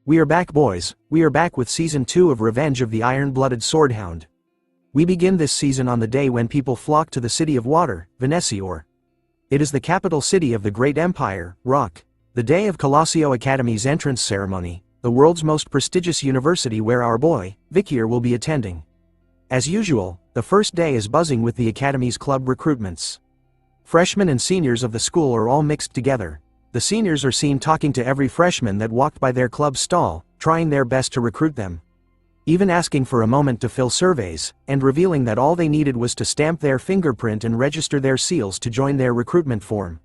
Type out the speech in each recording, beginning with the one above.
We are back, boys. We are back with Season 2 of Revenge of the Iron-Blooded Swordhound. We begin this season on the day when people flock to the City of Water, Venesior. It is the capital city of the great empire, Rock. The day of Colosseo Academy's entrance ceremony, the world's most prestigious university where our boy, Vikir, will be attending. As usual, the first day is buzzing with the Academy's club recruitments. Freshmen and seniors of the school are all mixed together. The seniors are seen talking to every freshman that walked by their club stall, trying their best to recruit them. Even asking for a moment to fill surveys, and revealing that all they needed was to stamp their fingerprint and register their seals to join their recruitment form.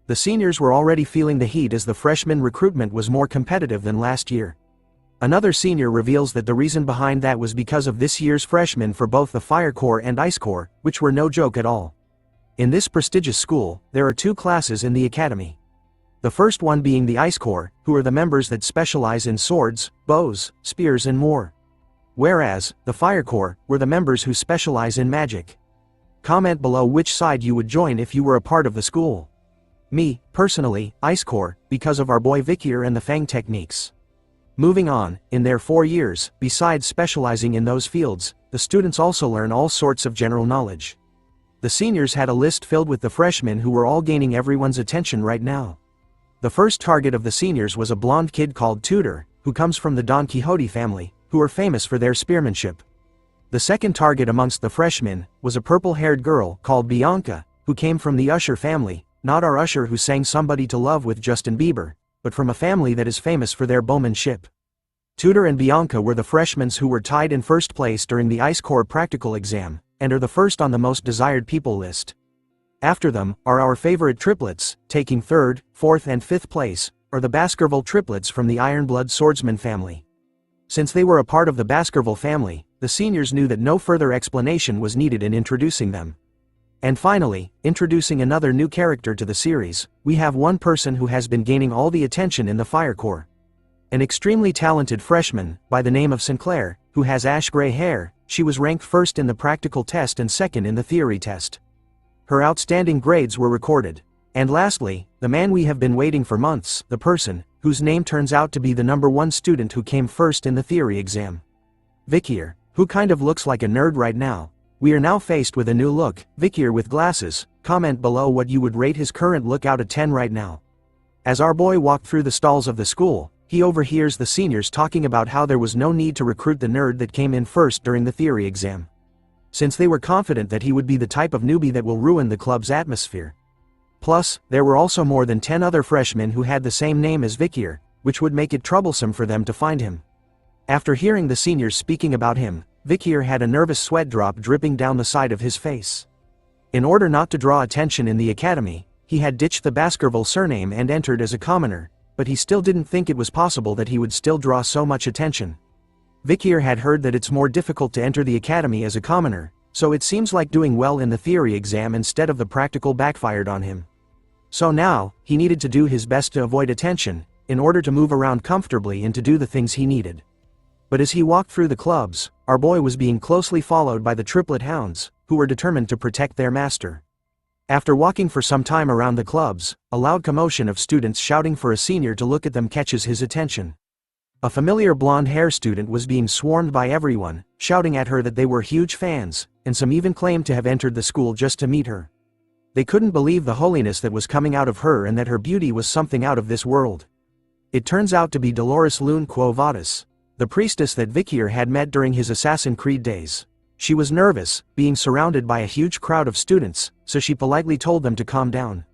The seniors were already feeling the heat as the freshman recruitment was more competitive than last year. Another senior reveals that the reason behind that was because of this year's freshmen for both the Fire Corps and Ice Corps, which were no joke at all. In this prestigious school, there are two classes in the academy. The first one being the Ice Corps, who are the members that specialize in swords, bows, spears and more. Whereas, the Fire Corps were the members who specialize in magic. Comment below which side you would join if you were a part of the school. Me, personally, Ice Corps, because of our boy Vikir and the Fang techniques. Moving on, in their 4 years, besides specializing in those fields, the students also learn all sorts of general knowledge. The seniors had a list filled with the freshmen who were all gaining everyone's attention right now. The first target of the seniors was a blonde kid called Tudor, who comes from the Don Quixote family, who are famous for their spearmanship. The second target amongst the freshmen was a purple-haired girl called Bianca, who came from the Usher family, not our Usher who sang Somebody to Love with Justin Bieber, but from a family that is famous for their bowmanship. Tudor and Bianca were the freshmen who were tied in first place during the Ice Corps practical exam, and are the first on the most desired people list. After them are our favorite triplets, taking 3rd, 4th and 5th place, or the Baskerville triplets from the Ironblood swordsman family. Since they were a part of the Baskerville family, the seniors knew that no further explanation was needed in introducing them. And finally, introducing another new character to the series, we have one person who has been gaining all the attention in the Fire Corps. An extremely talented freshman, by the name of Sinclair, who has ash-gray hair. She was ranked first in the practical test and second in the theory test. Her outstanding grades were recorded. And lastly, the man we have been waiting for months, the person, whose name turns out to be the #1 student who came first in the theory exam. Vikir, who kind of looks like a nerd right now. We are now faced with a new look, Vikir with glasses. Comment below what you would rate his current look out of 10 right now. As our boy walked through the stalls of the school, he overhears the seniors talking about how there was no need to recruit the nerd that came in first during the theory exam, since they were confident that he would be the type of newbie that will ruin the club's atmosphere. Plus, there were also more than 10 other freshmen who had the same name as Vikir, which would make it troublesome for them to find him. After hearing the seniors speaking about him, Vikir had a nervous sweat drop dripping down the side of his face. In order not to draw attention in the academy, he had ditched the Baskerville surname and entered as a commoner, but he still didn't think it was possible that he would still draw so much attention. Vikir had heard that it's more difficult to enter the academy as a commoner, so it seems like doing well in the theory exam instead of the practical backfired on him. So now, he needed to do his best to avoid attention, in order to move around comfortably and to do the things he needed. But as he walked through the clubs, our boy was being closely followed by the triplet hounds, who were determined to protect their master. After walking for some time around the clubs, a loud commotion of students shouting for a senior to look at them catches his attention. A familiar blonde-haired student was being swarmed by everyone, shouting at her that they were huge fans, and some even claimed to have entered the school just to meet her. They couldn't believe the holiness that was coming out of her and that her beauty was something out of this world. It turns out to be Dolores Lune Quo Vadis, the priestess that Vikir had met during his Assassin's Creed days. She was nervous, being surrounded by a huge crowd of students, so she politely told them to calm down.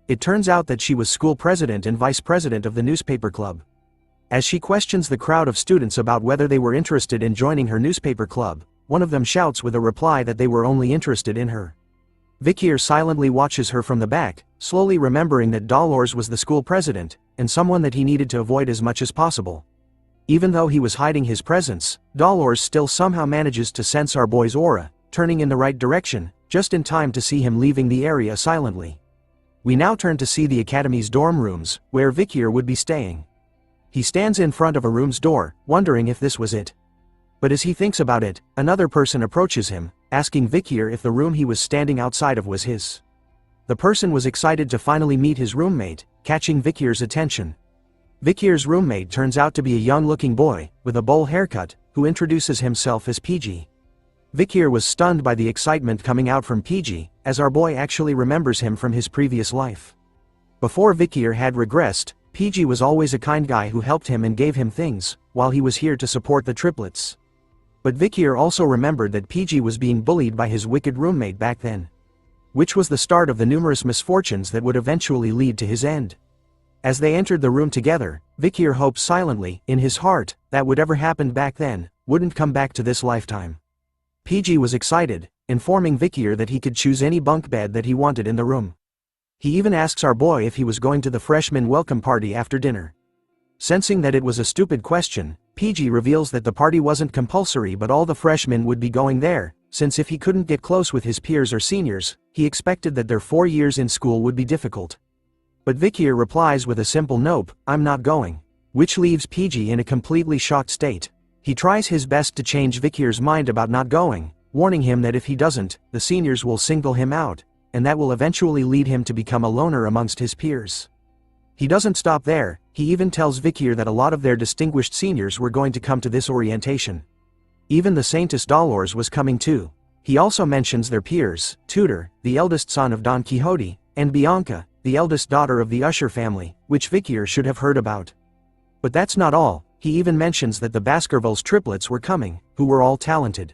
It turns out that she was school president and vice president of the newspaper club. As she questions the crowd of students about whether they were interested in joining her newspaper club, one of them shouts with a reply that they were only interested in her. Vikir silently watches her from the back, slowly remembering that Dolores was the school president, and someone that he needed to avoid as much as possible. Even though he was hiding his presence, Dolores still somehow manages to sense our boy's aura, turning in the right direction, just in time to see him leaving the area silently. We now turn to see the academy's dorm rooms, where Vikir would be staying. He stands in front of a room's door, wondering if this was it. But as he thinks about it, another person approaches him, asking Vikir if the room he was standing outside of was his. The person was excited to finally meet his roommate, catching Vikir's attention. Vikir's roommate turns out to be a young-looking boy, with a bowl haircut, who introduces himself as PG. Vikir was stunned by the excitement coming out from PG, as our boy actually remembers him from his previous life. Before Vikir had regressed, PG was always a kind guy who helped him and gave him things, while he was here to support the triplets. But Vikir also remembered that PG was being bullied by his wicked roommate back then. Which was the start of the numerous misfortunes that would eventually lead to his end. As they entered the room together, Vikir hoped silently, in his heart, that whatever happened back then, wouldn't come back to this lifetime. PG was excited, informing Vikir that he could choose any bunk bed that he wanted in the room. He even asks our boy if he was going to the freshman welcome party after dinner. Sensing that it was a stupid question, PG reveals that the party wasn't compulsory but all the freshmen would be going there, since if he couldn't get close with his peers or seniors, he expected that their 4 years in school would be difficult. But Vikir replies with a simple nope, I'm not going. Which leaves PG in a completely shocked state. He tries his best to change Vikir's mind about not going, warning him that if he doesn't, the seniors will single him out, and that will eventually lead him to become a loner amongst his peers. He doesn't stop there, he even tells Vikir that a lot of their distinguished seniors were going to come to this orientation. Even the Saintess Dolores was coming too. He also mentions their peers, Tudor, the eldest son of Don Quixote, and Bianca, the eldest daughter of the Usher family, which Vikir should have heard about. But that's not all, he even mentions that the Baskervilles triplets were coming, who were all talented.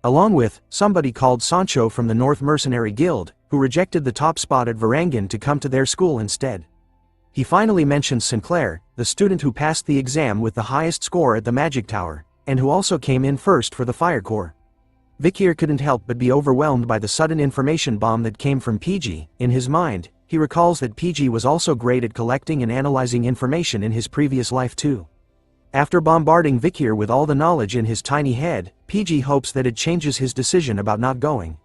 Along with, somebody called Sancho from the North Mercenary Guild, who rejected the top spot at Varangian to come to their school instead. He finally mentions Sinclair, the student who passed the exam with the highest score at the Magic Tower, and who also came in first for the Fire Corps. Vikir couldn't help but be overwhelmed by the sudden information bomb that came from PG. In his mind, he recalls that PG was also great at collecting and analyzing information in his previous life too. After bombarding Vikir with all the knowledge in his tiny head, PG hopes that it changes his decision about not going.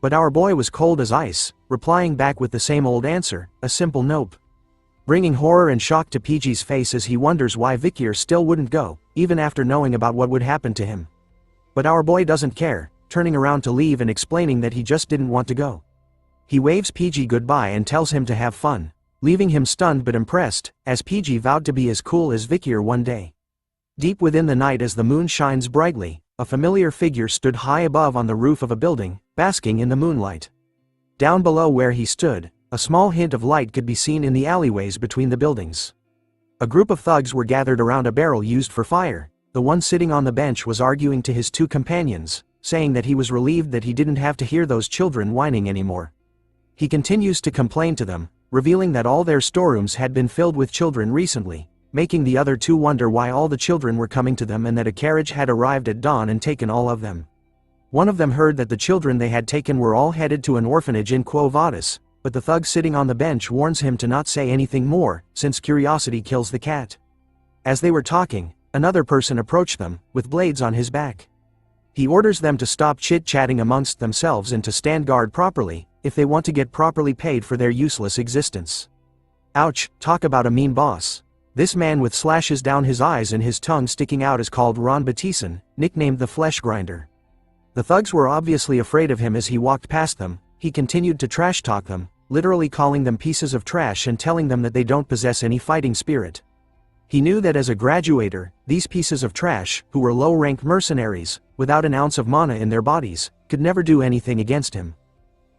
But our boy was cold as ice, replying back with the same old answer, a simple nope. Bringing horror and shock to PG's face as he wonders why Vikir still wouldn't go, even after knowing about what would happen to him. But our boy doesn't care, turning around to leave and explaining that he just didn't want to go. He waves PG goodbye and tells him to have fun, leaving him stunned but impressed, as PG vowed to be as cool as Vikir one day. Deep within the night as the moon shines brightly, a familiar figure stood high above on the roof of a building, basking in the moonlight. Down below where he stood, a small hint of light could be seen in the alleyways between the buildings. A group of thugs were gathered around a barrel used for fire. The one sitting on the bench was arguing to his two companions, saying that he was relieved that he didn't have to hear those children whining anymore. He continues to complain to them, revealing that all their storerooms had been filled with children recently, making the other two wonder why all the children were coming to them and that a carriage had arrived at dawn and taken all of them. One of them heard that the children they had taken were all headed to an orphanage in Quo Vadis, but the thug sitting on the bench warns him to not say anything more, since curiosity kills the cat. As they were talking, another person approached them, with blades on his back. He orders them to stop chit-chatting amongst themselves and to stand guard properly, if they want to get properly paid for their useless existence. Ouch, talk about a mean boss. This man with slashes down his eyes and his tongue sticking out is called Ron Batison, nicknamed the Flesh Grinder. The thugs were obviously afraid of him as he walked past them. He continued to trash talk them, literally calling them pieces of trash and telling them that they don't possess any fighting spirit. He knew that as a graduator, these pieces of trash, who were low-rank mercenaries, without an ounce of mana in their bodies, could never do anything against him.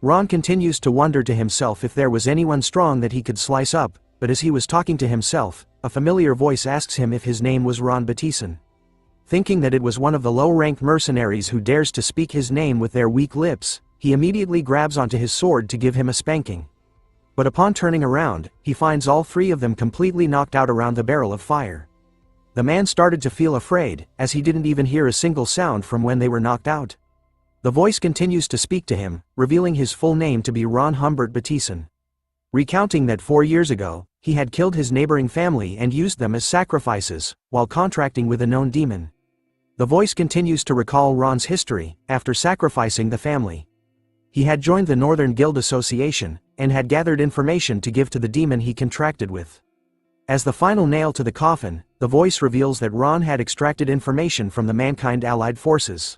Ron continues to wonder to himself if there was anyone strong that he could slice up, but as he was talking to himself, a familiar voice asks him if his name was Ron Batison. Thinking that it was one of the low-ranked mercenaries who dares to speak his name with their weak lips, he immediately grabs onto his sword to give him a spanking. But upon turning around, he finds all three of them completely knocked out around the barrel of fire. The man started to feel afraid, as he didn't even hear a single sound from when they were knocked out. The voice continues to speak to him, revealing his full name to be Ron Humbert Batison. Recounting that 4 years ago, he had killed his neighboring family and used them as sacrifices, while contracting with a known demon. The voice continues to recall Ron's history. After sacrificing the family, he had joined the Northern Guild Association, and had gathered information to give to the demon he contracted with. As the final nail to the coffin, the voice reveals that Ron had extracted information from the Mankind Allied Forces.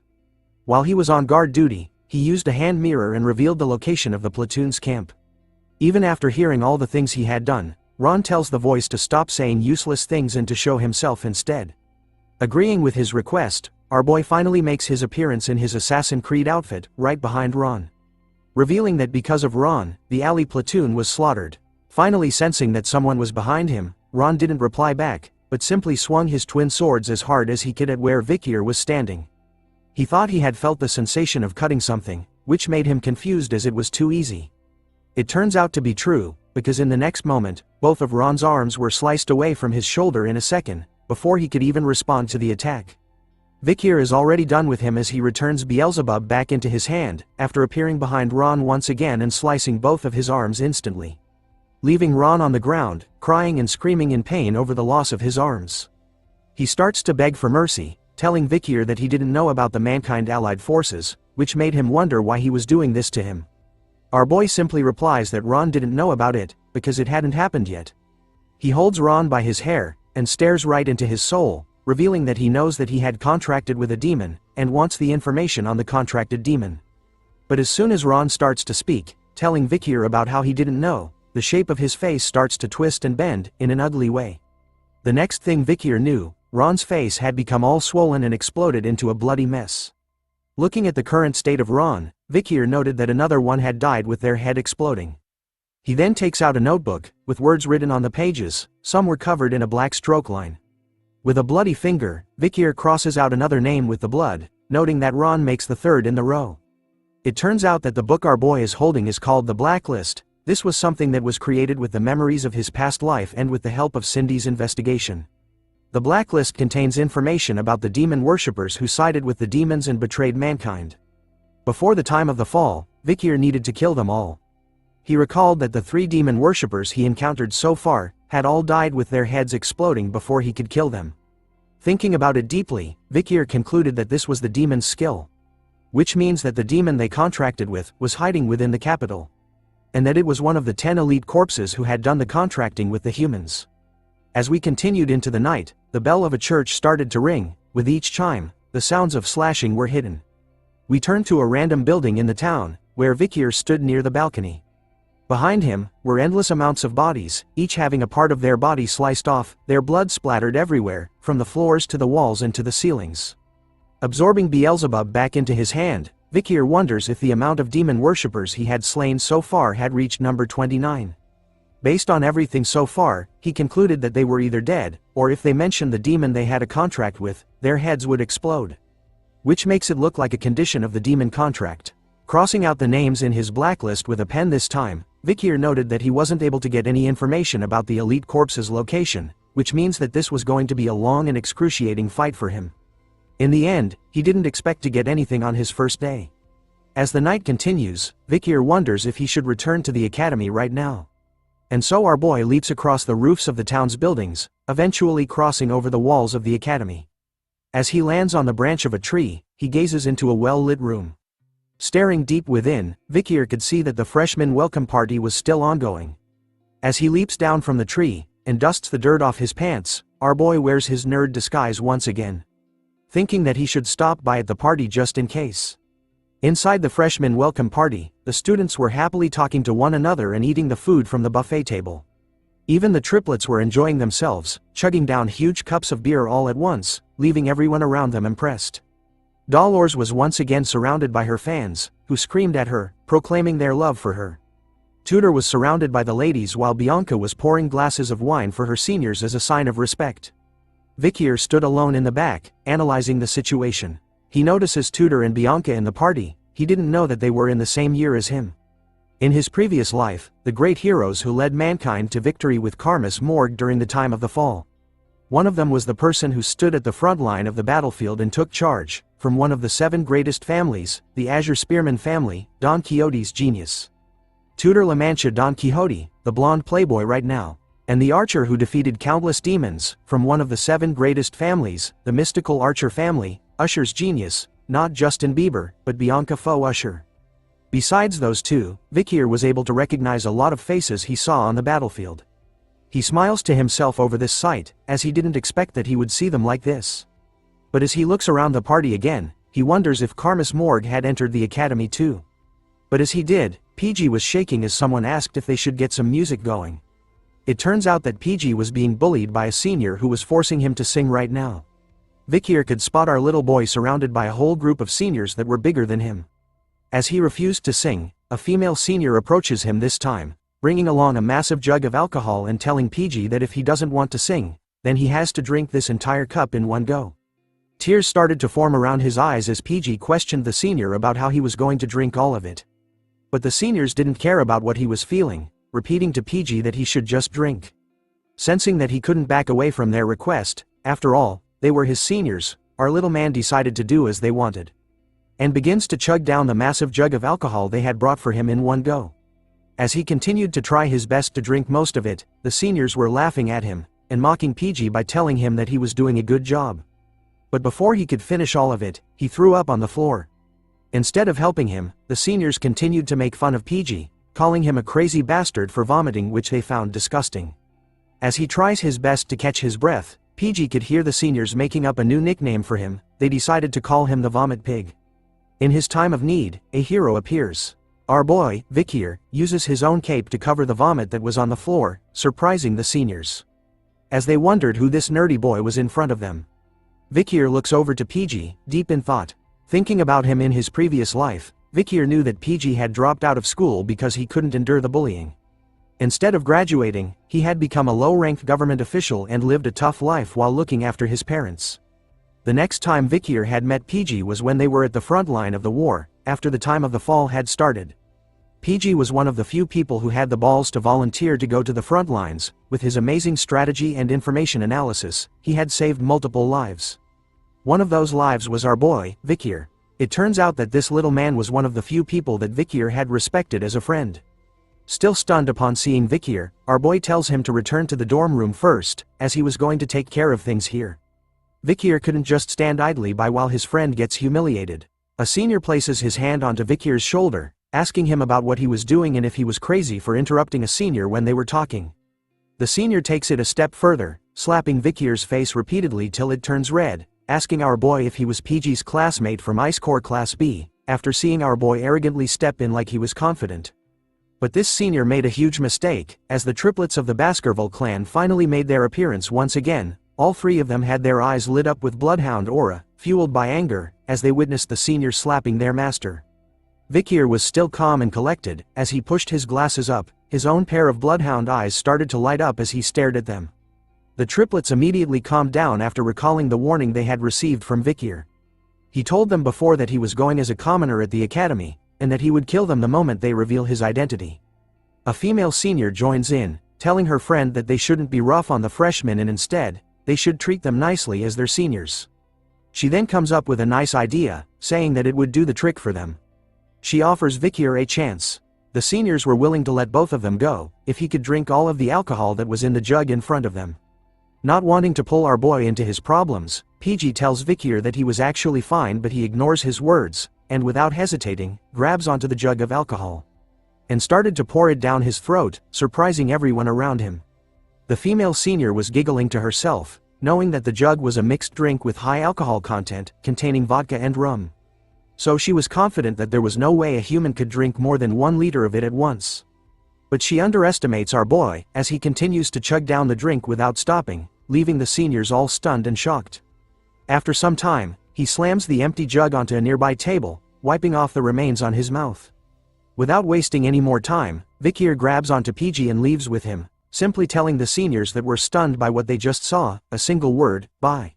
While he was on guard duty, he used a hand mirror and revealed the location of the platoon's camp. Even after hearing all the things he had done, Ron tells the voice to stop saying useless things and to show himself instead. Agreeing with his request, our boy finally makes his appearance in his Assassin's Creed outfit, right behind Ron. Revealing that because of Ron, the alley platoon was slaughtered. Finally sensing that someone was behind him, Ron didn't reply back, but simply swung his twin swords as hard as he could at where Vikir was standing. He thought he had felt the sensation of cutting something, which made him confused as it was too easy. It turns out to be true, because in the next moment, both of Ron's arms were sliced away from his shoulder in a second, before he could even respond to the attack. Vikir is already done with him as he returns Beelzebub back into his hand, after appearing behind Ron once again and slicing both of his arms instantly. Leaving Ron on the ground, crying and screaming in pain over the loss of his arms. He starts to beg for mercy, telling Vikir that he didn't know about the Mankind Allied forces, which made him wonder why he was doing this to him. Our boy simply replies that Ron didn't know about it, because it hadn't happened yet. He holds Ron by his hair, and stares right into his soul, revealing that he knows that he had contracted with a demon, and wants the information on the contracted demon. But as soon as Ron starts to speak, telling Vikir about how he didn't know, the shape of his face starts to twist and bend, in an ugly way. The next thing Vikir knew, Ron's face had become all swollen and exploded into a bloody mess. Looking at the current state of Ron, Vikir noted that another one had died with their head exploding. He then takes out a notebook, with words written on the pages, some were covered in a black stroke line. With a bloody finger, Vikir crosses out another name with the blood, noting that Ron makes the third in the row. It turns out that the book our boy is holding is called The Blacklist. This was something that was created with the memories of his past life and with the help of Cindy's investigation. The Blacklist contains information about the demon worshippers who sided with the demons and betrayed mankind. Before the time of the fall, Vikir needed to kill them all. He recalled that the 3 demon worshippers he encountered so far had all died with their heads exploding before he could kill them. Thinking about it deeply, Vikir concluded that this was the demon's skill. Which means that the demon they contracted with was hiding within the capital. And that it was one of the 10 elite corpses who had done the contracting with the humans. As we continued into the night, the bell of a church started to ring. With each chime, the sounds of slashing were hidden. We turned to a random building in the town, where Vikir stood near the balcony. Behind him were endless amounts of bodies, each having a part of their body sliced off, their blood splattered everywhere, from the floors to the walls and to the ceilings. Absorbing Beelzebub back into his hand, Vikir wonders if the amount of demon worshippers he had slain so far had reached number 29. Based on everything so far, he concluded that they were either dead, or if they mentioned the demon they had a contract with, their heads would explode. Which makes it look like a condition of the demon contract. Crossing out the names in his blacklist with a pen this time, Vikir noted that he wasn't able to get any information about the elite corpse's location, which means that this was going to be a long and excruciating fight for him. In the end, he didn't expect to get anything on his first day. As the night continues, Vikir wonders if he should return to the academy right now. And so our boy leaps across the roofs of the town's buildings, eventually crossing over the walls of the academy. As he lands on the branch of a tree, he gazes into a well-lit room. Staring deep within, Vikir could see that the freshman welcome party was still ongoing. As he leaps down from the tree, and dusts the dirt off his pants, our boy wears his nerd disguise once again. Thinking that he should stop by at the party just in case. Inside the freshman welcome party, the students were happily talking to one another and eating the food from the buffet table. Even the triplets were enjoying themselves, chugging down huge cups of beer all at once, leaving everyone around them impressed. Dolores was once again surrounded by her fans, who screamed at her, proclaiming their love for her. Tudor was surrounded by the ladies while Bianca was pouring glasses of wine for her seniors as a sign of respect. Vikir stood alone in the back, analyzing the situation. He notices Tudor and Bianca in the party. He didn't know that they were in the same year as him. In his previous life, the great heroes who led mankind to victory with Karmas morgue during the time of the fall. One of them was the person who stood at the front line of the battlefield and took charge, from one of the 7 greatest families, the Azure Spearman family, Don Quixote's genius. Tudor La Mancha Don Quixote, the blonde playboy right now. And the archer who defeated countless demons, from one of the 7 greatest families, the mystical Archer family, Usher's genius, not Justin Bieber, but Bianca Faux Usher. Besides those two, Vikir was able to recognize a lot of faces he saw on the battlefield. He smiles to himself over this sight, as he didn't expect that he would see them like this. But as he looks around the party again, he wonders if Karmas Morg had entered the academy too. But as he did, PG was shaking as someone asked if they should get some music going. It turns out that PG was being bullied by a senior who was forcing him to sing right now. Vikier could spot our little boy surrounded by a whole group of seniors that were bigger than him. As he refused to sing, a female senior approaches him this time, bringing along a massive jug of alcohol and telling PG that if he doesn't want to sing, then he has to drink this entire cup in one go. Tears started to form around his eyes as PG questioned the senior about how he was going to drink all of it. But the seniors didn't care about what he was feeling, repeating to PG that he should just drink. Sensing that he couldn't back away from their request, after all, they were his seniors, our little man decided to do as they wanted. And begins to chug down the massive jug of alcohol they had brought for him in one go. As he continued to try his best to drink most of it, the seniors were laughing at him, and mocking PG by telling him that he was doing a good job. But before he could finish all of it, he threw up on the floor. Instead of helping him, the seniors continued to make fun of PG, calling him a crazy bastard for vomiting, which they found disgusting. As he tries his best to catch his breath, PG could hear the seniors making up a new nickname for him. They decided to call him the Vomit Pig. In his time of need, a hero appears. Our boy, Vikier, uses his own cape to cover the vomit that was on the floor, surprising the seniors. As they wondered who this nerdy boy was in front of them, Vikier looks over to PG, deep in thought. Thinking about him in his previous life, Vikier knew that PG had dropped out of school because he couldn't endure the bullying. Instead of graduating, he had become a low-ranked government official and lived a tough life while looking after his parents. The next time Vikier had met PG was when they were at the front line of the war, after the time of the fall had started. PG was one of the few people who had the balls to volunteer to go to the front lines. With his amazing strategy and information analysis, he had saved multiple lives. One of those lives was our boy, Vikier. It turns out that this little man was one of the few people that Vikier had respected as a friend. Still stunned upon seeing Vikier, our boy tells him to return to the dorm room first, as he was going to take care of things here. Vikier couldn't just stand idly by while his friend gets humiliated. A senior places his hand onto Vikier's shoulder, asking him about what he was doing and if he was crazy for interrupting a senior when they were talking. The senior takes it a step further, slapping Vikier's face repeatedly till it turns red, asking our boy if he was PG's classmate from Ice Corps Class B, after seeing our boy arrogantly step in like he was confident. But this senior made a huge mistake, as the triplets of the Baskerville clan finally made their appearance once again. All three of them had their eyes lit up with bloodhound aura, fueled by anger, as they witnessed the senior slapping their master. Vikier was still calm and collected. As he pushed his glasses up, his own pair of bloodhound eyes started to light up as he stared at them. The triplets immediately calmed down after recalling the warning they had received from Vikier. He told them before that he was going as a commoner at the academy, and that he would kill them the moment they reveal his identity. A female senior joins in, telling her friend that they shouldn't be rough on the freshmen and instead, they should treat them nicely as their seniors. She then comes up with a nice idea, saying that it would do the trick for them. She offers Vikier a chance. The seniors were willing to let both of them go, if he could drink all of the alcohol that was in the jug in front of them. Not wanting to pull our boy into his problems, PG tells Vikier that he was actually fine, but he ignores his words, and without hesitating, grabs onto the jug of alcohol. And started to pour it down his throat, surprising everyone around him. The female senior was giggling to herself, knowing that the jug was a mixed drink with high alcohol content, containing vodka and rum. So she was confident that there was no way a human could drink more than 1 liter of it at once. But she underestimates our boy, as he continues to chug down the drink without stopping, leaving the seniors all stunned and shocked. After some time, he slams the empty jug onto a nearby table, wiping off the remains on his mouth. Without wasting any more time, Vikier grabs onto PG and leaves with him, simply telling the seniors that were stunned by what they just saw, a single word, bye.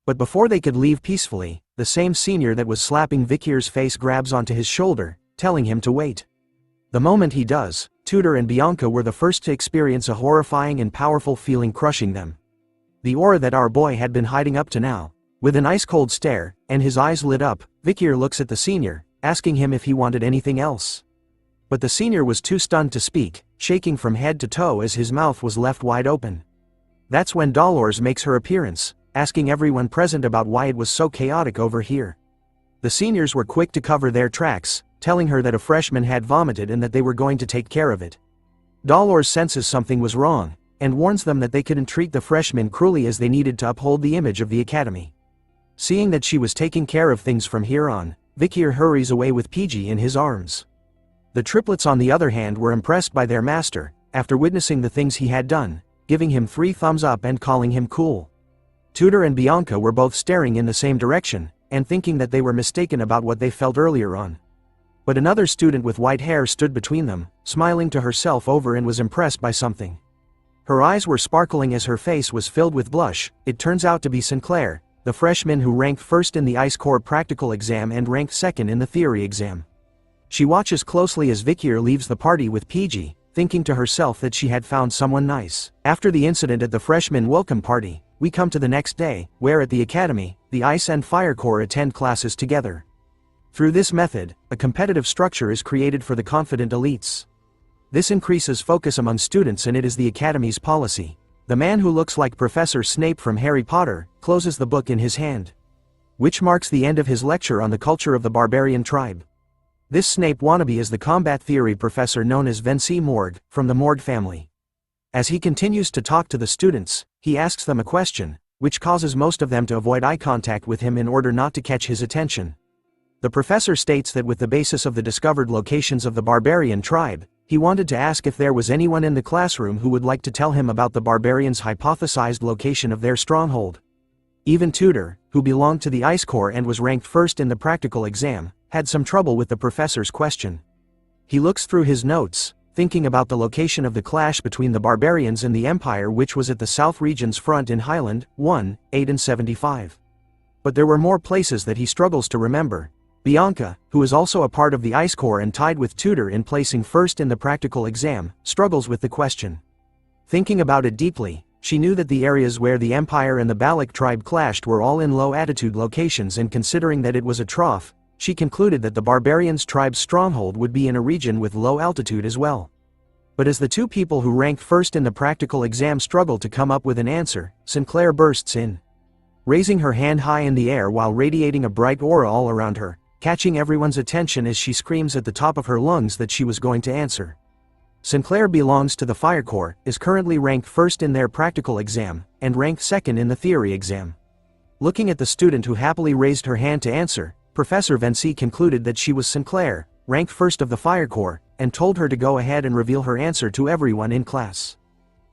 But before they could leave peacefully, the same senior that was slapping Vikier's face grabs onto his shoulder, telling him to wait. The moment he does, Tudor and Bianca were the first to experience a horrifying and powerful feeling crushing them. The aura that our boy had been hiding up to now. With an ice-cold stare, and his eyes lit up, Vikier looks at the senior, asking him if he wanted anything else. But the senior was too stunned to speak, shaking from head to toe as his mouth was left wide open. That's when Dolores makes her appearance, asking everyone present about why it was so chaotic over here. The seniors were quick to cover their tracks, telling her that a freshman had vomited and that they were going to take care of it. Dolores senses something was wrong, and warns them that they couldn't treat the freshmen cruelly as they needed to uphold the image of the academy. Seeing that she was taking care of things from here on, Vikier hurries away with PG in his arms. The triplets on the other hand were impressed by their master, after witnessing the things he had done, giving him 3 thumbs up and calling him cool. Tudor and Bianca were both staring in the same direction, and thinking that they were mistaken about what they felt earlier on. But another student with white hair stood between them, smiling to herself over and was impressed by something. Her eyes were sparkling as her face was filled with blush. It turns out to be Sinclair, the freshman who ranked first in the ICE Core practical exam and ranked second in the theory exam. She watches closely as Vikier leaves the party with PG, thinking to herself that she had found someone nice. After the incident at the freshman welcome party, we come to the next day, where at the academy, the ICE and Fire Corps attend classes together. Through this method, a competitive structure is created for the confident elites. This increases focus among students, and it is the Academy's policy. The man who looks like Professor Snape from Harry Potter closes the book in his hand, which marks the end of his lecture on the culture of the barbarian tribe. This Snape wannabe is the combat theory professor known as Vinci Morgue, from the Morgue family. As he continues to talk to the students, he asks them a question, which causes most of them to avoid eye contact with him in order not to catch his attention. The professor states that with the basis of the discovered locations of the barbarian tribe, he wanted to ask if there was anyone in the classroom who would like to tell him about the barbarians' hypothesized location of their stronghold. Even Tudor, who belonged to the ICE Corps and was ranked first in the practical exam, had some trouble with the professor's question. He looks through his notes, thinking about the location of the clash between the barbarians and the Empire, which was at the South Region's front in Highland 1, 8 and 75. But there were more places that he struggles to remember. Bianca, who is also a part of the ICE Corps and tied with Tudor in placing first in the practical exam, struggles with the question. Thinking about it deeply, she knew that the areas where the Empire and the Balak tribe clashed were all in low-altitude locations, and considering that it was a trough, she concluded that the barbarians' tribe's stronghold would be in a region with low altitude as well. But as the two people who ranked first in the practical exam struggled to come up with an answer, Sinclair bursts in, raising her hand high in the air while radiating a bright aura all around her, catching everyone's attention as she screams at the top of her lungs that she was going to answer. Sinclair belongs to the Fire Corps, is currently ranked first in their practical exam, and ranked second in the theory exam. Looking at the student who happily raised her hand to answer, Professor Vinci concluded that she was Sinclair, ranked first of the Fire Corps, and told her to go ahead and reveal her answer to everyone in class.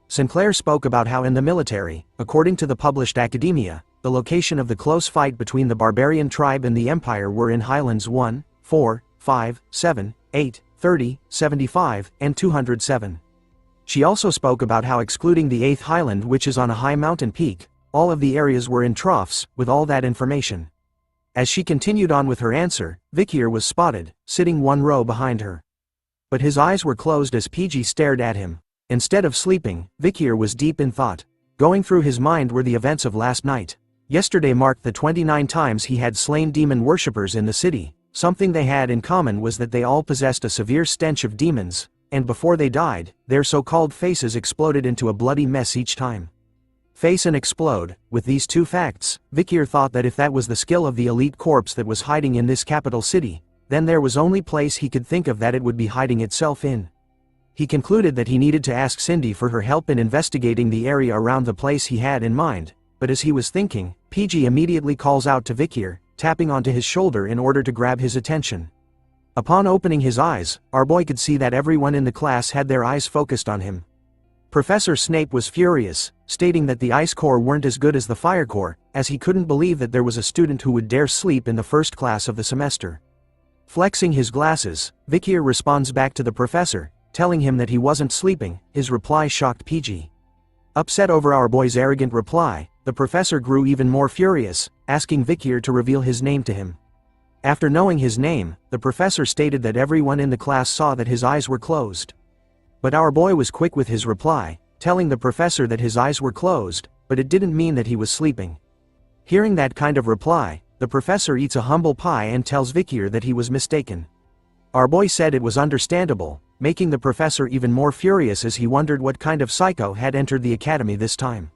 Sinclair spoke about how in the military, according to the published academia, the location of the close fight between the barbarian tribe and the Empire were in Highlands 1, 4, 5, 7, 8, 30, 75, and 207. She also spoke about how excluding the 8th Highland, which is on a high mountain peak, all of the areas were in troughs. With all that information, as she continued on with her answer, Vikier was spotted, sitting one row behind her. But his eyes were closed as PG stared at him. Instead of sleeping, Vikier was deep in thought. Going through his mind were the events of last night. Yesterday marked the 29 times he had slain demon worshippers in the city. Something they had in common was that they all possessed a severe stench of demons, and before they died, their so-called faces exploded into a bloody mess each time. Face and explode. With these two facts, Vikier thought that if that was the skill of the elite corpse that was hiding in this capital city, then there was only place he could think of that it would be hiding itself in. He concluded that he needed to ask Cindy for her help in investigating the area around the place he had in mind, but as he was thinking, PG immediately calls out to Vikier, tapping onto his shoulder in order to grab his attention. Upon opening his eyes, our boy could see that everyone in the class had their eyes focused on him. Professor Snape was furious, stating that the ICE Corps weren't as good as the Fire Corps, as he couldn't believe that there was a student who would dare sleep in the first class of the semester. Flexing his glasses, Vikier responds back to the professor, telling him that he wasn't sleeping. His reply shocked PG. Upset over our boy's arrogant reply, the professor grew even more furious, asking Vikier to reveal his name to him. After knowing his name, the professor stated that everyone in the class saw that his eyes were closed. But our boy was quick with his reply, telling the professor that his eyes were closed, but it didn't mean that he was sleeping. Hearing that kind of reply, the professor eats a humble pie and tells Vikier that he was mistaken. Our boy said it was understandable, making the professor even more furious as he wondered what kind of psycho had entered the academy this time.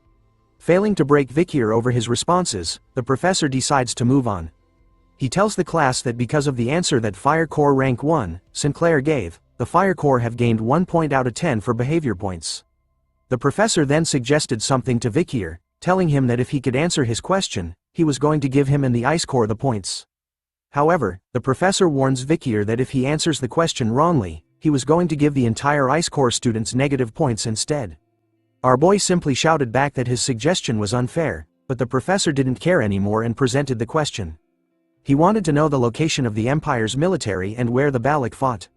Failing to break Vikier over his responses, the professor decides to move on. He tells the class that because of the answer that Fire Corps Rank 1, Sinclair gave, the Fire Corps have gained 1 point out of 10 for behavior points. The professor then suggested something to Vikier, telling him that if he could answer his question, he was going to give him and the ICE Corps the points. However, the professor warns Vikier that if he answers the question wrongly, he he was going to give the entire Ice Corps students negative points instead. Our boy simply shouted back that his suggestion was unfair, but the professor didn't care anymore and presented the question. He wanted to know the location of the Empire's military and where the Balak fought.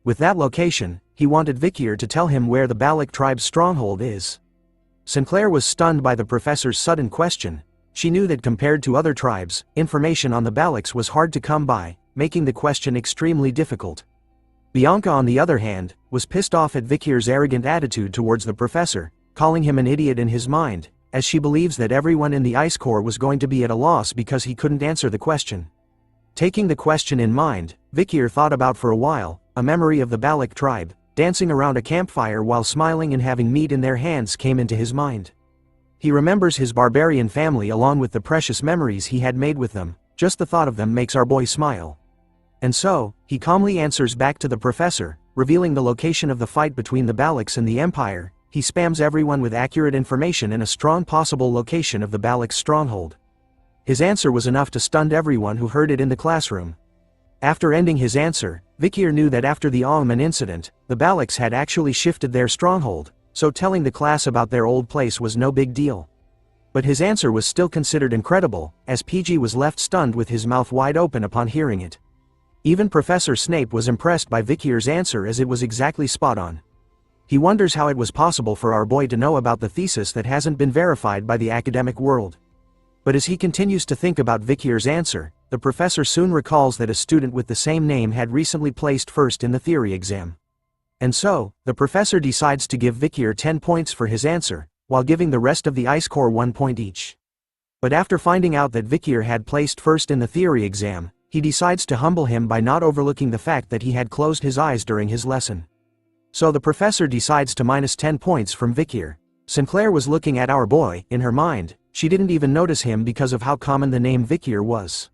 With that location, he wanted Vikier to tell him where the Balak tribe's stronghold is. Sinclair was stunned by the professor's sudden question. She knew that compared to other tribes, information on the Balaks was hard to come by, making the question extremely difficult. Bianca, on the other hand, was pissed off at Vikir's arrogant attitude towards the professor, calling him an idiot in his mind, as she believes that everyone in the Ice Corps was going to be at a loss because he couldn't answer the question. Taking the question in mind, Vikir thought about for a while, a memory of the Balak tribe, dancing around a campfire while smiling and having meat in their hands came into his mind. He remembers his barbarian family along with the precious memories he had made with them. Just the thought of them makes our boy smile. And so, he calmly answers back to the professor, revealing the location of the fight between the Balaks and the Empire. He spams everyone with accurate information and a strong possible location of the Balak's stronghold. His answer was enough to stun everyone who heard it in the classroom. After ending his answer, Vikir knew that after the Alman incident, the Balaks had actually shifted their stronghold, so telling the class about their old place was no big deal. But his answer was still considered incredible, as PG was left stunned with his mouth wide open upon hearing it. Even Professor Snape was impressed by Vikir's answer as it was exactly spot on. He wonders how it was possible for our boy to know about the thesis that hasn't been verified by the academic world. But as he continues to think about Vikir's answer, the professor soon recalls that a student with the same name had recently placed first in the theory exam. And so, the professor decides to give Vikir 10 points for his answer, while giving the rest of the Ice Corps 1 point each. But after finding out that Vikir had placed first in the theory exam, he decides to humble him by not overlooking the fact that he had closed his eyes during his lesson. So the professor decides to minus 10 points from Vikir. Sinclair was looking at our boy. In her mind, she didn't even notice him because of how common the name Vikir was.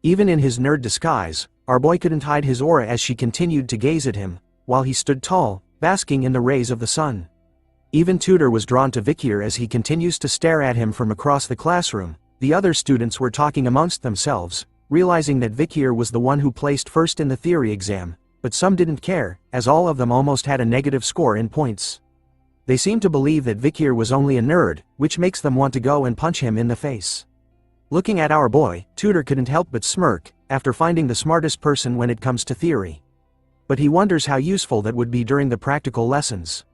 Even in his nerd disguise, our boy couldn't hide his aura as she continued to gaze at him, while he stood tall, basking in the rays of the sun. Even Tudor was drawn to Vikir as he continues to stare at him from across the classroom. The other students were talking amongst themselves, realizing that Vikir was the one who placed first in the theory exam, but some didn't care, as all of them almost had a negative score in points. They seemed to believe that Vikir was only a nerd, which makes them want to go and punch him in the face. Looking at our boy, Tudor couldn't help but smirk, after finding the smartest person when it comes to theory. But he wonders how useful that would be during the practical lessons.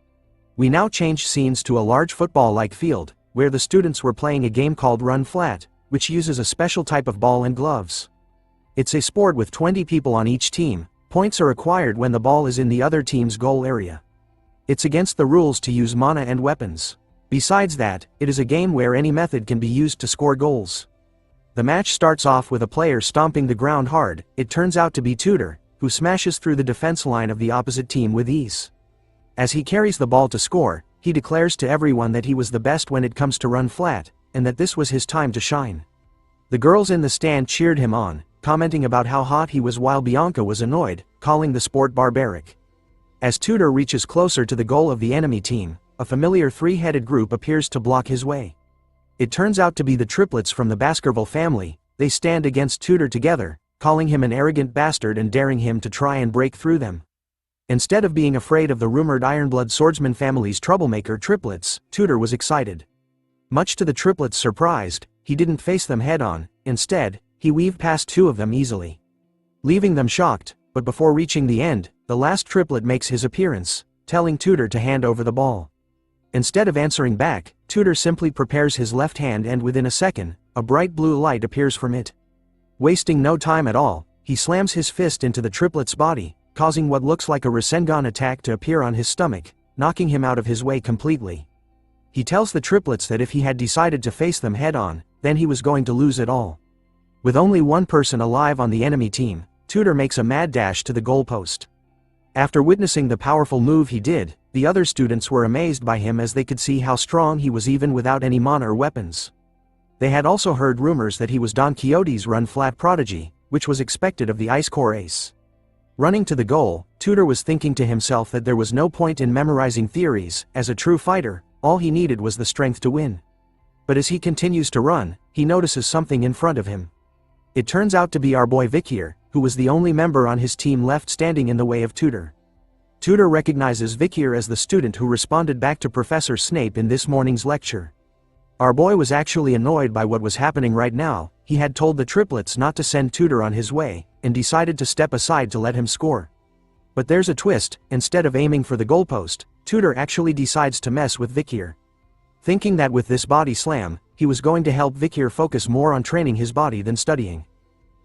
We now change scenes to a large football-like field, where the students were playing a game called Run Flat, which uses a special type of ball and gloves. It's a sport with 20 people on each team. Points are acquired when the ball is in the other team's goal area. It's against the rules to use mana and weapons. Besides that, it is a game where any method can be used to score goals. The match starts off with a player stomping the ground hard. It turns out to be Tudor, who smashes through the defense line of the opposite team with ease. As he carries the ball to score, he declares to everyone that he was the best when it comes to run flat, and that this was his time to shine. The girls in the stand cheered him on, commenting about how hot he was while Bianca was annoyed, calling the sport barbaric. As Tudor reaches closer to the goal of the enemy team, a familiar three-headed group appears to block his way. It turns out to be the triplets from the Baskerville family. They stand against Tudor together, calling him an arrogant bastard and daring him to try and break through them. Instead of being afraid of the rumored Ironblood swordsman family's troublemaker triplets, Tudor was excited. Much to the triplets' surprise, he didn't face them head-on. Instead, he weaved past two of them easily, leaving them shocked. But before reaching the end, the last triplet makes his appearance, telling Tudor to hand over the ball. Instead of answering back, Tudor simply prepares his left hand, and within a second, a bright blue light appears from it. Wasting no time at all, he slams his fist into the triplet's body, causing what looks like a Rasengan attack to appear on his stomach, knocking him out of his way completely. He tells the triplets that if he had decided to face them head-on, then he was going to lose it all. With only one person alive on the enemy team, Tudor makes a mad dash to the goalpost. After witnessing the powerful move he did, the other students were amazed by him as they could see how strong he was even without any mana or weapons. They had also heard rumors that he was Don Quixote's run-flat prodigy, which was expected of the Ice Corps ace. Running to the goal, Tudor was thinking to himself that there was no point in memorizing theories. As a true fighter, all he needed was the strength to win. But as he continues to run, he notices something in front of him. It turns out to be our boy Vikir, who was the only member on his team left standing in the way of Tudor. Tutor recognizes Vikir as the student who responded back to Professor Snape in this morning's lecture. Our boy was actually annoyed by what was happening right now. He had told the triplets not to send Tutor on his way, and decided to step aside to let him score. But there's a twist. Instead of aiming for the goalpost, Tutor actually decides to mess with Vikir. Thinking that with this body slam, he was going to help Vikir focus more on training his body than studying.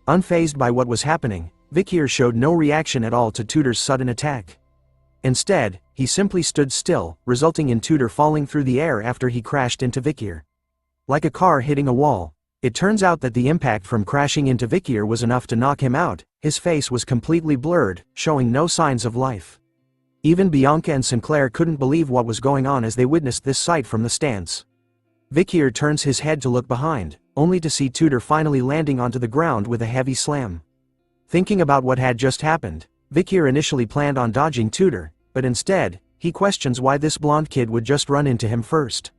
Unfazed by what was happening, Vikir showed no reaction at all to Tutor's sudden attack. Instead, he simply stood still, resulting in Tutor falling through the air after he crashed into Vikir. Like a car hitting a wall, it turns out that the impact from crashing into Vikir was enough to knock him out. His face was completely blurred, showing no signs of life. Even Bianca and Sinclair couldn't believe what was going on as they witnessed this sight from the stands. Vikir turns his head to look behind, only to see Tutor finally landing onto the ground with a heavy slam. Thinking about what had just happened, Vikir initially planned on dodging Tutor, but instead, he questions why this blonde kid would just run into him first.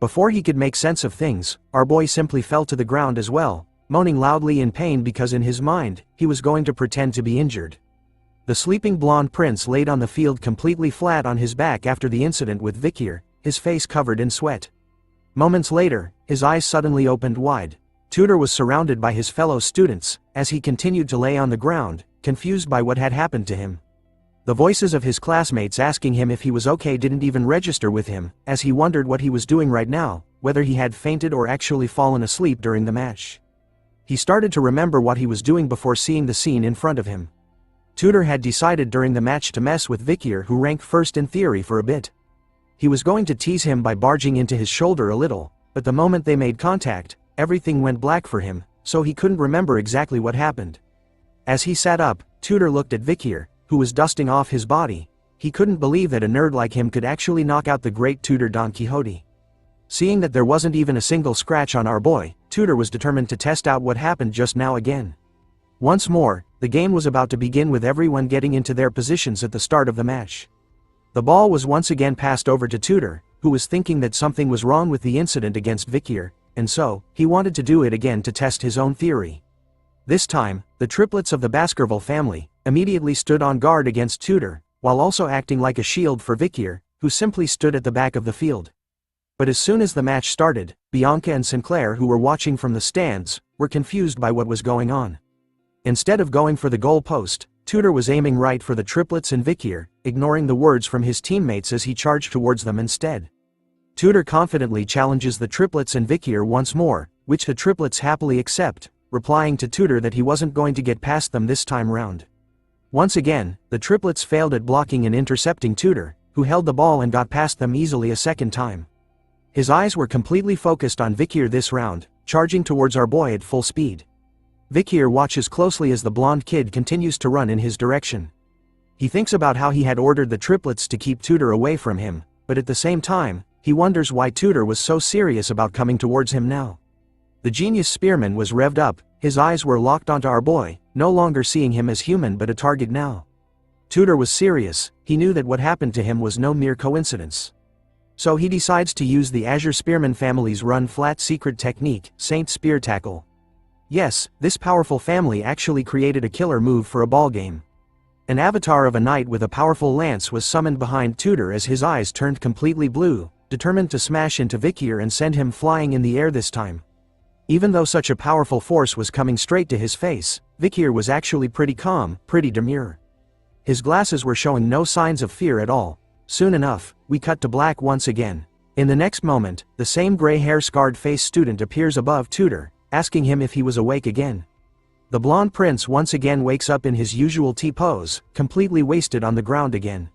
Before he could make sense of things, our boy simply fell to the ground as well, moaning loudly in pain because in his mind, he was going to pretend to be injured. The sleeping blonde prince laid on the field completely flat on his back after the incident with Vikir, his face covered in sweat. Moments later, his eyes suddenly opened wide. Tutor was surrounded by his fellow students, as he continued to lay on the ground, confused by what had happened to him. The voices of his classmates asking him if he was okay didn't even register with him, as he wondered what he was doing right now, whether he had fainted or actually fallen asleep during the match. He started to remember what he was doing before seeing the scene in front of him. Tutor had decided during the match to mess with Vikir, who ranked first in theory, for a bit. He was going to tease him by barging into his shoulder a little, but the moment they made contact, everything went black for him, so he couldn't remember exactly what happened. As he sat up, Tutor looked at Vikir, who was dusting off his body. He couldn't believe that a nerd like him could actually knock out the great Tutor Don Quixote. Seeing that there wasn't even a single scratch on our boy, Tutor was determined to test out what happened just now again. Once more, the game was about to begin with everyone getting into their positions at the start of the match. The ball was once again passed over to Tutor, who was thinking that something was wrong with the incident against Vikir, and so, he wanted to do it again to test his own theory. This time, the triplets of the Baskerville family immediately stood on guard against Tutor, while also acting like a shield for Vikir, who simply stood at the back of the field. But as soon as the match started, Bianca and Sinclair, who were watching from the stands, were confused by what was going on. Instead of going for the goal post, Tutor was aiming right for the triplets and Vikir, ignoring the words from his teammates as he charged towards them instead. Tutor confidently challenges the triplets and Vikir once more, which the triplets happily accept, replying to Tutor that he wasn't going to get past them this time round. Once again, the triplets failed at blocking and intercepting Tutor, who held the ball and got past them easily a second time. His eyes were completely focused on Vikir this round, charging towards our boy at full speed. Vikir watches closely as the blonde kid continues to run in his direction. He thinks about how he had ordered the triplets to keep Tutor away from him, but at the same time, he wonders why Tutor was so serious about coming towards him now. The genius spearman was revved up, his eyes were locked onto our boy, no longer seeing him as human but a target now. Tutor was serious. He knew that what happened to him was no mere coincidence. So he decides to use the Azure Spearman family's run-flat secret technique, Saint Spear Tackle. Yes, this powerful family actually created a killer move for a ball game. An avatar of a knight with a powerful lance was summoned behind Tutor as his eyes turned completely blue, determined to smash into Vikir and send him flying in the air this time. Even though such a powerful force was coming straight to his face, Vikir was actually pretty calm, pretty demure. His glasses were showing no signs of fear at all. Soon enough, we cut to black once again. In the next moment, the same gray-hair scarred-faced student appears above Tutor, asking him if he was awake again. The blonde prince once again wakes up in his usual T-pose, completely wasted on the ground again.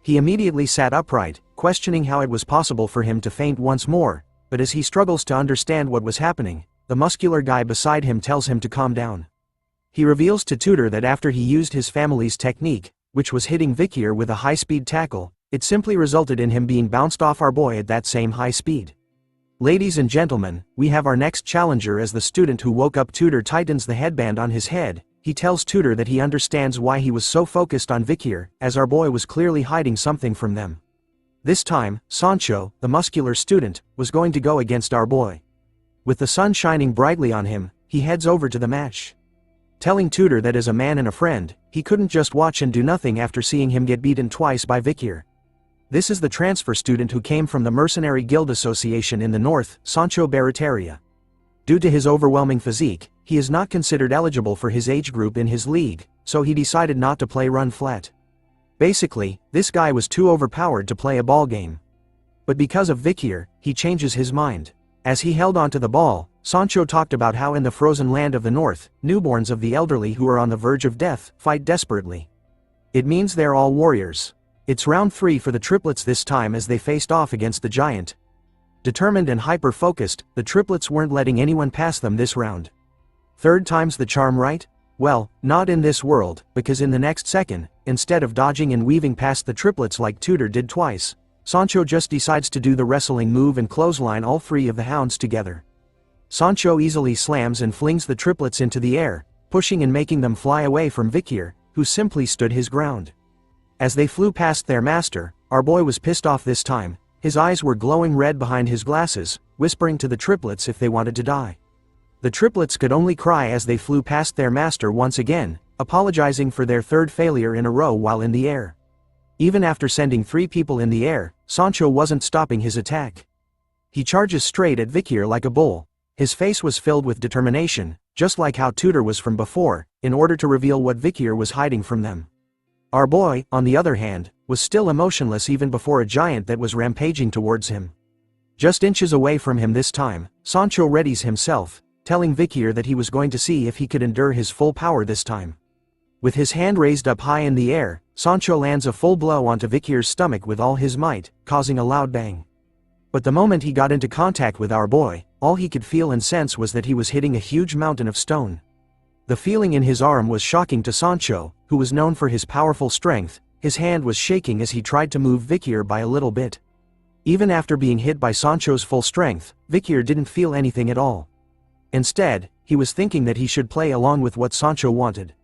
He immediately sat upright, questioning how it was possible for him to faint once more, but as he struggles to understand what was happening, the muscular guy beside him tells him to calm down. He reveals to Tutor that after he used his family's technique, which was hitting Vikir with a high-speed tackle, it simply resulted in him being bounced off our boy at that same high speed. Ladies and gentlemen, we have our next challenger as the student who woke up. Tutor tightens the headband on his head. He tells Tutor that he understands why he was so focused on Vikir, as our boy was clearly hiding something from them. This time, Sancho, the muscular student, was going to go against our boy. With the sun shining brightly on him, he heads over to the match. telling Tudor that as a man and a friend, he couldn't just watch and do nothing after seeing him get beaten twice by Vikir. This is the transfer student who came from the Mercenary Guild Association in the north, Sancho Barataria. Due to his overwhelming physique, he is not considered eligible for his age group in his league, so he decided not to play run flat. Basically, this guy was too overpowered to play a ball game. But because of Vikir, he changes his mind. As he held onto the ball, Sancho talked about how in the frozen land of the north, newborns of the elderly who are on the verge of death, fight desperately. It means they're all warriors. It's round 3 for the triplets this time as they faced off against the giant. Determined and hyper-focused, the triplets weren't letting anyone pass them this round. Third time's the charm, right? Well, not in this world, because in the next second, instead of dodging and weaving past the triplets like Tudor did twice, Sancho just decides to do the wrestling move and clothesline all 3 of the hounds together. Sancho easily slams and flings the triplets into the air, pushing and making them fly away from Vikir, who simply stood his ground. As they flew past their master, our boy was pissed off this time. His eyes were glowing red behind his glasses, whispering to the triplets if they wanted to die. The triplets could only cry as they flew past their master once again, apologizing for their 3rd failure in a row while in the air. Even after sending 3 people in the air, Sancho wasn't stopping his attack. He charges straight at Vikir like a bull. His face was filled with determination, just like how Tudor was from before, in order to reveal what Vikir was hiding from them. Our boy, on the other hand, was still emotionless even before a giant that was rampaging towards him. Just inches away from him this time, Sancho readies himself, telling Vikir that he was going to see if he could endure his full power this time. With his hand raised up high in the air, Sancho lands a full blow onto Vikir's stomach with all his might, causing a loud bang. But the moment he got into contact with our boy, all he could feel and sense was that he was hitting a huge mountain of stone. The feeling in his arm was shocking to Sancho, who was known for his powerful strength. His hand was shaking as he tried to move Vikir by a little bit. Even after being hit by Sancho's full strength, Vikir didn't feel anything at all. Instead, he was thinking that he should play along with what Sancho wanted.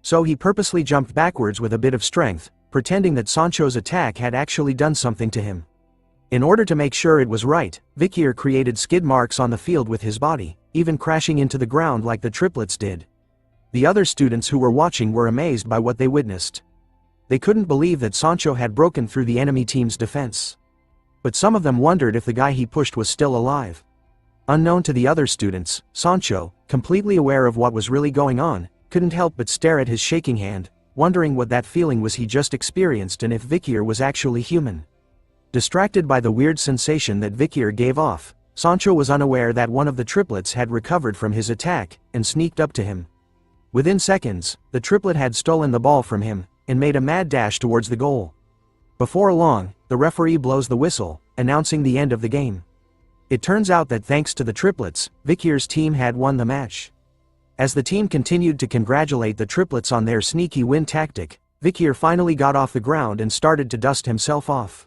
So he purposely jumped backwards with a bit of strength, pretending that Sancho's attack had actually done something to him. In order to make sure it was right, Vikir created skid marks on the field with his body, even crashing into the ground like the triplets did. The other students who were watching were amazed by what they witnessed. They couldn't believe that Sancho had broken through the enemy team's defense. But some of them wondered if the guy he pushed was still alive. Unknown to the other students, Sancho, completely aware of what was really going on, couldn't help but stare at his shaking hand, wondering what that feeling was he just experienced and if Vikir was actually human. Distracted by the weird sensation that Vikir gave off, Sancho was unaware that one of the triplets had recovered from his attack and sneaked up to him. Within seconds, the triplet had stolen the ball from him and made a mad dash towards the goal. Before long, the referee blows the whistle, announcing the end of the game. It turns out that thanks to the triplets, Vikir's team had won the match. As the team continued to congratulate the triplets on their sneaky win tactic, Vikir finally got off the ground and started to dust himself off.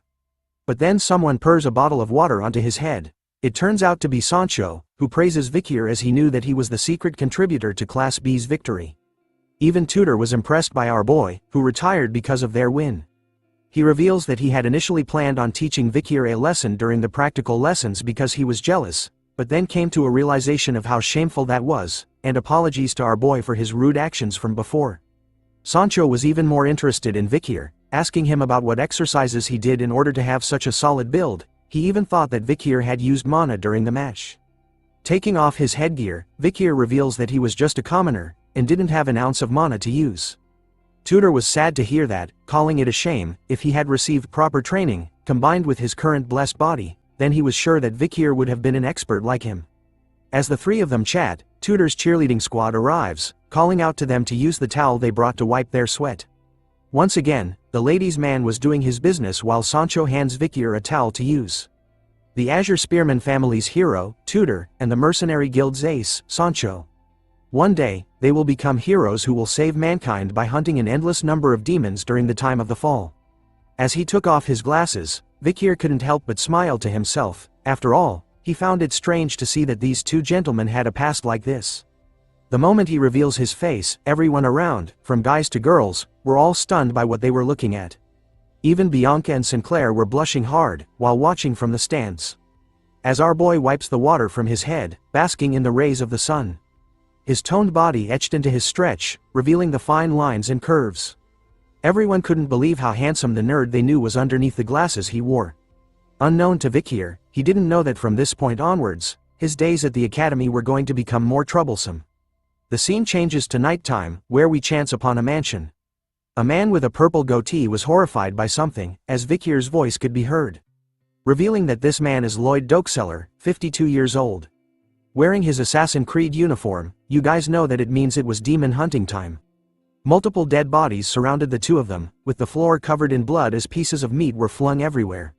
But then someone pours a bottle of water onto his head. It turns out to be Sancho, who praises Vikir as he knew that he was the secret contributor to Class B's victory. Even Tudor was impressed by our boy, who retired because of their win. He reveals that he had initially planned on teaching Vikir a lesson during the practical lessons because he was jealous, but then came to a realization of how shameful that was, and apologies to our boy for his rude actions from before. Sancho was even more interested in Vikir, asking him about what exercises he did in order to have such a solid build. He even thought that Vikir had used mana during the match. Taking off his headgear, Vikir reveals that he was just a commoner, and didn't have an ounce of mana to use. Tudor was sad to hear that, calling it a shame. If he had received proper training, combined with his current blessed body, then he was sure that Vikir would have been an expert like him. As the 3 of them chat, Tudor's cheerleading squad arrives, calling out to them to use the towel they brought to wipe their sweat. Once again, the ladies' man was doing his business while Sancho hands Vikir a towel to use. The Azure Spearman family's hero, Tudor, and the Mercenary Guild's ace, Sancho. One day, they will become heroes who will save mankind by hunting an endless number of demons during the time of the fall. As he took off his glasses, Vikir couldn't help but smile to himself. After all, he found it strange to see that these 2 gentlemen had a past like this. The moment he reveals his face, everyone around, from guys to girls, were all stunned by what they were looking at. Even Bianca and Sinclair were blushing hard, while watching from the stands. As our boy wipes the water from his head, basking in the rays of the sun. his toned body etched into his stretch, revealing the fine lines and curves. Everyone couldn't believe how handsome the nerd they knew was underneath the glasses he wore. Unknown to Vikir, he didn't know that from this point onwards, his days at the academy were going to become more troublesome. The scene changes to nighttime, where we chance upon a mansion. A man with a purple goatee was horrified by something, as Vikir's voice could be heard. Revealing that this man is Lloyd Dokeseller, 52 years old. Wearing his Assassin's Creed uniform, you guys know that it means it was demon hunting time. Multiple dead bodies surrounded the two of them, with the floor covered in blood as pieces of meat were flung everywhere.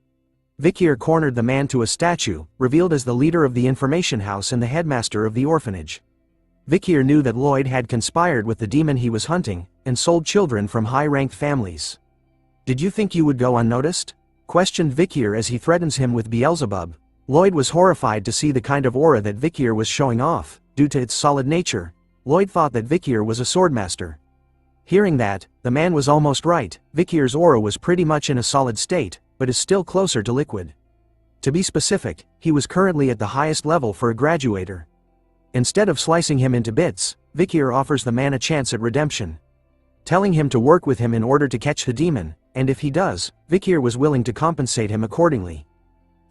Vikir cornered the man to a statue, revealed as the leader of the information house and the headmaster of the orphanage. Vikir knew that Lloyd had conspired with the demon he was hunting, and sold children from high-ranked families. "Did you think you would go unnoticed?" questioned Vikir as he threatens him with Beelzebub. Lloyd was horrified to see the kind of aura that Vikir was showing off. Due to its solid nature, Lloyd thought that Vikir was a swordmaster. Hearing that, the man was almost right. Vikir's aura was pretty much in a solid state, but is still closer to liquid. To be specific, he was currently at the highest level for a graduator. Instead of slicing him into bits, Vikir offers the man a chance at redemption, telling him to work with him in order to catch the demon, and if he does, Vikir was willing to compensate him accordingly.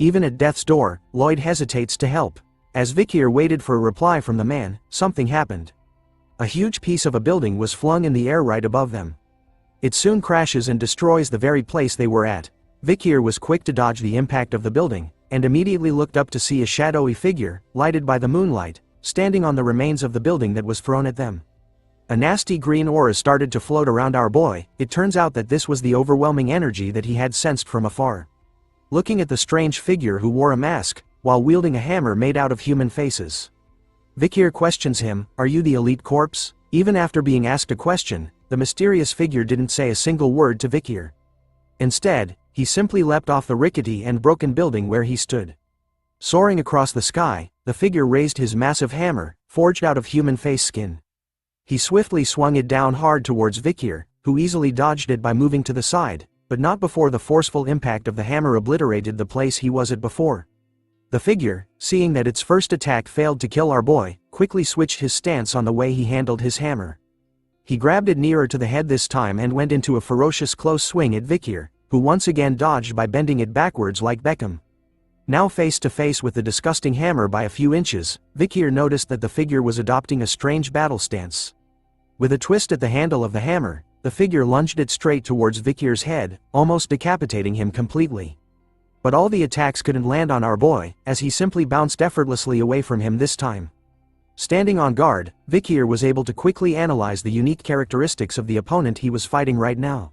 Even at death's door, Lloyd hesitates to help. As Vikir waited for a reply from the man, something happened. A huge piece of a building was flung in the air right above them. It soon crashes and destroys the very place they were at. Vikir was quick to dodge the impact of the building, and immediately looked up to see a shadowy figure, lighted by the moonlight, standing on the remains of the building that was thrown at them. A nasty green aura started to float around our boy. It turns out that this was the overwhelming energy that he had sensed from afar. Looking at the strange figure who wore a mask, while wielding a hammer made out of human faces. Vikir questions him, "Are you the elite corpse?" Even after being asked a question, the mysterious figure didn't say a single word to Vikir. Instead, he simply leapt off the rickety and broken building where he stood. Soaring across the sky, the figure raised his massive hammer, forged out of human face skin. He swiftly swung it down hard towards Vikir, who easily dodged it by moving to the side, but not before the forceful impact of the hammer obliterated the place he was at before. The figure, seeing that its first attack failed to kill our boy, quickly switched his stance on the way he handled his hammer. He grabbed it nearer to the head this time and went into a ferocious close swing at Vikir, who once again dodged by bending it backwards like Beckham. Now face to face with the disgusting hammer by a few inches, Vikir noticed that the figure was adopting a strange battle stance. With a twist at the handle of the hammer, the figure lunged it straight towards Vikir's head, almost decapitating him completely. But all the attacks couldn't land on our boy, as he simply bounced effortlessly away from him this time. Standing on guard, Vikir was able to quickly analyze the unique characteristics of the opponent he was fighting right now.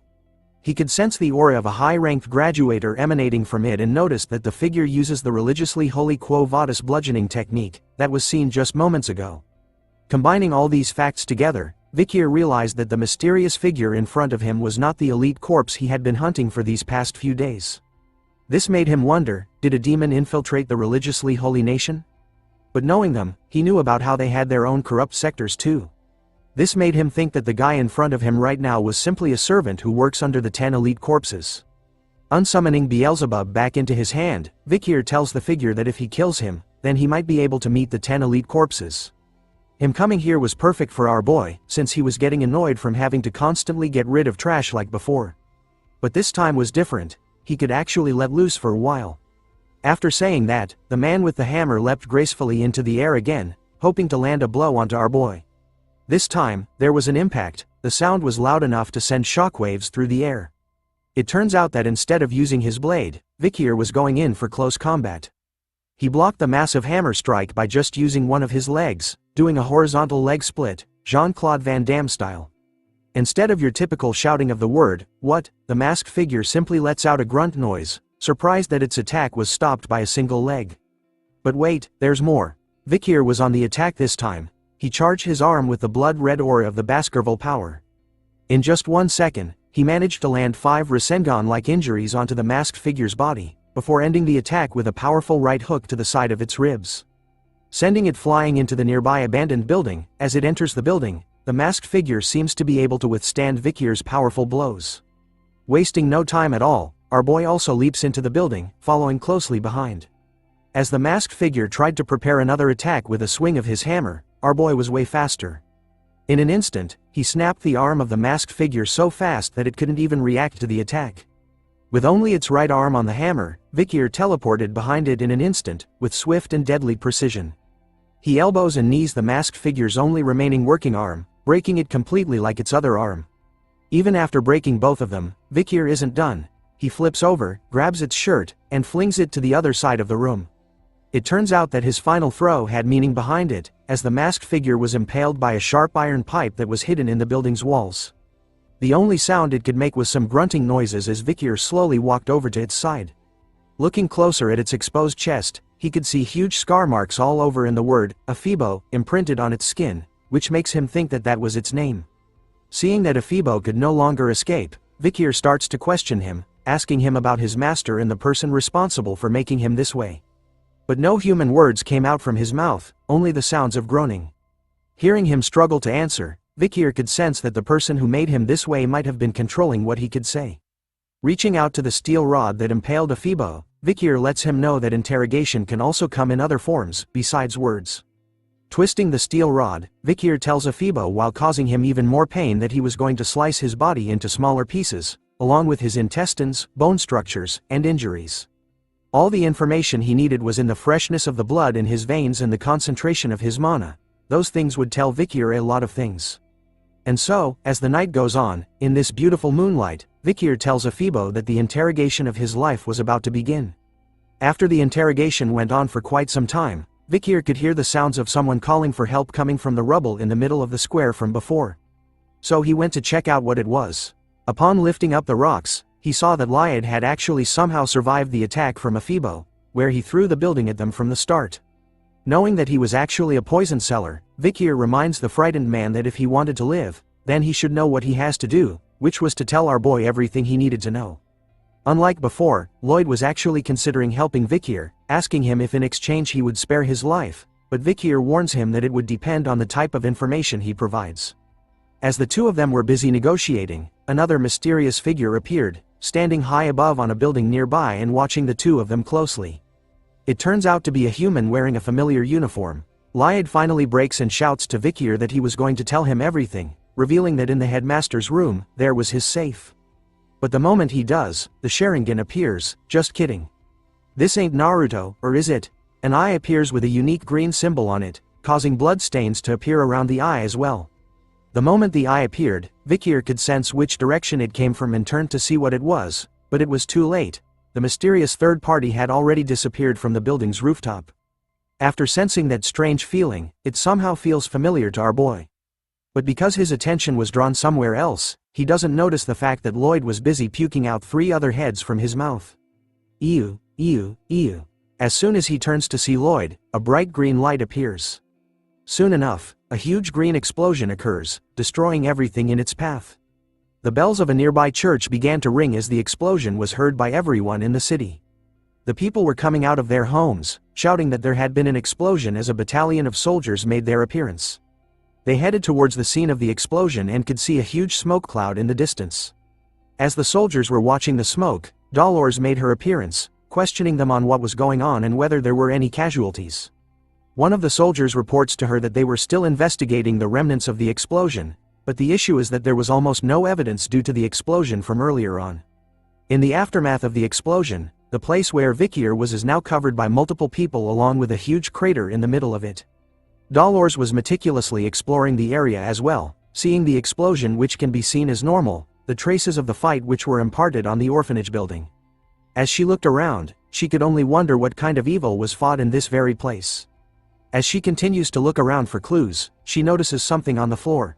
He could sense the aura of a high-ranked graduator emanating from it and noticed that the figure uses the religiously holy Quo Vadis bludgeoning technique that was seen just moments ago. Combining all these facts together, Vikir realized that the mysterious figure in front of him was not the elite corpse he had been hunting for these past few days. This made him wonder, did a demon infiltrate the religiously holy nation? But knowing them, he knew about how they had their own corrupt sectors too. This made him think that the guy in front of him right now was simply a servant who works under the 10 elite corpses. Unsummoning Beelzebub back into his hand, Vikir tells the figure that if he kills him, then he might be able to meet the 10 elite corpses. Him coming here was perfect for our boy, since he was getting annoyed from having to constantly get rid of trash like before. But this time was different, he could actually let loose for a while. After saying that, the man with the hammer leapt gracefully into the air again, hoping to land a blow onto our boy. This time, there was an impact. The sound was loud enough to send shockwaves through the air. It turns out that instead of using his blade, Vikir was going in for close combat. He blocked the massive hammer strike by just using one of his legs, doing a horizontal leg split, Jean-Claude Van Damme style. Instead of your typical shouting of the word, "What?" the masked figure simply lets out a grunt noise, surprised that its attack was stopped by a single leg. But wait, there's more. Vikir was on the attack this time. He charged his arm with the blood-red aura of the Baskerville power. In just 1 second, he managed to land 5 Rasengan-like injuries onto the masked figure's body, before ending the attack with a powerful right hook to the side of its ribs. Sending it flying into the nearby abandoned building. As it enters the building, the masked figure seems to be able to withstand Vikir's powerful blows. Wasting no time at all, our boy also leaps into the building, following closely behind. As the masked figure tried to prepare another attack with a swing of his hammer, our boy was way faster. In an instant, he snapped the arm of the masked figure so fast that it couldn't even react to the attack. With only its right arm on the hammer, Vikir teleported behind it in an instant, with swift and deadly precision. He elbows and knees the masked figure's only remaining working arm, breaking it completely like its other arm. Even after breaking both of them, Vikir isn't done. He flips over, grabs its shirt, and flings it to the other side of the room. It turns out that his final throw had meaning behind it, as the masked figure was impaled by a sharp iron pipe that was hidden in the building's walls. The only sound it could make was some grunting noises as Vikir slowly walked over to its side. Looking closer at its exposed chest, he could see huge scar marks all over and the word, Afibo, imprinted on its skin, which makes him think that that was its name. Seeing that Afibo could no longer escape, Vikir starts to question him, asking him about his master and the person responsible for making him this way. But no human words came out from his mouth, only the sounds of groaning. Hearing him struggle to answer, Vikir could sense that the person who made him this way might have been controlling what he could say. Reaching out to the steel rod that impaled Afibo, Vikir lets him know that interrogation can also come in other forms, besides words. Twisting the steel rod, Vikir tells Afibo while causing him even more pain that he was going to slice his body into smaller pieces, along with his intestines, bone structures, and injuries. All the information he needed was in the freshness of the blood in his veins and the concentration of his mana. Those things would tell Vikir a lot of things. And so, as the night goes on, in this beautiful moonlight, Vikir tells Afibo that the interrogation of his life was about to begin. After the interrogation went on for quite some time, Vikir could hear the sounds of someone calling for help coming from the rubble in the middle of the square from before. So he went to check out what it was. Upon lifting up the rocks, he saw that Lyad had actually somehow survived the attack from Afibo, where he threw the building at them from the start. Knowing that he was actually a poison seller, Vikir reminds the frightened man that if he wanted to live, then he should know what he has to do, which was to tell our boy everything he needed to know. Unlike before, Lloyd was actually considering helping Vikir, asking him if in exchange he would spare his life, but Vikir warns him that it would depend on the type of information he provides. As the two of them were busy negotiating, another mysterious figure appeared, standing high above on a building nearby and watching the two of them closely. It turns out to be a human wearing a familiar uniform. Lyad finally breaks and shouts to Vikir that he was going to tell him everything, revealing that in the headmaster's room, there was his safe. But the moment he does, the Sharingan appears. Just kidding. This ain't Naruto, or is it? An eye appears with a unique green symbol on it, causing blood stains to appear around the eye as well. The moment the eye appeared, Vikir could sense which direction it came from and turned to see what it was, but it was too late. The mysterious third party had already disappeared from the building's rooftop. After sensing that strange feeling, it somehow feels familiar to our boy. But because his attention was drawn somewhere else, he doesn't notice the fact that Lloyd was busy puking out 3 other heads from his mouth. Ew, ew, ew. As soon as he turns to see Lloyd, a bright green light appears. Soon enough, a huge green explosion occurs, destroying everything in its path. The bells of a nearby church began to ring as the explosion was heard by everyone in the city. The people were coming out of their homes, shouting that there had been an explosion as a battalion of soldiers made their appearance. They headed towards the scene of the explosion and could see a huge smoke cloud in the distance. As the soldiers were watching the smoke, Dolores made her appearance, questioning them on what was going on and whether there were any casualties. One of the soldiers reports to her that they were still investigating the remnants of the explosion, but the issue is that there was almost no evidence due to the explosion from earlier on. In the aftermath of the explosion, the place where Vikir was is now covered by multiple people along with a huge crater in the middle of it. Dolores was meticulously exploring the area as well, seeing the explosion which can be seen as normal, the traces of the fight which were imparted on the orphanage building. As she looked around, she could only wonder what kind of evil was fought in this very place. As she continues to look around for clues, she notices something on the floor.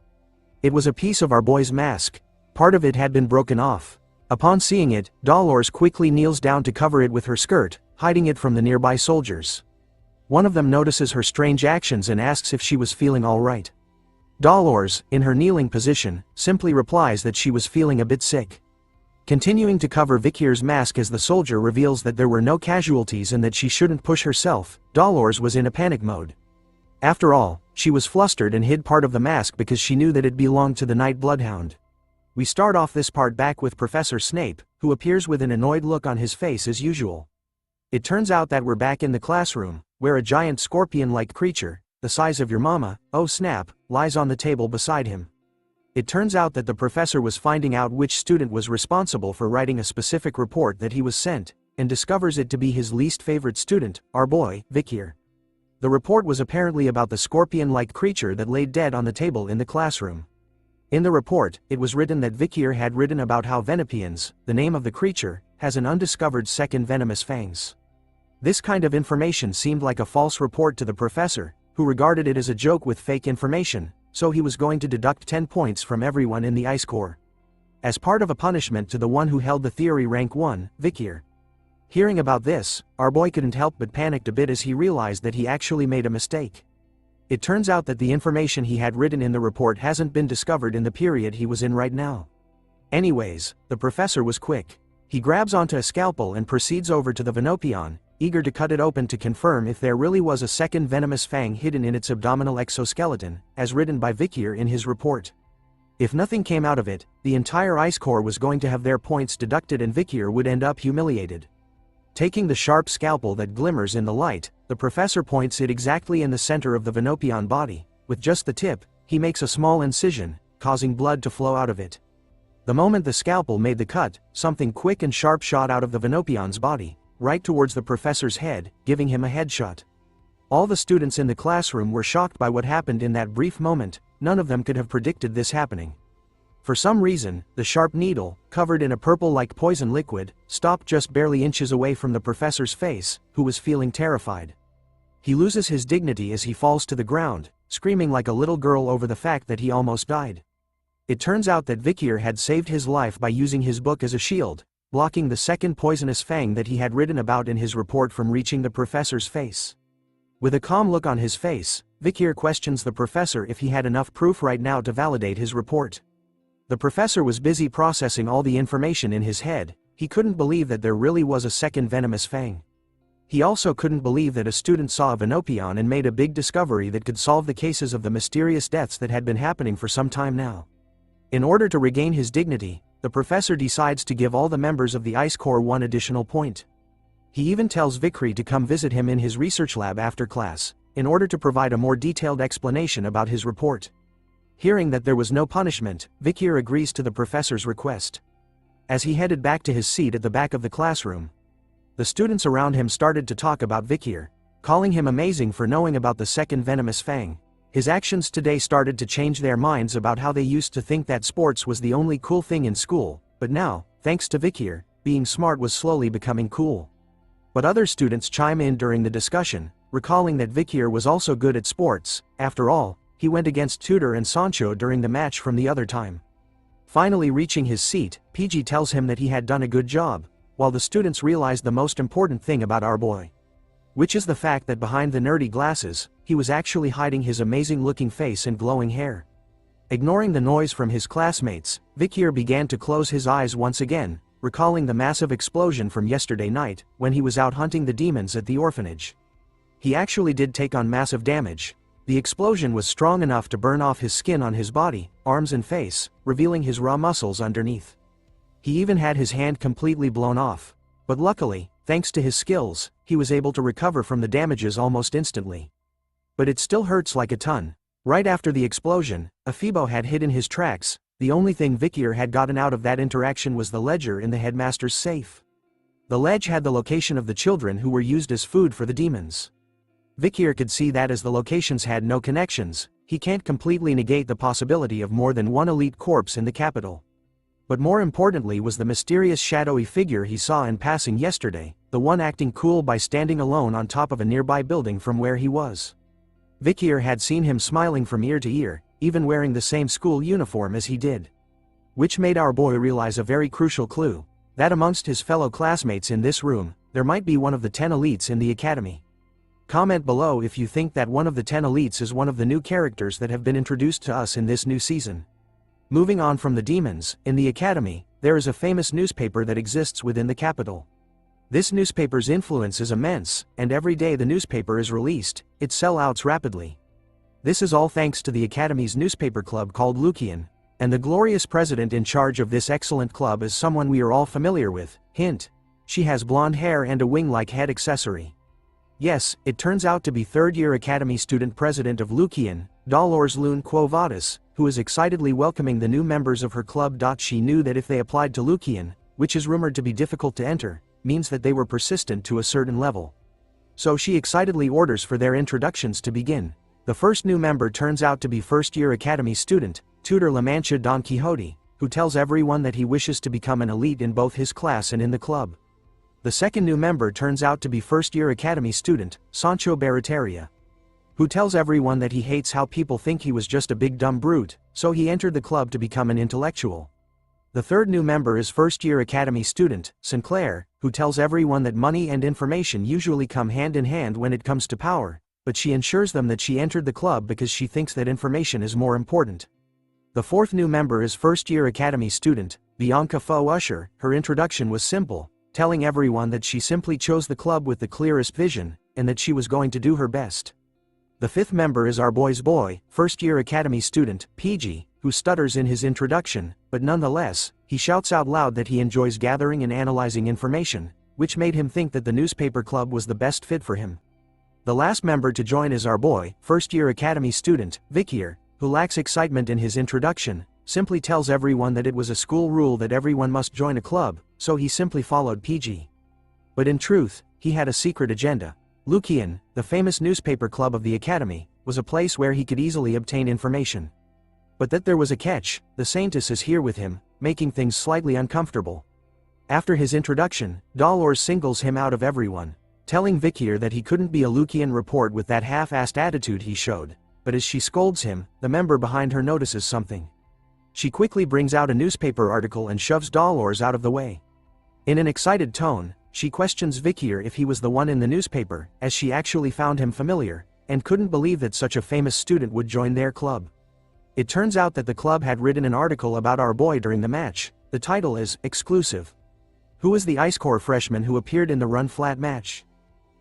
It was a piece of our boy's mask. Part of it had been broken off. Upon seeing it, Dolores quickly kneels down to cover it with her skirt, hiding it from the nearby soldiers. One of them notices her strange actions and asks if she was feeling all right. Dolores, in her kneeling position, simply replies that she was feeling a bit sick. Continuing to cover Vikir's mask as the soldier reveals that there were no casualties and that she shouldn't push herself, Dolores was in a panic mode. After all, she was flustered and hid part of the mask because she knew that it belonged to the Night Bloodhound. We start off this part back with Professor Snape, who appears with an annoyed look on his face as usual. It turns out that we're back in the classroom, where a giant scorpion-like creature, the size of your mama, oh snap, lies on the table beside him. It turns out that the professor was finding out which student was responsible for writing a specific report that he was sent, and discovers it to be his least favorite student, our boy, Vikir. The report was apparently about the scorpion-like creature that laid dead on the table in the classroom. In the report, it was written that Vikir had written about how Venepians, the name of the creature, has an undiscovered second venomous fangs. This kind of information seemed like a false report to the professor, who regarded it as a joke with fake information, so he was going to deduct 10 points from everyone in the Ice Corps. As part of a punishment to the one who held the theory rank 1, Vikir. Hearing about this, our boy couldn't help but panicked a bit as he realized that he actually made a mistake. It turns out that the information he had written in the report hasn't been discovered in the period he was in right now. Anyways, the professor was quick. He grabs onto a scalpel and proceeds over to the Venopion, eager to cut it open to confirm if there really was a second venomous fang hidden in its abdominal exoskeleton, as written by Vikir in his report. If nothing came out of it, the entire Ice Corps was going to have their points deducted and Vikir would end up humiliated. Taking the sharp scalpel that glimmers in the light, the professor points it exactly in the center of the Venopion body. With just the tip, he makes a small incision, causing blood to flow out of it. The moment the scalpel made the cut, something quick and sharp shot out of the Venopion's body, right towards the professor's head, giving him a headshot. All the students in the classroom were shocked by what happened in that brief moment. None of them could have predicted this happening. For some reason, the sharp needle, covered in a purple-like poison liquid, stopped just barely inches away from the professor's face, who was feeling terrified. He loses his dignity as he falls to the ground, screaming like a little girl over the fact that he almost died. It turns out that Vikir had saved his life by using his book as a shield, blocking the second poisonous fang that he had written about in his report from reaching the professor's face. With a calm look on his face, Vikir questions the professor if he had enough proof right now to validate his report. The professor was busy processing all the information in his head. He couldn't believe that there really was a second venomous fang. He also couldn't believe that a student saw a Venopion and made a big discovery that could solve the cases of the mysterious deaths that had been happening for some time now. In order to regain his dignity, the professor decides to give all the members of the Ice Corps one additional point. He even tells Vikri to come visit him in his research lab after class, in order to provide a more detailed explanation about his report. Hearing that there was no punishment, Vikir agrees to the professor's request. As he headed back to his seat at the back of the classroom, the students around him started to talk about Vikir, calling him amazing for knowing about the second venomous fang. His actions today started to change their minds about how they used to think that sports was the only cool thing in school, but now, thanks to Vikir, being smart was slowly becoming cool. But other students chime in during the discussion, recalling that Vikir was also good at sports. After all, he went against Tudor and Sancho during the match from the other time. Finally reaching his seat, PG tells him that he had done a good job, while the students realized the most important thing about our boy. Which is the fact that behind the nerdy glasses, he was actually hiding his amazing-looking face and glowing hair. Ignoring the noise from his classmates, Vikir began to close his eyes once again, recalling the massive explosion from yesterday night, when he was out hunting the demons at the orphanage. He actually did take on massive damage. The explosion was strong enough to burn off his skin on his body, arms and face, revealing his raw muscles underneath. He even had his hand completely blown off. But luckily, thanks to his skills, he was able to recover from the damages almost instantly. But it still hurts like a ton. Right after the explosion, Afibo had hidden his tracks. The only thing Vikir had gotten out of that interaction was the ledger in the headmaster's safe. The ledge had the location of the children who were used as food for the demons. Vikir could see that as the locations had no connections, he can't completely negate the possibility of more than one elite corpse in the capital. But more importantly was the mysterious shadowy figure he saw in passing yesterday, the one acting cool by standing alone on top of a nearby building from where he was. Vikir had seen him smiling from ear to ear, even wearing the same school uniform as he did. Which made our boy realize a very crucial clue, that amongst his fellow classmates in this room, there might be one of the 10 elites in the academy. Comment below if you think that one of the 10 elites is one of the new characters that have been introduced to us in this new season. Moving on from the demons, in the academy, there is a famous newspaper that exists within the capital. This newspaper's influence is immense, and every day the newspaper is released, it sells out rapidly. This is all thanks to the academy's newspaper club called Lucian, and the glorious president in charge of this excellent club is someone we are all familiar with. Hint: she has blonde hair and a wing-like head accessory. Yes, it turns out to be third-year Academy student president of Lucian, Dolores Lune Quo Vadis, who is excitedly welcoming the new members of her club. She knew that if they applied to Lucian, which is rumored to be difficult to enter, means that they were persistent to a certain level. So she excitedly orders for their introductions to begin. The first new member turns out to be first-year Academy student, tutor La Mancha Don Quixote, who tells everyone that he wishes to become an elite in both his class and in the club. The second new member turns out to be first-year Academy student, Sancho Barataria, who tells everyone that he hates how people think he was just a big dumb brute, so he entered the club to become an intellectual. The third new member is first-year Academy student, Sinclair, who tells everyone that money and information usually come hand in hand when it comes to power, but she ensures them that she entered the club because she thinks that information is more important. The fourth new member is first-year Academy student, Bianca Faux Usher. Her introduction was simple, telling everyone that she simply chose the club with the clearest vision, and that she was going to do her best. The fifth member is our boy's boy, first-year Academy student, PG, who stutters in his introduction, but nonetheless, he shouts out loud that he enjoys gathering and analyzing information, which made him think that the newspaper club was the best fit for him. The last member to join is our boy, first-year Academy student, Vikier, who lacks excitement in his introduction, simply tells everyone that it was a school rule that everyone must join a club, so he simply followed PG. But in truth, he had a secret agenda. Lucian, the famous newspaper club of the Academy, was a place where he could easily obtain information. But that there was a catch. The Saintess is here with him, making things slightly uncomfortable. After his introduction, Dolores singles him out of everyone, telling Vikier that he couldn't be a Lucian report with that half-assed attitude he showed, but as she scolds him, the member behind her notices something. She quickly brings out a newspaper article and shoves Dolores out of the way. In an excited tone, she questions Vikier if he was the one in the newspaper, as she actually found him familiar, and couldn't believe that such a famous student would join their club. It turns out that the club had written an article about our boy during the match. The title is, Exclusive. Who is the Ice Core freshman who appeared in the run-flat match?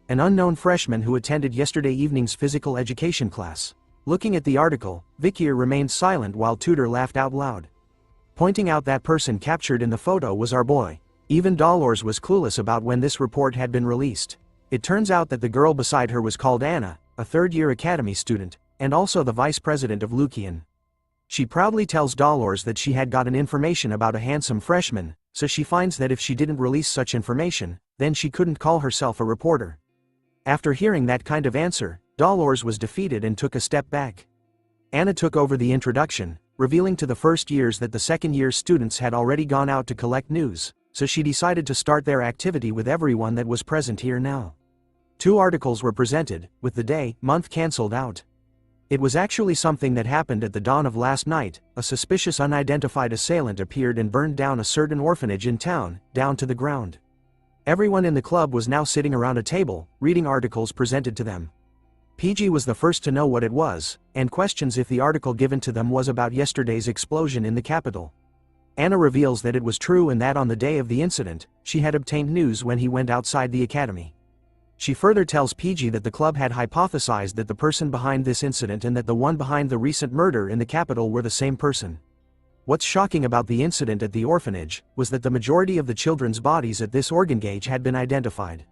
An unknown freshman who attended yesterday evening's physical education class. Looking at the article, Vikier remained silent while Tudor laughed out loud, pointing out that person captured in the photo was our boy. Even Dolores was clueless about when this report had been released. It turns out that the girl beside her was called Anna, a third-year Academy student, and also the vice president of Lucian. She proudly tells Dolores that she had gotten information about a handsome freshman, so she finds that if she didn't release such information, then she couldn't call herself a reporter. After hearing that kind of answer, Dolores was defeated and took a step back. Anna took over the introduction, revealing to the first years that the second-year students had already gone out to collect news, so she decided to start their activity with everyone that was present here now. 2 articles were presented, with the day, month cancelled out. It was actually something that happened at the dawn of last night. A suspicious unidentified assailant appeared and burned down a certain orphanage in town, down to the ground. Everyone in the club was now sitting around a table, reading articles presented to them. PG was the first to know what it was, and questions if the article given to them was about yesterday's explosion in the capital. Anna reveals that it was true and that on the day of the incident, she had obtained news when he went outside the academy. She further tells PG that the club had hypothesized that the person behind this incident and that the one behind the recent murder in the capital were the same person. What's shocking about the incident at the orphanage was that the majority of the children's bodies at this organ gauge had been identified.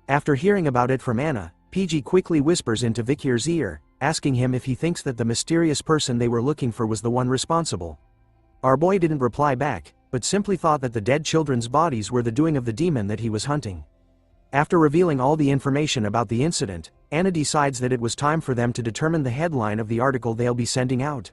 After hearing about it from Anna, PG quickly whispers into Vikir's ear, asking him if he thinks that the mysterious person they were looking for was the one responsible. Our boy didn't reply back, but simply thought that the dead children's bodies were the doing of the demon that he was hunting. After revealing all the information about the incident, Anna decides that it was time for them to determine the headline of the article they'll be sending out.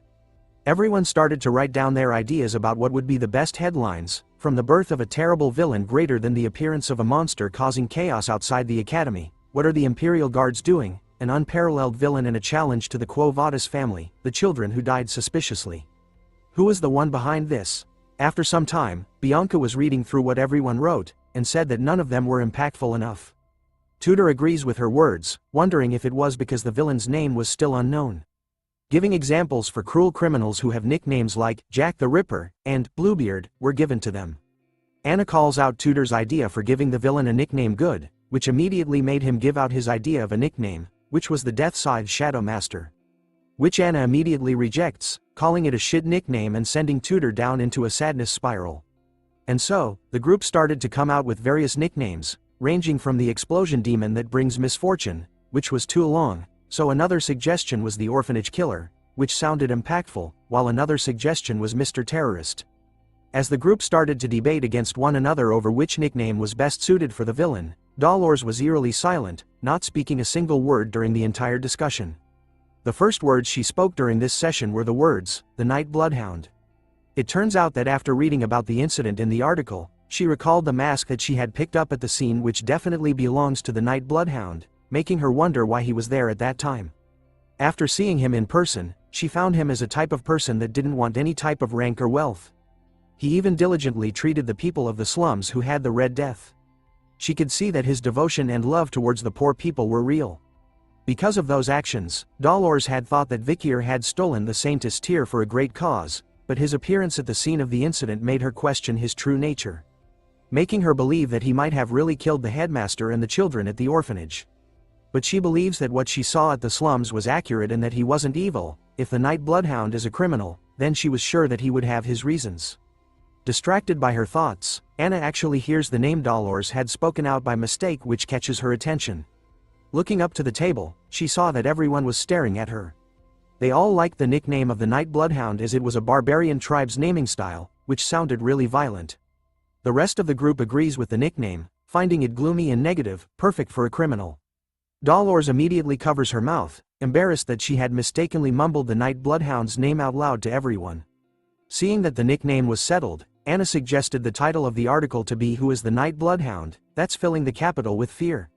Everyone started to write down their ideas about what would be the best headlines, from the birth of a terrible villain greater than the appearance of a monster causing chaos outside the academy, what are the Imperial Guards doing, an unparalleled villain and a challenge to the Quo Vadis family, the children who died suspiciously. Who is the one behind this? After some time, Bianca was reading through what everyone wrote, and said that none of them were impactful enough. Tudor agrees with her words, wondering if it was because the villain's name was still unknown. Giving examples for cruel criminals who have nicknames like Jack the Ripper and Bluebeard were given to them. Anna calls out Tudor's idea for giving the villain a nickname good, which immediately made him give out his idea of a nickname, which was the Death Side Shadow Master. Which Anna immediately rejects, calling it a shit nickname and sending Tudor down into a sadness spiral. And so, the group started to come out with various nicknames, ranging from the explosion demon that brings misfortune, which was too long, so another suggestion was the orphanage killer, which sounded impactful, while another suggestion was Mr. Terrorist. As the group started to debate against one another over which nickname was best suited for the villain, Dolores was eerily silent, not speaking a single word during the entire discussion. The first words she spoke during this session were the words, "The Night Bloodhound." It turns out that after reading about the incident in the article, she recalled the mask that she had picked up at the scene, which definitely belongs to the Night Bloodhound, making her wonder why he was there at that time. After seeing him in person, she found him as a type of person that didn't want any type of rank or wealth. He even diligently treated the people of the slums who had the Red Death. She could see that his devotion and love towards the poor people were real. Because of those actions, Dolores had thought that Vikir had stolen the Saintess tear for a great cause, but his appearance at the scene of the incident made her question his true nature, making her believe that he might have really killed the headmaster and the children at the orphanage. But she believes that what she saw at the slums was accurate and that he wasn't evil. If the Night Bloodhound is a criminal, then she was sure that he would have his reasons. Distracted by her thoughts, Anna actually hears the name Dolores had spoken out by mistake, which catches her attention. Looking up to the table, she saw that everyone was staring at her. They all liked the nickname of the Night Bloodhound as it was a barbarian tribe's naming style, which sounded really violent. The rest of the group agrees with the nickname, finding it gloomy and negative, perfect for a criminal. Dolores immediately covers her mouth, embarrassed that she had mistakenly mumbled the Night Bloodhound's name out loud to everyone. Seeing that the nickname was settled, Anna suggested the title of the article to be "Who is the Night Bloodhound?" That's filling the capital with fear.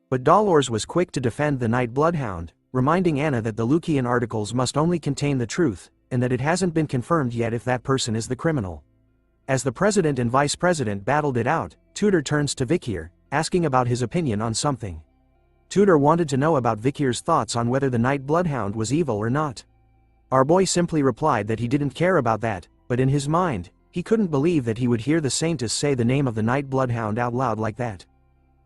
But Dolores was quick to defend the Night Bloodhound, reminding Anna that the Lucian articles must only contain the truth, and that it hasn't been confirmed yet if that person is the criminal. As the president and vice president battled it out, Tudor turns to Vikir, asking about his opinion on something. Tudor wanted to know about Vikir's thoughts on whether the Night Bloodhound was evil or not. Our boy simply replied that he didn't care about that, but in his mind, he couldn't believe that he would hear the Saintess say the name of the Night Bloodhound out loud like that.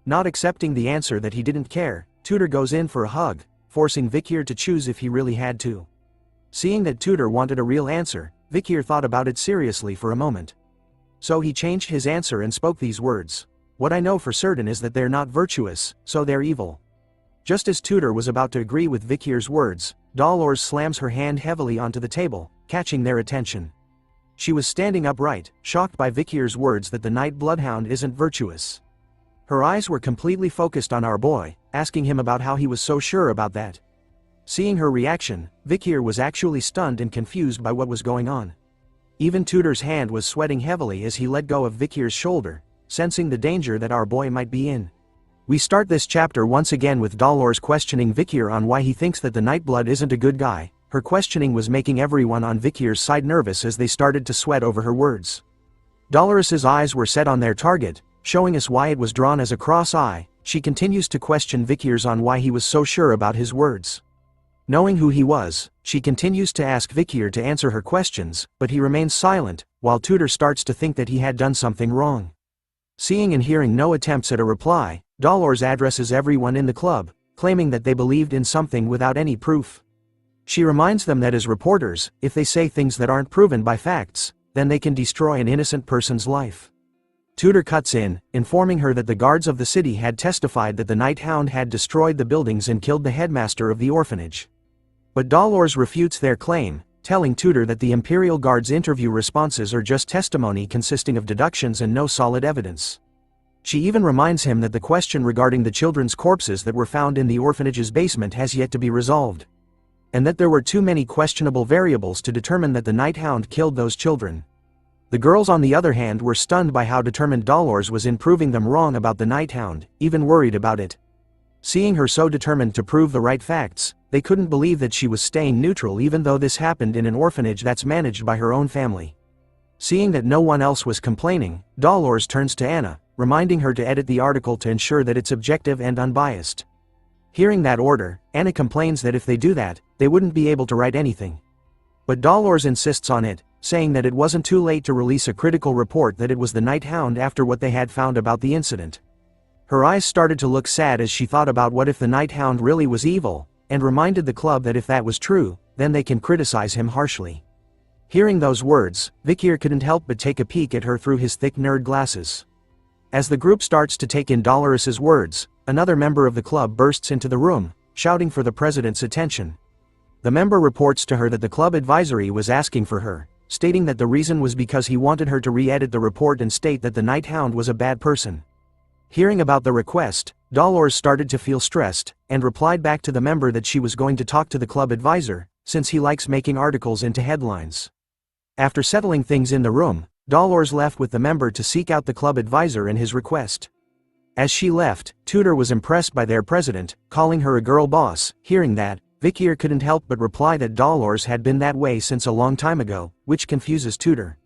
Not accepting the answer that he didn't care, Tudor goes in for a hug, forcing Vikir to choose if he really had to. Seeing that Tudor wanted a real answer, Vikir thought about it seriously for a moment. So he changed his answer and spoke these words. "What I know for certain is that they're not virtuous, so they're evil." Just as Tudor was about to agree with Vikir's words, Dolores slams her hand heavily onto the table, catching their attention. She was standing upright, shocked by Vikir's words that the Night Bloodhound isn't virtuous. Her eyes were completely focused on our boy, asking him about how he was so sure about that. Seeing her reaction, Vikir was actually stunned and confused by what was going on. Even Tudor's hand was sweating heavily as he let go of Vikir's shoulder, sensing the danger that our boy might be in. We start this chapter once again with Dolores questioning Vikir on why he thinks that the Nightblood isn't a good guy. Her questioning was making everyone on Vikir's side nervous as they started to sweat over her words. Dolores's eyes were set on their target, showing us why it was drawn as a cross eye. She continues to question Vikir's on why he was so sure about his words. Knowing who he was, she continues to ask Vikir to answer her questions, but he remains silent, while Tudor starts to think that he had done something wrong. Seeing and hearing no attempts at a reply, Dolores addresses everyone in the club, claiming that they believed in something without any proof. She reminds them that as reporters, if they say things that aren't proven by facts, then they can destroy an innocent person's life. Tudor cuts in, informing her that the guards of the city had testified that the Night Hound had destroyed the buildings and killed the headmaster of the orphanage. But Dolores refutes their claim, telling Tudor that the Imperial Guard's interview responses are just testimony consisting of deductions and no solid evidence. She even reminds him that the question regarding the children's corpses that were found in the orphanage's basement has yet to be resolved, and that there were too many questionable variables to determine that the Night Hound killed those children. The girls on the other hand were stunned by how determined Dolores was in proving them wrong about the Night Hound, even worried about it. Seeing her so determined to prove the right facts, they couldn't believe that she was staying neutral even though this happened in an orphanage that's managed by her own family. Seeing that no one else was complaining, Dolores turns to Anna, reminding her to edit the article to ensure that it's objective and unbiased. Hearing that order, Anna complains that if they do that, they wouldn't be able to write anything. But Dolores insists on it, saying that it wasn't too late to release a critical report that it was the Night Hound after what they had found about the incident. Her eyes started to look sad as she thought about what if the Night Hound really was evil, and reminded the club that if that was true, then they can criticize him harshly. Hearing those words, Vikir couldn't help but take a peek at her through his thick nerd glasses. As the group starts to take in Dolores's words, another member of the club bursts into the room, shouting for the president's attention. The member reports to her that the club advisory was asking for her, stating that the reason was because he wanted her to re-edit the report and state that the Night Hound was a bad person. Hearing about the request, Dolores started to feel stressed, and replied back to the member that she was going to talk to the club advisor, since he likes making articles into headlines. After settling things in the room, Dolores left with the member to seek out the club advisor and his request. As she left, Tudor was impressed by their president, calling her a girl boss. Hearing that, Vikier couldn't help but reply that Dolores had been that way since a long time ago, which confuses Tudor.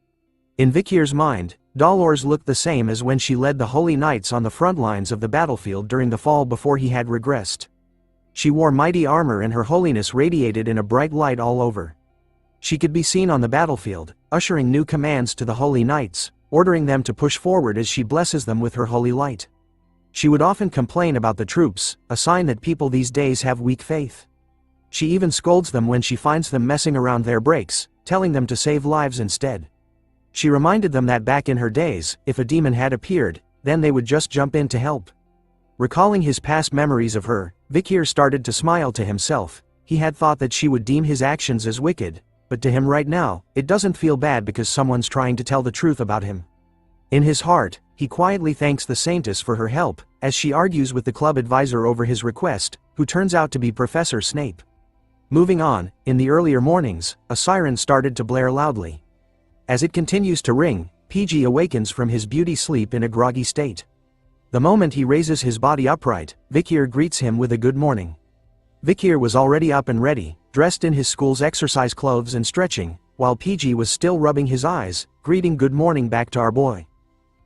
In Vikier's mind, Dolores looked the same as when she led the Holy Knights on the front lines of the battlefield during the fall before he had regressed. She wore mighty armor and her holiness radiated in a bright light all over. She could be seen on the battlefield, ushering new commands to the Holy Knights, ordering them to push forward as she blesses them with her holy light. She would often complain about the troops, a sign that people these days have weak faith. She even scolds them when she finds them messing around their breaks, telling them to save lives instead. She reminded them that back in her days, if a demon had appeared, then they would just jump in to help. Recalling his past memories of her, Vikier started to smile to himself. He had thought that she would deem his actions as wicked, but to him right now, it doesn't feel bad because someone's trying to tell the truth about him. In his heart, he quietly thanks the Saintess for her help, as she argues with the club advisor over his request, who turns out to be Professor Snape. Moving on, in the earlier mornings, a siren started to blare loudly. As it continues to ring, PG awakens from his beauty sleep in a groggy state. The moment he raises his body upright, Vikier greets him with a good morning. Vikier was already up and ready, dressed in his school's exercise clothes and stretching, while PG was still rubbing his eyes, greeting good morning back to our boy.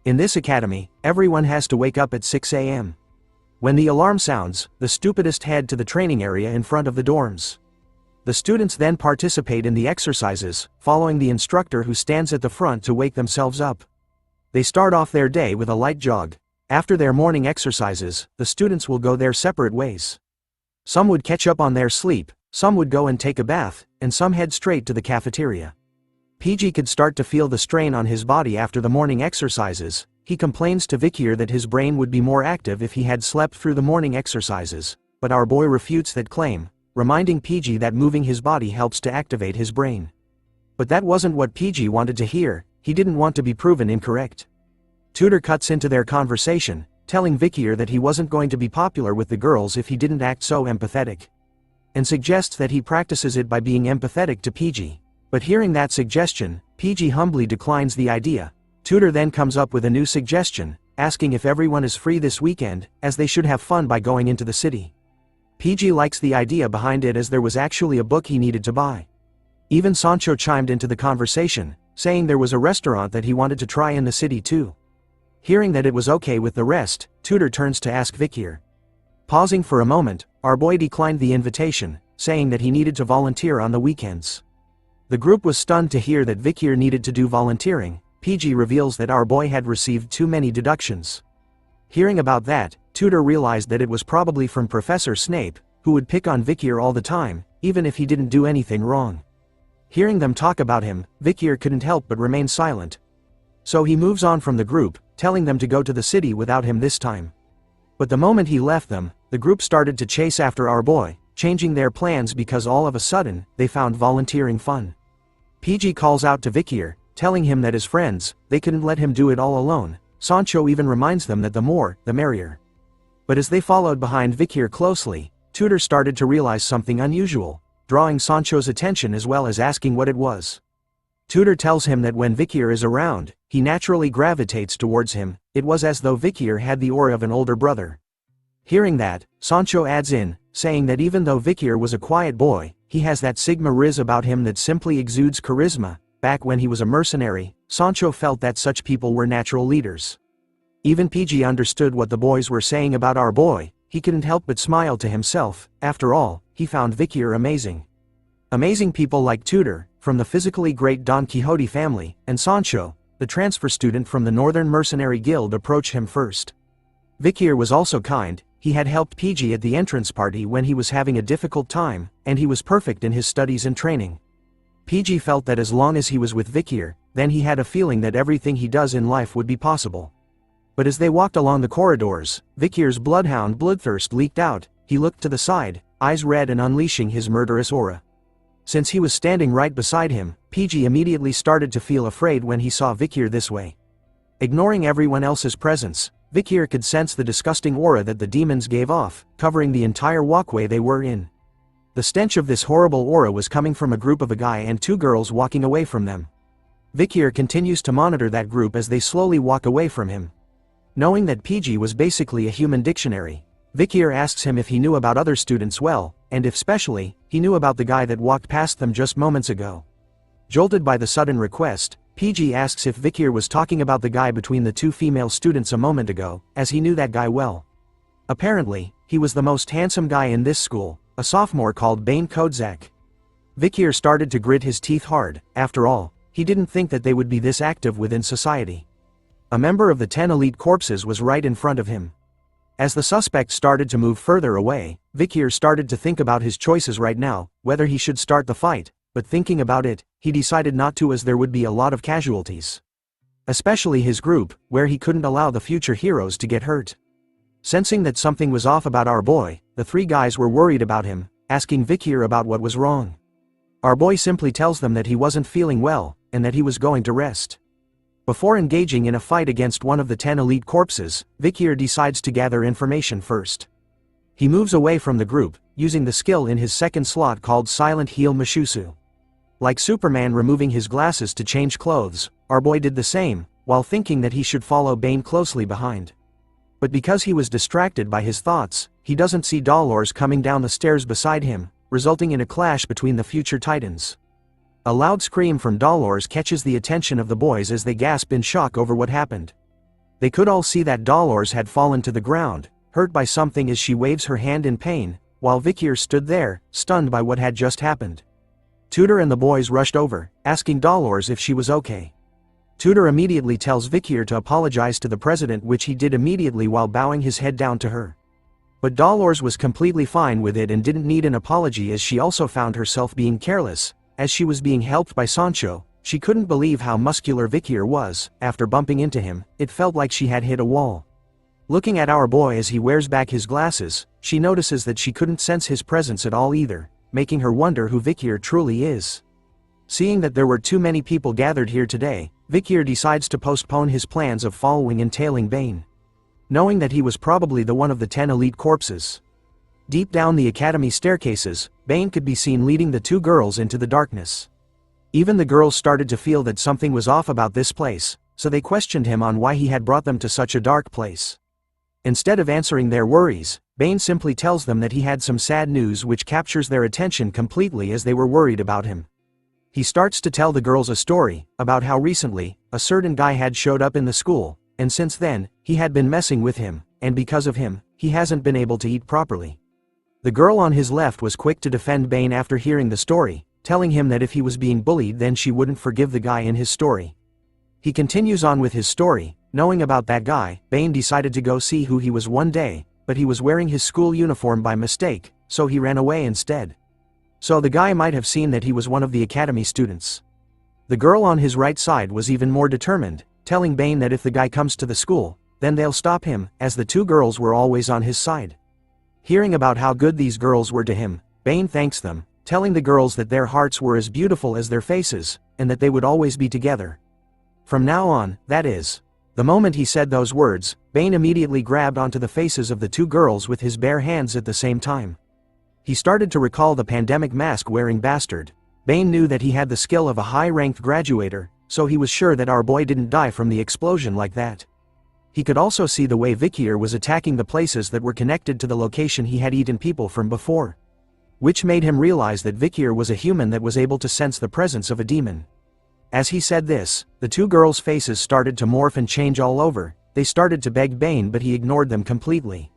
In this academy, everyone has to wake up at 6 a.m. When the alarm sounds, the stupidest head to the training area in front of the dorms. The students then participate in the exercises, following the instructor who stands at the front to wake themselves up. They start off their day with a light jog. After their morning exercises, the students will go their separate ways. Some would catch up on their sleep, some would go and take a bath, and some head straight to the cafeteria. PG could start to feel the strain on his body after the morning exercises. He complains to Vikier that his brain would be more active if he had slept through the morning exercises, but our boy refutes that claim, reminding PG that moving his body helps to activate his brain. But that wasn't what PG wanted to hear. He didn't want to be proven incorrect. Tudor cuts into their conversation, telling Vikier that he wasn't going to be popular with the girls if he didn't act so empathetic. And suggests that he practices it by being empathetic to PG. But hearing that suggestion, PG humbly declines the idea. Tudor then comes up with a new suggestion, asking if everyone is free this weekend, as they should have fun by going into the city. PG likes the idea behind it as there was actually a book he needed to buy. Even Sancho chimed into the conversation, saying there was a restaurant that he wanted to try in the city too. Hearing that it was okay with the rest, Tudor turns to ask Vikier. Pausing for a moment, our boy declined the invitation, saying that he needed to volunteer on the weekends. The group was stunned to hear that Vikier needed to do volunteering. PG reveals that our boy had received too many deductions. Hearing about that, Tudor realized that it was probably from Professor Snape, who would pick on Vikier all the time, even if he didn't do anything wrong. Hearing them talk about him, Vikier couldn't help but remain silent. So he moves on from the group, telling them to go to the city without him this time. But the moment he left them, the group started to chase after our boy, changing their plans because all of a sudden, they found volunteering fun. PG calls out to Vikier, telling him that as friends, they couldn't let him do it all alone. Sancho even reminds them that the more, the merrier. But as they followed behind Vikier closely, Tudor started to realize something unusual, drawing Sancho's attention as well as asking what it was. Tudor tells him that when Vikier is around, he naturally gravitates towards him. It was as though Vikier had the aura of an older brother. Hearing that, Sancho adds in, saying that even though Vikier was a quiet boy, he has that Sigma Riz about him that simply exudes charisma. Back when he was a mercenary, Sancho felt that such people were natural leaders. Even PG understood what the boys were saying about our boy. He couldn't help but smile to himself. After all, he found Vikier amazing. Amazing people like Tudor, from the physically great Don Quixote family, and Sancho, the transfer student from the Northern Mercenary Guild, approached him first. Vikier was also kind. He had helped PG at the entrance party when he was having a difficult time, and he was perfect in his studies and training. PG felt that as long as he was with Vikier, then he had a feeling that everything he does in life would be possible. But as they walked along the corridors, Vikir's bloodhound bloodthirst leaked out. He looked to the side, eyes red and unleashing his murderous aura. Since he was standing right beside him, PG immediately started to feel afraid when he saw Vikir this way. Ignoring everyone else's presence, Vikir could sense the disgusting aura that the demons gave off, covering the entire walkway they were in. The stench of this horrible aura was coming from a group of a guy and two girls walking away from them. Vikir continues to monitor that group as they slowly walk away from him. Knowing that PG was basically a human dictionary, Vikir asks him if he knew about other students well, and if specially, he knew about the guy that walked past them just moments ago. Jolted by the sudden request, PG asks if Vikir was talking about the guy between the two female students a moment ago, as he knew that guy well. Apparently, he was the most handsome guy in this school, a sophomore called Bane Kodzak. Vikir started to grit his teeth hard. After all, he didn't think that they would be this active within society. A member of the 10 elite corpses was right in front of him. As the suspect started to move further away, Vikir started to think about his choices right now, whether he should start the fight, but thinking about it, he decided not to as there would be a lot of casualties. Especially his group, where he couldn't allow the future heroes to get hurt. Sensing that something was off about our boy, the three guys were worried about him, asking Vikir about what was wrong. Our boy simply tells them that he wasn't feeling well, and that he was going to rest. Before engaging in a fight against one of the 10 elite corpses, Vikir decides to gather information first. He moves away from the group, using the skill in his second slot called Silent Heal Mushusu. Like Superman removing his glasses to change clothes, our boy did the same, while thinking that he should follow Bane closely behind. But because he was distracted by his thoughts, he doesn't see Dolores coming down the stairs beside him, resulting in a clash between the future titans. A loud scream from Dolores catches the attention of the boys as they gasp in shock over what happened. They could all see that Dolores had fallen to the ground, hurt by something as she waves her hand in pain, while Vikir stood there, stunned by what had just happened. Tudor and the boys rushed over, asking Dolores if she was okay. Tudor immediately tells Vikir to apologize to the president, which he did immediately while bowing his head down to her. But Dolores was completely fine with it and didn't need an apology, as she also found herself being careless. As she was being helped by Sancho, she couldn't believe how muscular Vikir was. After bumping into him, it felt like she had hit a wall. Looking at our boy as he wears back his glasses, she notices that she couldn't sense his presence at all either, making her wonder who Vikir truly is. Seeing that there were too many people gathered here today, Vikir decides to postpone his plans of following and tailing Bane. Knowing that he was probably the one of the 10 elite corpses. Deep down the academy staircases, Bane could be seen leading the two girls into the darkness. Even the girls started to feel that something was off about this place, so they questioned him on why he had brought them to such a dark place. Instead of answering their worries, Bane simply tells them that he had some sad news which captures their attention completely as they were worried about him. He starts to tell the girls a story, about how recently, a certain guy had showed up in the school, and since then, he had been messing with him, and because of him, he hasn't been able to eat properly. The girl on his left was quick to defend Bane after hearing the story, telling him that if he was being bullied then she wouldn't forgive the guy in his story. He continues on with his story. Knowing about that guy, Bane decided to go see who he was one day, but he was wearing his school uniform by mistake, so he ran away instead. So the guy might have seen that he was one of the academy students. The girl on his right side was even more determined, telling Bane that if the guy comes to the school, then they'll stop him, as the two girls were always on his side. Hearing about how good these girls were to him, Bane thanks them, telling the girls that their hearts were as beautiful as their faces, and that they would always be together. From now on, that is. The moment he said those words, Bane immediately grabbed onto the faces of the two girls with his bare hands at the same time. He started to recall the pandemic mask-wearing bastard. Bane knew that he had the skill of a high-ranked graduator, so he was sure that our boy didn't die from the explosion like that. He could also see the way Vikir was attacking the places that were connected to the location he had eaten people from before. Which made him realize that Vikir was a human that was able to sense the presence of a demon. As he said this, the two girls' faces started to morph and change all over. They started to beg Bane, but he ignored them completely.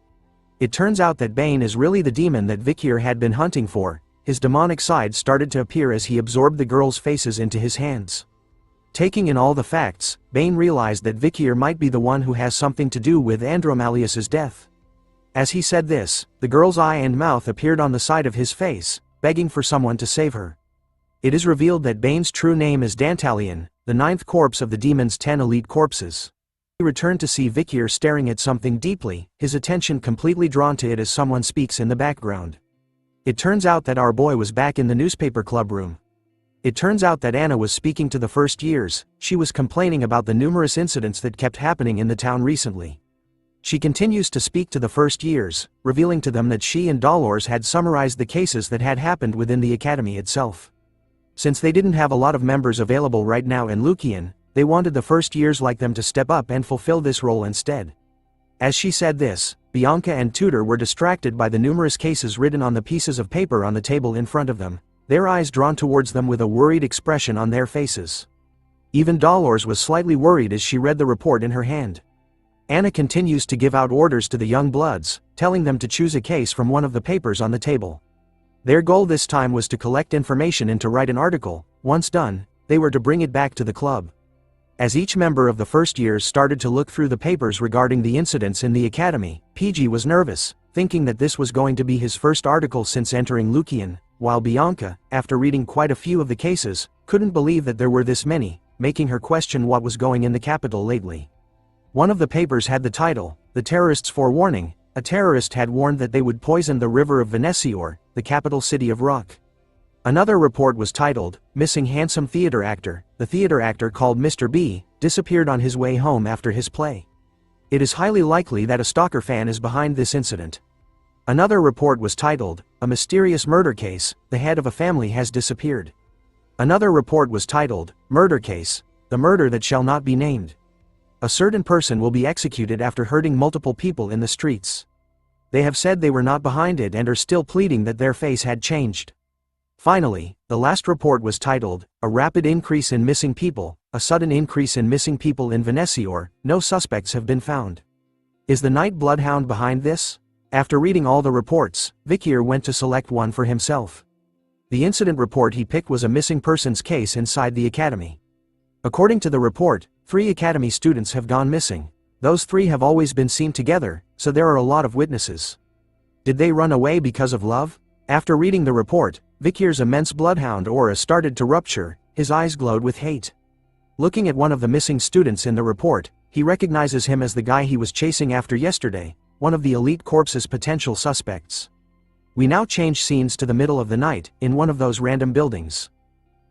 It turns out that Bane is really the demon that Vikir had been hunting for. His demonic side started to appear as he absorbed the girls' faces into his hands. Taking in all the facts, Bane realized that Vikir might be the one who has something to do with Andromalius's death. As he said this, the girl's eye and mouth appeared on the side of his face, begging for someone to save her. It is revealed that Bane's true name is Dantalion, the 9th corpse of the demon's 10 elite corpses. He returned to see Vikir staring at something deeply, his attention completely drawn to it as someone speaks in the background. It turns out that our boy was back in the newspaper club room. It turns out that Anna was speaking to the first years. She was complaining about the numerous incidents that kept happening in the town recently. She continues to speak to the first years, revealing to them that she and Dolores had summarized the cases that had happened within the academy itself. Since they didn't have a lot of members available right now in Lucian, they wanted the first years like them to step up and fulfill this role instead. As she said this, Bianca and Tudor were distracted by the numerous cases written on the pieces of paper on the table in front of them, their eyes drawn towards them with a worried expression on their faces. Even Dolores was slightly worried as she read the report in her hand. Anna continues to give out orders to the young bloods, telling them to choose a case from one of the papers on the table. Their goal this time was to collect information and to write an article. Once done, they were to bring it back to the club. As each member of the first years started to look through the papers regarding the incidents in the academy, PG was nervous, thinking that this was going to be his first article since entering Lucian, while Bianca, after reading quite a few of the cases, couldn't believe that there were this many, making her question what was going in the capital lately. One of the papers had the title, "The Terrorists' Forewarning." A terrorist had warned that they would poison the river of Venesior, the capital city of Rock. Another report was titled, "Missing Handsome Theater Actor." The theater actor called Mr. B disappeared on his way home after his play. It is highly likely that a stalker fan is behind this incident. Another report was titled, "A Mysterious Murder Case." The head of a family has disappeared. Another report was titled, "Murder Case. The Murder That Shall Not Be Named." A certain person will be executed after hurting multiple people in the streets. They have said they were not behind it and are still pleading that their face had changed. Finally, the last report was titled, "A Rapid Increase in Missing People." A sudden increase in missing people in Venesior. No suspects have been found. Is the Night Bloodhound behind this? After reading all the reports, Vikir went to select one for himself. The incident report he picked was a missing persons case inside the academy. According to the report, 3 academy students have gone missing. Those 3 have always been seen together, so there are a lot of witnesses. Did they run away because of love? After reading the report, Vikir's immense bloodhound aura started to rupture, his eyes glowed with hate. Looking at one of the missing students in the report, he recognizes him as the guy he was chasing after yesterday, one of the elite corps's potential suspects. We now change scenes to the middle of the night, in one of those random buildings.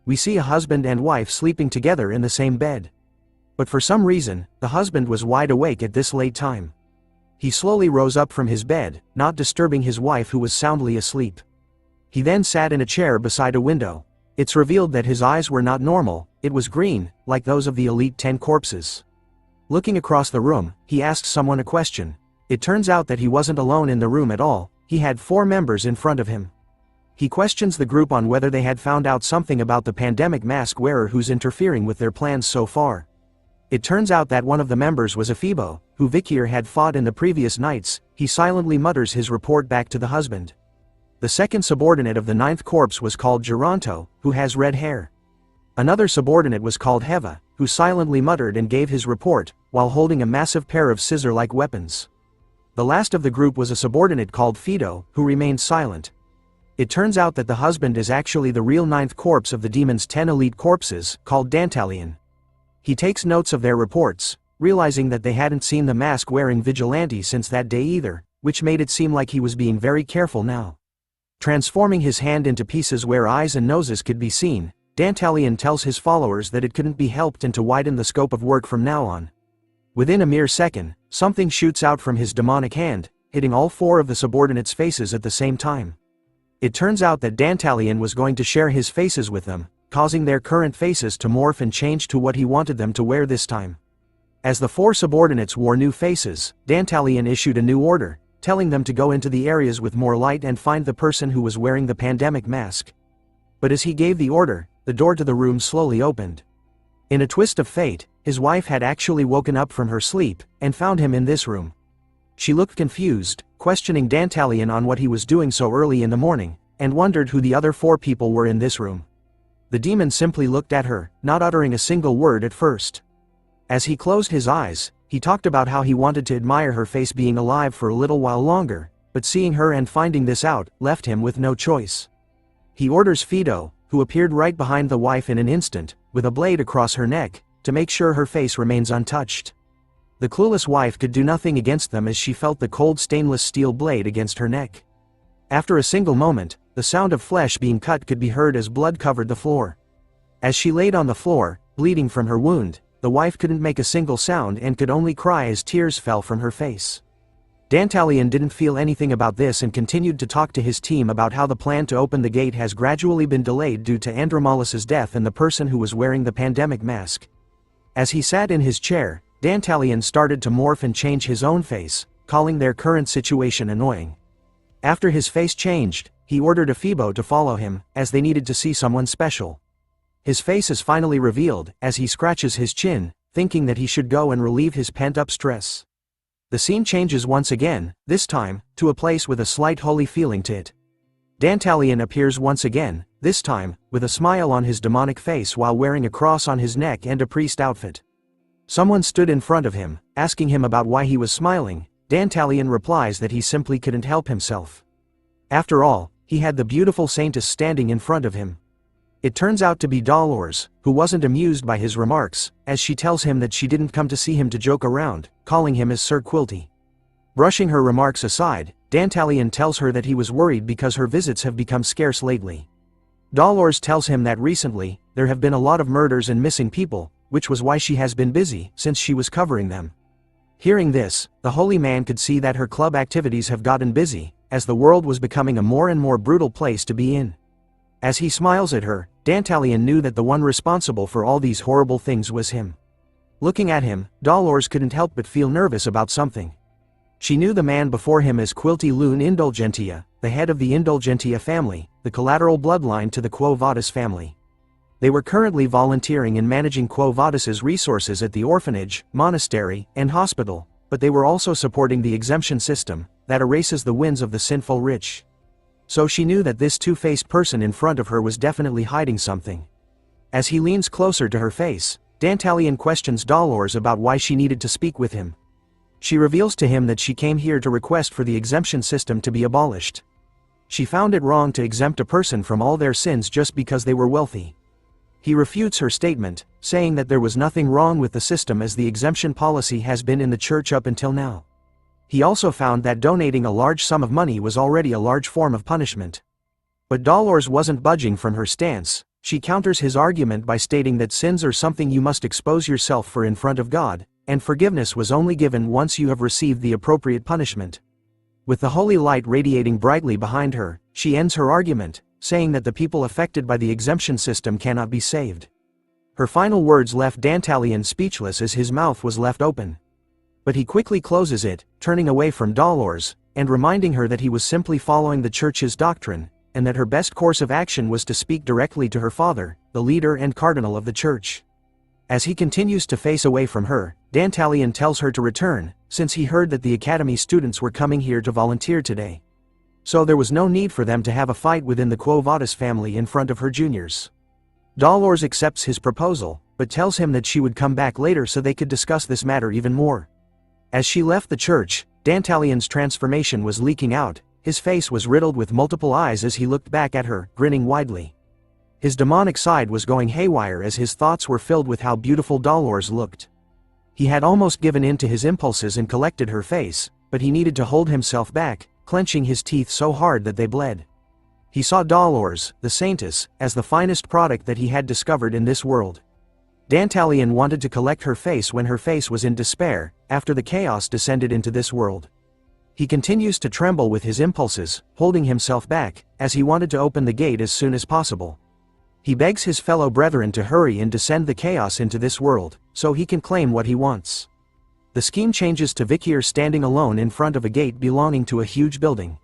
We see a husband and wife sleeping together in the same bed. But for some reason, the husband was wide awake at this late time. He slowly rose up from his bed, not disturbing his wife who was soundly asleep. He then sat in a chair beside a window. It's revealed that his eyes were not normal, it was green, like those of the elite 10 corpses. Looking across the room, he asked someone a question. It turns out that he wasn't alone in the room at all, he had 4 members in front of him. He questions the group on whether they had found out something about the pandemic mask wearer who's interfering with their plans so far. It turns out that one of the members was Ephibo, who Vikir had fought in the previous nights. He silently mutters his report back to the husband. The second subordinate of the 9th corpse was called Geronto, who has red hair. Another subordinate was called Heva, who silently muttered and gave his report, while holding a massive pair of scissor-like weapons. The last of the group was a subordinate called Fido, who remained silent. It turns out that the husband is actually the real 9th corpse of the demon's 10 elite corpses, called Dantalion. He takes notes of their reports, realizing that they hadn't seen the mask-wearing vigilante since that day either, which made it seem like he was being very careful now. Transforming his hand into pieces where eyes and noses could be seen, Dantalion tells his followers that it couldn't be helped and to widen the scope of work from now on. Within a mere second, something shoots out from his demonic hand, hitting all 4 of the subordinates' faces at the same time. It turns out that Dantalion was going to share his faces with them, causing their current faces to morph and change to what he wanted them to wear this time. As the 4 subordinates wore new faces, Dantalion issued a new order, telling them to go into the areas with more light and find the person who was wearing the pandemic mask. But as he gave the order, the door to the room slowly opened. In a twist of fate, his wife had actually woken up from her sleep, and found him in this room. She looked confused, questioning Dantalion on what he was doing so early in the morning, and wondered who the other 4 people were in this room. The demon simply looked at her, not uttering a single word at first. As he closed his eyes, he talked about how he wanted to admire her face being alive for a little while longer, but seeing her and finding this out, left him with no choice. He orders Fido, who appeared right behind the wife in an instant, with a blade across her neck, to make sure her face remains untouched. The clueless wife could do nothing against them as she felt the cold stainless steel blade against her neck. After a single moment, the sound of flesh being cut could be heard as blood covered the floor. As she laid on the floor, bleeding from her wound, the wife couldn't make a single sound and could only cry as tears fell from her face. Dantalion didn't feel anything about this and continued to talk to his team about how the plan to open the gate has gradually been delayed due to Andromalus's death and the person who was wearing the pandemic mask. As he sat in his chair, Dantalion started to morph and change his own face, calling their current situation annoying. After his face changed, he ordered Ephibo to follow him, as they needed to see someone special. His face is finally revealed, as he scratches his chin, thinking that he should go and relieve his pent-up stress. The scene changes once again, this time, to a place with a slight holy feeling to it. Dantalion appears once again, this time, with a smile on his demonic face while wearing a cross on his neck and a priest outfit. Someone stood in front of him, asking him about why he was smiling. Dantalion replies that he simply couldn't help himself. After all, he had the beautiful saintess standing in front of him. It turns out to be Dolores, who wasn't amused by his remarks, as she tells him that she didn't come to see him to joke around, calling him as Sir Quilty. Brushing her remarks aside, Dantalion tells her that he was worried because her visits have become scarce lately. Dolores tells him that recently, there have been a lot of murders and missing people, which was why she has been busy, since she was covering them. Hearing this, the holy man could see that her club activities have gotten busy, as the world was becoming a more and more brutal place to be in. As he smiles at her, Dantalion knew that the one responsible for all these horrible things was him. Looking at him, Dolores couldn't help but feel nervous about something. She knew the man before him as Quilty Lune Indulgentia, the head of the Indulgentia family, the collateral bloodline to the Quo Vadis family. They were currently volunteering in managing Quo Vadis's resources at the orphanage, monastery, and hospital, but they were also supporting the exemption system, that erases the wins of the sinful rich. So she knew that this two-faced person in front of her was definitely hiding something. As he leans closer to her face, Dantalion questions Dolores about why she needed to speak with him. She reveals to him that she came here to request for the exemption system to be abolished. She found it wrong to exempt a person from all their sins just because they were wealthy. He refutes her statement, saying that there was nothing wrong with the system as the exemption policy has been in the church up until now. He also found that donating a large sum of money was already a large form of punishment. But Dolores wasn't budging from her stance. She counters his argument by stating that sins are something you must expose yourself for in front of God, and forgiveness was only given once you have received the appropriate punishment. With the holy light radiating brightly behind her, she ends her argument, saying that the people affected by the exemption system cannot be saved. Her final words left Dantalion speechless as his mouth was left open. But he quickly closes it, turning away from Dolores, and reminding her that he was simply following the church's doctrine, and that her best course of action was to speak directly to her father, the leader and cardinal of the church. As he continues to face away from her, Dantalion tells her to return, since he heard that the academy students were coming here to volunteer today. So there was no need for them to have a fight within the Quo Vadis family in front of her juniors. Dolores accepts his proposal, but tells him that she would come back later so they could discuss this matter even more. As she left the church, Dantalion's transformation was leaking out. His face was riddled with multiple eyes as he looked back at her, grinning widely. His demonic side was going haywire as his thoughts were filled with how beautiful Dolores looked. He had almost given in to his impulses and collected her face, but he needed to hold himself back, clenching his teeth so hard that they bled. He saw Dolores, the saintess, as the finest product that he had discovered in this world. Dantalion wanted to collect her face when her face was in despair, after the chaos descended into this world. He continues to tremble with his impulses, holding himself back, as he wanted to open the gate as soon as possible. He begs his fellow brethren to hurry and descend the chaos into this world, so he can claim what he wants. The scheme changes to Vikir standing alone in front of a gate belonging to a huge building.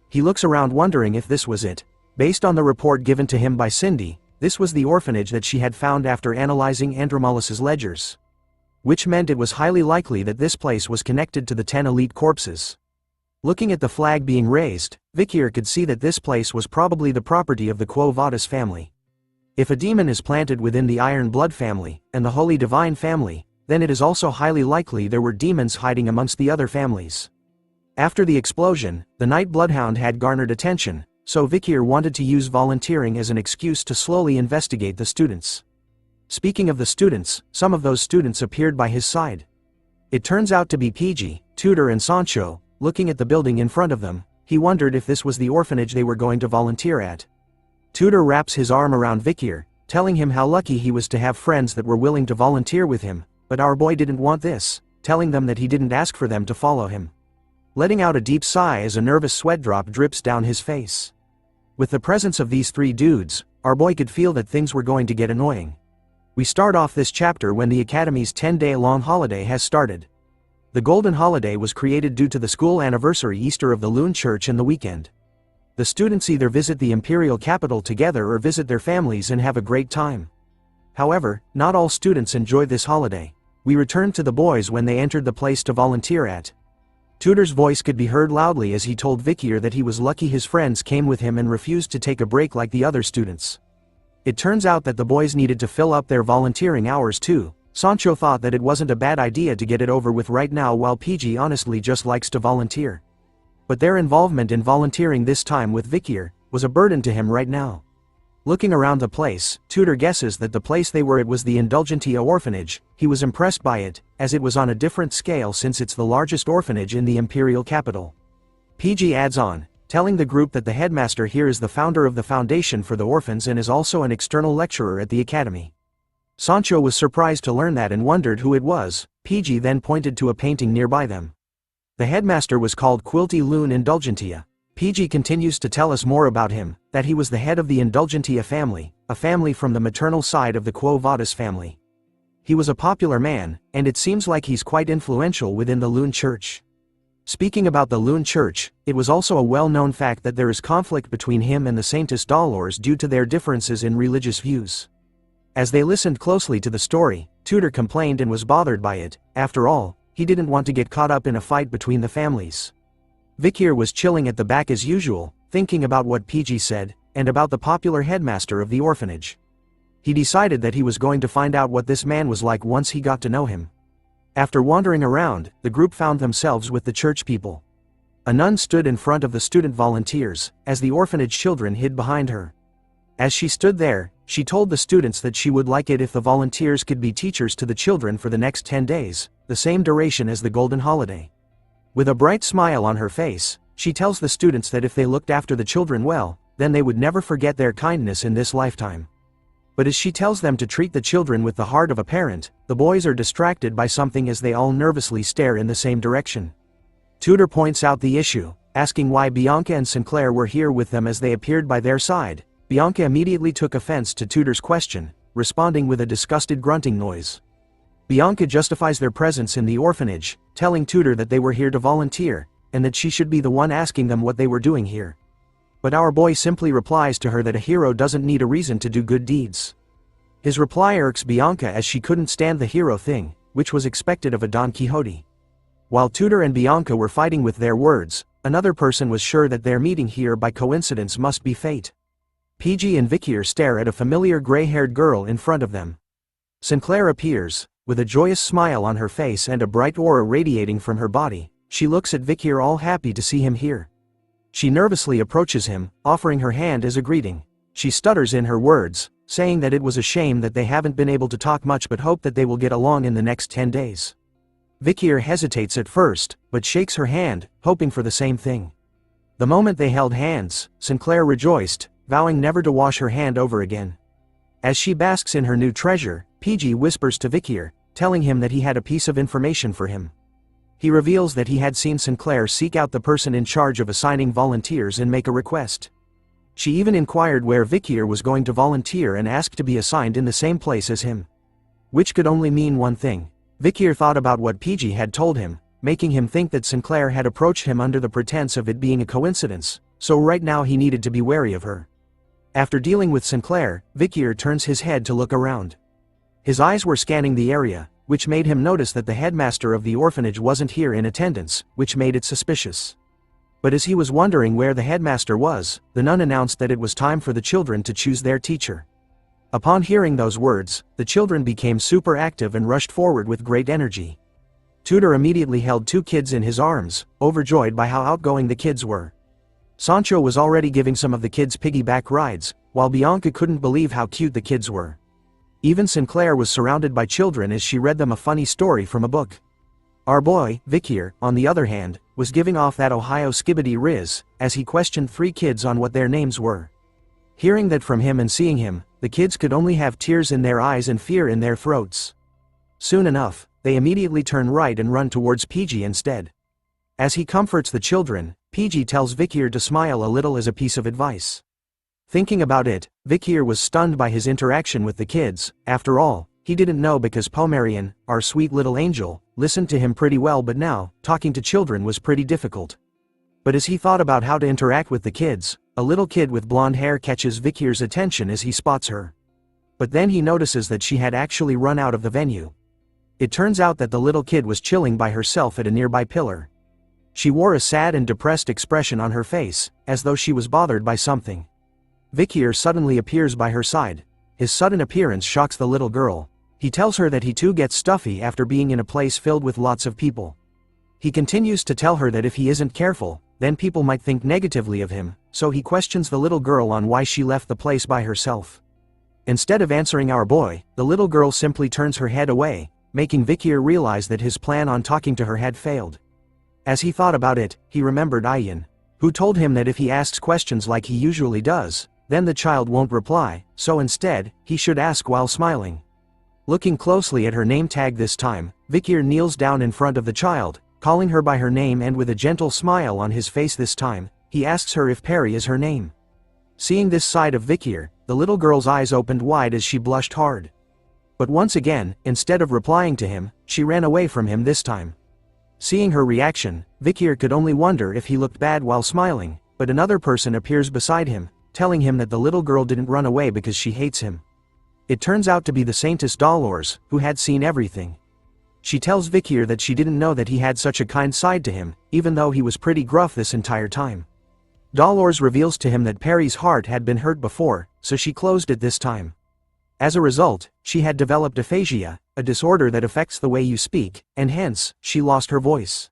He looks around wondering if this was it. Based on the report given to him by Cindy, this was the orphanage that she had found after analyzing Andromalus's ledgers. Which meant it was highly likely that this place was connected to the 10 elite corpses. Looking at the flag being raised, Vikir could see that this place was probably the property of the Quo Vadis family. If a demon is planted within the Iron Blood family, and the Holy Divine family, then it is also highly likely there were demons hiding amongst the other families. After the explosion, the Night Bloodhound had garnered attention, so Vikir wanted to use volunteering as an excuse to slowly investigate the students. Speaking of the students, some of those students appeared by his side. It turns out to be PG, Tudor and Sancho. Looking at the building in front of them, he wondered if this was the orphanage they were going to volunteer at. Tudor wraps his arm around Vikir, telling him how lucky he was to have friends that were willing to volunteer with him, but our boy didn't want this, telling them that he didn't ask for them to follow him. Letting out a deep sigh as a nervous sweat drop drips down his face. With the presence of these three dudes, our boy could feel that things were going to get annoying. We start off this chapter when the Academy's 10-day-long holiday has started. The Golden Holiday was created due to the school anniversary Easter of the Loon Church and the weekend. The students either visit the imperial capital together or visit their families and have a great time. However, not all students enjoy this holiday. We return to the boys when they entered the place to volunteer at. Tudor's voice could be heard loudly as he told Vikir that he was lucky his friends came with him and refused to take a break like the other students. It turns out that the boys needed to fill up their volunteering hours too. Sancho thought that it wasn't a bad idea to get it over with right now, while PG honestly just likes to volunteer. But their involvement in volunteering this time with Vikir was a burden to him right now. Looking around the place, Tudor guesses that the place they were at was the Indulgentia orphanage. He was impressed by it, as it was on a different scale since it's the largest orphanage in the imperial capital. PG adds on, telling the group that the headmaster here is the founder of the Foundation for the Orphans and is also an external lecturer at the academy. Sancho was surprised to learn that and wondered who it was. PG then pointed to a painting nearby them. The headmaster was called Quilty Loon Indulgentia. PG continues to tell us more about him, that he was the head of the Indulgentia family, a family from the maternal side of the Quo Vadis family. He was a popular man, and it seems like he's quite influential within the Loon Church. Speaking about the Loon Church, it was also a well-known fact that there is conflict between him and the Saintess Dolores due to their differences in religious views. As they listened closely to the story, Tudor complained and was bothered by it. After all, he didn't want to get caught up in a fight between the families. Vikir was chilling at the back as usual, thinking about what PG said, and about the popular headmaster of the orphanage. He decided that he was going to find out what this man was like once he got to know him. After wandering around, the group found themselves with the church people. A nun stood in front of the student volunteers, as the orphanage children hid behind her. As she stood there, she told the students that she would like it if the volunteers could be teachers to the children for the next 10 days, the same duration as the Golden Holiday. With a bright smile on her face, she tells the students that if they looked after the children well, then they would never forget their kindness in this lifetime. But as she tells them to treat the children with the heart of a parent, the boys are distracted by something as they all nervously stare in the same direction. Tudor points out the issue, asking why Bianca and Sinclair were here with them as they appeared by their side. Bianca immediately took offense to Tudor's question, responding with a disgusted grunting noise. Bianca justifies their presence in the orphanage, telling Tudor that they were here to volunteer, and that she should be the one asking them what they were doing here. But our boy simply replies to her that a hero doesn't need a reason to do good deeds. His reply irks Bianca as she couldn't stand the hero thing, which was expected of a Don Quixote. While Tudor and Bianca were fighting with their words, another person was sure that their meeting here by coincidence must be fate. PG and Vikir stare at a familiar gray-haired girl in front of them. Sinclair appears, with a joyous smile on her face and a bright aura radiating from her body. She looks at Vikir all happy to see him here. She nervously approaches him, offering her hand as a greeting. She stutters in her words, saying that it was a shame that they haven't been able to talk much but hope that they will get along in the next 10 days. Vikir hesitates at first, but shakes her hand, hoping for the same thing. The moment they held hands, Sinclair rejoiced, vowing never to wash her hand over again. As she basks in her new treasure, PG whispers to Vikir, telling him that he had a piece of information for him. He reveals that he had seen Sinclair seek out the person in charge of assigning volunteers and make a request. She even inquired where Vikir was going to volunteer and asked to be assigned in the same place as him. Which could only mean one thing. Vikir thought about what PG had told him, making him think that Sinclair had approached him under the pretense of it being a coincidence, so right now he needed to be wary of her. After dealing with Sinclair, Vikir turns his head to look around. His eyes were scanning the area, which made him notice that the headmaster of the orphanage wasn't here in attendance, which made it suspicious. But as he was wondering where the headmaster was, the nun announced that it was time for the children to choose their teacher. Upon hearing those words, the children became super active and rushed forward with great energy. Tudor immediately held 2 kids in his arms, overjoyed by how outgoing the kids were. Sancho was already giving some of the kids piggyback rides, while Bianca couldn't believe how cute the kids were. Even Sinclair was surrounded by children as she read them a funny story from a book. Our boy, Vikir, on the other hand, was giving off that Ohio skibbity riz, as he questioned 3 kids on what their names were. Hearing that from him and seeing him, the kids could only have tears in their eyes and fear in their throats. Soon enough, they immediately turn right and run towards PG instead. As he comforts the children, PG tells Vikir to smile a little as a piece of advice. Thinking about it, Vikir was stunned by his interaction with the kids. After all, he didn't know because Pomerian, our sweet little angel, listened to him pretty well, but now, talking to children was pretty difficult. But as he thought about how to interact with the kids, a little kid with blonde hair catches Vikir's attention as he spots her. But then he notices that she had actually run out of the venue. It turns out that the little kid was chilling by herself at a nearby pillar. She wore a sad and depressed expression on her face, as though she was bothered by something. Vikir suddenly appears by her side. His sudden appearance shocks the little girl. He tells her that he too gets stuffy after being in a place filled with lots of people. He continues to tell her that if he isn't careful, then people might think negatively of him, so he questions the little girl on why she left the place by herself. Instead of answering our boy, the little girl simply turns her head away, making Vikir realize that his plan on talking to her had failed. As he thought about it, he remembered Ayan, who told him that if he asks questions like he usually does, then the child won't reply, so instead, he should ask while smiling. Looking closely at her name tag this time, Vikir kneels down in front of the child, calling her by her name, and with a gentle smile on his face this time, he asks her if Perry is her name. Seeing this side of Vikir, the little girl's eyes opened wide as she blushed hard. But once again, instead of replying to him, she ran away from him this time. Seeing her reaction, Vikir could only wonder if he looked bad while smiling, but another person appears beside him, telling him that the little girl didn't run away because she hates him. It turns out to be the Saintess Dolores, who had seen everything. She tells Vikir that she didn't know that he had such a kind side to him, even though he was pretty gruff this entire time. Dolores reveals to him that Perry's heart had been hurt before, so she closed it this time. As a result, she had developed aphasia, a disorder that affects the way you speak, and hence, she lost her voice.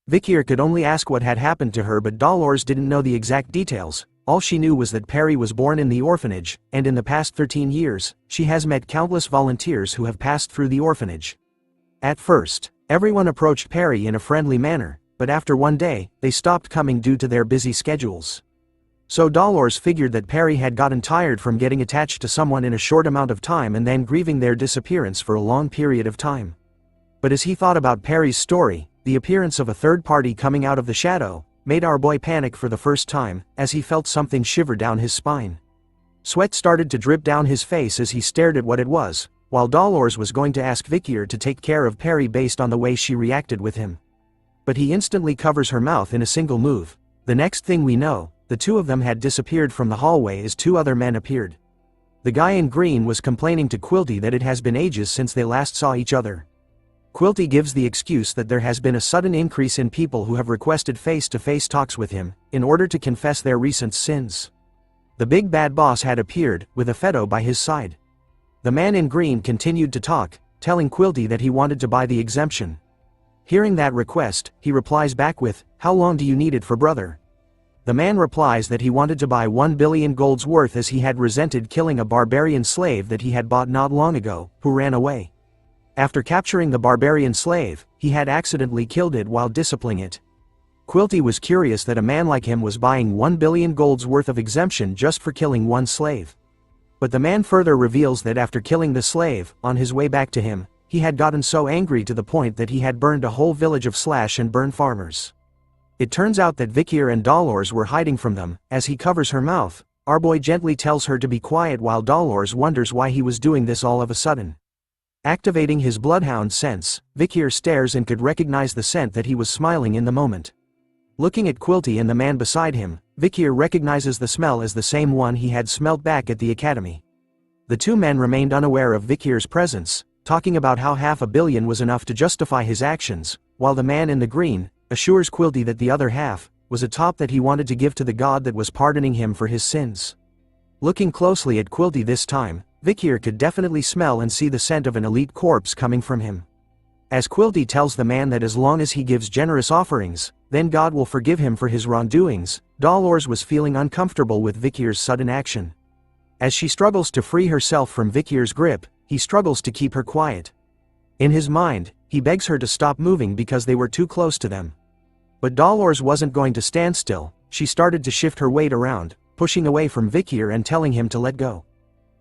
Vikir could only ask what had happened to her, but Dolores didn't know the exact details. All she knew was that Perry was born in the orphanage, and in the past 13 years, she has met countless volunteers who have passed through the orphanage. At first, everyone approached Perry in a friendly manner, but after one day, they stopped coming due to their busy schedules. So Dolores figured that Perry had gotten tired from getting attached to someone in a short amount of time and then grieving their disappearance for a long period of time. But as he thought about Perry's story, the appearance of a third party coming out of the shadow made our boy panic for the first time, as he felt something shiver down his spine. Sweat started to drip down his face as he stared at what it was, while Dolores was going to ask Vikir to take care of Perry based on the way she reacted with him. But he instantly covers her mouth in a single move. The next thing we know, the two of them had disappeared from the hallway as 2 other men appeared. The guy in green was complaining to Quilty that it has been ages since they last saw each other. Quilty gives the excuse that there has been a sudden increase in people who have requested face-to-face talks with him, in order to confess their recent sins. The big bad boss had appeared, with a Fedo by his side. The man in green continued to talk, telling Quilty that he wanted to buy the exemption. Hearing that request, he replies back with, "How long do you need it for, brother?" The man replies that he wanted to buy 1 billion gold's worth, as he had resented killing a barbarian slave that he had bought not long ago, who ran away. After capturing the barbarian slave, he had accidentally killed it while disciplining it. Quilty was curious that a man like him was buying 1 billion gold's worth of exemption just for killing one slave. But the man further reveals that after killing the slave, on his way back to him, he had gotten so angry to the point that he had burned a whole village of slash and burn farmers. It turns out that Vikir and Dolores were hiding from them. As he covers her mouth, our boy gently tells her to be quiet while Dolores wonders why he was doing this all of a sudden. Activating his bloodhound sense, Vikir stares and could recognize the scent that he was smiling in the moment. Looking at Quilty and the man beside him, Vikir recognizes the smell as the same one he had smelt back at the academy. The 2 men remained unaware of Vikir's presence, talking about how 500 million was enough to justify his actions, while the man in the green assures Quilty that the other half was a top that he wanted to give to the god that was pardoning him for his sins. Looking closely at Quilty this time, Vikir could definitely smell and see the scent of an elite corpse coming from him. As Quilty tells the man that as long as he gives generous offerings, then God will forgive him for his wrongdoings, Dolores was feeling uncomfortable with Vikir's sudden action. As she struggles to free herself from Vikir's grip, he struggles to keep her quiet. In his mind, he begs her to stop moving because they were too close to them. But Dolores wasn't going to stand still. She started to shift her weight around, pushing away from Vikir and telling him to let go.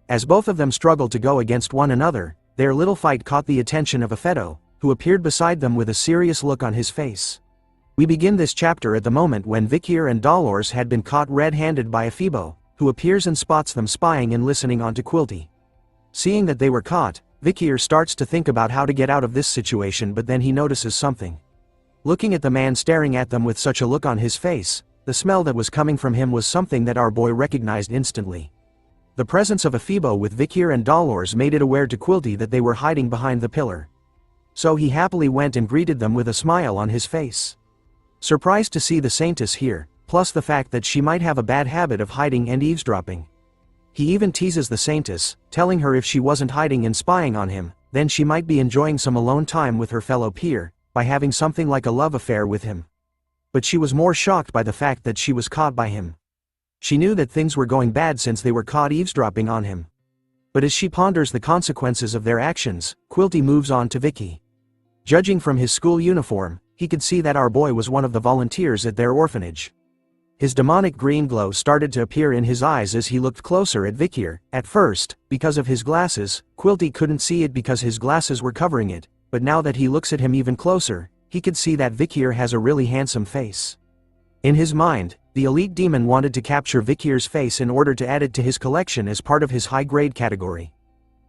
As both of them struggled to go against one another, their little fight caught the attention of Afeto, who appeared beside them with a serious look on his face. We begin this chapter at the moment when Vikir and Dolores had been caught red-handed by Afibo, who appears and spots them spying and listening onto Quilty. Seeing that they were caught, Vikir starts to think about how to get out of this situation, but then he notices something. Looking at the man staring at them with such a look on his face, the smell that was coming from him was something that our boy recognized instantly. The presence of Afibo with Vikir and Dolores made it aware to Quilty that they were hiding behind the pillar. So he happily went and greeted them with a smile on his face. Surprised to see the Saintess here, plus the fact that she might have a bad habit of hiding and eavesdropping. He even teases the Saintess, telling her if she wasn't hiding and spying on him, then she might be enjoying some alone time with her fellow peer, by having something like a love affair with him. But she was more shocked by the fact that she was caught by him. She knew that things were going bad since they were caught eavesdropping on him. But as she ponders the consequences of their actions, Quilty moves on to Vicky. Judging from his school uniform, he could see that our boy was one of the volunteers at their orphanage. His demonic green glow started to appear in his eyes as he looked closer at Vikir. At first, because of his glasses, Quilty couldn't see it because his glasses were covering it, but now that he looks at him even closer, he could see that Vikir has a really handsome face. In his mind, the elite demon wanted to capture Vikir's face in order to add it to his collection as part of his high-grade category.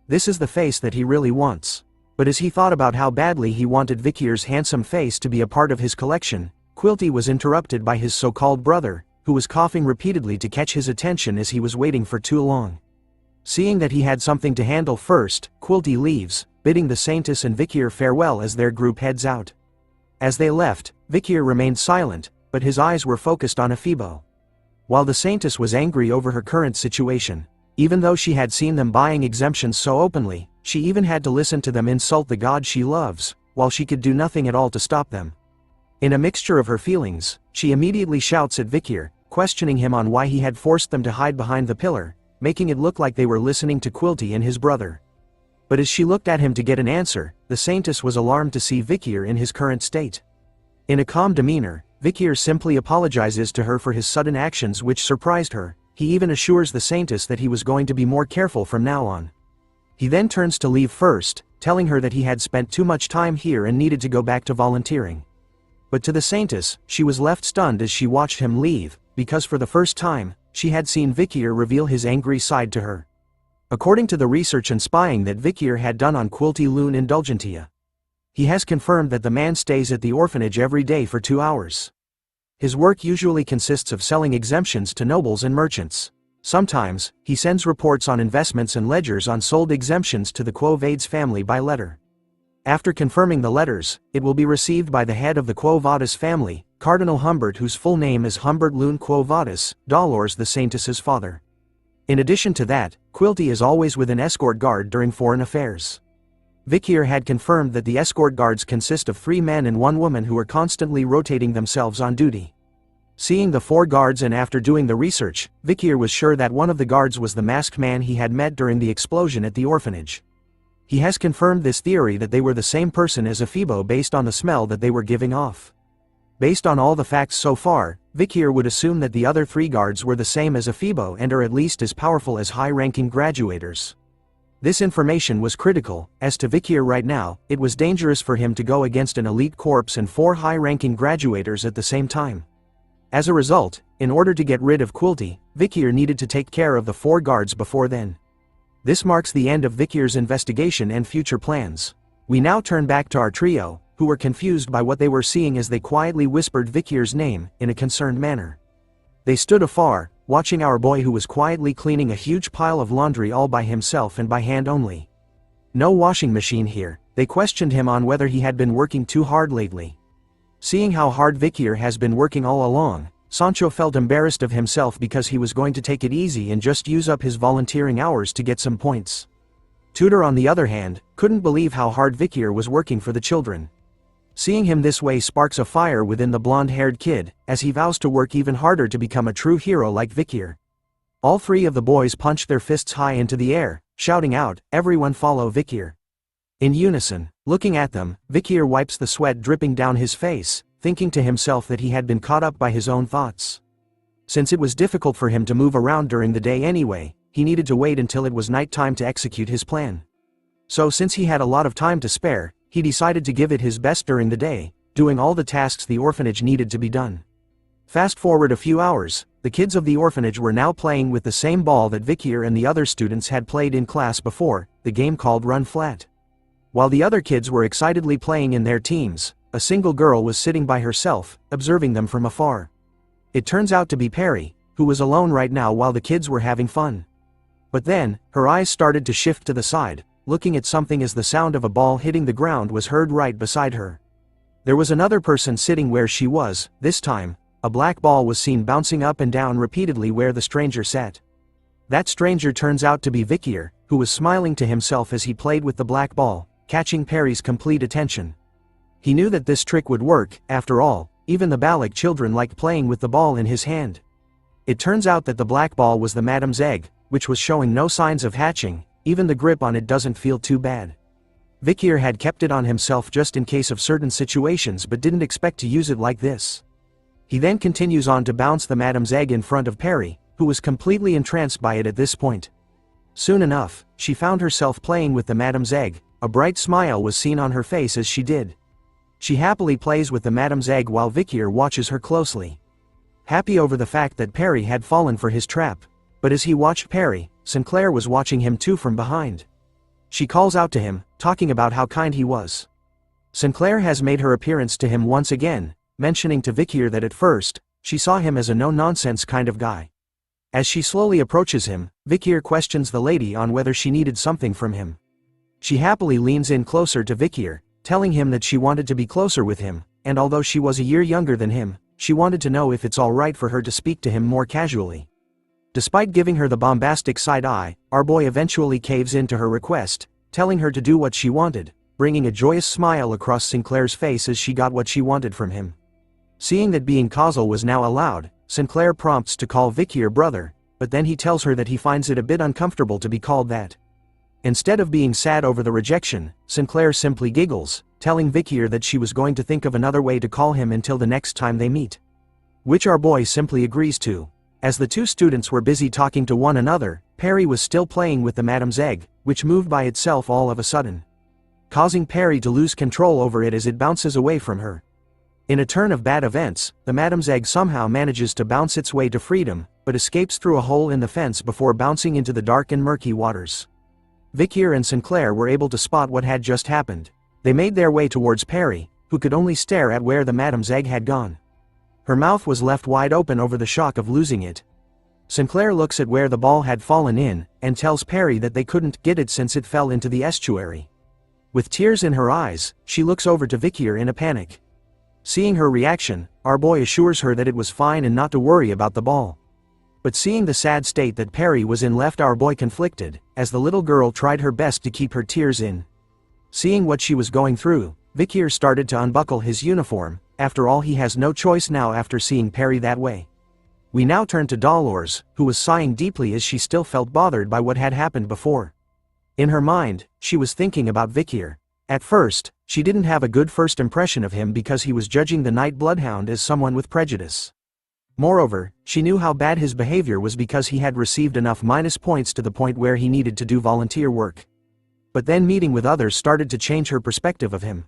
This is the face that he really wants. But as he thought about how badly he wanted Vikir's handsome face to be a part of his collection, Quilty was interrupted by his so-called brother, who was coughing repeatedly to catch his attention as he was waiting for too long. Seeing that he had something to handle first, Quilty leaves, bidding the Saintess and Vikir farewell as their group heads out. As they left, Vikir remained silent, but his eyes were focused on Afibo. While the Saintess was angry over her current situation, even though she had seen them buying exemptions so openly, she even had to listen to them insult the god she loves, while she could do nothing at all to stop them. In a mixture of her feelings, she immediately shouts at Vikir, questioning him on why he had forced them to hide behind the pillar, making it look like they were listening to Quilty and his brother. But as she looked at him to get an answer, the Saintess was alarmed to see Vikir in his current state. In a calm demeanor, Vikir simply apologizes to her for his sudden actions, which surprised her. He even assures the Saintess that he was going to be more careful from now on. He then turns to leave first, telling her that he had spent too much time here and needed to go back to volunteering. But to the Saintess, she was left stunned as she watched him leave, because for the first time, she had seen Vikir reveal his angry side to her. According to the research and spying that Vikir had done on Quilty Loon Indulgentia, he has confirmed that the man stays at the orphanage every day for 2 hours. His work usually consists of selling exemptions to nobles and merchants. Sometimes, he sends reports on investments and ledgers on sold exemptions to the Quo Vadis family by letter. After confirming the letters, it will be received by the head of the Quo Vadis family, Cardinal Humbert, whose full name is Humbert Loon Quo Vadis, Dolores the Saintess's father. In addition to that, Quilty is always with an escort guard during foreign affairs. Vikir had confirmed that the escort guards consist of 3 men and 1 woman who are constantly rotating themselves on duty. Seeing the 4 guards and after doing the research, Vikir was sure that one of the guards was the masked man he had met during the explosion at the orphanage. He has confirmed this theory that they were the same person as Afibo based on the smell that they were giving off. Based on all the facts so far, Vikir would assume that the other 3 guards were the same as Afibo and are at least as powerful as high-ranking graduators. This information was critical, as to Vikir right now, it was dangerous for him to go against an elite corps and 4 high-ranking graduators at the same time. As a result, in order to get rid of Quilty, Vikir needed to take care of the 4 guards before then. This marks the end of Vikir's investigation and future plans. We now turn back to our trio, who were confused by what they were seeing as they quietly whispered Vikir's name, in a concerned manner. They stood afar, watching our boy who was quietly cleaning a huge pile of laundry all by himself and by hand only. No washing machine here. They questioned him on whether he had been working too hard lately. Seeing how hard Vikir has been working all along, Sancho felt embarrassed of himself because he was going to take it easy and just use up his volunteering hours to get some points. Tudor, on the other hand, couldn't believe how hard Vikir was working for the children. Seeing him this way sparks a fire within the blonde-haired kid, as he vows to work even harder to become a true hero like Vikir. All 3 of the boys punched their fists high into the air, shouting out, "Everyone follow Vikir!" In unison, Looking at them, Vikir wipes the sweat dripping down his face, thinking to himself that he had been caught up by his own thoughts. Since it was difficult for him to move around during the day anyway, he needed to wait until it was night time to execute his plan. So since he had a lot of time to spare, he decided to give it his best during the day, doing all the tasks the orphanage needed to be done. Fast forward a few hours, the kids of the orphanage were now playing with the same ball that Vikir and the other students had played in class before, the game called Run Flat. While the other kids were excitedly playing in their teams, a single girl was sitting by herself, observing them from afar. It turns out to be Perry, who was alone right now while the kids were having fun. But then, her eyes started to shift to the side, looking at something as the sound of a ball hitting the ground was heard right beside her. There was another person sitting where she was. This time, a black ball was seen bouncing up and down repeatedly where the stranger sat. That stranger turns out to be Vikir, who was smiling to himself as he played with the black ball, catching Perry's complete attention. He knew that this trick would work. After all, even the Balak children liked playing with the ball in his hand. It turns out that the black ball was the madam's egg, which was showing no signs of hatching. Even the grip on it doesn't feel too bad. Vikir had kept it on himself just in case of certain situations but didn't expect to use it like this. He then continues on to bounce the madam's egg in front of Perry, who was completely entranced by it at this point. Soon enough, she found herself playing with the madam's egg. A bright smile was seen on her face as she did. She happily plays with the madam's egg while Vikir watches her closely. Happy over the fact that Perry had fallen for his trap. But as he watched Perry, Sinclair was watching him too from behind. She calls out to him, talking about how kind he was. Sinclair has made her appearance to him once again, mentioning to Vikir that at first, she saw him as a no-nonsense kind of guy. As she slowly approaches him, Vikir questions the lady on whether she needed something from him. She happily leans in closer to Vikir, telling him that she wanted to be closer with him, and although she was a year younger than him, she wanted to know if it's alright for her to speak to him more casually. Despite giving her the bombastic side eye, our boy eventually caves in to her request, telling her to do what she wanted, bringing a joyous smile across Sinclair's face as she got what she wanted from him. Seeing that being causal was now allowed, Sinclair prompts to call Vikir brother, but then he tells her that he finds it a bit uncomfortable to be called that. Instead of being sad over the rejection, Sinclair simply giggles, telling Vikir that she was going to think of another way to call him until the next time they meet. Which our boy simply agrees to. As the two students were busy talking to one another, Perry was still playing with the madam's egg, which moved by itself all of a sudden, causing Perry to lose control over it as it bounces away from her. In a turn of bad events, the madam's egg somehow manages to bounce its way to freedom, but escapes through a hole in the fence before bouncing into the dark and murky waters. Vikir and Sinclair were able to spot what had just happened. They made their way towards Perry, who could only stare at where the madam's egg had gone. Her mouth was left wide open over the shock of losing it. Sinclair looks at where the ball had fallen in, and tells Perry that they couldn't get it since it fell into the estuary. With tears in her eyes, she looks over to Vikir in a panic. Seeing her reaction, our boy assures her that it was fine and not to worry about the ball. But seeing the sad state that Perry was in left our boy conflicted, as the little girl tried her best to keep her tears in. Seeing what she was going through, Vikir started to unbuckle his uniform. After all, he has no choice now after seeing Perry that way. We now turn to Dolores, who was sighing deeply as she still felt bothered by what had happened before. In her mind, she was thinking about Vikir. At first, she didn't have a good first impression of him because he was judging the night bloodhound as someone with prejudice. Moreover, she knew how bad his behavior was because he had received enough minus points to the point where he needed to do volunteer work. But then meeting with others started to change her perspective of him.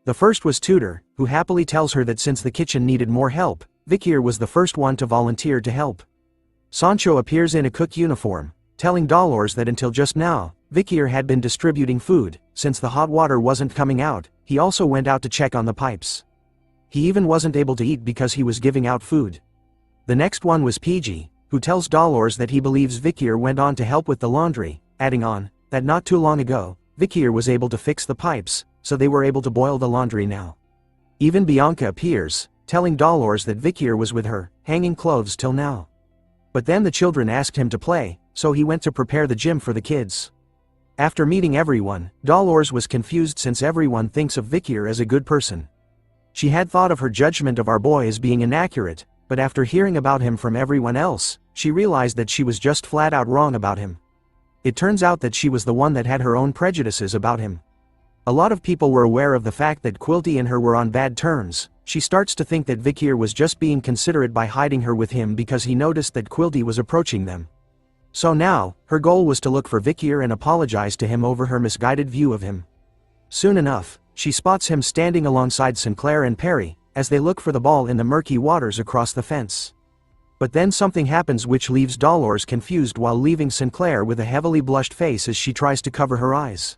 The first was Tudor, who happily tells her that since the kitchen needed more help, Vikir was the first one to volunteer to help. Sancho appears in a cook uniform, telling Dolores that until just now, Vikir had been distributing food. Since the hot water wasn't coming out, he also went out to check on the pipes. He even wasn't able to eat because he was giving out food. The next one was PG, who tells Dolores that he believes Vikir went on to help with the laundry, adding on, that not too long ago, Vikir was able to fix the pipes, so they were able to boil the laundry now. Even Bianca appears, telling Dolores that Vikir was with her, hanging clothes till now. But then the children asked him to play, so he went to prepare the gym for the kids. After meeting everyone, Dolores was confused since everyone thinks of Vikir as a good person. She had thought of her judgment of our boy as being inaccurate, but after hearing about him from everyone else, she realized that she was just flat out wrong about him. It turns out that she was the one that had her own prejudices about him. A lot of people were aware of the fact that Quilty and her were on bad terms. She starts to think that Vikir was just being considerate by hiding her with him because he noticed that Quilty was approaching them. So now, her goal was to look for Vikir and apologize to him over her misguided view of him. Soon enough, she spots him standing alongside Sinclair and Perry, as they look for the ball in the murky waters across the fence. But then something happens which leaves Dolores confused while leaving Sinclair with a heavily blushed face as she tries to cover her eyes.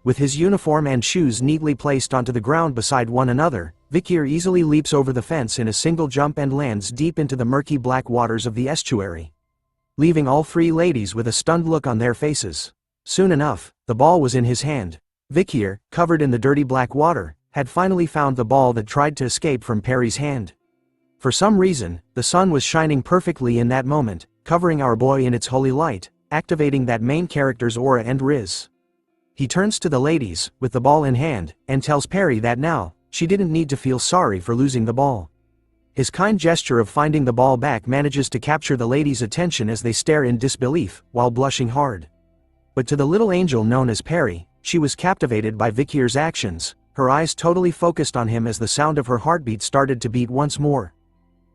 With his uniform and shoes neatly placed onto the ground beside one another, Vikir easily leaps over the fence in a single jump and lands deep into the murky black waters of the estuary, leaving all three ladies with a stunned look on their faces. Soon enough, the ball was in his hand. Vikir, covered in the dirty black water, had finally found the ball that tried to escape from Perry's hand. For some reason, the sun was shining perfectly in that moment, covering our boy in its holy light, activating that main character's aura and riz. He turns to the ladies, with the ball in hand, and tells Perry that now, she didn't need to feel sorry for losing the ball. His kind gesture of finding the ball back manages to capture the ladies' attention as they stare in disbelief, while blushing hard. But to the little angel known as Perry, she was captivated by Vikir's actions, her eyes totally focused on him as the sound of her heartbeat started to beat once more.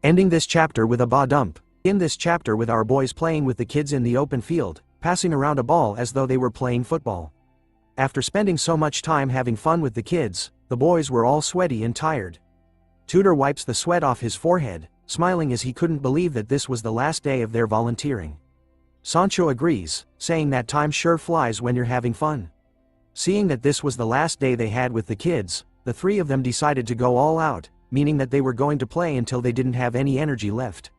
Ending this chapter with a ba-dump. In this chapter with our boys playing with the kids in the open field, passing around a ball as though they were playing football. After spending so much time having fun with the kids, the boys were all sweaty and tired. Tudor wipes the sweat off his forehead, smiling as he couldn't believe that this was the last day of their volunteering. Sancho agrees, saying that time sure flies when you're having fun. Seeing that this was the last day they had with the kids, the three of them decided to go all out, meaning that they were going to play until they didn't have any energy left.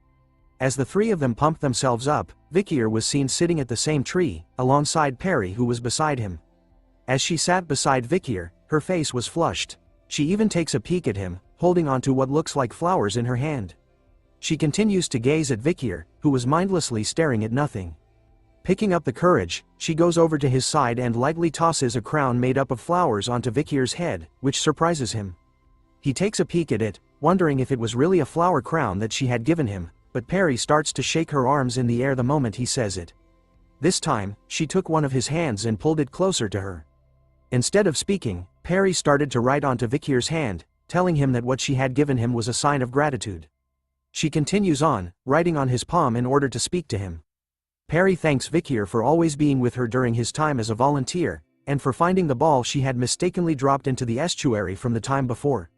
As the three of them pumped themselves up, Vikir was seen sitting at the same tree, alongside Perry who was beside him. As she sat beside Vikir, her face was flushed. She even takes a peek at him, holding onto what looks like flowers in her hand. She continues to gaze at Vikir, who was mindlessly staring at nothing. Picking up the courage, she goes over to his side and lightly tosses a crown made up of flowers onto Vikir's head, which surprises him. He takes a peek at it, wondering if it was really a flower crown that she had given him, but Perry starts to shake her arms in the air the moment he says it. This time, she took one of his hands and pulled it closer to her. Instead of speaking, Perry started to write onto Vikir's hand, telling him that what she had given him was a sign of gratitude. She continues on, writing on his palm in order to speak to him. Perry thanks Vikir for always being with her during his time as a volunteer, and for finding the ball she had mistakenly dropped into the estuary from the time before.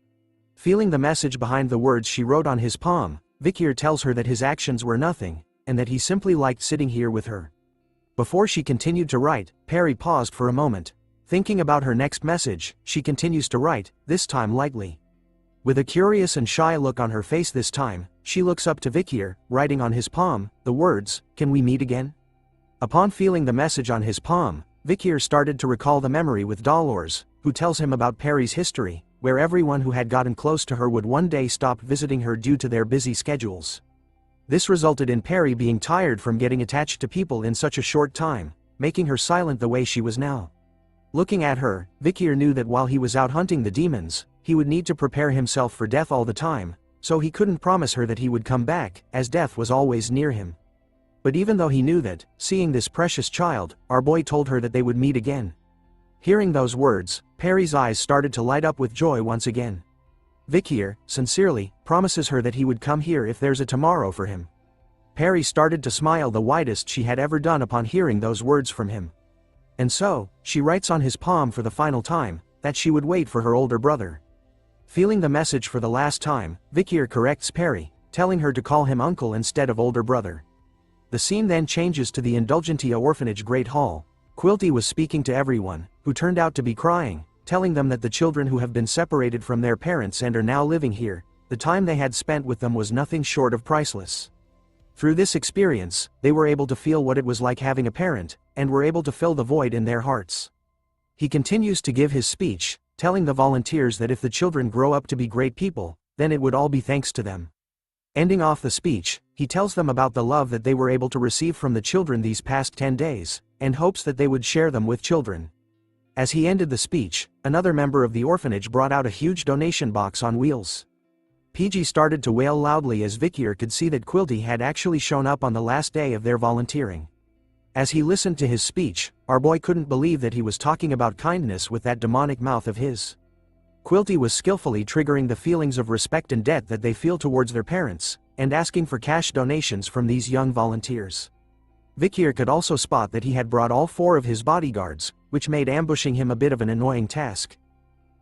Feeling the message behind the words she wrote on his palm, Vikir tells her that his actions were nothing, and that he simply liked sitting here with her. Before she continued to write, Perry paused for a moment. Thinking about her next message, she continues to write, this time lightly. With a curious and shy look on her face this time, she looks up to Vikir, writing on his palm, the words, "Can we meet again?" Upon feeling the message on his palm, Vikir started to recall the memory with Dolores, who tells him about Perry's history, where everyone who had gotten close to her would one day stop visiting her due to their busy schedules. This resulted in Perry being tired from getting attached to people in such a short time, making her silent the way she was now. Looking at her, Vikir knew that while he was out hunting the demons, he would need to prepare himself for death all the time, so he couldn't promise her that he would come back, as death was always near him. But even though he knew that, seeing this precious child, our boy told her that they would meet again. Hearing those words, Perry's eyes started to light up with joy once again. Vikir, sincerely, promises her that he would come here if there's a tomorrow for him. Perry started to smile the widest she had ever done upon hearing those words from him. And so, she writes on his palm for the final time, that she would wait for her older brother. Feeling the message for the last time, Vikir corrects Perry, telling her to call him uncle instead of older brother. The scene then changes to the Indulgentia Orphanage Great Hall. Quilty was speaking to everyone, who turned out to be crying, telling them that the children who have been separated from their parents and are now living here, the time they had spent with them was nothing short of priceless. Through this experience, they were able to feel what it was like having a parent, and were able to fill the void in their hearts. He continues to give his speech, telling the volunteers that if the children grow up to be great people, then it would all be thanks to them. Ending off the speech, he tells them about the love that they were able to receive from the children these past 10 days, and hopes that they would share them with children. As he ended the speech, another member of the orphanage brought out a huge donation box on wheels. PG started to wail loudly as Vikir could see that Quilty had actually shown up on the last day of their volunteering. As he listened to his speech, Our boy couldn't believe that he was talking about kindness with that demonic mouth of his. Quilty was skillfully triggering the feelings of respect and debt that they feel towards their parents, and asking for cash donations from these young volunteers. Vikir could also spot that he had brought all 4 of his bodyguards, which made ambushing him a bit of an annoying task.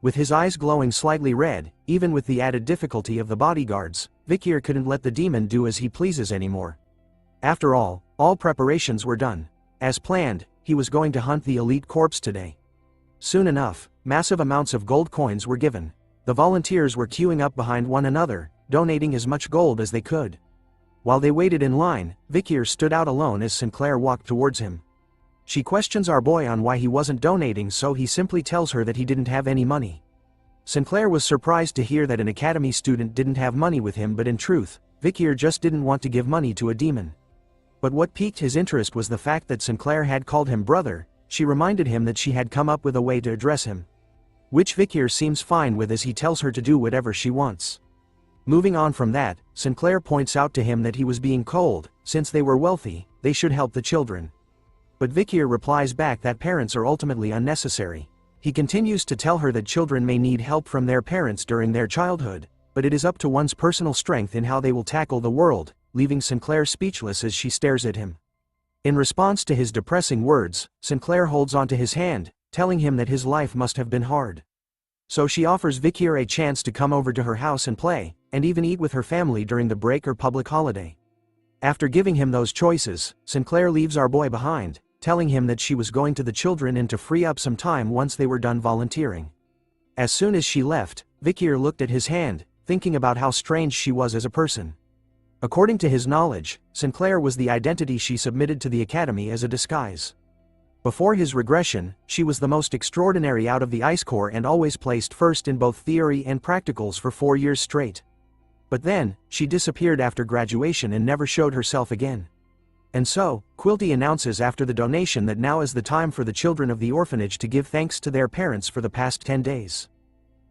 With his eyes glowing slightly red, even with the added difficulty of the bodyguards, Vikir couldn't let the demon do as he pleases anymore. After all preparations were done. As planned, he was going to hunt the elite corpse today. Soon enough, massive amounts of gold coins were given. The volunteers were queuing up behind one another, donating as much gold as they could. While they waited in line, Vikir stood out alone as Sinclair walked towards him. She questions our boy on why he wasn't donating, so he simply tells her that he didn't have any money. Sinclair was surprised to hear that an academy student didn't have money with him, but in truth, Vikir just didn't want to give money to a demon. But what piqued his interest was the fact that Sinclair had called him brother. She reminded him that she had come up with a way to address him, which Vikir seems fine with as he tells her to do whatever she wants. Moving on from that, Sinclair points out to him that he was being cold. Since they were wealthy, they should help the children. But Vikir replies back that parents are ultimately unnecessary. He continues to tell her that children may need help from their parents during their childhood, but it is up to one's personal strength in how they will tackle the world, leaving Sinclair speechless as she stares at him. In response to his depressing words, Sinclair holds onto his hand, telling him that his life must have been hard. So she offers Vikir a chance to come over to her house and play, and even eat with her family during the break or public holiday. After giving him those choices, Sinclair leaves our boy behind, telling him that she was going to the children and to free up some time once they were done volunteering. As soon as she left, Vikir looked at his hand, thinking about how strange she was as a person. According to his knowledge, Sinclair was the identity she submitted to the academy as a disguise. Before his regression, she was the most extraordinary out of the Ice Corps and always placed first in both theory and practicals for 4 years straight. But then, she disappeared after graduation and never showed herself again. And so, Quilty announces after the donation that now is the time for the children of the orphanage to give thanks to their parents for the past 10 days.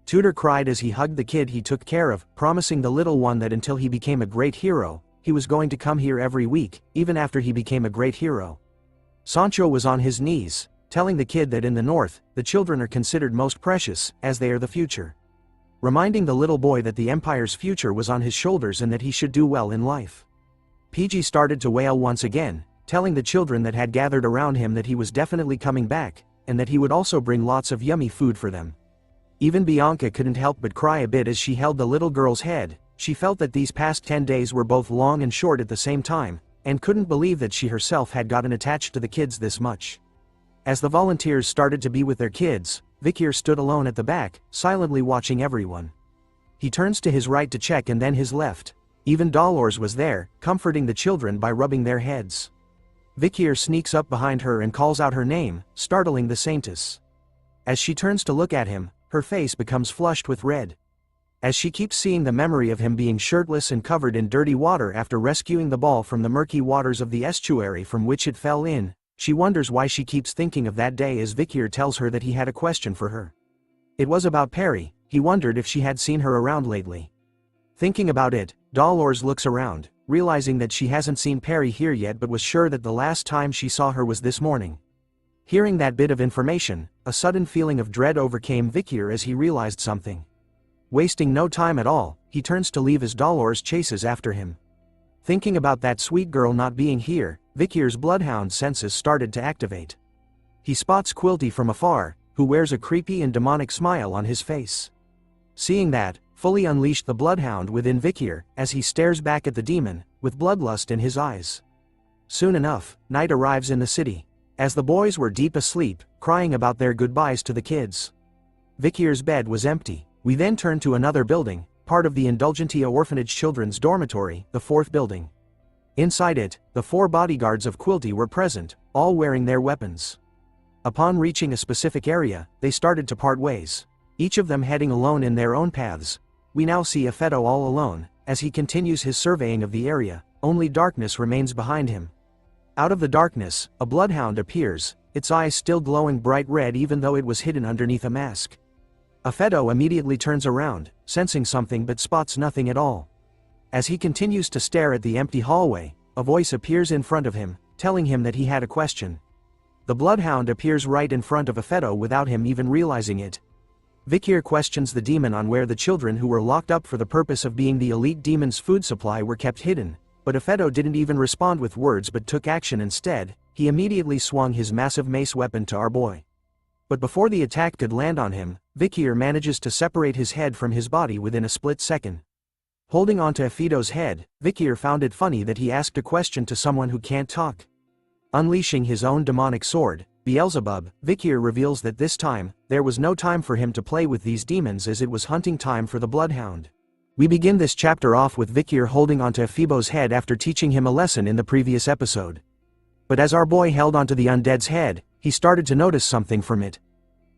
Tudor cried as he hugged the kid he took care of, promising the little one that until he became a great hero, he was going to come here every week, even after he became a great hero. Sancho was on his knees, telling the kid that in the north, the children are considered most precious, as they are the future. Reminding the little boy that the empire's future was on his shoulders and that he should do well in life. PG started to wail once again, telling the children that had gathered around him that he was definitely coming back, and that he would also bring lots of yummy food for them. Even Bianca couldn't help but cry a bit as she held the little girl's head. She felt that these past 10 days were both long and short at the same time, and couldn't believe that she herself had gotten attached to the kids this much. As the volunteers started to be with their kids, Vikir stood alone at the back, silently watching everyone. He turns to his right to check and then his left. Even Dolores was there, comforting the children by rubbing their heads. Vikir sneaks up behind her and calls out her name, startling the Saintess. As she turns to look at him, her face becomes flushed with red. As she keeps seeing the memory of him being shirtless and covered in dirty water after rescuing the ball from the murky waters of the estuary from which it fell in, she wonders why she keeps thinking of that day as Vikir tells her that he had a question for her. It was about Perry. He wondered if she had seen her around lately. Thinking about it, Dolores looks around, realizing that she hasn't seen Perry here yet but was sure that the last time she saw her was this morning. Hearing that bit of information, a sudden feeling of dread overcame Vikir as he realized something. Wasting no time at all, he turns to leave as Dolores chases after him. Thinking about that sweet girl not being here, Vikir's bloodhound senses started to activate. He spots Quilty from afar, who wears a creepy and demonic smile on his face. Seeing that, fully unleashed the bloodhound within Vikir, as he stares back at the demon, with bloodlust in his eyes. Soon enough, night arrives in the city. As the boys were deep asleep, crying about their goodbyes to the kids. Vikir's bed was empty. We then turned to another building, part of the Indulgentia Orphanage Children's Dormitory, the 4th building. Inside it, the 4 bodyguards of Quilty were present, all wearing their weapons. Upon reaching a specific area, they started to part ways, each of them heading alone in their own paths. We now see Afeto all alone, as he continues his surveying of the area. Only darkness remains behind him. Out of the darkness, a bloodhound appears, its eyes still glowing bright red even though it was hidden underneath a mask. Afeto immediately turns around, sensing something but spots nothing at all. As he continues to stare at the empty hallway, a voice appears in front of him, telling him that he had a question. The bloodhound appears right in front of Afeto without him even realizing it. Vikir questions the demon on where the children who were locked up for the purpose of being the elite demon's food supply were kept hidden, but Afeto didn't even respond with words but took action instead. He immediately swung his massive mace weapon to our boy. But before the attack could land on him, Vikir manages to separate his head from his body within a split second. Holding onto Afeto's head, Vikir found it funny that he asked a question to someone who can't talk. Unleashing his own demonic sword, Beelzebub, Vikir reveals that this time, there was no time for him to play with these demons as it was hunting time for the bloodhound. We begin this chapter off with Vikir holding onto Afebo's head after teaching him a lesson in the previous episode. But as our boy held onto the undead's head, he started to notice something from it.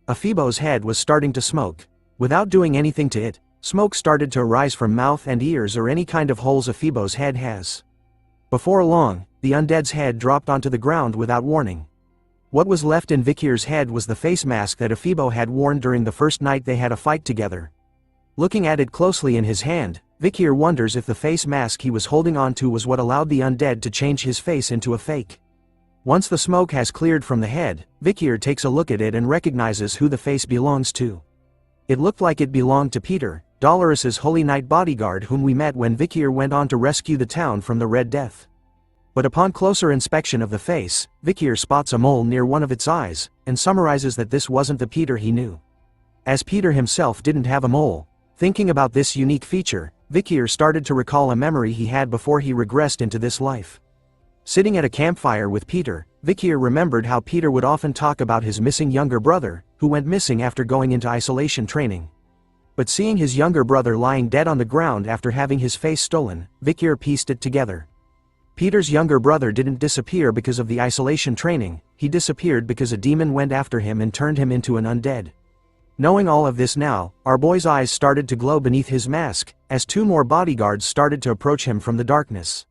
Afebo's head was starting to smoke. Without doing anything to it, smoke started to arise from mouth and ears or any kind of holes Afebo's head has. Before long, the undead's head dropped onto the ground without warning. What was left in Vikir's head was the face mask that Afebo had worn during the first night they had a fight together. Looking at it closely in his hand, Vikir wonders if the face mask he was holding onto was what allowed the undead to change his face into a fake. Once the smoke has cleared from the head, Vikir takes a look at it and recognizes who the face belongs to. It looked like it belonged to Peter, Dolores's Holy Knight bodyguard whom we met when Vikir went on to rescue the town from the Red Death. But upon closer inspection of the face, Vikir spots a mole near one of its eyes, and summarizes that this wasn't the Peter he knew. As Peter himself didn't have a mole, thinking about this unique feature, Vikir started to recall a memory he had before he regressed into this life. Sitting at a campfire with Peter, Vikir remembered how Peter would often talk about his missing younger brother, who went missing after going into isolation training. But seeing his younger brother lying dead on the ground after having his face stolen, Vikir pieced it together. Peter's younger brother didn't disappear because of the isolation training, he disappeared because a demon went after him and turned him into an undead. Knowing all of this now, our boy's eyes started to glow beneath his mask, as two more bodyguards started to approach him from the darkness.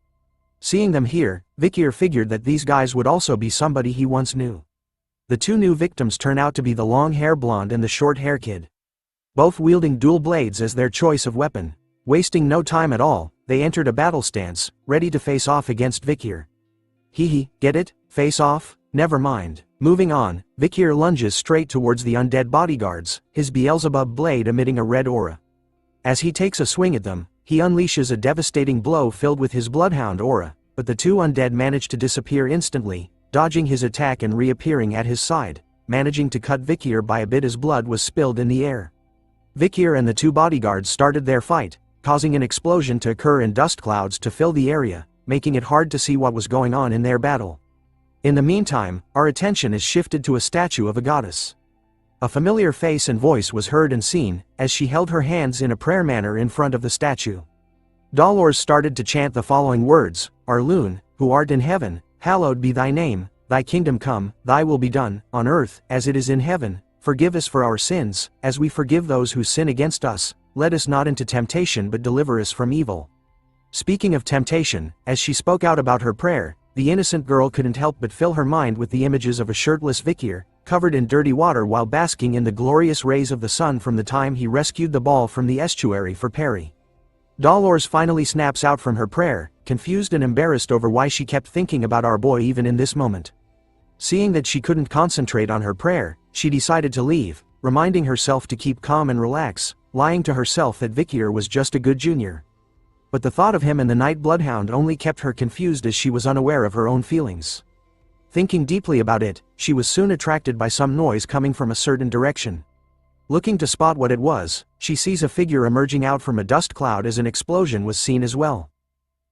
Seeing them here, Vikir figured that these guys would also be somebody he once knew. The two new victims turn out to be the long-hair blonde and the short-hair kid. Both wielding dual blades as their choice of weapon. Wasting no time at all, they entered a battle stance, ready to face off against Vikir. Hee, get it? Face off? Never mind. Moving on, Vikir lunges straight towards the undead bodyguards, his Beelzebub blade emitting a red aura. As he takes a swing at them, he unleashes a devastating blow filled with his bloodhound aura, but the two undead manage to disappear instantly, dodging his attack and reappearing at his side, managing to cut Vikir by a bit as blood was spilled in the air. Vikir and the two bodyguards started their fight, causing an explosion to occur and dust clouds to fill the area, making it hard to see what was going on in their battle. In the meantime, our attention is shifted to a statue of a goddess. A familiar face and voice was heard and seen, as she held her hands in a prayer manner in front of the statue. Dolores started to chant the following words: Our Loon, who art in heaven, hallowed be thy name, thy kingdom come, thy will be done, on earth, as it is in heaven. Forgive us for our sins, as we forgive those who sin against us. Let us not into temptation but deliver us from evil. Speaking of temptation, as she spoke out about her prayer, the innocent girl couldn't help but fill her mind with the images of a shirtless Vikir, covered in dirty water while basking in the glorious rays of the sun from the time he rescued the ball from the estuary for Perry. Dolores finally snaps out from her prayer, confused and embarrassed over why she kept thinking about our boy even in this moment. Seeing that she couldn't concentrate on her prayer, she decided to leave, reminding herself to keep calm and relax, lying to herself that Vikir was just a good junior. But the thought of him and the Night Bloodhound only kept her confused as she was unaware of her own feelings. Thinking deeply about it, she was soon attracted by some noise coming from a certain direction. Looking to spot what it was, she sees a figure emerging out from a dust cloud as an explosion was seen as well.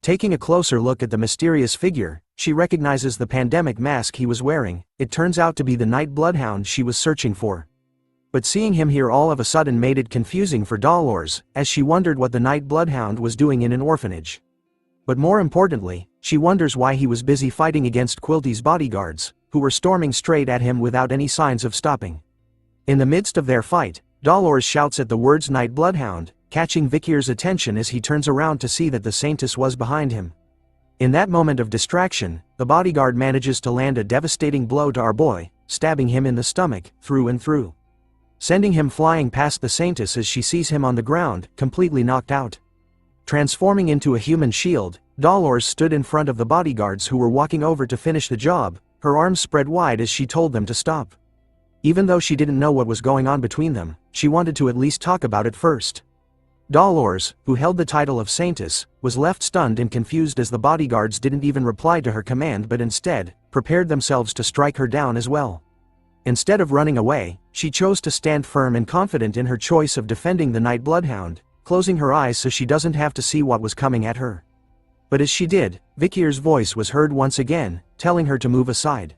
Taking a closer look at the mysterious figure, she recognizes the pandemic mask he was wearing. It turns out to be the Night Bloodhound she was searching for. But seeing him here all of a sudden made it confusing for Dolores, as she wondered what the Night Bloodhound was doing in an orphanage. But more importantly, she wonders why he was busy fighting against Quilty's bodyguards, who were storming straight at him without any signs of stopping. In the midst of their fight, Dolores shouts at the words Night Bloodhound, catching Vikir's attention as he turns around to see that the Saintess was behind him. In that moment of distraction, the bodyguard manages to land a devastating blow to our boy, stabbing him in the stomach, through and through. Sending him flying past the Saintess as she sees him on the ground, completely knocked out. Transforming into a human shield, Dolores stood in front of the bodyguards who were walking over to finish the job, Her arms spread wide as she told them to stop. Even though she didn't know what was going on between them, she wanted to at least talk about it first. Dolores, who held the title of Saintess, was left stunned and confused as the bodyguards didn't even reply to her command but instead, prepared themselves to strike her down as well. Instead of running away, she chose to stand firm and confident in her choice of defending the Night Bloodhound, closing her eyes so she doesn't have to see what was coming at her. But as she did, Vikir's voice was heard once again, telling her to move aside.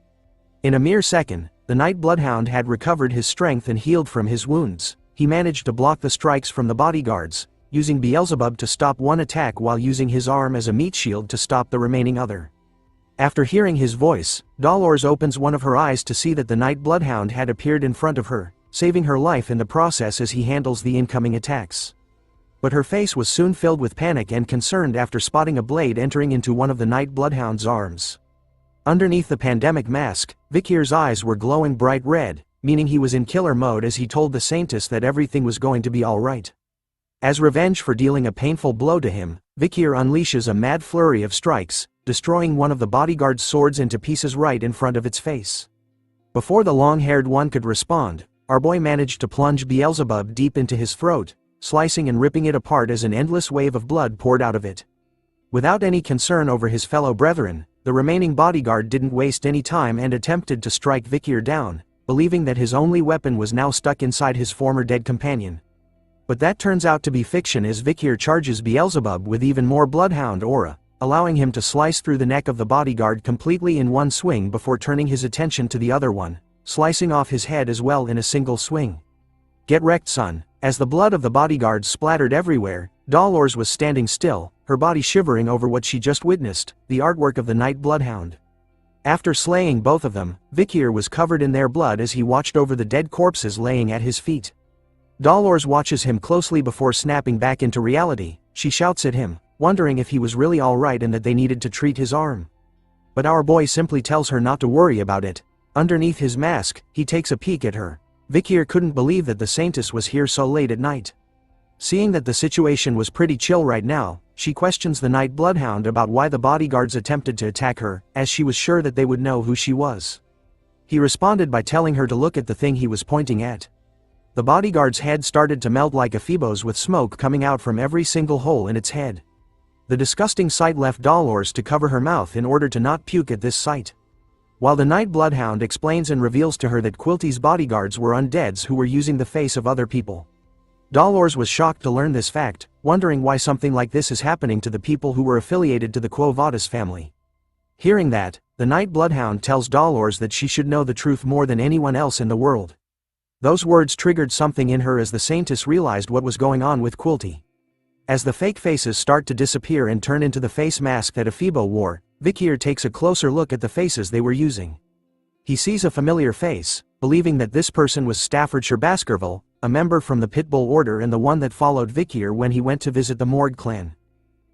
In a mere second, the Night Bloodhound had recovered his strength and healed from his wounds. He managed to block the strikes from the bodyguards, using Beelzebub to stop one attack while using his arm as a meat shield to stop the remaining other. After hearing his voice, Dolores opens one of her eyes to see that the Night Bloodhound had appeared in front of her, saving her life in the process as he handles the incoming attacks. But her face was soon filled with panic and concern after spotting a blade entering into one of the Night Bloodhound's arms. Underneath the pandemic mask, Vikir's eyes were glowing bright red, meaning he was in killer mode as he told the Saintess that everything was going to be alright. As revenge for dealing a painful blow to him, Vikir unleashes a mad flurry of strikes, destroying one of the bodyguard's swords into pieces right in front of its face. Before the long-haired one could respond, our boy managed to plunge Beelzebub deep into his throat, slicing and ripping it apart as an endless wave of blood poured out of it. Without any concern over his fellow brethren, the remaining bodyguard didn't waste any time and attempted to strike Vikir down, believing that his only weapon was now stuck inside his former dead companion. But that turns out to be fiction as Vikir charges Beelzebub with even more bloodhound aura, allowing him to slice through the neck of the bodyguard completely in one swing before turning his attention to the other one, slicing off his head as well in a single swing. Get wrecked, son. As the blood of the bodyguard splattered everywhere, Dolores was standing still, her body shivering over what she just witnessed, the artwork of the Night Bloodhound. After slaying both of them, Vikir was covered in their blood as he watched over the dead corpses laying at his feet. Dolores watches him closely before snapping back into reality. She shouts at him, wondering if he was really alright and that they needed to treat his arm. But our boy simply tells her not to worry about it. Underneath his mask, he takes a peek at her. Vikir couldn't believe that the Saintess was here so late at night. Seeing that the situation was pretty chill right now, she questions the Night Bloodhound about why the bodyguards attempted to attack her, as she was sure that they would know who she was. He responded by telling her to look at the thing he was pointing at. The bodyguard's head started to melt like a Phoebos with smoke coming out from every single hole in its head. The disgusting sight left Dolores to cover her mouth in order to not puke at this sight. While the Night Bloodhound explains and reveals to her that Quilty's bodyguards were undeads who were using the face of other people. Dolores was shocked to learn this fact, wondering why something like this is happening to the people who were affiliated to the Quo Vadis family. Hearing that, the Night Bloodhound tells Dolores that she should know the truth more than anyone else in the world. Those words triggered something in her as the Saintess realized what was going on with Quilty. As the fake faces start to disappear and turn into the face mask that Aphebo wore, Vikir takes a closer look at the faces they were using. He sees a familiar face, believing that this person was Staffordshire Baskerville, a member from the Pitbull Order and the one that followed Vikir when he went to visit the Morgue clan.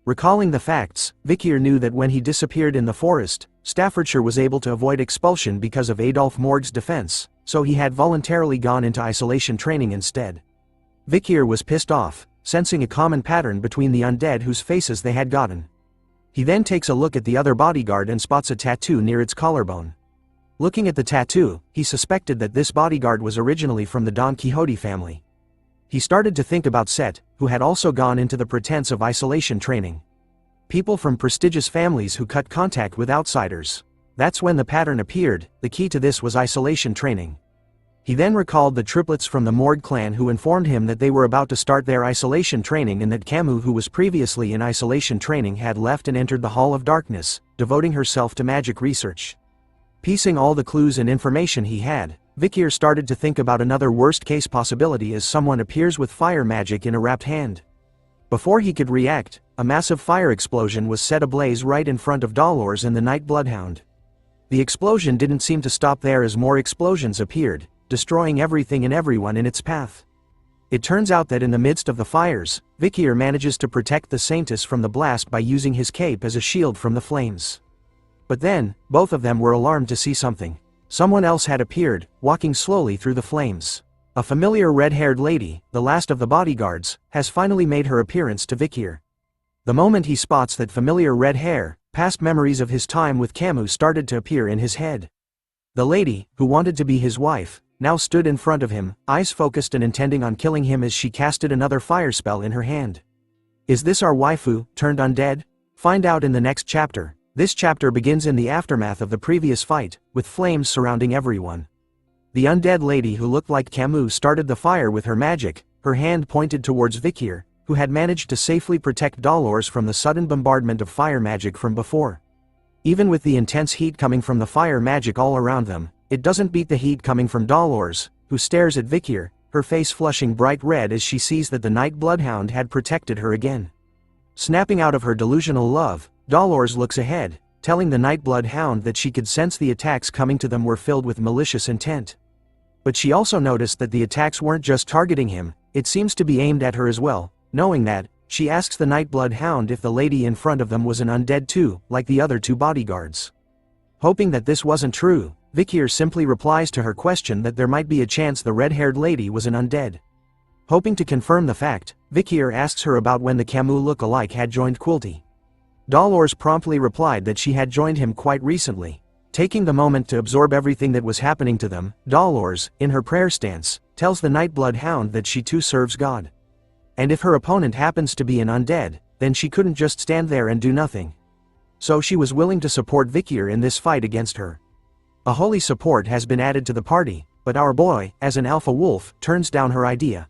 Recalling the facts, Vikir knew that when he disappeared in the forest, Staffordshire was able to avoid expulsion because of Adolf Morg's defense, so he had voluntarily gone into isolation training instead. Vikir was pissed off, sensing a common pattern between the undead whose faces they had gotten. He then takes a look at the other bodyguard and spots a tattoo near its collarbone. Looking at the tattoo, he suspected that this bodyguard was originally from the Don Quixote family. He started to think about Set, who had also gone into the pretense of isolation training. People from prestigious families who cut contact with outsiders. That's when the pattern appeared. The key to this was isolation training. He then recalled the triplets from the Morgue clan who informed him that they were about to start their isolation training and that Camus, who was previously in isolation training, had left and entered the Hall of Darkness, devoting herself to magic research. Piecing all the clues and information he had, Vikir started to think about another worst-case possibility as someone appears with fire magic in a wrapped hand. Before he could react, a massive fire explosion was set ablaze right in front of Dolores and the Night Bloodhound. The explosion didn't seem to stop there as more explosions appeared, destroying everything and everyone in its path. It turns out that in the midst of the fires, Vikir manages to protect the Saintess from the blast by using his cape as a shield from the flames. But then, both of them were alarmed to see something. Someone else had appeared, walking slowly through the flames. A familiar red-haired lady, the last of the bodyguards, has finally made her appearance to Vikir. The moment he spots that familiar red hair, past memories of his time with Camus started to appear in his head. The lady, who wanted to be his wife, now stood in front of him, eyes focused and intending on killing him as she casted another fire spell in her hand. Is this our waifu, turned undead? Find out in the next chapter. This chapter begins in the aftermath of the previous fight, with flames surrounding everyone. The undead lady who looked like Camus started the fire with her magic, her hand pointed towards Vikir, who had managed to safely protect Dolores from the sudden bombardment of fire magic from before. Even with the intense heat coming from the fire magic all around them, it doesn't beat the heat coming from Dolores, who stares at Vikir, her face flushing bright red as she sees that the night bloodhound had protected her again. Snapping out of her delusional love, Dolores looks ahead, telling the night bloodhound that she could sense the attacks coming to them were filled with malicious intent. But she also noticed that the attacks weren't just targeting him, it seems to be aimed at her as well. Knowing that, she asks the night bloodhound if the lady in front of them was an undead too, like the other two bodyguards. Hoping that this wasn't true, Vikir simply replies to her question that there might be a chance the red-haired lady was an undead. Hoping to confirm the fact, Vikir asks her about when the Camus look-alike had joined Quilty. Dolores promptly replied that she had joined him quite recently. Taking the moment to absorb everything that was happening to them, Dolores, in her prayer stance, tells the night bloodhound that she too serves God. And if her opponent happens to be an undead, then she couldn't just stand there and do nothing. So she was willing to support Vikir in this fight against her. A holy support has been added to the party, but our boy, as an alpha wolf, turns down her idea,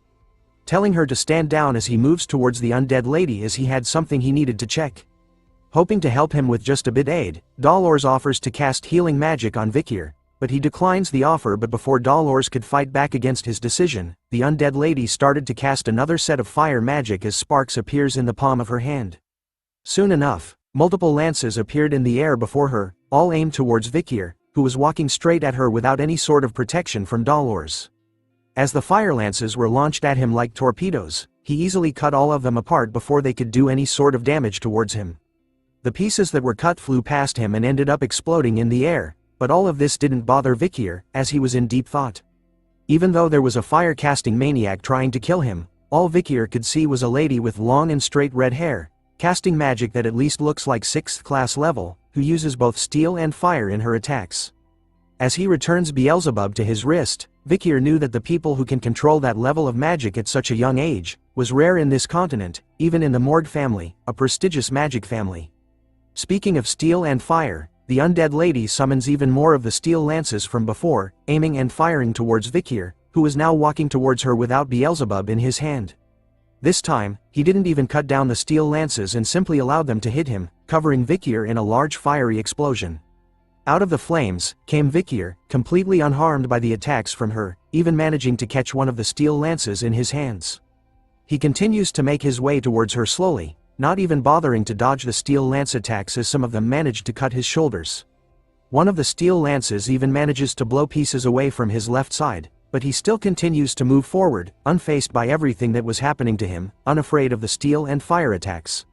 telling her to stand down as he moves towards the undead lady as he had something he needed to check. Hoping to help him with just a bit aid, Dolores offers to cast healing magic on Vikir, but he declines the offer. But before Dolores could fight back against his decision, the undead lady started to cast another set of fire magic as sparks appears in the palm of her hand. Soon enough, multiple lances appeared in the air before her, all aimed towards Vikir, who was walking straight at her without any sort of protection from Dolores. As the fire lances were launched at him like torpedoes, he easily cut all of them apart before they could do any sort of damage towards him. The pieces that were cut flew past him and ended up exploding in the air, but all of this didn't bother Vikir, as he was in deep thought. Even though there was a fire-casting maniac trying to kill him, all Vikir could see was a lady with long and straight red hair, casting magic that at least looks like 6th class level, who uses both steel and fire in her attacks. As he returns Beelzebub to his wrist, Vikir knew that the people who can control that level of magic at such a young age was rare in this continent, even in the Morg family, a prestigious magic family. Speaking of steel and fire, the undead lady summons even more of the steel lances from before, aiming and firing towards Vikir, who was now walking towards her without Beelzebub in his hand. This time, he didn't even cut down the steel lances and simply allowed them to hit him, covering Vikir in a large fiery explosion. Out of the flames came Vikir, completely unharmed by the attacks from her, even managing to catch one of the steel lances in his hands. He continues to make his way towards her slowly, not even bothering to dodge the steel lance attacks as some of them managed to cut his shoulders. One of the steel lances even manages to blow pieces away from his left side, but he still continues to move forward, unfazed by everything that was happening to him, unafraid of the steel and fire attacks.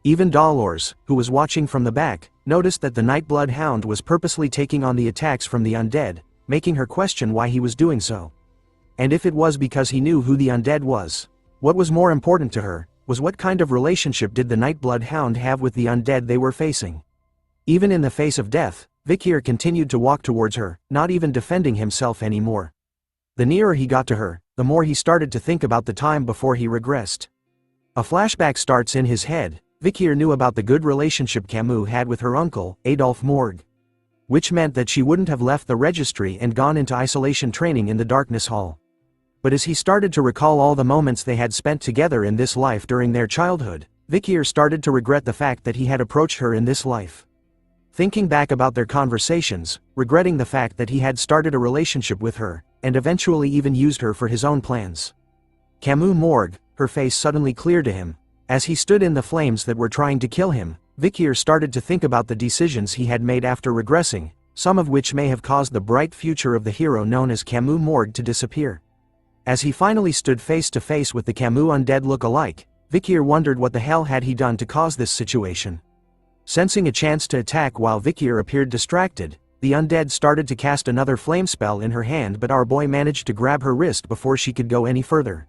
Even Dolores, who was watching from the back, noticed that the night bloodhound was purposely taking on the attacks from the undead, making her question why he was doing so. And if it was because he knew who the undead was. What was more important to her was what kind of relationship did the night bloodhound have with the undead they were facing. Even in the face of death, Vikir continued to walk towards her, not even defending himself anymore. The nearer he got to her, the more he started to think about the time before he regressed. A flashback starts in his head. Vikir knew about the good relationship Camus had with her uncle, Adolphe Morg. Which meant that she wouldn't have left the registry and gone into isolation training in the Darkness Hall. But as he started to recall all the moments they had spent together in this life during their childhood, Vikir started to regret the fact that he had approached her in this life. Thinking back about their conversations, regretting the fact that he had started a relationship with her, and eventually even used her for his own plans. Camus Morg, her face suddenly cleared to him. As he stood in the flames that were trying to kill him, Vikir started to think about the decisions he had made after regressing, some of which may have caused the bright future of the hero known as Camus Morg to disappear. As he finally stood face to face with the Camus undead look-alike, Vikir wondered what the hell had he done to cause this situation. Sensing a chance to attack while Vikir appeared distracted, the undead started to cast another flame spell in her hand, but our boy managed to grab her wrist before she could go any further.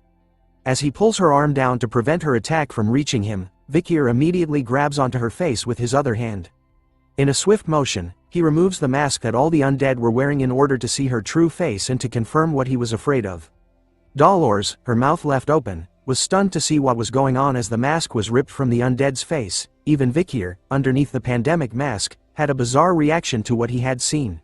As he pulls her arm down to prevent her attack from reaching him, Vikir immediately grabs onto her face with his other hand. In a swift motion, he removes the mask that all the undead were wearing in order to see her true face and to confirm what he was afraid of. Dolores, her mouth left open, was stunned to see what was going on as the mask was ripped from the undead's face. Even Vikir, underneath the pandemic mask, had a bizarre reaction to what he had seen.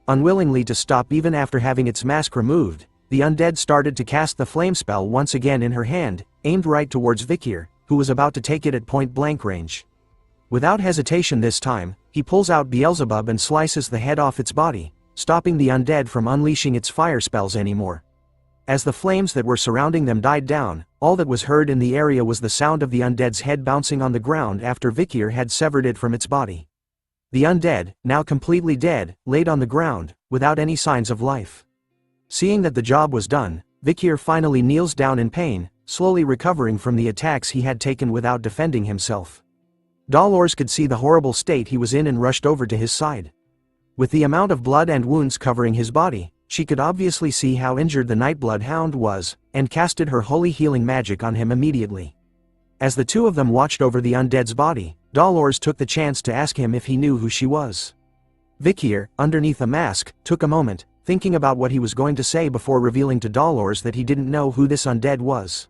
Unwillingly to stop even after having its mask removed, the undead started to cast the flame spell once again in her hand, aimed right towards Vikir, who was about to take it at point-blank range. Without hesitation this time, he pulls out Beelzebub and slices the head off its body, stopping the undead from unleashing its fire spells anymore. As the flames that were surrounding them died down, all that was heard in the area was the sound of the undead's head bouncing on the ground after Vikir had severed it from its body. The undead, now completely dead, laid on the ground, without any signs of life. Seeing that the job was done, Vikir finally kneels down in pain, slowly recovering from the attacks he had taken without defending himself. Dolores could see the horrible state he was in and rushed over to his side. With the amount of blood and wounds covering his body, she could obviously see how injured the Nightblood Hound was, and casted her holy healing magic on him immediately. As the two of them watched over the undead's body, Dolores took the chance to ask him if he knew who she was. Vikir, underneath a mask, took a moment, thinking about what he was going to say before revealing to Dolores that he didn't know who this undead was.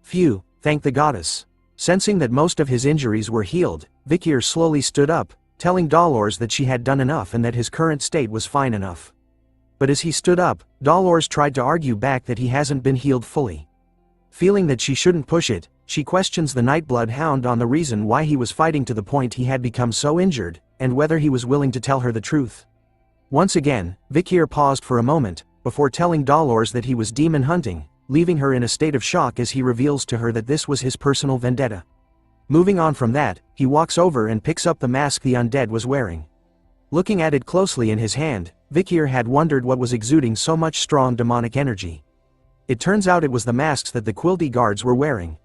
Phew, thank the goddess. Sensing that most of his injuries were healed, Vikir slowly stood up, telling Dolores that she had done enough and that his current state was fine enough. But as he stood up, Dolores tried to argue back that he hasn't been healed fully. Feeling that she shouldn't push it, she questions the Nightblood Hound on the reason why he was fighting to the point he had become so injured, and whether he was willing to tell her the truth. Once again, Vikir paused for a moment, before telling Dolores that he was demon hunting, leaving her in a state of shock as he reveals to her that this was his personal vendetta. Moving on from that, he walks over and picks up the mask the undead was wearing. Looking at it closely in his hand, Vikir had wondered what was exuding so much strong demonic energy. It turns out it was the masks that the Quilty guards were wearing.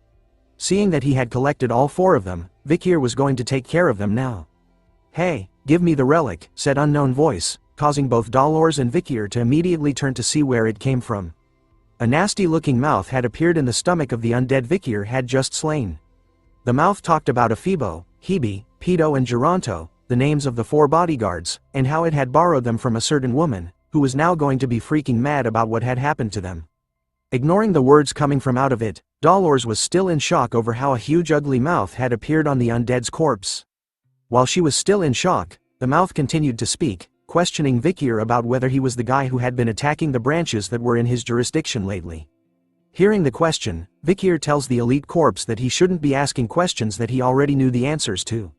Seeing that he had collected all four of them, Vikir was going to take care of them now. "Hey, give me the relic," said unknown voice, causing both Dolores and Vikir to immediately turn to see where it came from. A nasty-looking mouth had appeared in the stomach of the undead Vikir had just slain. The mouth talked about Ephibo, Hebe, Pedo and Geronto, the names of the four bodyguards, and how it had borrowed them from a certain woman, who was now going to be freaking mad about what had happened to them. Ignoring the words coming from out of it, Dolores was still in shock over how a huge ugly mouth had appeared on the undead's corpse. While she was still in shock, the mouth continued to speak, questioning Vikir about whether he was the guy who had been attacking the branches that were in his jurisdiction lately. Hearing the question, Vikir tells the elite corpse that he shouldn't be asking questions that he already knew the answers to.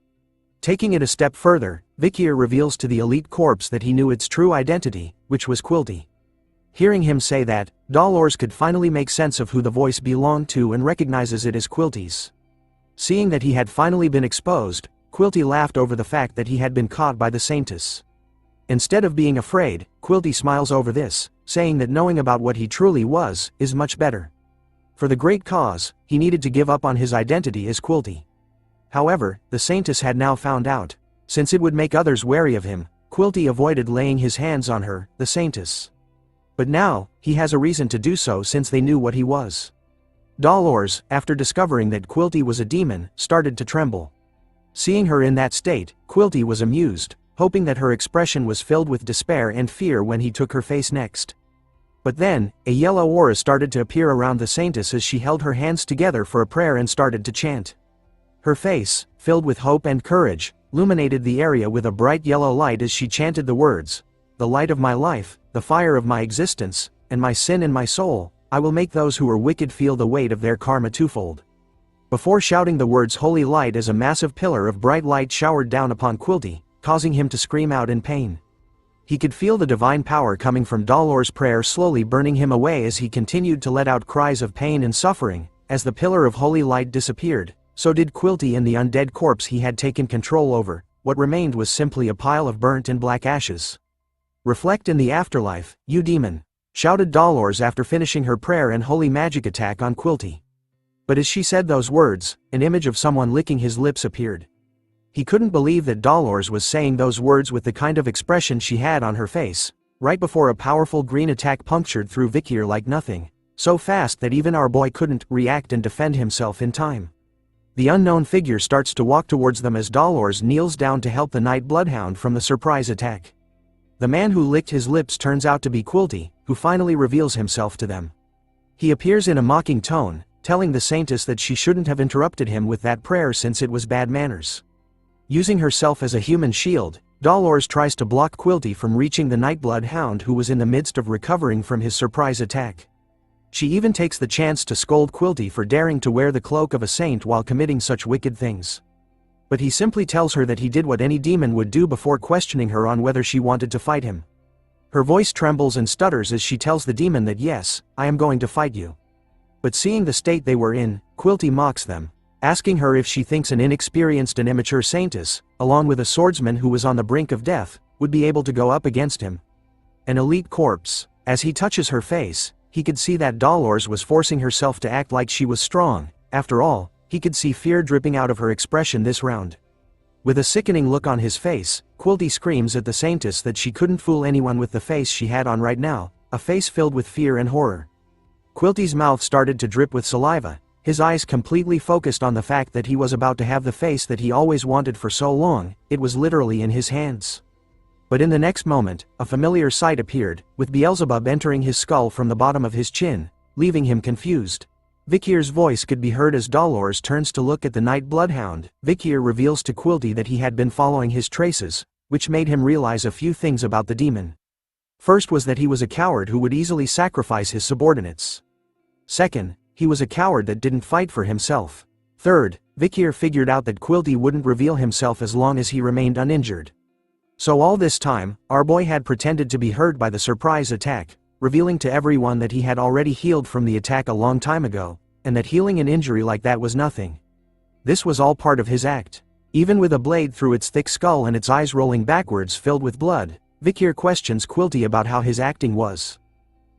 Taking it a step further, Vikir reveals to the elite corpse that he knew its true identity, which was Quilty. Hearing him say that, Dolores could finally make sense of who the voice belonged to and recognizes it as Quilty's. Seeing that he had finally been exposed, Quilty laughed over the fact that he had been caught by the Saintess. Instead of being afraid, Quilty smiles over this, saying that knowing about what he truly was, is much better. For the great cause, he needed to give up on his identity as Quilty. However, the Saintess had now found out. Since it would make others wary of him, Quilty avoided laying his hands on her, the Saintess. But now, he has a reason to do so since they knew what he was. Dolores, after discovering that Quilty was a demon, started to tremble. Seeing her in that state, Quilty was amused, hoping that her expression was filled with despair and fear when he took her face next. But then, a yellow aura started to appear around the Saintess as she held her hands together for a prayer and started to chant. Her face, filled with hope and courage, illuminated the area with a bright yellow light as she chanted the words, "The light of my life, the fire of my existence, and my sin in my soul, I will make those who are wicked feel the weight of their karma twofold." Before shouting the words holy light as a massive pillar of bright light showered down upon Quilty, causing him to scream out in pain. He could feel the divine power coming from Dolores' prayer slowly burning him away as he continued to let out cries of pain and suffering. As the pillar of holy light disappeared, so did Quilty and the undead corpse he had taken control over. What remained was simply a pile of burnt and black ashes. "Reflect in the afterlife, you demon," shouted Dolores after finishing her prayer and holy magic attack on Quilty. But as she said those words, an image of someone licking his lips appeared. He couldn't believe that Dolores was saying those words with the kind of expression she had on her face, right before a powerful green attack punctured through Vikir like nothing, so fast that even our boy couldn't react and defend himself in time. The unknown figure starts to walk towards them as Dolores kneels down to help the night bloodhound from the surprise attack. The man who licked his lips turns out to be Quilty, who finally reveals himself to them. He appears in a mocking tone, telling the saintess that she shouldn't have interrupted him with that prayer since it was bad manners. Using herself as a human shield, Dolores tries to block Quilty from reaching the Nightblood Hound, who was in the midst of recovering from his surprise attack. She even takes the chance to scold Quilty for daring to wear the cloak of a saint while committing such wicked things. But he simply tells her that he did what any demon would do before questioning her on whether she wanted to fight him. Her voice trembles and stutters as she tells the demon that yes, I am going to fight you. But seeing the state they were in, Quilty mocks them, asking her if she thinks an inexperienced and immature saintess, along with a swordsman who was on the brink of death, would be able to go up against him. An elite corpse. As he touches her face, he could see that Dolores was forcing herself to act like she was strong. After all, he could see fear dripping out of her expression this round. With a sickening look on his face, Quilty screams at the saintess that she couldn't fool anyone with the face she had on right now, a face filled with fear and horror. Quilty's mouth started to drip with saliva, his eyes completely focused on the fact that he was about to have the face that he always wanted for so long. It was literally in his hands. But in the next moment, a familiar sight appeared, with Beelzebub entering his skull from the bottom of his chin, leaving him confused. Vikir's voice could be heard as Dolores turns to look at the Night Bloodhound. Vikir reveals to Quilty that he had been following his traces, which made him realize a few things about the demon. First was that he was a coward who would easily sacrifice his subordinates. Second, he was a coward that didn't fight for himself. Third, Vikir figured out that Quilty wouldn't reveal himself as long as he remained uninjured. So all this time, our boy had pretended to be hurt by the surprise attack, revealing to everyone that he had already healed from the attack a long time ago, and that healing an injury like that was nothing. This was all part of his act. Even with a blade through its thick skull and its eyes rolling backwards filled with blood, Vikir questions Quilty about how his acting was.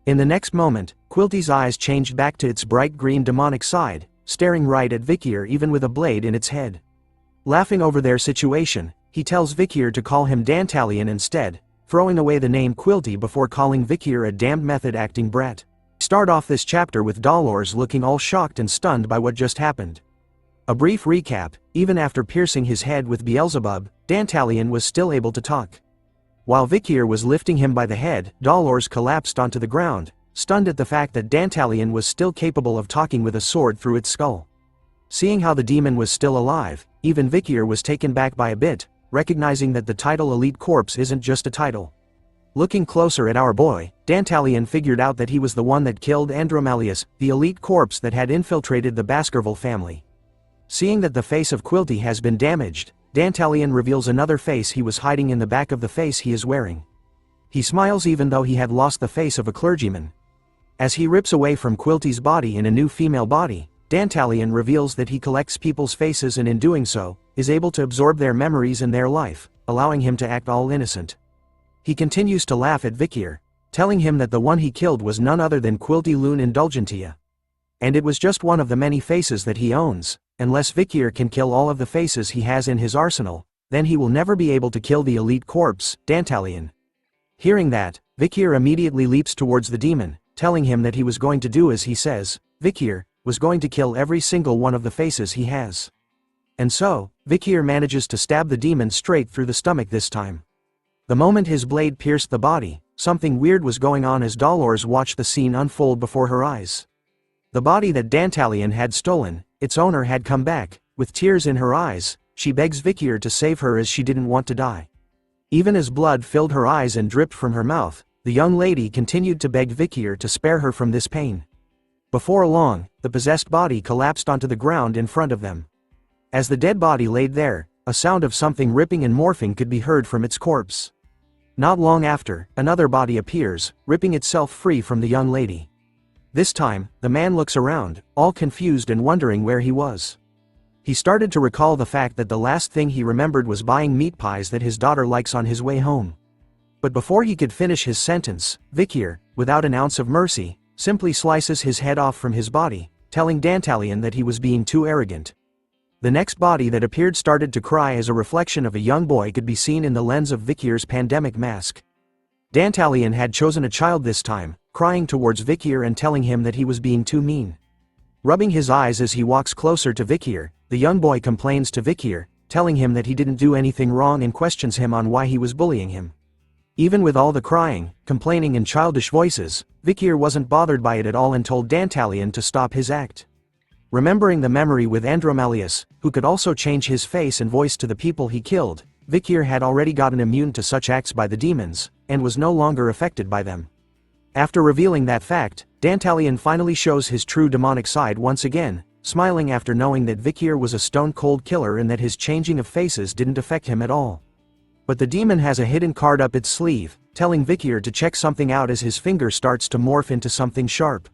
In the next moment, Quilty's eyes changed back to its bright green demonic side, staring right at Vikir even with a blade in its head. Laughing over their situation, he tells Vikir to call him Dantalion instead, throwing away the name Quilty before calling Vikir a damned method-acting brat. Start off this chapter with Dolores looking all shocked and stunned by what just happened. A brief recap: even after piercing his head with Beelzebub, Dantalion was still able to talk. While Vikir was lifting him by the head, Dolores collapsed onto the ground, stunned at the fact that Dantalion was still capable of talking with a sword through its skull. Seeing how the demon was still alive, even Vikir was taken back by a bit, recognizing that the title Elite Corpse isn't just a title. Looking closer at our boy, Dantalion figured out that he was the one that killed Andromalius, the Elite Corpse that had infiltrated the Baskerville family. Seeing that the face of Quilty has been damaged, Dantalion reveals another face he was hiding in the back of the face he is wearing. He smiles even though he had lost the face of a clergyman. As he rips away from Quilty's body in a new female body, Dantalion reveals that he collects people's faces and in doing so, is able to absorb their memories and their life, allowing him to act all innocent. He continues to laugh at Vikir, telling him that the one he killed was none other than Quilty Loon Indulgentia. And it was just one of the many faces that he owns. Unless Vikir can kill all of the faces he has in his arsenal, then he will never be able to kill the Elite Corpse, Dantalion. Hearing that, Vikir immediately leaps towards the demon, telling him that he was going to do as he says. Vikir was going to kill every single one of the faces he has. And so, Vikir manages to stab the demon straight through the stomach this time. The moment his blade pierced the body, something weird was going on as Dolores watched the scene unfold before her eyes. The body that Dantalion had stolen, its owner had come back. With tears in her eyes, she begs Vikir to save her as she didn't want to die. Even as blood filled her eyes and dripped from her mouth, the young lady continued to beg Vikir to spare her from this pain. Before long, the possessed body collapsed onto the ground in front of them. As the dead body laid there, a sound of something ripping and morphing could be heard from its corpse. Not long after, another body appears, ripping itself free from the young lady. This time, the man looks around, all confused and wondering where he was. He started to recall the fact that the last thing he remembered was buying meat pies that his daughter likes on his way home. But before he could finish his sentence, Vikir, without an ounce of mercy, simply slices his head off from his body, telling Dantalion that he was being too arrogant. The next body that appeared started to cry as a reflection of a young boy could be seen in the lens of Vikir's pandemic mask. Dantalion had chosen a child this time, crying towards Vikir and telling him that he was being too mean. Rubbing his eyes as he walks closer to Vikir, the young boy complains to Vikir, telling him that he didn't do anything wrong and questions him on why he was bullying him. Even with all the crying, complaining and childish voices, Vikir wasn't bothered by it at all and told Dantalion to stop his act. Remembering the memory with Andromalius, who could also change his face and voice to the people he killed, Vikir had already gotten immune to such acts by the demons, and was no longer affected by them. After revealing that fact, Dantalion finally shows his true demonic side once again, smiling after knowing that Vikir was a stone-cold killer and that his changing of faces didn't affect him at all. But the demon has a hidden card up its sleeve, telling Vikir to check something out as his finger starts to morph into something sharp.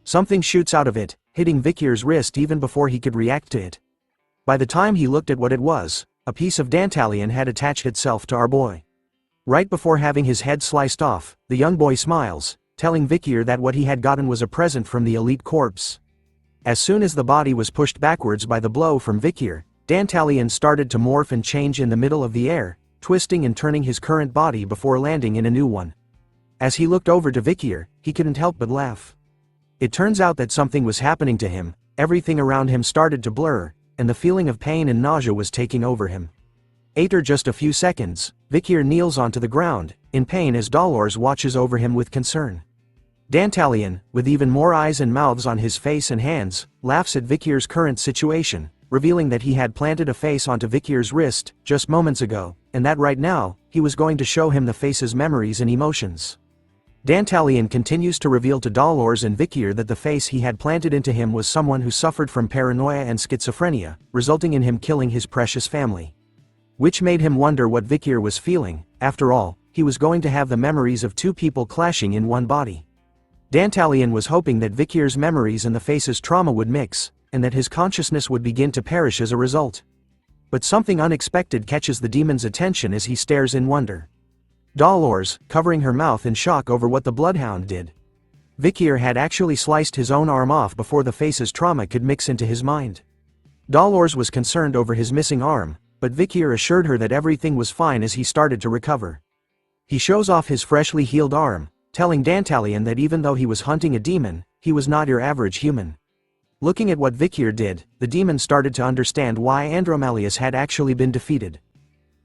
Something shoots out of it, hitting Vikir's wrist even before he could react to it. By the time he looked at what it was, a piece of Dantalion had attached itself to our boy. Right before having his head sliced off, the young boy smiles, telling Vikir that what he had gotten was a present from the elite corpse. As soon as the body was pushed backwards by the blow from Vikir, Dantalion started to morph and change in the middle of the air, twisting and turning his current body before landing in a new one. As he looked over to Vikir, he couldn't help but laugh. It turns out that something was happening to him, everything around him started to blur, and the feeling of pain and nausea was taking over him. After just a few seconds, Vikir kneels onto the ground, in pain as Dolores watches over him with concern. Dantalion, with even more eyes and mouths on his face and hands, laughs at Vikir's current situation, revealing that he had planted a face onto Vikir's wrist just moments ago, and that right now, he was going to show him the face's memories and emotions. Dantalion continues to reveal to Dolores and Vikir that the face he had planted into him was someone who suffered from paranoia and schizophrenia, resulting in him killing his precious family. Which made him wonder what Vikir was feeling. After all, he was going to have the memories of two people clashing in one body. Dantalion was hoping that Vikir's memories and the face's trauma would mix, and that his consciousness would begin to perish as a result. But something unexpected catches the demon's attention as he stares in wonder. Dolores, covering her mouth in shock over what the bloodhound did. Vikir had actually sliced his own arm off before the face's trauma could mix into his mind. Dolores was concerned over his missing arm, but Vikir assured her that everything was fine as he started to recover. He shows off his freshly healed arm, telling Dantalion that even though he was hunting a demon, he was not your average human. Looking at what Vikir did, the demon started to understand why Andromalius had actually been defeated.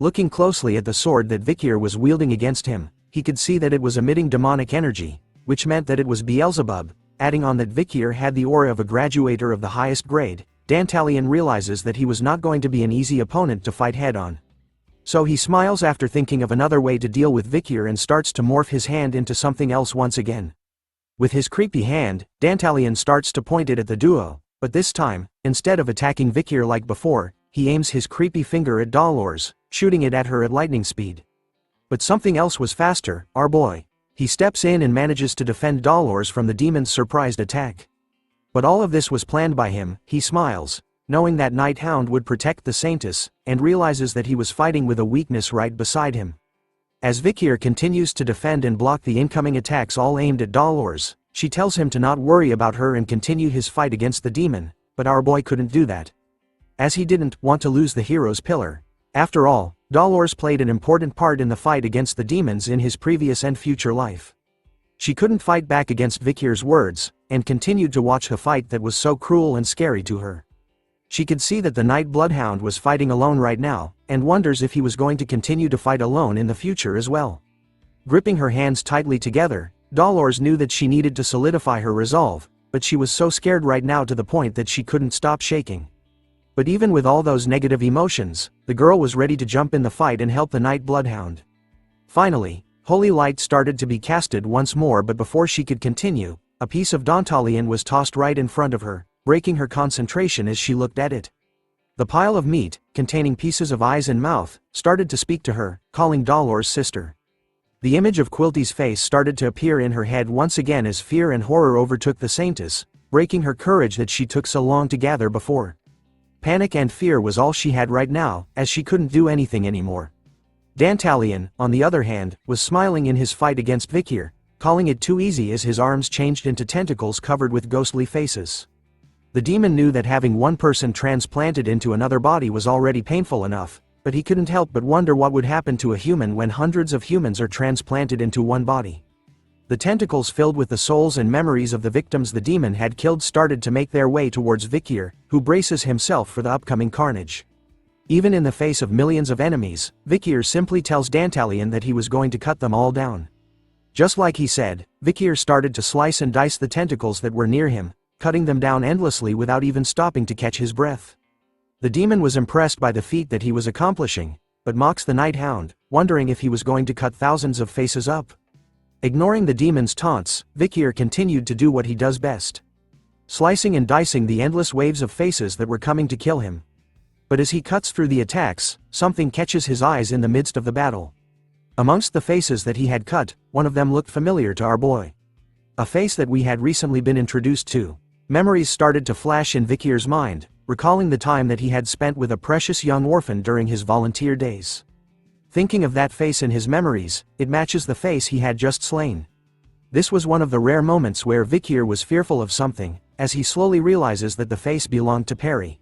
Looking closely at the sword that Vikir was wielding against him, he could see that it was emitting demonic energy, which meant that it was Beelzebub. Adding on that Vikir had the aura of a graduator of the highest grade, Dantalion realizes that he was not going to be an easy opponent to fight head-on. So he smiles after thinking of another way to deal with Vikir and starts to morph his hand into something else once again. With his creepy hand, Dantalion starts to point it at the duo, but this time, instead of attacking Vikir like before, he aims his creepy finger at Dolores, shooting it at her at lightning speed. But something else was faster. Our boy. He steps in and manages to defend Dolores from the demon's surprised attack. But all of this was planned by him. He smiles, knowing that Night Hound would protect the Saintess, and realizes that he was fighting with a weakness right beside him. As Vikir continues to defend and block the incoming attacks all aimed at Dolores, she tells him to not worry about her and continue his fight against the demon, but our boy couldn't do that. As he didn't want to lose the hero's pillar. After all, Dolores played an important part in the fight against the demons in his previous and future life. She couldn't fight back against Vikir's words, and continued to watch the fight that was so cruel and scary to her. She could see that the Night Bloodhound was fighting alone right now, and wonders if he was going to continue to fight alone in the future as well. Gripping her hands tightly together, Dolores knew that she needed to solidify her resolve, but she was so scared right now to the point that she couldn't stop shaking. But even with all those negative emotions, the girl was ready to jump in the fight and help the Night Bloodhound. Finally, holy light started to be casted once more, but before she could continue, a piece of Dantalion was tossed right in front of her, breaking her concentration as she looked at it. The pile of meat, containing pieces of eyes and mouth, started to speak to her, calling Dolores sister. The image of Quilty's face started to appear in her head once again as fear and horror overtook the Saintess, breaking her courage that she took so long to gather before. Panic and fear was all she had right now, as she couldn't do anything anymore. Dantalion, on the other hand, was smiling in his fight against Vikir, calling it too easy as his arms changed into tentacles covered with ghostly faces. The demon knew that having one person transplanted into another body was already painful enough, but he couldn't help but wonder what would happen to a human when hundreds of humans are transplanted into one body. The tentacles filled with the souls and memories of the victims the demon had killed started to make their way towards Vikir, who braces himself for the upcoming carnage. Even in the face of millions of enemies, Vikir simply tells Dantalion that he was going to cut them all down. Just like he said, Vikir started to slice and dice the tentacles that were near him, cutting them down endlessly without even stopping to catch his breath. The demon was impressed by the feat that he was accomplishing, but mocks the Night Hound, wondering if he was going to cut thousands of faces up. Ignoring the demon's taunts, Vikir continued to do what he does best. Slicing and dicing the endless waves of faces that were coming to kill him. But as he cuts through the attacks, something catches his eyes in the midst of the battle. Amongst the faces that he had cut, one of them looked familiar to our boy. A face that we had recently been introduced to. Memories started to flash in Vikir's mind, recalling the time that he had spent with a precious young orphan during his volunteer days. Thinking of that face in his memories, it matches the face he had just slain. This was one of the rare moments where Vikir was fearful of something, as he slowly realizes that the face belonged to Perry.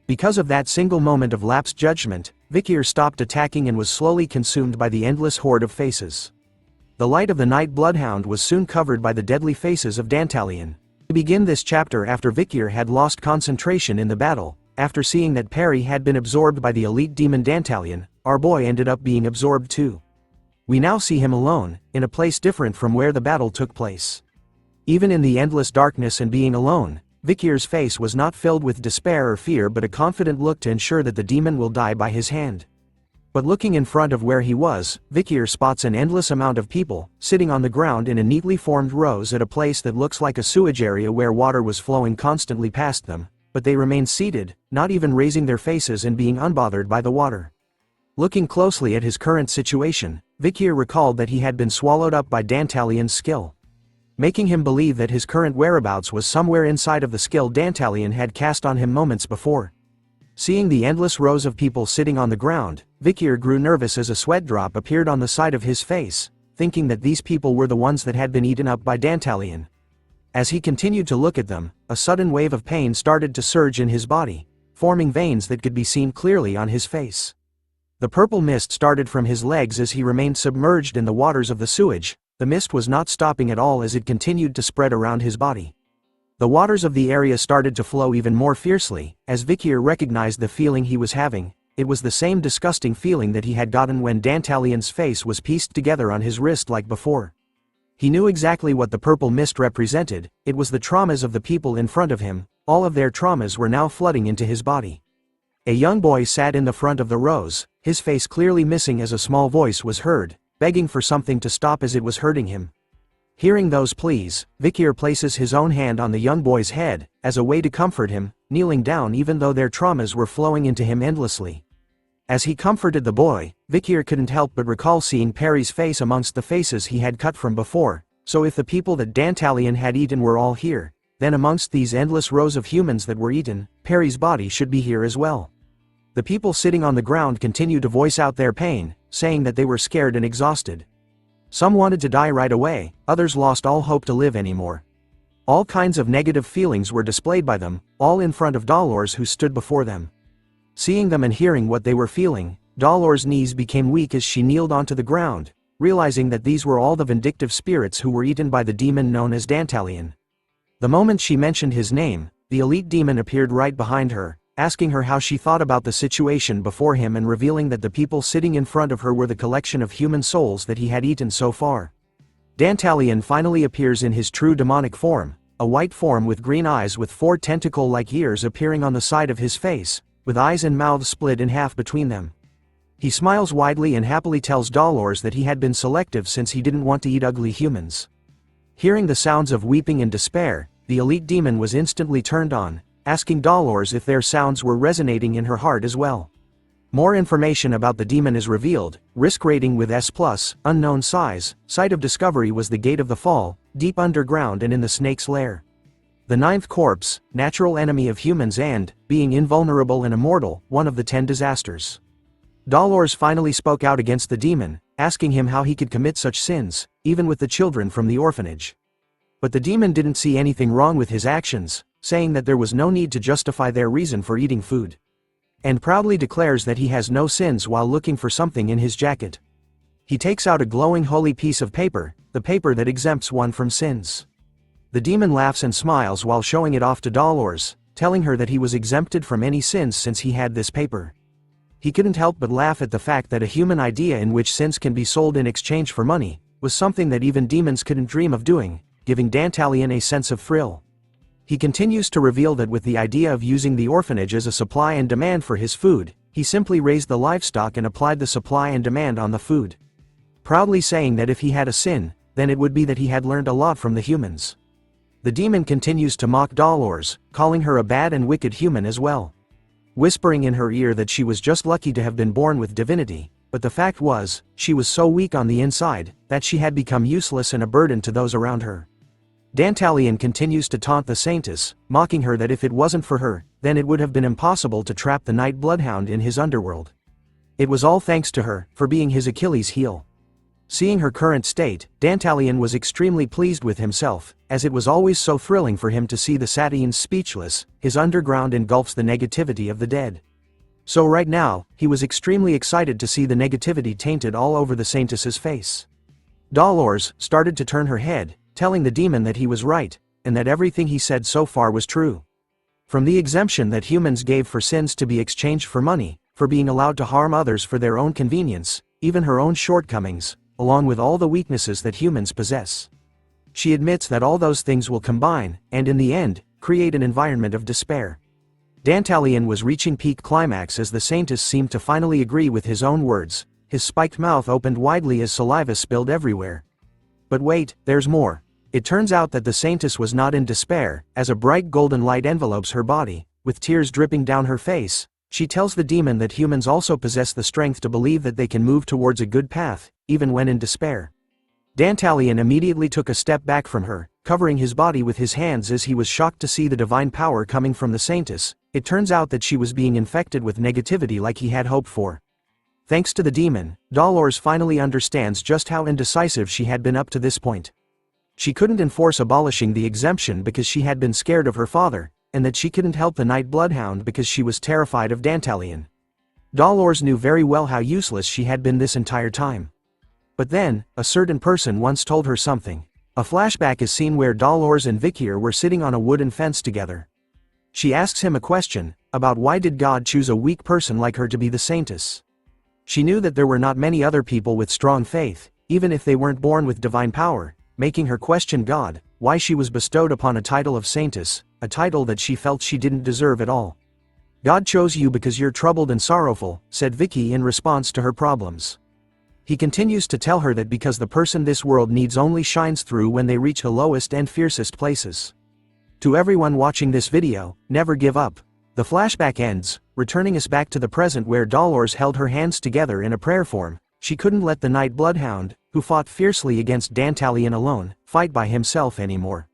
Because of that single moment of lapsed judgment, Vikir stopped attacking and was slowly consumed by the endless horde of faces. The light of the night bloodhound was soon covered by the deadly faces of Dantalion. We begin this chapter after Vikir had lost concentration in the battle. After seeing that Perry had been absorbed by the elite demon Dantalion, our boy ended up being absorbed too. We now see him alone, in a place different from where the battle took place. Even in the endless darkness and being alone, Vikir's face was not filled with despair or fear but a confident look to ensure that the demon will die by his hand. But looking in front of where he was, Vikir spots an endless amount of people, sitting on the ground in a neatly formed rows at a place that looks like a sewage area where water was flowing constantly past them, but they remained seated, not even raising their faces and being unbothered by the water. Looking closely at his current situation, Vikir recalled that he had been swallowed up by Dantalion's skill, making him believe that his current whereabouts was somewhere inside of the skill Dantalion had cast on him moments before. Seeing the endless rows of people sitting on the ground, Vikir grew nervous as a sweat drop appeared on the side of his face, thinking that these people were the ones that had been eaten up by Dantalion. As he continued to look at them, a sudden wave of pain started to surge in his body, forming veins that could be seen clearly on his face. The purple mist started from his legs as he remained submerged in the waters of the sewage. The mist was not stopping at all as it continued to spread around his body. The waters of the area started to flow even more fiercely, as Vikir recognized the feeling he was having. It was the same disgusting feeling that he had gotten when Dantalion's face was pieced together on his wrist like before. He knew exactly what the purple mist represented. It was the traumas of the people in front of him. All of their traumas were now flooding into his body. A young boy sat in the front of the rows, his face clearly missing as a small voice was heard, begging for something to stop as it was hurting him. Hearing those pleas, Vikir places his own hand on the young boy's head, as a way to comfort him, kneeling down even though their traumas were flowing into him endlessly. As he comforted the boy, Vikir couldn't help but recall seeing Perry's face amongst the faces he had cut from before. So if the people that Dantalion had eaten were all here, then amongst these endless rows of humans that were eaten, Perry's body should be here as well. The people sitting on the ground continued to voice out their pain, saying that they were scared and exhausted. Some wanted to die right away, others lost all hope to live anymore. All kinds of negative feelings were displayed by them, all in front of Dolores who stood before them. Seeing them and hearing what they were feeling, Dolores' knees became weak as she kneeled onto the ground, realizing that these were all the vindictive spirits who were eaten by the demon known as Dantalion. The moment she mentioned his name, the elite demon appeared right behind her, asking her how she thought about the situation before him and revealing that the people sitting in front of her were the collection of human souls that he had eaten so far. Dantalion finally appears in his true demonic form, a white form with green eyes with 4 tentacle-like ears appearing on the side of his face, with eyes and mouth split in half between them. He smiles widely and happily tells Dolores that he had been selective since he didn't want to eat ugly humans. Hearing the sounds of weeping and despair, the elite demon was instantly turned on, asking Dolores if their sounds were resonating in her heart as well. More information about the demon is revealed. Risk rating with S+, unknown size, site of discovery was the Gate of the Fall, deep underground and in the snake's lair. The 9th corpse, natural enemy of humans and, being invulnerable and immortal, one of the 10 disasters. Dolores finally spoke out against the demon, asking him how he could commit such sins, even with the children from the orphanage. But the demon didn't see anything wrong with his actions, saying that there was no need to justify their reason for eating food. And proudly declares that he has no sins while looking for something in his jacket. He takes out a glowing holy piece of paper, the paper that exempts one from sins. The demon laughs and smiles while showing it off to Dolores, telling her that he was exempted from any sins since he had this paper. He couldn't help but laugh at the fact that a human idea in which sins can be sold in exchange for money was something that even demons couldn't dream of doing, giving Dantalion a sense of thrill. He continues to reveal that with the idea of using the orphanage as a supply and demand for his food, he simply raised the livestock and applied the supply and demand on the food. Proudly saying that if he had a sin, then it would be that he had learned a lot from the humans. The demon continues to mock Dolores, calling her a bad and wicked human as well. Whispering in her ear that she was just lucky to have been born with divinity, but the fact was, she was so weak on the inside, that she had become useless and a burden to those around her. Dantalion continues to taunt the Saintess, mocking her that if it wasn't for her, then it would have been impossible to trap the Night Bloodhound in his underworld. It was all thanks to her, for being his Achilles heel. Seeing her current state, Dantalion was extremely pleased with himself, as it was always so thrilling for him to see the Satyans speechless. His underground engulfs the negativity of the dead. So right now, he was extremely excited to see the negativity tainted all over the Saintess's face. Dolores started to turn her head, telling the demon that he was right, and that everything he said so far was true. From the exemption that humans gave for sins to be exchanged for money, for being allowed to harm others for their own convenience, even her own shortcomings, along with all the weaknesses that humans possess. She admits that all those things will combine, and in the end, create an environment of despair. Dantalion was reaching peak climax as the Saintess seemed to finally agree with his own words. His spiked mouth opened widely as saliva spilled everywhere. But wait, there's more. It turns out that the Saintess was not in despair, as a bright golden light envelopes her body, with tears dripping down her face. She tells the demon that humans also possess the strength to believe that they can move towards a good path, even when in despair. Dantalion immediately took a step back from her, covering his body with his hands as he was shocked to see the divine power coming from the Saintess. It turns out that she was being infected with negativity like he had hoped for. Thanks to the demon, Dolores finally understands just how indecisive she had been up to this point. She couldn't enforce abolishing the exemption because she had been scared of her father, and that she couldn't help the Night Bloodhound because she was terrified of Dantalion. Dolores knew very well how useless she had been this entire time. But then, a certain person once told her something. A flashback is seen where Dolores and Vikir were sitting on a wooden fence together. She asks him a question, about why did God choose a weak person like her to be the Saintess. She knew that there were not many other people with strong faith, even if they weren't born with divine power, making her question God, why she was bestowed upon a title of Saintess, a title that she felt she didn't deserve at all. God chose you because you're troubled and sorrowful, said Vicky in response to her problems. He continues to tell her that because the person this world needs only shines through when they reach the lowest and fiercest places. To everyone watching this video, never give up. The flashback ends, returning us back to the present where Dolores held her hands together in a prayer form. She couldn't let the Night Bloodhound, who fought fiercely against Dantalion alone, fight by himself anymore.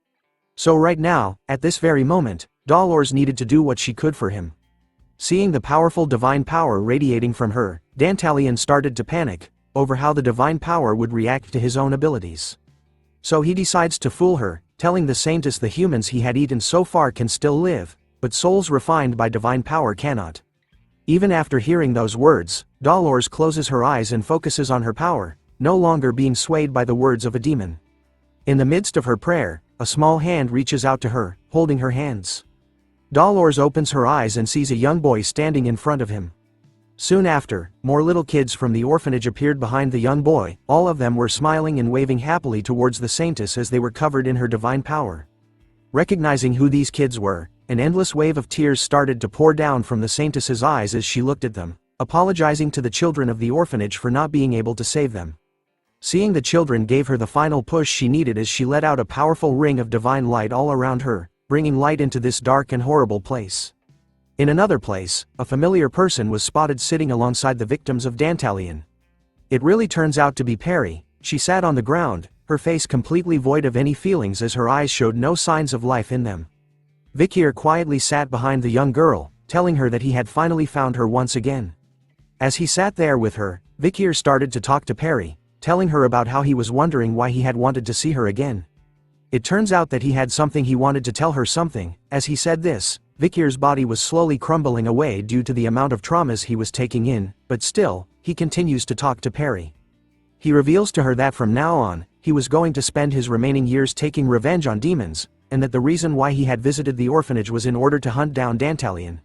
So right now, at this very moment, Dolores needed to do what she could for him. Seeing the powerful divine power radiating from her, Dantalion started to panic over how the divine power would react to his own abilities. So he decides to fool her, telling the Saintess the humans he had eaten so far can still live, but souls refined by divine power cannot. Even after hearing those words, Dolores closes her eyes and focuses on her power, no longer being swayed by the words of a demon. In the midst of her prayer, a small hand reaches out to her, holding her hands. Dolores opens her eyes and sees a young boy standing in front of him. Soon after, more little kids from the orphanage appeared behind the young boy. All of them were smiling and waving happily towards the Saintess as they were covered in her divine power. Recognizing who these kids were, an endless wave of tears started to pour down from the Saintess's eyes as she looked at them, apologizing to the children of the orphanage for not being able to save them. Seeing the children gave her the final push she needed as she let out a powerful ring of divine light all around her, bringing light into this dark and horrible place. In another place, a familiar person was spotted sitting alongside the victims of Dantalion. It really turns out to be Perry. She sat on the ground, her face completely void of any feelings as her eyes showed no signs of life in them. Vikir quietly sat behind the young girl, telling her that he had finally found her once again. As he sat there with her, Vikir started to talk to Perry, telling her about how he was wondering why he had wanted to see her again. It turns out that he had something he wanted to tell her something. As he said this, Vikir's body was slowly crumbling away due to the amount of traumas he was taking in, but still, he continues to talk to Perry. He reveals to her that from now on, he was going to spend his remaining years taking revenge on demons, and that the reason why he had visited the orphanage was in order to hunt down Dantalion.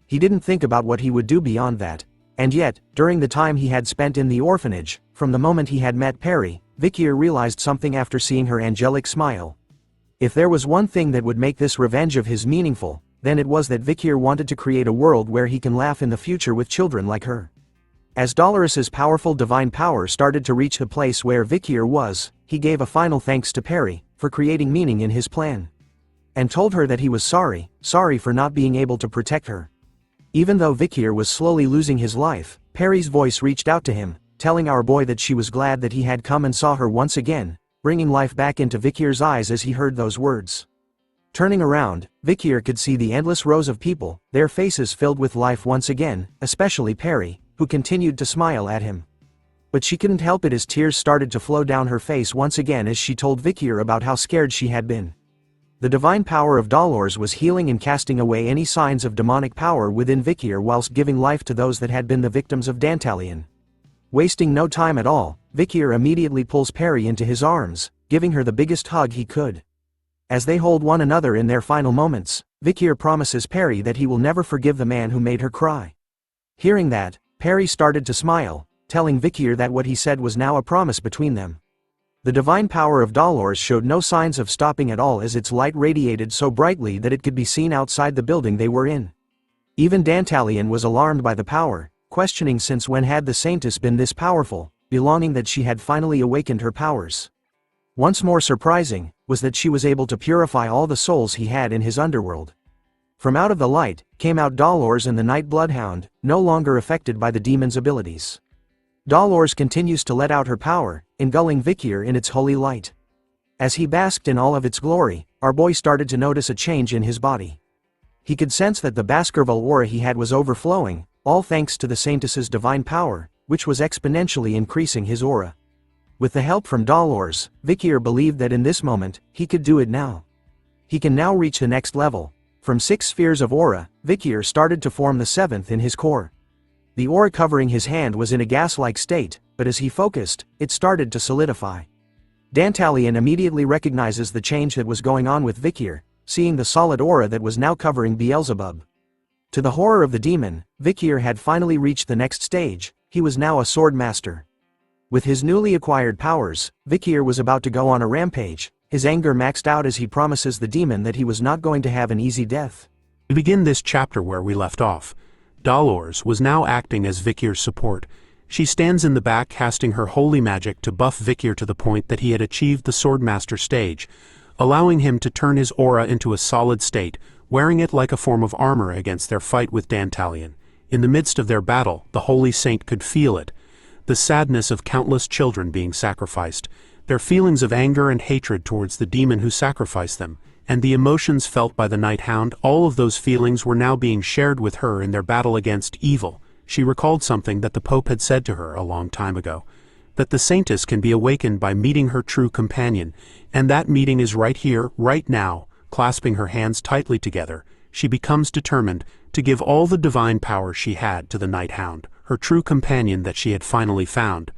He didn't think about what he would do beyond that. And yet, during the time he had spent in the orphanage, from the moment he had met Perry, Vikir realized something after seeing her angelic smile. If there was one thing that would make this revenge of his meaningful, then it was that Vikir wanted to create a world where he can laugh in the future with children like her. As Dolores's powerful divine power started to reach the place where Vikir was, he gave a final thanks to Perry, for creating meaning in his plan. And told her that he was sorry for not being able to protect her. Even though Vikir was slowly losing his life, Perry's voice reached out to him, telling our boy that she was glad that he had come and saw her once again, bringing life back into Vikir's eyes as he heard those words. Turning around, Vikir could see the endless rows of people, their faces filled with life once again, especially Perry, who continued to smile at him. But she couldn't help it as tears started to flow down her face once again as she told Vikir about how scared she had been. The divine power of Dolores was healing and casting away any signs of demonic power within Vikir whilst giving life to those that had been the victims of Dantalion. Wasting no time at all, Vikir immediately pulls Perry into his arms, giving her the biggest hug he could. As they hold one another in their final moments, Vikir promises Perry that he will never forgive the man who made her cry. Hearing that, Perry started to smile, telling Vikir that what he said was now a promise between them. The divine power of Dolores showed no signs of stopping at all as its light radiated so brightly that it could be seen outside the building they were in. Even Dantalion was alarmed by the power, questioning since when had the Saintess been this powerful, belonging that she had finally awakened her powers. Once more surprising, was that she was able to purify all the souls he had in his underworld. From out of the light, came out Dolores and the Night Bloodhound, no longer affected by the demon's abilities. Dolores continues to let out her power, engulfing Vikir in its holy light. As he basked in all of its glory, our boy started to notice a change in his body. He could sense that the Baskerville aura he had was overflowing, all thanks to the Saintess's divine power, which was exponentially increasing his aura. With the help from Dolores, Vikir believed that in this moment, he could do it now. He can now reach the next level. From 6 spheres of aura, Vikir started to form the 7th in his core. The aura covering his hand was in a gas-like state, but as he focused, it started to solidify. Dantalion immediately recognizes the change that was going on with Vikir, seeing the solid aura that was now covering Beelzebub. To the horror of the demon, Vikir had finally reached the next stage. He was now a sword master. With his newly acquired powers, Vikir was about to go on a rampage, his anger maxed out as he promises the demon that he was not going to have an easy death. We begin this chapter where we left off. Dolores was now acting as Vikir's support. She stands in the back casting her holy magic to buff Vikir to the point that he had achieved the Swordmaster stage, allowing him to turn his aura into a solid state, wearing it like a form of armor against their fight with Dantalion. In the midst of their battle, the Holy Saint could feel it. The sadness of countless children being sacrificed, their feelings of anger and hatred towards the demon who sacrificed them, and the emotions felt by the Night Hound, all of those feelings were now being shared with her in their battle against evil. She recalled something that the Pope had said to her a long time ago, that the Saintess can be awakened by meeting her true companion, and that meeting is right here, right now. Clasping her hands tightly together, she becomes determined to give all the divine power she had to the Night Hound, her true companion that she had finally found.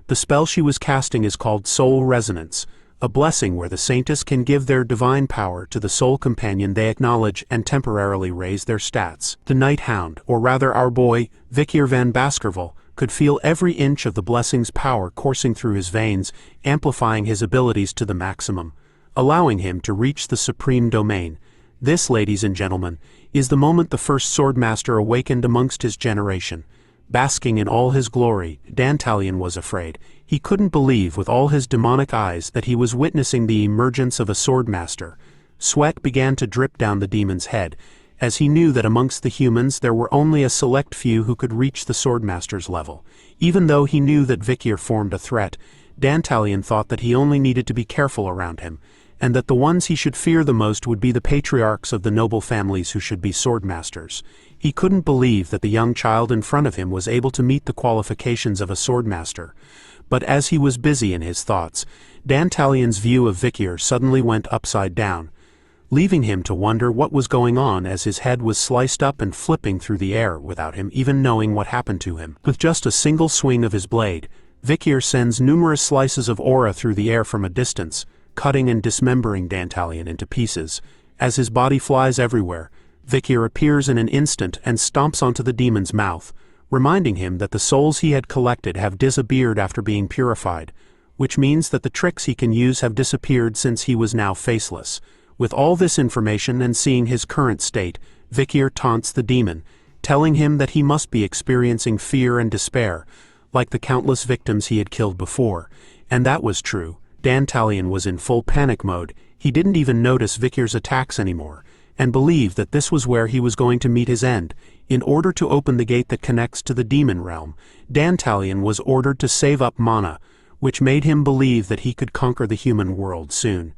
The spell she was casting is called Soul Resonance, a blessing where the Saintess can give their divine power to the soul companion they acknowledge and temporarily raise their stats. The Night Hound, or rather our boy, Vikir van Baskerville, could feel every inch of the blessing's power coursing through his veins, amplifying his abilities to the maximum, allowing him to reach the supreme domain. This, ladies and gentlemen, is the moment the first Swordmaster awakened amongst his generation. Basking in all his glory, Dantalion was afraid. He couldn't believe with all his demonic eyes that he was witnessing the emergence of a Swordmaster. Sweat began to drip down the demon's head, as he knew that amongst the humans there were only a select few who could reach the Swordmaster's level. Even though he knew that Vikir formed a threat, Dantalion thought that he only needed to be careful around him, and that the ones he should fear the most would be the patriarchs of the noble families who should be swordmasters. He couldn't believe that the young child in front of him was able to meet the qualifications of a swordmaster. But as he was busy in his thoughts, Dantalion's view of Vikir suddenly went upside down, leaving him to wonder what was going on as his head was sliced up and flipping through the air without him even knowing what happened to him. With just a single swing of his blade, Vikir sends numerous slices of aura through the air from a distance, cutting and dismembering Dantalion into pieces. As his body flies everywhere, Vikir appears in an instant and stomps onto the demon's mouth, reminding him that the souls he had collected have disappeared after being purified, which means that the tricks he can use have disappeared since he was now faceless. With all this information and seeing his current state, Vikir taunts the demon, telling him that he must be experiencing fear and despair, like the countless victims he had killed before. And that was true. Dantalion was in full panic mode. He didn't even notice Vikir's attacks anymore, and believed that this was where he was going to meet his end. In order to open the gate that connects to the demon realm, Dantalion was ordered to save up mana, which made him believe that he could conquer the human world soon.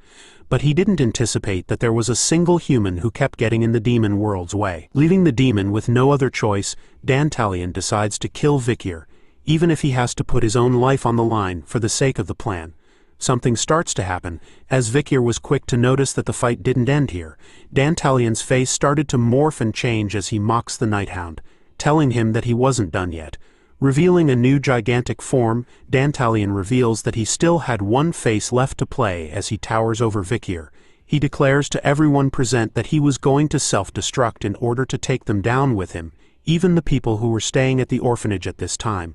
But he didn't anticipate that there was a single human who kept getting in the demon world's way. Leaving the demon with no other choice, Dantalion decides to kill Vikir, even if he has to put his own life on the line for the sake of the plan. Something starts to happen, as Vikir was quick to notice that the fight didn't end here. Dantalion's face started to morph and change as he mocks the Nighthound, telling him that he wasn't done yet. Revealing a new gigantic form, Dantalion reveals that he still had one face left to play as he towers over Vikir. He declares to everyone present that he was going to self-destruct in order to take them down with him, even the people who were staying at the orphanage at this time.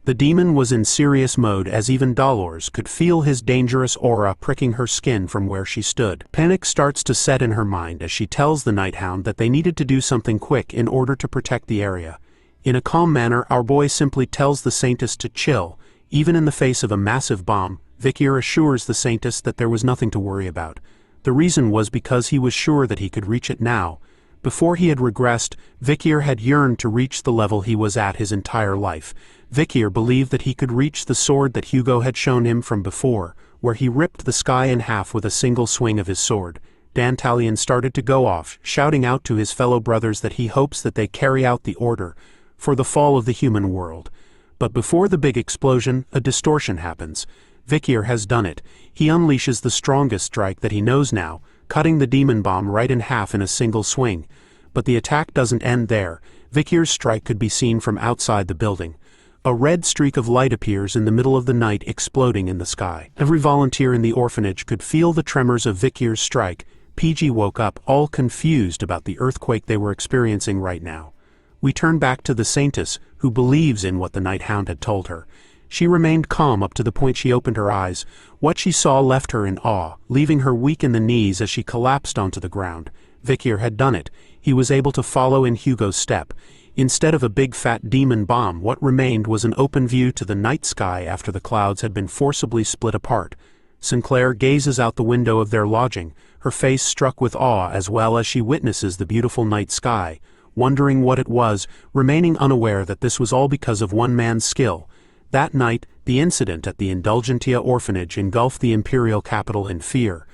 The demon was in serious mode as even Dolores could feel his dangerous aura pricking her skin from where she stood. Panic starts to set in her mind as she tells the Nighthound that they needed to do something quick in order to protect the area. In a calm manner, our boy simply tells the Saintess to chill. Even in the face of a massive bomb, Vikir assures the Saintess that there was nothing to worry about. The reason was because he was sure that he could reach it now. Before he had regressed, Vikir had yearned to reach the level he was at his entire life. Vikir believed that he could reach the sword that Hugo had shown him from before, where he ripped the sky in half with a single swing of his sword. Dantalion started to go off, shouting out to his fellow brothers that he hopes that they carry out the order for the fall of the human world. But before the big explosion, a distortion happens. Vikir has done it. He unleashes the strongest strike that he knows now, cutting the demon bomb right in half in a single swing. But the attack doesn't end there. Vikir's strike could be seen from outside the building. A red streak of light appears in the middle of the night, exploding in the sky. Every volunteer in the orphanage could feel the tremors of Vikir's strike. PG woke up, all confused about the earthquake they were experiencing right now. We turn back to the Saintess, who believes in what the Nighthound had told her. She remained calm up to the point she opened her eyes. What she saw left her in awe, leaving her weak in the knees as she collapsed onto the ground. Vikir had done it. He was able to follow in Hugo's step. Instead of a big fat demon bomb, what remained was an open view to the night sky after the clouds had been forcibly split apart. Sinclair gazes out the window of their lodging, her face struck with awe as well as she witnesses the beautiful night sky, wondering what it was, remaining unaware that this was all because of one man's skill. That night, the incident at the Indulgentia orphanage engulfed the imperial capital in fear.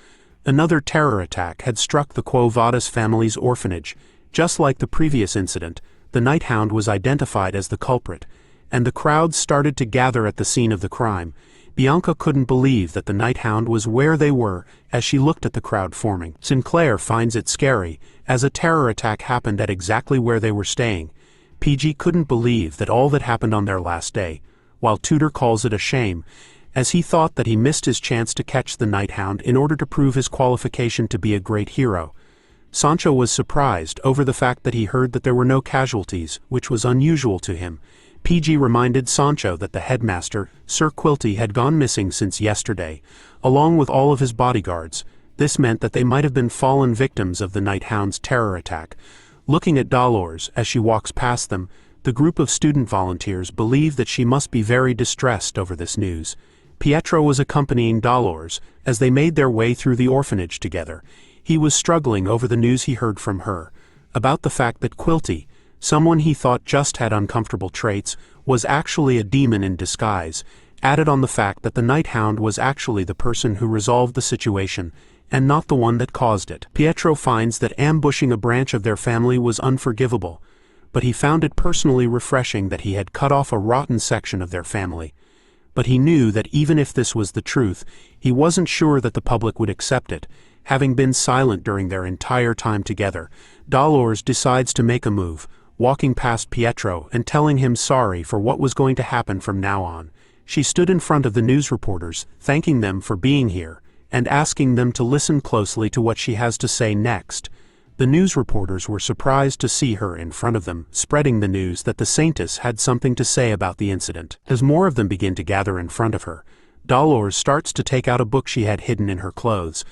Another terror attack had struck the Quo Vadis family's orphanage. Just like the previous incident, the Nighthound was identified as the culprit, and the crowd started to gather at the scene of the crime. Bianca couldn't believe that the Nighthound was where they were as she looked at the crowd forming. Sinclair finds it scary, as a terror attack happened at exactly where they were staying. PG couldn't believe that all that happened on their last day, while Tudor calls it a shame, as he thought that he missed his chance to catch the Nighthound in order to prove his qualification to be a great hero. Sancho was surprised over the fact that he heard that there were no casualties, which was unusual to him. PG reminded Sancho that the headmaster, Sir Quilty, had gone missing since yesterday, along with all of his bodyguards. This meant that they might have been fallen victims of the Nighthound's terror attack. Looking at Dolores as she walks past them, the group of student volunteers believe that she must be very distressed over this news. Pietro was accompanying Dolores as they made their way through the orphanage together. He was struggling over the news he heard from her, about the fact that Quilty, someone he thought just had uncomfortable traits, was actually a demon in disguise, added on the fact that the Nighthound was actually the person who resolved the situation, and not the one that caused it. Pietro finds that ambushing a branch of their family was unforgivable, but he found it personally refreshing that he had cut off a rotten section of their family. But he knew that even if this was the truth, he wasn't sure that the public would accept it. Having been silent during their entire time together, Dolores decides to make a move, walking past Pietro and telling him sorry for what was going to happen from now on. She stood in front of the news reporters, thanking them for being here, and asking them to listen closely to what she has to say next. The news reporters were surprised to see her in front of them, spreading the news that the saintess had something to say about the incident. As more of them begin to gather in front of her, Dolores starts to take out a book she had hidden in her clothes.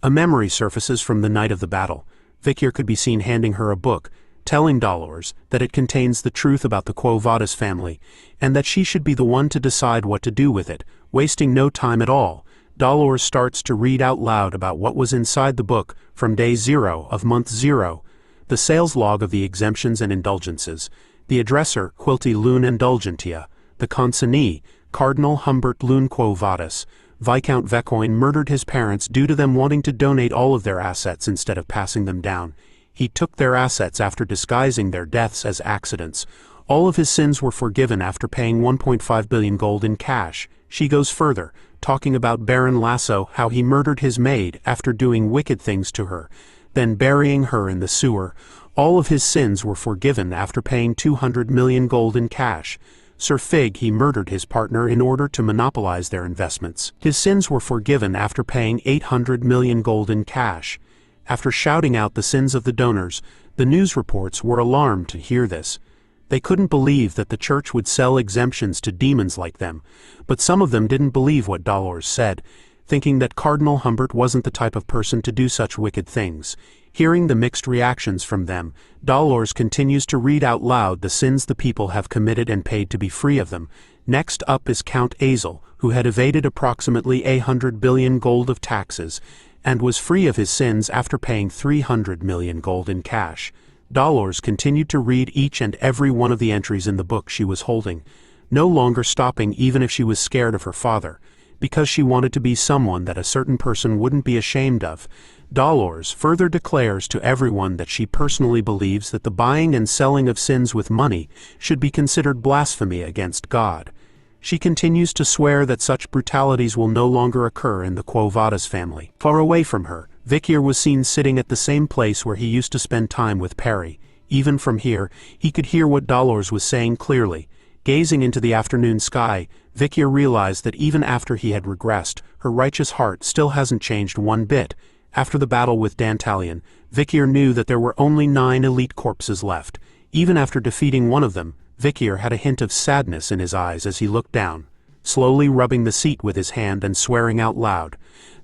A memory surfaces from the night of the battle. Victor could be seen handing her a book, telling Dolores that it contains the truth about the Quo Vadis family, and that she should be the one to decide what to do with it. Wasting no time at all, Dolores starts to read out loud about what was inside the book from day 0 of month 0, the sales log of the exemptions and indulgences, the addresser Quilty Lune Indulgentia, the consignee Cardinal Humbert Lune Quo Vadis. Viscount Vecoin murdered his parents due to them wanting to donate all of their assets instead of passing them down. He took their assets after disguising their deaths as accidents. All of his sins were forgiven after paying 1.5 billion gold in cash. She goes further, talking about Baron Lasso, how he murdered his maid after doing wicked things to her, then burying her in the sewer. All of his sins were forgiven after paying 200 million gold in cash. Sir Fig, he murdered his partner in order to monopolize their investments. His sins were forgiven after paying 800 million gold in cash. After shouting out the sins of the donors, the news reports were alarmed to hear this. They couldn't believe that the church would sell exemptions to demons like them, but some of them didn't believe what Dolores said, thinking that Cardinal Humbert wasn't the type of person to do such wicked things. Hearing the mixed reactions from them, Dolores continues to read out loud the sins the people have committed and paid to be free of them. Next up is Count Azel, who had evaded approximately 100 billion gold of taxes, and was free of his sins after paying 300 million gold in cash. Dolores continued to read each and every one of the entries in the book she was holding, no longer stopping even if she was scared of her father, because she wanted to be someone that a certain person wouldn't be ashamed of. Dolores further declares to everyone that she personally believes that the buying and selling of sins with money should be considered blasphemy against God. She continues to swear that such brutalities will no longer occur in the Quo Vadis family. Far away from her, Victor was seen sitting at the same place where he used to spend time with Perry. Even from here, he could hear what Dolores was saying clearly. Gazing into the afternoon sky, Victor realized that even after he had regressed, her righteous heart still hasn't changed one bit. After the battle with Dantalion, Victor knew that there were only 9 elite corpses left. Even after defeating one of them, Victor had a hint of sadness in his eyes as he looked down, slowly rubbing the seat with his hand and swearing out loud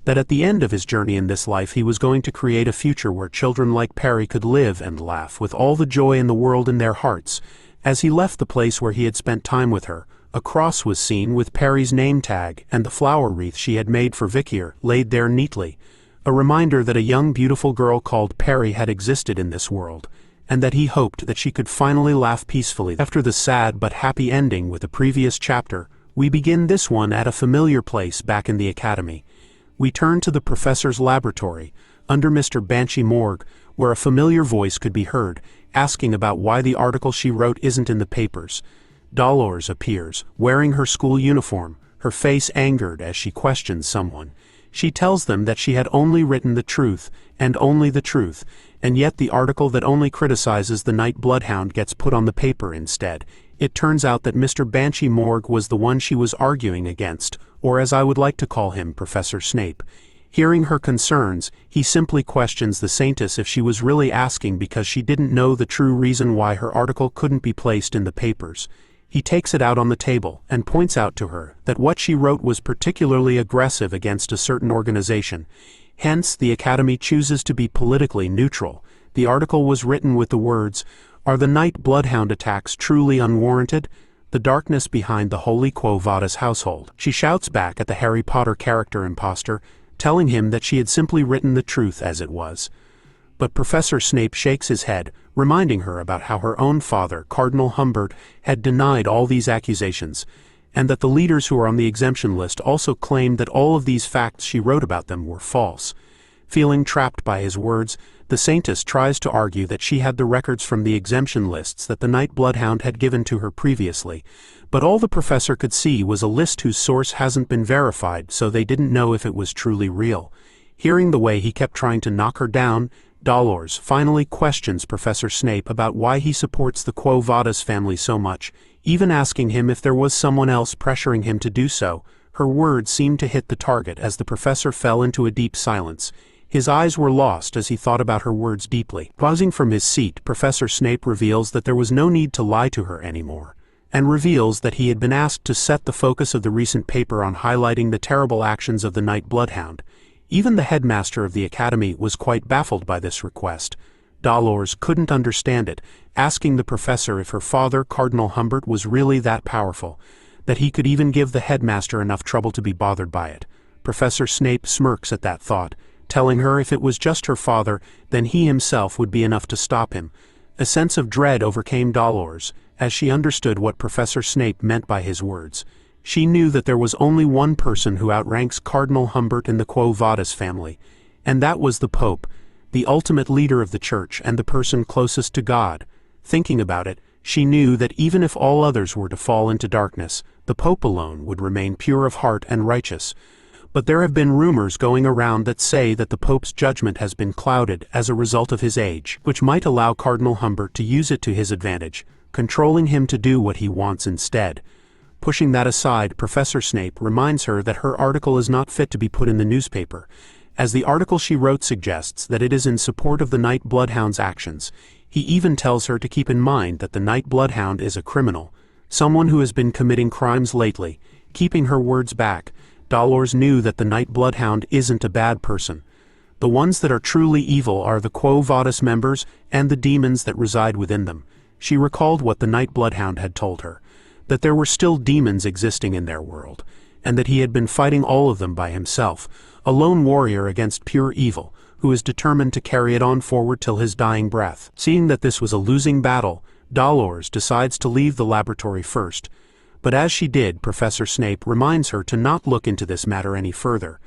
that at the end of his journey in this life he was going to create a future where children like Perry could live and laugh with all the joy in the world in their hearts. As he left the place where he had spent time with her, a cross was seen with Perry's name tag and the flower wreath she had made for Victor laid there neatly, a reminder that a young beautiful girl called Perry had existed in this world, and that he hoped that she could finally laugh peacefully. After the sad but happy ending with the previous chapter, we begin this one at a familiar place back in the academy. We turn to the professor's laboratory, under Mr. Banshee Morgue, where a familiar voice could be heard, asking about why the article she wrote isn't in the papers. Dolores appears, wearing her school uniform, her face angered as she questions someone. She tells them that she had only written the truth, and only the truth, and yet the article that only criticizes the Night Bloodhound gets put on the paper instead. It turns out that Mr. Banshee Morgue was the one she was arguing against, or as I would like to call him, Professor Snape. Hearing her concerns, he simply questions the saintess if she was really asking because she didn't know the true reason why her article couldn't be placed in the papers. He takes it out on the table and points out to her that what she wrote was particularly aggressive against a certain organization. Hence, the Academy chooses to be politically neutral. The article was written with the words, "Are the Night Bloodhound attacks truly unwarranted? The darkness behind the Holy Quo Vadis household." She shouts back at the Harry Potter character imposter, telling him that she had simply written the truth as it was. But Professor Snape shakes his head, reminding her about how her own father, Cardinal Humbert, had denied all these accusations, and that the leaders who are on the exemption list also claimed that all of these facts she wrote about them were false. Feeling trapped by his words, the saintess tries to argue that she had the records from the exemption lists that the Night Bloodhound had given to her previously, but all the professor could see was a list whose source hasn't been verified, so they didn't know if it was truly real. Hearing the way he kept trying to knock her down, Dolores finally questions Professor Snape about why he supports the Quo Vadis family so much. even asking him if there was someone else pressuring him to do so. Her words seemed to hit the target as the professor fell into a deep silence. His eyes were lost as he thought about her words deeply. Pausing from his seat, Professor Snape reveals that there was no need to lie to her anymore, and reveals that he had been asked to set the focus of the recent paper on highlighting the terrible actions of the Night Bloodhound. Even the headmaster of the academy was quite baffled by this request. Dolores couldn't understand it, asking the professor if her father, Cardinal Humbert, was really that powerful, that he could even give the headmaster enough trouble to be bothered by it. Professor Snape smirks at that thought, telling her if it was just her father, then he himself would be enough to stop him. A sense of dread overcame Dolores, as she understood what Professor Snape meant by his words. She knew that there was only one person who outranks Cardinal Humbert in the Quo Vadis family, and that was the Pope, the ultimate leader of the Church and the person closest to God. Thinking about it, she knew that even if all others were to fall into darkness, the Pope alone would remain pure of heart and righteous. But there have been rumors going around that say that the Pope's judgment has been clouded as a result of his age, which might allow Cardinal Humbert to use it to his advantage, controlling him to do what he wants instead. Pushing that aside, Professor Snape reminds her that her article is not fit to be put in the newspaper, as the article she wrote suggests that it is in support of the Night Bloodhound's actions. He even tells her to keep in mind that the Night Bloodhound is a criminal, someone who has been committing crimes lately. Keeping her words back, Dolores knew that the Night Bloodhound isn't a bad person. The ones that are truly evil are the Quo Vadis members and the demons that reside within them. She recalled what the Night Bloodhound had told her, that there were still demons existing in their world, and that he had been fighting all of them by himself, a lone warrior against pure evil, who is determined to carry it on forward till his dying breath. Seeing that this was a losing battle, Dolores decides to leave the laboratory first. But as she did, Professor Snape reminds her to not look into this matter any further.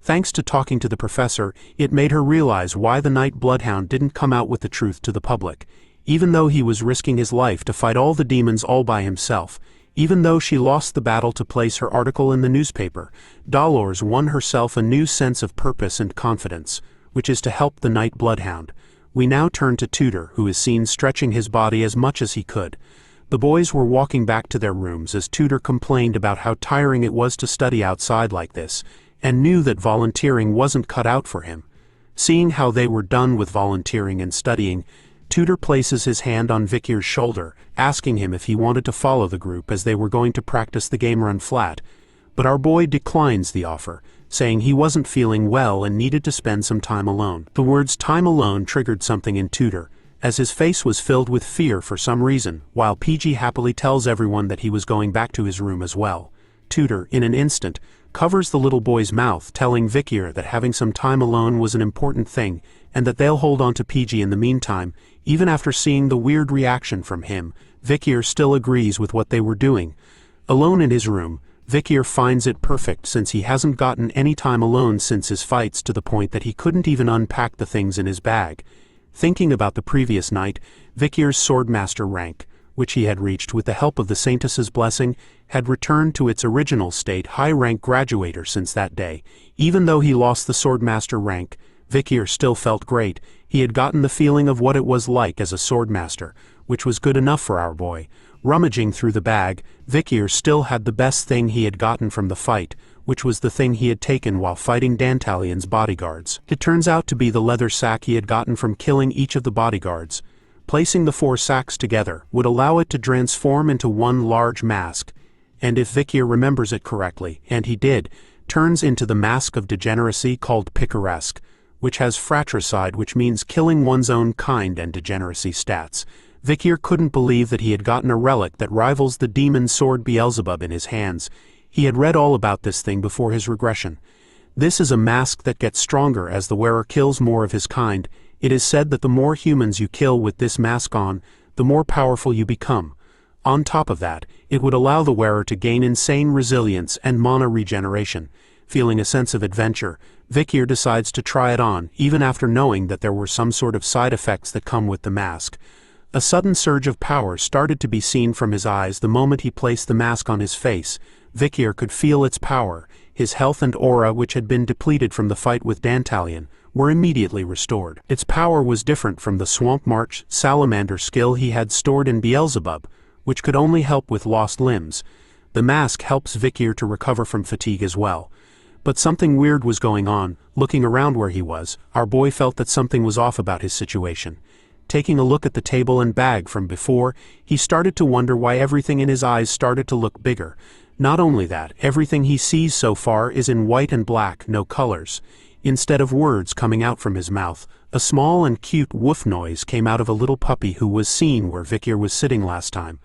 Thanks to talking to the professor, it made her realize why the Night Bloodhound didn't come out with the truth to the public. Even though he was risking his life to fight all the demons all by himself, even though she lost the battle to place her article in the newspaper, Dolores won herself a new sense of purpose and confidence, which is to help the Night Bloodhound. We now turn to Tudor, who is seen stretching his body as much as he could. The boys were walking back to their rooms as Tudor complained about how tiring it was to study outside like this, and knew that volunteering wasn't cut out for him. Seeing how they were done with volunteering and studying, Tudor places his hand on Vikir's shoulder, asking him if he wanted to follow the group as they were going to practice the game run flat. But our boy declines the offer, saying he wasn't feeling well and needed to spend some time alone. The words "time alone" triggered something in Tudor, as his face was filled with fear for some reason, while PG happily tells everyone that he was going back to his room as well. Tudor, in an instant, covers the little boy's mouth, telling Vikir that having some time alone was an important thing, and that they'll hold on to PG in the meantime. Even after seeing the weird reaction from him, Vikir still agrees with what they were doing. Alone in his room, Vikir finds it perfect since he hasn't gotten any time alone since his fights, to the point that he couldn't even unpack the things in his bag. Thinking about the previous night, Vikir's swordmaster rank, which he had reached with the help of the Saintess's blessing, had returned to its original state, high-rank graduator since that day. Even though he lost the swordmaster rank, Vikir still felt great. He had gotten the feeling of what it was like as a swordmaster, which was good enough for our boy. Rummaging through the bag, Vikir still had the best thing he had gotten from the fight, which was the thing he had taken while fighting Dantalion's bodyguards. It turns out to be the leather sack he had gotten from killing each of the bodyguards. Placing the 4 sacks together would allow it to transform into one large mask, and if Vikir remembers it correctly, and he did, turns into the mask of degeneracy called picaresque, which has fratricide, which means killing one's own kind, and degeneracy stats. Vikir couldn't believe that he had gotten a relic that rivals the demon sword Beelzebub in his hands. He had read all about this thing before his regression. This is a mask that gets stronger as the wearer kills more of his kind. It is said that the more humans you kill with this mask on, the more powerful you become. On top of that, it would allow the wearer to gain insane resilience and mana regeneration. Feeling a sense of adventure, Vikir decides to try it on, even after knowing that there were some sort of side effects that come with the mask. A sudden surge of power started to be seen from his eyes the moment he placed the mask on his face. Vikir could feel its power. His health and aura, which had been depleted from the fight with Dantalion, were immediately restored. Its power was different from the Swamp March salamander skill he had stored in Beelzebub, which could only help with lost limbs. The mask helps Vikir to recover from fatigue as well. But something weird was going on. Looking around where he was, our boy felt that something was off about his situation. Taking a look at the table and bag from before, he started to wonder why everything in his eyes started to look bigger. Not only that, everything he sees so far is in white and black, no colors. Instead of words coming out from his mouth, a small and cute woof noise came out of a little puppy who was seen where Vikir was sitting last time.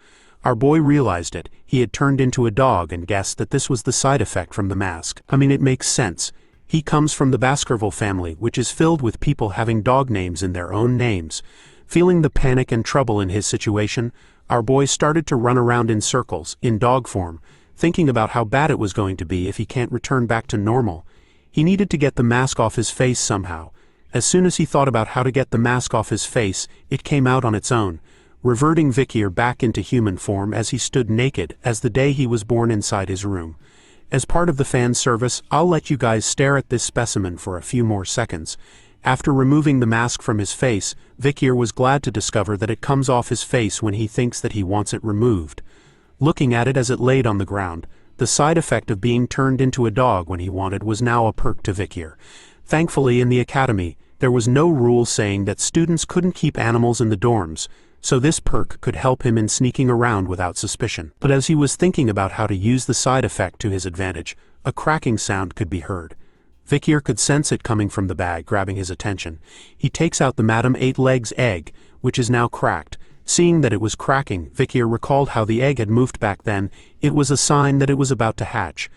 Our boy realized it. He had turned into a dog and guessed that this was the side effect from the mask. I mean, it makes sense. He comes from the Baskerville family, which is filled with people having dog names in their own names. Feeling the panic and trouble in his situation, our boy started to run around in circles, in dog form, thinking about how bad it was going to be if he can't return back to normal. He needed to get the mask off his face somehow. As soon as he thought about how to get the mask off his face, it came out on its own, reverting Vikir back into human form as he stood naked as the day he was born inside his room. As part of the fan service, I'll let you guys stare at this specimen for a few more seconds. After removing the mask from his face, Vikir was glad to discover that it comes off his face when he thinks that he wants it removed. Looking at it as it laid on the ground, the side effect of being turned into a dog when he wanted was now a perk to Vikir. Thankfully, in the academy, there was no rule saying that students couldn't keep animals in the dorms, so this perk could help him in sneaking around without suspicion. But as he was thinking about how to use the side effect to his advantage, a cracking sound could be heard. Vikir could sense it coming from the bag, grabbing his attention. He takes out the Madame Eight Legs egg, which is now cracked. Seeing that it was cracking, Vikir recalled how the egg had moved back then. It was a sign that it was about to hatch.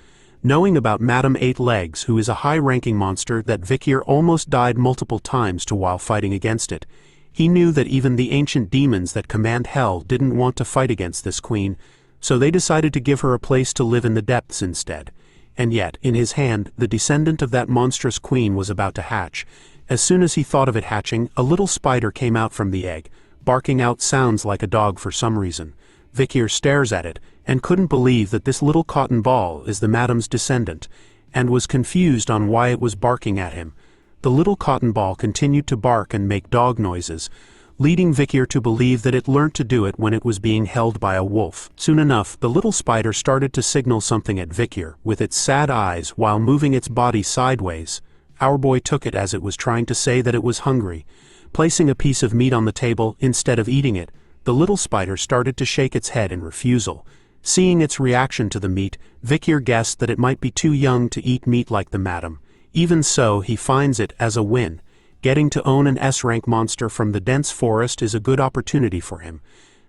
Knowing about Madame Eight Legs, who is a high-ranking monster that Vikir almost died multiple times to while fighting against it, he knew that even the ancient demons that command hell didn't want to fight against this queen, so they decided to give her a place to live in the depths instead. And yet, in his hand, the descendant of that monstrous queen was about to hatch. As soon as he thought of it hatching, a little spider came out from the egg, barking out sounds like a dog for some reason. Vikir stares at it, and couldn't believe that this little cotton ball is the madame's descendant, and was confused on why it was barking at him. The little cotton ball continued to bark and make dog noises, leading Vikir to believe that it learnt to do it when it was being held by a wolf. Soon enough, the little spider started to signal something at Vikir, with its sad eyes while moving its body sideways. Our boy took it as it was trying to say that it was hungry. Placing a piece of meat on the table instead of eating it, the little spider started to shake its head in refusal. Seeing its reaction to the meat, Vikir guessed that it might be too young to eat meat like the madam. Even so, he finds it as a win. Getting to own an S-rank monster from the dense forest is a good opportunity for him.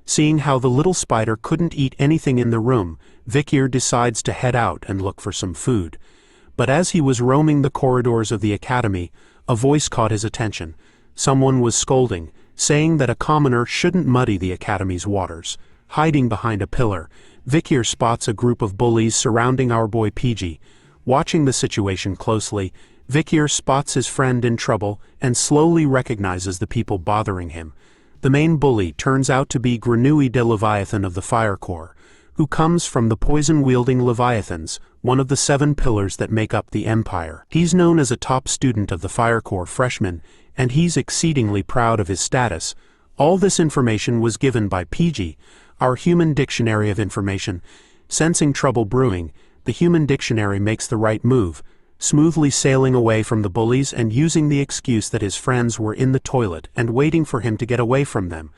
Seeing how the little spider couldn't eat anything in the room, Vikir decides to head out and look for some food. But as he was roaming the corridors of the academy, a voice caught his attention. Someone was scolding, saying that a commoner shouldn't muddy the academy's waters. Hiding behind a pillar, Vikir spots a group of bullies surrounding our boy PG. Watching the situation closely, Vikir spots his friend in trouble and slowly recognizes the people bothering him. The main bully turns out to be Grenouille de Leviathan of the Fire Corps, who comes from the poison-wielding Leviathans, one of the 7 pillars that make up the Empire. He's known as a top student of the Fire Corps freshman, and he's exceedingly proud of his status. All this information was given by PG, our human dictionary of information. Sensing trouble brewing, the human dictionary makes the right move, smoothly sailing away from the bullies and using the excuse that his friends were in the toilet and waiting for him to get away from them.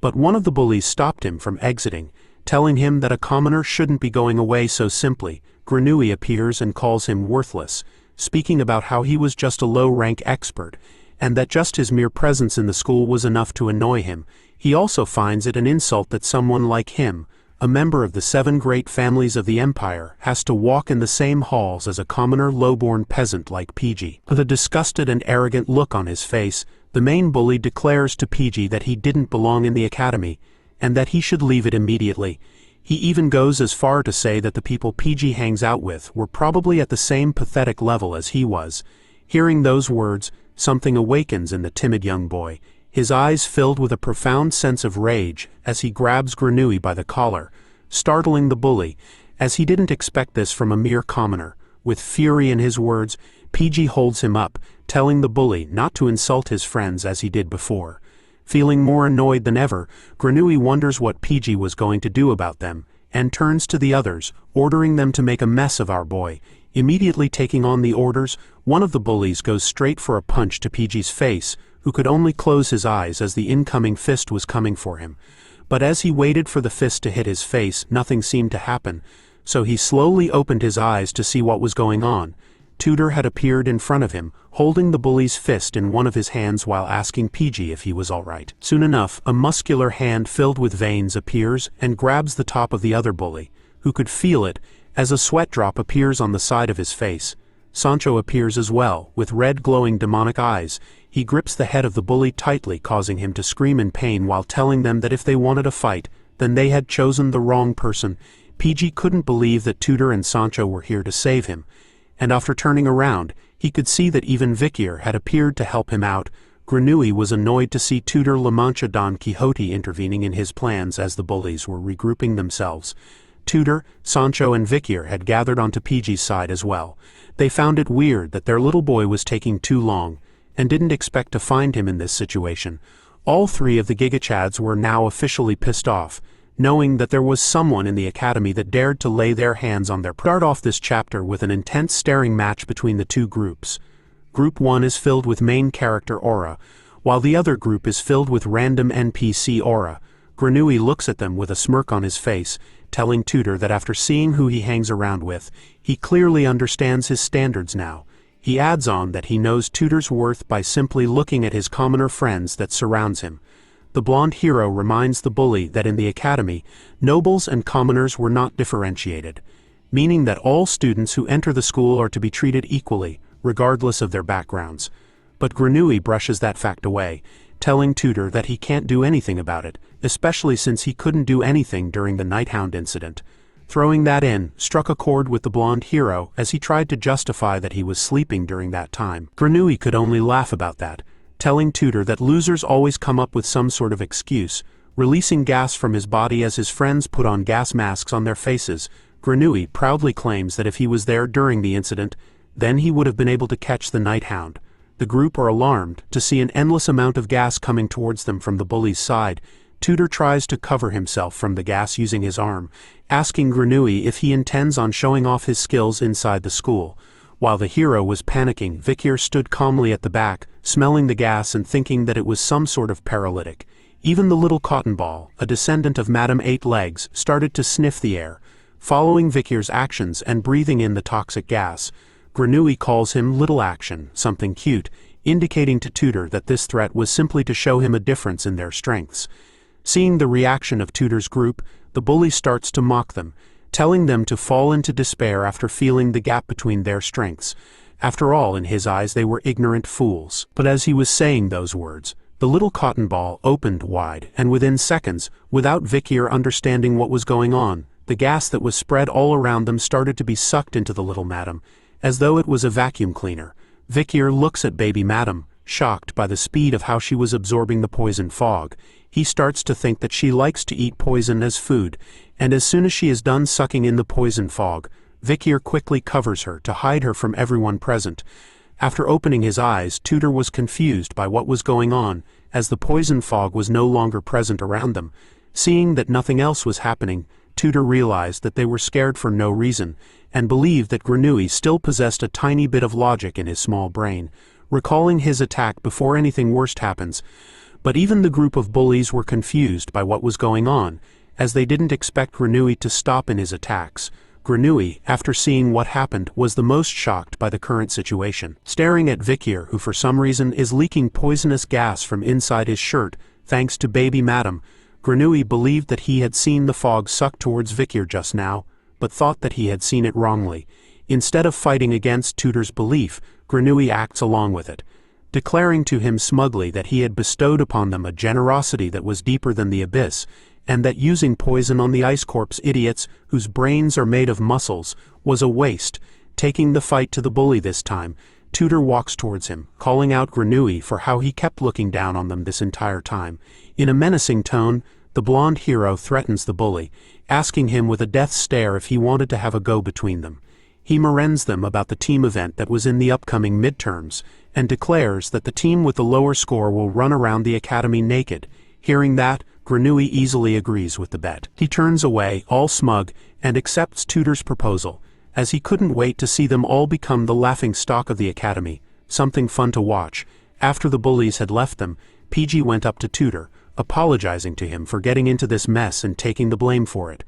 But one of the bullies stopped him from exiting, telling him that a commoner shouldn't be going away so simply. Grenouille appears and calls him worthless, speaking about how he was just a low-rank expert, and that just his mere presence in the school was enough to annoy him. He also finds it an insult that someone like him, a member of the 7 great families of the Empire, has to walk in the same halls as a commoner low-born peasant like PG. With a disgusted and arrogant look on his face, the main bully declares to PG that he didn't belong in the academy, and that he should leave it immediately. He even goes as far to say that the people PG hangs out with were probably at the same pathetic level as he was. Hearing those words, something awakens in the timid young boy, his eyes filled with a profound sense of rage as he grabs Grenouille by the collar, startling the bully, as he didn't expect this from a mere commoner. With fury in his words, PG holds him up, telling the bully not to insult his friends as he did before. Feeling more annoyed than ever, Granui wonders what PG was going to do about them, and turns to the others, ordering them to make a mess of our boy. Immediately taking on the orders, one of the bullies goes straight for a punch to PG's face, who could only close his eyes as the incoming fist was coming for him. But as he waited for the fist to hit his face, nothing seemed to happen, so he slowly opened his eyes to see what was going on. Tudor had appeared in front of him, holding the bully's fist in one of his hands while asking PG if he was all right. Soon enough, a muscular hand filled with veins appears and grabs the top of the other bully, who could feel it, as a sweat drop appears on the side of his face. Sancho appears as well, with red glowing demonic eyes. He grips the head of the bully tightly, causing him to scream in pain while telling them that if they wanted a fight, then they had chosen the wrong person. PG couldn't believe that Tudor and Sancho were here to save him, and after turning around, he could see that even Vikier had appeared to help him out. Granui was annoyed to see Tudor La Mancha Don Quixote intervening in his plans as the bullies were regrouping themselves. Tudor, Sancho and Vikier had gathered onto PG's side as well. They found it weird that their little boy was taking too long, and didn't expect to find him in this situation. All three of the Gigachads were now officially pissed off, knowing that there was someone in the academy that dared to lay their hands on their Start off this chapter with an intense staring match between the two groups. Group 1 is filled with main character aura, while the other group is filled with random NPC aura. Granui looks at them with a smirk on his face, telling Tudor that after seeing who he hangs around with, he clearly understands his standards now. He adds on that he knows Tudor's worth by simply looking at his commoner friends that surrounds him. The blonde hero reminds the bully that in the academy, nobles and commoners were not differentiated, meaning that all students who enter the school are to be treated equally, regardless of their backgrounds. But Granui brushes that fact away, telling Tudor that he can't do anything about it, especially since he couldn't do anything during the Nighthound incident. Throwing that in, struck a chord with the blonde hero as he tried to justify that he was sleeping during that time. Granui could only laugh about that, telling Tudor that losers always come up with some sort of excuse, releasing gas from his body as his friends put on gas masks on their faces. Granui proudly claims that if he was there during the incident, then he would have been able to catch the Nighthound. The group are alarmed to see an endless amount of gas coming towards them from the bully's side. Tudor tries to cover himself from the gas using his arm, asking Granui if he intends on showing off his skills inside the school. While the hero was panicking, Vikier stood calmly at the back, smelling the gas and thinking that it was some sort of paralytic. Even the little cotton ball, a descendant of Madame Eight Legs, started to sniff the air, following Vikier's actions and breathing in the toxic gas. Granui calls him Little Action, something cute, indicating to Tudor that this threat was simply to show him a difference in their strengths. Seeing the reaction of Tudor's group, the bully starts to mock them, telling them to fall into despair after feeling the gap between their strengths. After all, in his eyes they were ignorant fools. But as he was saying those words, the little cotton ball opened wide, and within seconds, without Vikier understanding what was going on, the gas that was spread all around them started to be sucked into the little madam, as though it was a vacuum cleaner. Vikier looks at baby madam, shocked by the speed of how she was absorbing the poison fog. He starts to think that she likes to eat poison as food, and as soon as she is done sucking in the poison fog, Vikier quickly covers her to hide her from everyone present. After opening his eyes, Tudor was confused by what was going on, as the poison fog was no longer present around them. Seeing that nothing else was happening, Tudor realized that they were scared for no reason, and believed that Granui still possessed a tiny bit of logic in his small brain, recalling his attack before anything worse happens. But even the group of bullies were confused by what was going on, as they didn't expect Granui to stop in his attacks. Granui, after seeing what happened, was the most shocked by the current situation. Staring at Vikier, who for some reason is leaking poisonous gas from inside his shirt, thanks to baby madam, Granui believed that he had seen the fog suck towards Vikier just now, but thought that he had seen it wrongly. Instead of fighting against Tudor's belief, Granui acts along with it, declaring to him smugly that he had bestowed upon them a generosity that was deeper than the abyss, and that using poison on the Ice Corps idiots, whose brains are made of muscles, was a waste. Taking the fight to the bully this time, Tudor walks towards him, calling out Granui for how he kept looking down on them this entire time. In a menacing tone, the blonde hero threatens the bully, asking him with a death stare if he wanted to have a go between them. He harangues them about the team event that was in the upcoming midterms, and declares that the team with the lower score will run around the academy naked. Hearing that, Granui easily agrees with the bet. He turns away, all smug, and accepts Tutor's proposal, as he couldn't wait to see them all become the laughing stock of the academy, something fun to watch. After the bullies had left them, PG went up to Tutor, apologizing to him for getting into this mess and taking the blame for it.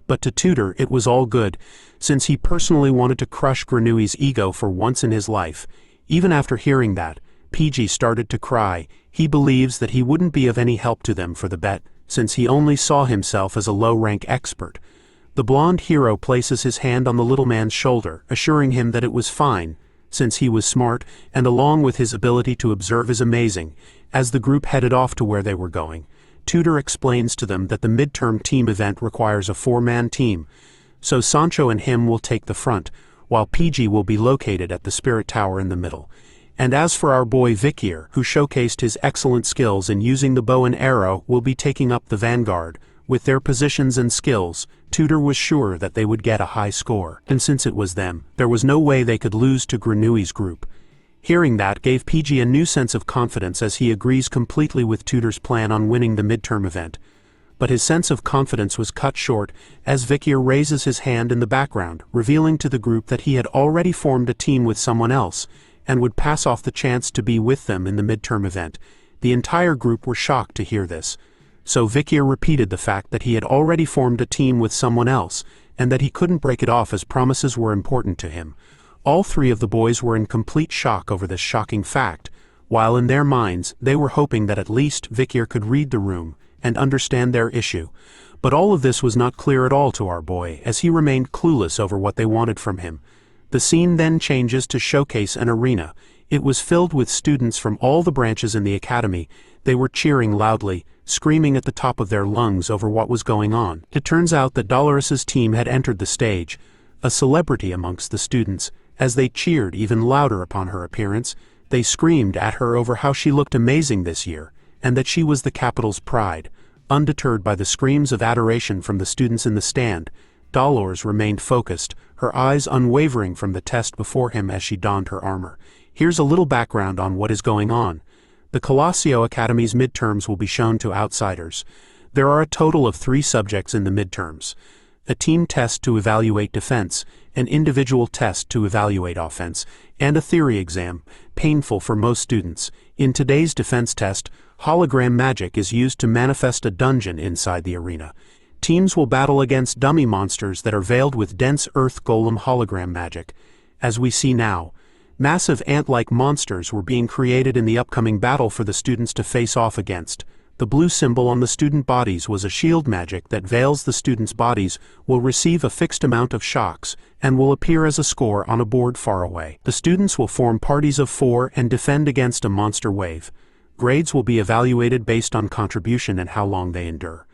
But to Tutor it was all good, since he personally wanted to crush Granui's ego for once in his life. Even after hearing that, PG started to cry. He believes that he wouldn't be of any help to them for the bet, since he only saw himself as a low-rank expert. The blonde hero places his hand on the little man's shoulder, assuring him that it was fine, since he was smart, and along with his ability to observe is amazing. As the group headed off to where they were going, Tutor explains to them that the midterm team event requires a 4-man team, so Sancho and him will take the front, while PG will be located at the Spirit Tower in the middle. And as for our boy Vikir, who showcased his excellent skills in using the bow and arrow, will be taking up the vanguard. With their positions and skills, Tutor was sure that they would get a high score, and since it was them, there was no way they could lose to Granui's group. Hearing that gave PG a new sense of confidence as he agrees completely with Tutor's plan on winning the midterm event. But his sense of confidence was cut short as Vikir raises his hand in the background, revealing to the group that he had already formed a team with someone else, and would pass off the chance to be with them in the midterm event. The entire group were shocked to hear this. So Vikir repeated the fact that he had already formed a team with someone else, and that he couldn't break it off as promises were important to him. All three of the boys were in complete shock over this shocking fact, while in their minds they were hoping that at least Vikir could read the room and understand their issue. But all of this was not clear at all to our boy, as he remained clueless over what they wanted from him. The scene then changes to showcase an arena. It was filled with students from all the branches in the academy. They were cheering loudly, screaming at the top of their lungs over what was going on. It turns out that Dolores's team had entered the stage, a celebrity amongst the students. As they cheered even louder upon her appearance, they screamed at her over how she looked amazing this year, and that she was the capital's pride. Undeterred by the screams of adoration from the students in the stand, Dolores remained focused, her eyes unwavering from the test before him as she donned her armor. Here's a little background on what is going on. The Colosio Academy's midterms will be shown to outsiders. There are a total of 3 subjects in the midterms: a team test to evaluate defense, an individual test to evaluate offense, and a theory exam, painful for most students. In today's defense test, hologram magic is used to manifest a dungeon inside the arena. Teams will battle against dummy monsters that are veiled with dense earth golem hologram magic. As we see now, massive ant-like monsters were being created in the upcoming battle for the students to face off against. The blue symbol on the student bodies was a shield magic that veils the students' bodies, will receive a fixed amount of shocks, and will appear as a score on a board far away. The students will form parties of 4 and defend against a monster wave. Grades will be evaluated based on contribution and how long they endure.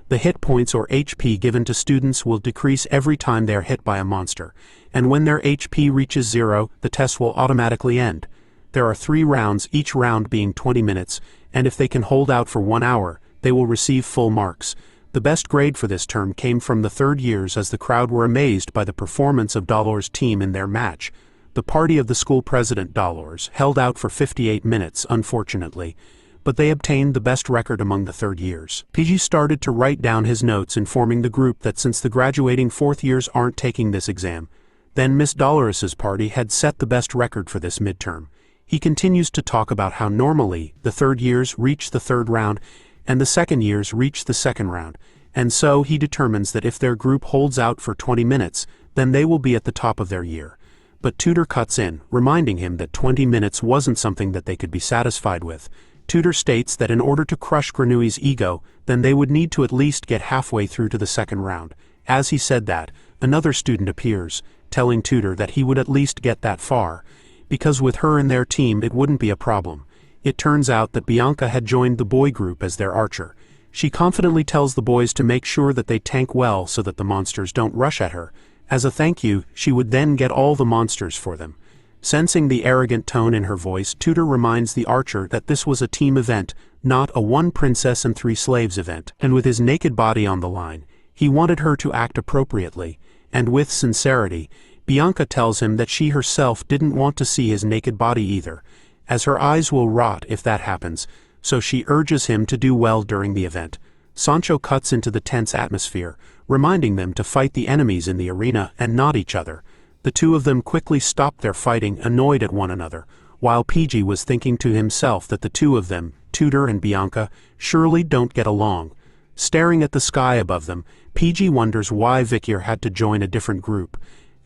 The hit points or HP given to students will decrease every time they are hit by a monster, and when their HP reaches 0, the test will automatically end. There are 3 rounds, each round being 20 minutes, and if they can hold out for 1 hour, they will receive full marks. The best grade for this term came from the 3rd years, as the crowd were amazed by the performance of Dolores' team in their match. The party of the school president, Dolores, held out for 58 minutes, unfortunately, but they obtained the best record among the 3rd years. PG started to write down his notes, informing the group that since the graduating 4th years aren't taking this exam, then Miss Dolores's party had set the best record for this midterm. He continues to talk about how normally the 3rd years reach the 3rd round and the 2nd years reach the 2nd round, and so he determines that if their group holds out for 20 minutes, then they will be at the top of their year. But Tutor cuts in, reminding him that 20 minutes wasn't something that they could be satisfied with. Tutor states that in order to crush Granui's ego, then they would need to at least get halfway through to the 2nd round. As he said that, another student appears, telling Tutor that he would at least get that far, because with her in their team it wouldn't be a problem. It turns out that Bianca had joined the boy group as their archer. She confidently tells the boys to make sure that they tank well so that the monsters don't rush at her. As a thank you, she would then get all the monsters for them. Sensing the arrogant tone in her voice, Tutor reminds the archer that this was a team event, not a 1 princess and 3 slaves event, and with his naked body on the line, he wanted her to act appropriately, and with sincerity. Bianca tells him that she herself didn't want to see his naked body either, as her eyes will rot if that happens, so she urges him to do well during the event. Sancho cuts into the tense atmosphere, reminding them to fight the enemies in the arena and not each other. The two of them quickly stop their fighting, annoyed at one another, while PG was thinking to himself that the two of them, Tudor and Bianca, surely don't get along. Staring at the sky above them, PG wonders why Vikier had to join a different group.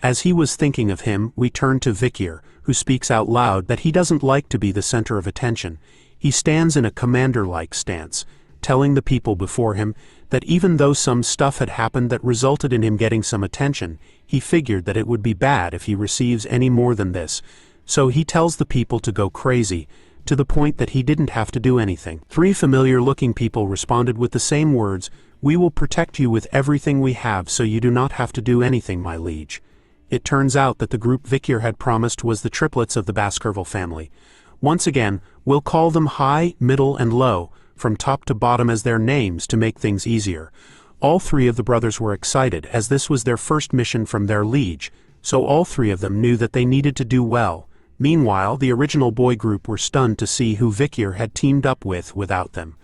As he was thinking of him, we turn to Vikier, who speaks out loud that he doesn't like to be the center of attention. He stands in a commander-like stance, telling the people before him that even though some stuff had happened that resulted in him getting some attention, he figured that it would be bad if he receives any more than this. So he tells the people to go crazy, to the point that he didn't have to do anything. 3 familiar-looking people responded with the same words, "We will protect you with everything we have so you do not have to do anything, my liege." It turns out that the group Vikier had promised was the triplets of the Baskerville family. Once again, we'll call them High, Middle, and Low, from top to bottom as their names to make things easier. All 3 of the brothers were excited as this was their first mission from their liege, so all 3 of them knew that they needed to do well. Meanwhile, the original boy group were stunned to see who Vikier had teamed up with without them.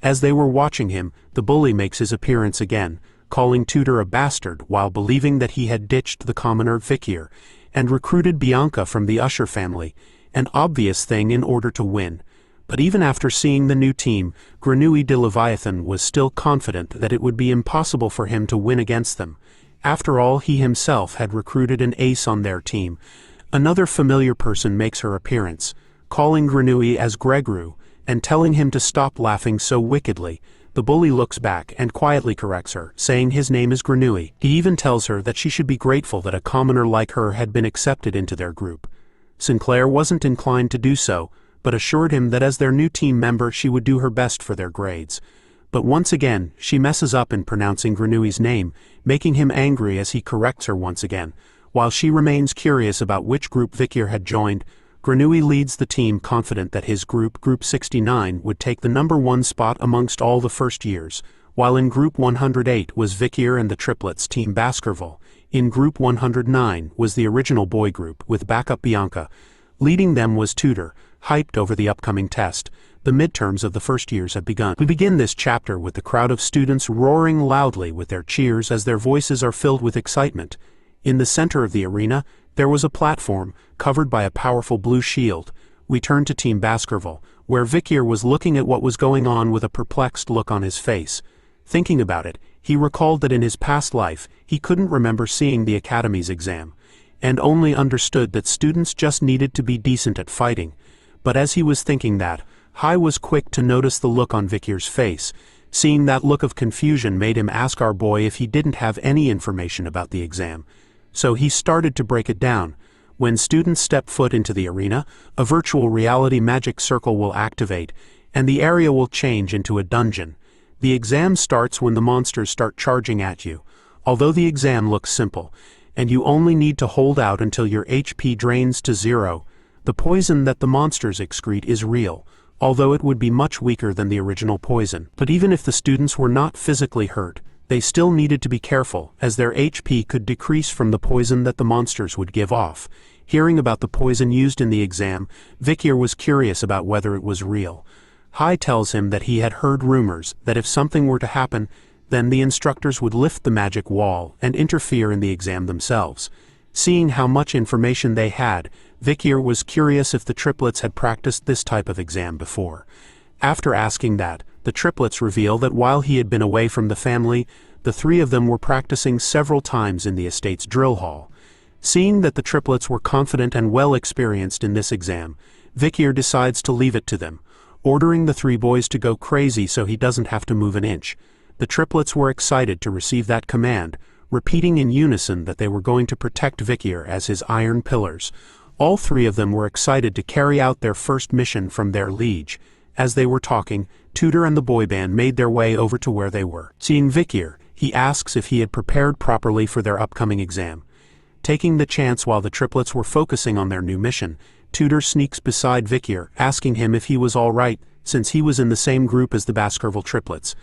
As they were watching him, the bully makes his appearance again, calling Tudor a bastard while believing that he had ditched the commoner Vikier, and recruited Bianca from the Usher family, an obvious thing in order to win. But even after seeing the new team, Grenouille de Leviathan was still confident that it would be impossible for him to win against them. After all, he himself had recruited an ace on their team. Another familiar person makes her appearance, calling Grenouille as Gregru, and telling him to stop laughing so wickedly. The bully looks back and quietly corrects her, saying his name is Grenouille. He even tells her that she should be grateful that a commoner like her had been accepted into their group. Sinclair wasn't inclined to do so, but assured him that as their new team member she would do her best for their grades. But once again, she messes up in pronouncing Grenouille's name, making him angry as he corrects her once again. While she remains curious about which group Vikier had joined, Grenouille leads the team confident that his group, Group 69, would take the #1 spot amongst all the first years, while in Group 108 was Vikier and the triplets Team Baskerville. In Group 109 was the original boy group, with backup Bianca. Leading them was Tudor, hyped over the upcoming test. The midterms of the first years have begun. We begin this chapter with the crowd of students roaring loudly with their cheers as their voices are filled with excitement. In the center of the arena, there was a platform, covered by a powerful blue shield. We turn to Team Baskerville, where Vikier was looking at what was going on with a perplexed look on his face. Thinking about it, he recalled that in his past life, he couldn't remember seeing the Academy's exam, and only understood that students just needed to be decent at fighting. But as he was thinking that, High was quick to notice the look on Vikier's face. Seeing that look of confusion made him ask our boy if he didn't have any information about the exam. So he started to break it down. When students step foot into the arena, a virtual reality magic circle will activate, and the area will change into a dungeon. The exam starts when the monsters start charging at you. Although the exam looks simple, and you only need to hold out until your HP drains to 0, the poison that the monsters excrete is real, although it would be much weaker than the original poison. But even if the students were not physically hurt, they still needed to be careful, as their HP could decrease from the poison that the monsters would give off. Hearing about the poison used in the exam, Vikier was curious about whether it was real. High tells him that he had heard rumors that if something were to happen, then the instructors would lift the magic wall and interfere in the exam themselves. Seeing how much information they had, Vikier was curious if the triplets had practiced this type of exam before. After asking that, the triplets reveal that while he had been away from the family, the 3 of them were practicing several times in the estate's drill hall. Seeing that the triplets were confident and well experienced in this exam, Vikier decides to leave it to them, ordering the 3 boys to go crazy so he doesn't have to move an inch. The triplets were excited to receive that command, repeating in unison that they were going to protect Vikier as his iron pillars. All 3 of them were excited to carry out their first mission from their liege. As they were talking, Tudor and the boy band made their way over to where they were. Seeing Vikier, he asks if he had prepared properly for their upcoming exam. Taking the chance while the triplets were focusing on their new mission, Tudor sneaks beside Vikier, asking him if he was all right, since he was in the same group as the Baskerville triplets.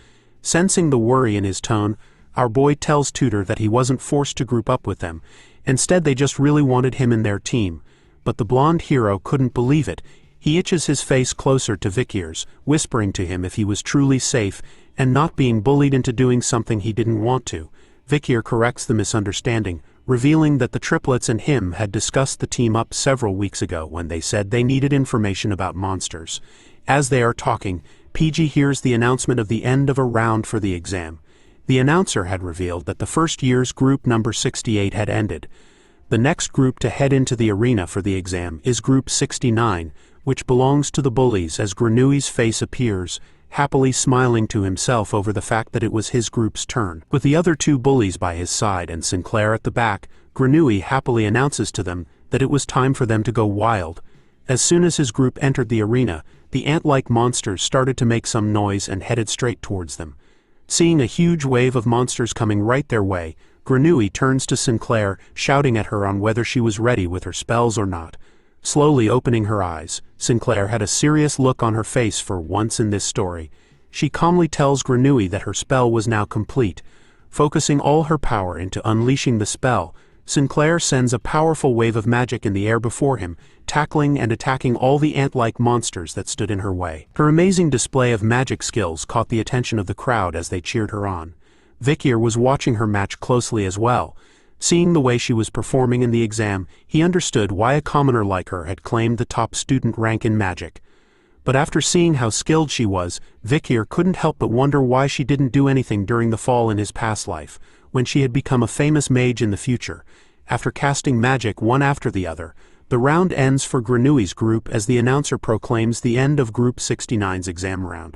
Sensing the worry in his tone, our boy tells Tudor that he wasn't forced to group up with them. Instead they just really wanted him in their team. But the blonde hero couldn't believe it. He itches his face closer to Vikir's, whispering to him if he was truly safe, and not being bullied into doing something he didn't want to. Vikir corrects the misunderstanding, revealing that the triplets and him had discussed the team up several weeks ago when they said they needed information about monsters. As they are talking, PG hears the announcement of the end of a round for the exam. The announcer had revealed that the first year's group number 68 had ended. The next group to head into the arena for the exam is group 69, which belongs to the bullies, as Granui's face appears, happily smiling to himself over the fact that it was his group's turn. With the other two bullies by his side and Sinclair at the back, Granui happily announces to them that it was time for them to go wild. As soon as his group entered the arena, the ant-like monsters started to make some noise and headed straight towards them. Seeing a huge wave of monsters coming right their way, Granui turns to Sinclair, shouting at her on whether she was ready with her spells or not. Slowly opening her eyes, Sinclair had a serious look on her face for once in this story. She calmly tells Granui that her spell was now complete. Focusing all her power into unleashing the spell, Sinclair sends a powerful wave of magic in the air before him, tackling and attacking all the ant-like monsters that stood in her way. Her amazing display of magic skills caught the attention of the crowd as they cheered her on. Vikir was watching her match closely as well. Seeing the way she was performing in the exam, he understood why a commoner like her had claimed the top student rank in magic. But after seeing how skilled she was, Vikir couldn't help but wonder why she didn't do anything during the fall in his past life, when she had become a famous mage in the future. After casting magic one after the other, the round ends for Granui's group as the announcer proclaims the end of Group 69's exam round.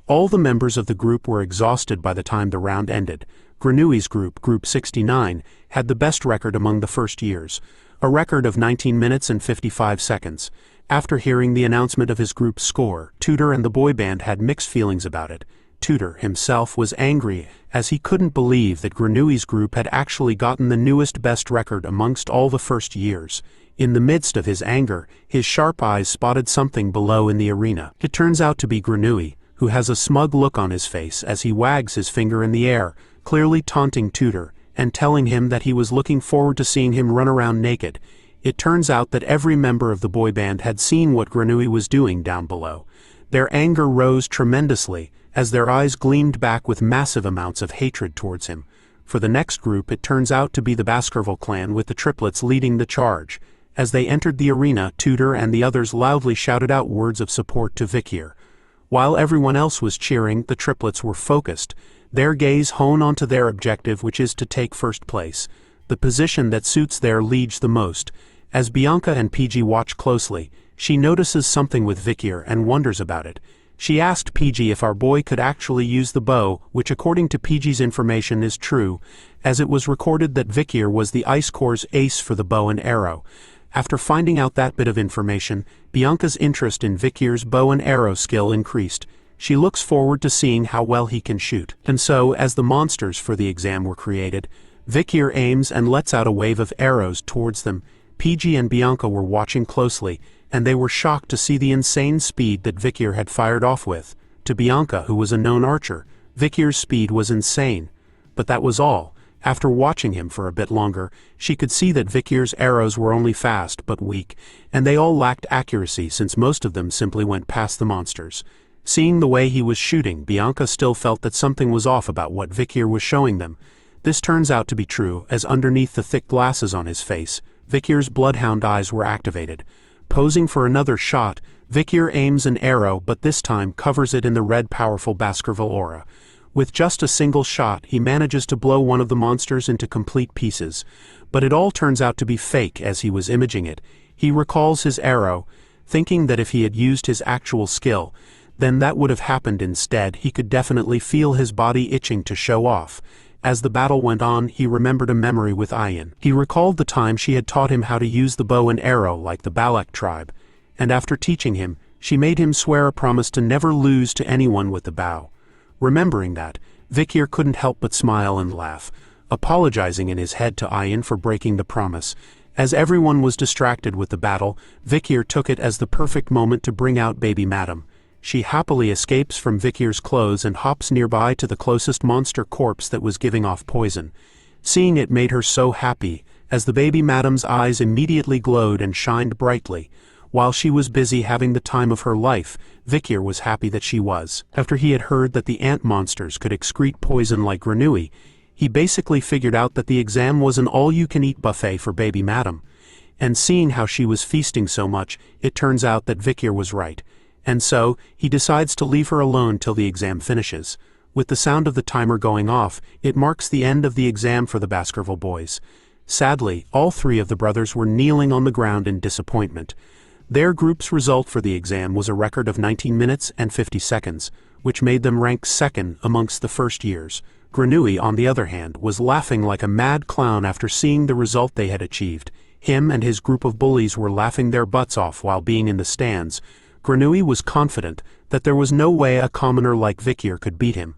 All the members of the group were exhausted by the time the round ended. Granui's group, Group 69, had the best record among the first years, a record of 19 minutes and 55 seconds. After hearing the announcement of his group's score, Tudor and the boy band had mixed feelings about it. Tudor himself was angry, as he couldn't believe that Granui's group had actually gotten the newest best record amongst all the first years. In the midst of his anger, his sharp eyes spotted something below in the arena. It turns out to be Granui, who has a smug look on his face as he wags his finger in the air, clearly taunting Tudor, and telling him that he was looking forward to seeing him run around naked. It turns out that every member of the boy band had seen what Granui was doing down below. Their anger rose tremendously, as their eyes gleamed back with massive amounts of hatred towards him. For the next group, it turns out to be the Baskerville clan, with the triplets leading the charge. As they entered the arena, Tudor and the others loudly shouted out words of support to Vikir. While everyone else was cheering, the triplets were focused, their gaze honed onto their objective, which is to take first place, the position that suits their liege the most. As Bianca and PG watch closely, she notices something with Vikir and wonders about it. She asked PG if our boy could actually use the bow, which according to PG's information is true, as it was recorded that Vikir was the Ice Corps' ace for the bow and arrow. After finding out that bit of information, Bianca's interest in Vikir's bow and arrow skill increased. She looks forward to seeing how well he can shoot. And so, as the monsters for the exam were created, Vikir aims and lets out a wave of arrows towards them. PG and Bianca were watching closely, and they were shocked to see the insane speed that Vikir had fired off with. To Bianca, who was a known archer, Vikir's speed was insane. But that was all. After watching him for a bit longer, she could see that Vikir's arrows were only fast but weak, and they all lacked accuracy since most of them simply went past the monsters. Seeing the way he was shooting, Bianca still felt that something was off about what Vikir was showing them. This turns out to be true, as underneath the thick glasses on his face, Vikir's bloodhound eyes were activated. Posing for another shot, Vikir aims an arrow but this time covers it in the red powerful Baskerville aura. With just a single shot, he manages to blow one of the monsters into complete pieces. But it all turns out to be fake as he was imaging it. He recalls his arrow, thinking that if he had used his actual skill, then that would have happened instead. He could definitely feel his body itching to show off. As the battle went on, he remembered a memory with Ayin. He recalled the time she had taught him how to use the bow and arrow like the Balak tribe, and after teaching him, she made him swear a promise to never lose to anyone with the bow. Remembering that, Vikir couldn't help but smile and laugh, apologizing in his head to Ayin for breaking the promise. As everyone was distracted with the battle, Vikir took it as the perfect moment to bring out baby Madam. She happily escapes from Vikir's clothes and hops nearby to the closest monster corpse that was giving off poison. Seeing it made her so happy, as the baby madam's eyes immediately glowed and shined brightly. While she was busy having the time of her life, Vikir was happy that she was. After he had heard that the ant monsters could excrete poison like Grenouille, he basically figured out that the exam was an all-you-can-eat buffet for baby madam. And seeing how she was feasting so much, it turns out that Vikir was right. And so, he decides to leave her alone till the exam finishes. With the sound of the timer going off, it marks the end of the exam for the Baskerville boys. Sadly, all three of the brothers were kneeling on the ground in disappointment. Their group's result for the exam was a record of 19 minutes and 50 seconds, which made them rank second amongst the first years. Grenouille, on the other hand, was laughing like a mad clown after seeing the result they had achieved. Him and his group of bullies were laughing their butts off while being in the stands. Grenouille was confident that there was no way a commoner like Vikir could beat him.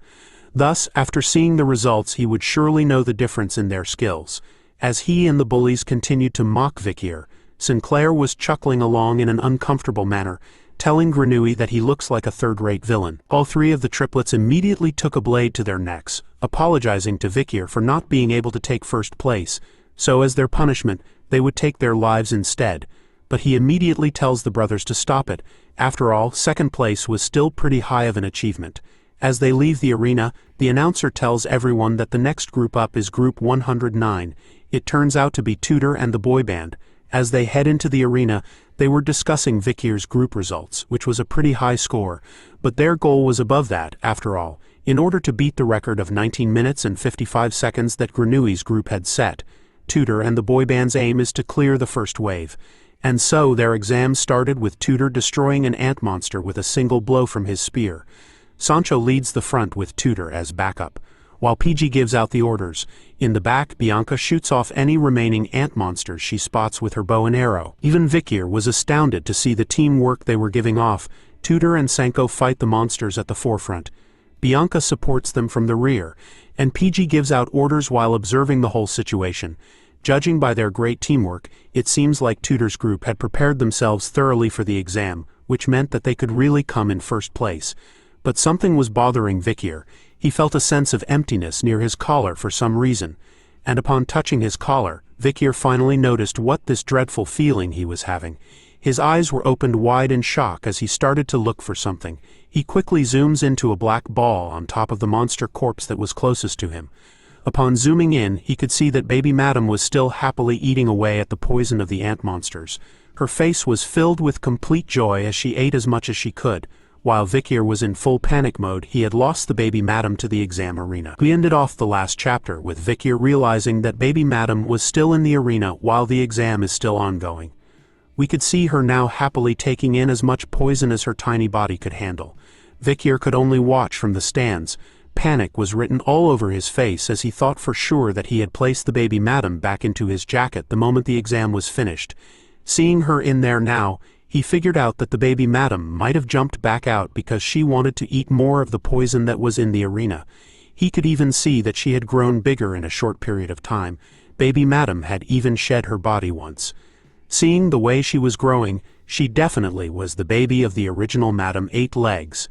Thus, after seeing the results, he would surely know the difference in their skills. As he and the bullies continued to mock Vikir, Sinclair was chuckling along in an uncomfortable manner, telling Grenouille that he looks like a third-rate villain. All three of the triplets immediately took a blade to their necks, apologizing to Vikir for not being able to take first place, so as their punishment, they would take their lives instead. But he immediately tells the brothers to stop it. After all, second place was still pretty high of an achievement. As they leave the arena, the announcer tells everyone that the next group up is Group 109. It turns out to be Tudor and the boy band. As they head into the arena, they were discussing Vikir's group results, which was a pretty high score, but their goal was above that, after all, in order to beat the record of 19 minutes and 55 seconds that Grenouille's group had set. Tudor and the boy band's aim is to clear the first wave. And so their exam started with Tudor destroying an ant monster with a single blow from his spear. Sancho leads the front with Tudor as backup, while PG gives out the orders. In the back, Bianca shoots off any remaining ant monsters she spots with her bow and arrow. Even Vikir was astounded to see the teamwork they were giving off. Tudor and Sanko fight the monsters at the forefront. Bianca supports them from the rear, and PG gives out orders while observing the whole situation. Judging by their great teamwork, it seems like Tudor's group had prepared themselves thoroughly for the exam, which meant that they could really come in first place. But something was bothering Vikir. He felt a sense of emptiness near his collar for some reason, and upon touching his collar, Vikir finally noticed what this dreadful feeling he was having. His eyes were opened wide in shock as he started to look for something. He quickly zooms into a black ball on top of the monster corpse that was closest to him. Upon zooming in, he could see that baby madam was still happily eating away at the poison of the ant monsters. Her face was filled with complete joy as she ate as much as she could. While Vikir was in full panic mode, he had lost the baby madam to the exam arena. We ended off the last chapter with Vikir realizing that baby madam was still in the arena while the exam is still ongoing. We could see her now happily taking in as much poison as her tiny body could handle. Vikir could only watch from the stands. Panic was written all over his face as he thought for sure that he had placed the baby madam back into his jacket the moment the exam was finished. Seeing her in there now, he figured out that the baby madam might have jumped back out because she wanted to eat more of the poison that was in the arena. He could even see that she had grown bigger in a short period of time. Baby madam had even shed her body once. Seeing the way she was growing, she definitely was the baby of the original Madam Eight Legs.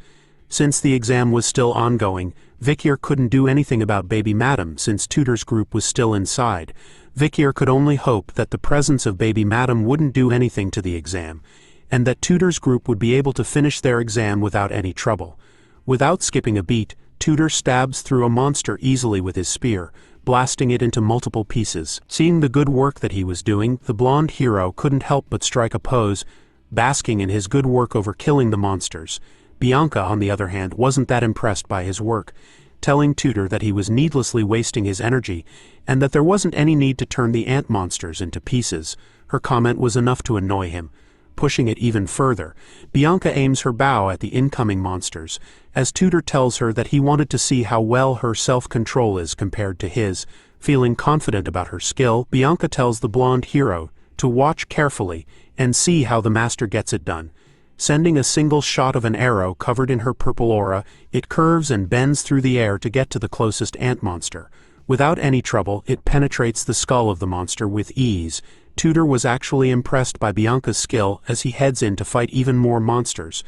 Since the exam was still ongoing, Vikir couldn't do anything about baby madam since Tudor's group was still inside. Vikir could only hope that the presence of baby madam wouldn't do anything to the exam, and that Tudor's group would be able to finish their exam without any trouble. Without skipping a beat, Tudor stabs through a monster easily with his spear, blasting it into multiple pieces. Seeing the good work that he was doing, the blonde hero couldn't help but strike a pose, basking in his good work over killing the monsters. Bianca, on the other hand, wasn't that impressed by his work, telling Tudor that he was needlessly wasting his energy, and that there wasn't any need to turn the ant monsters into pieces. Her comment was enough to annoy him. Pushing it even further, Bianca aims her bow at the incoming monsters, as Tudor tells her that he wanted to see how well her self-control is compared to his. Feeling confident about her skill, Bianca tells the blonde hero to watch carefully and see how the master gets it done. Sending a single shot of an arrow covered in her purple aura, it curves and bends through the air to get to the closest ant monster. Without any trouble, it penetrates the skull of the monster with ease. Tudor was actually impressed by Bianca's skill as he heads in to fight even more monsters,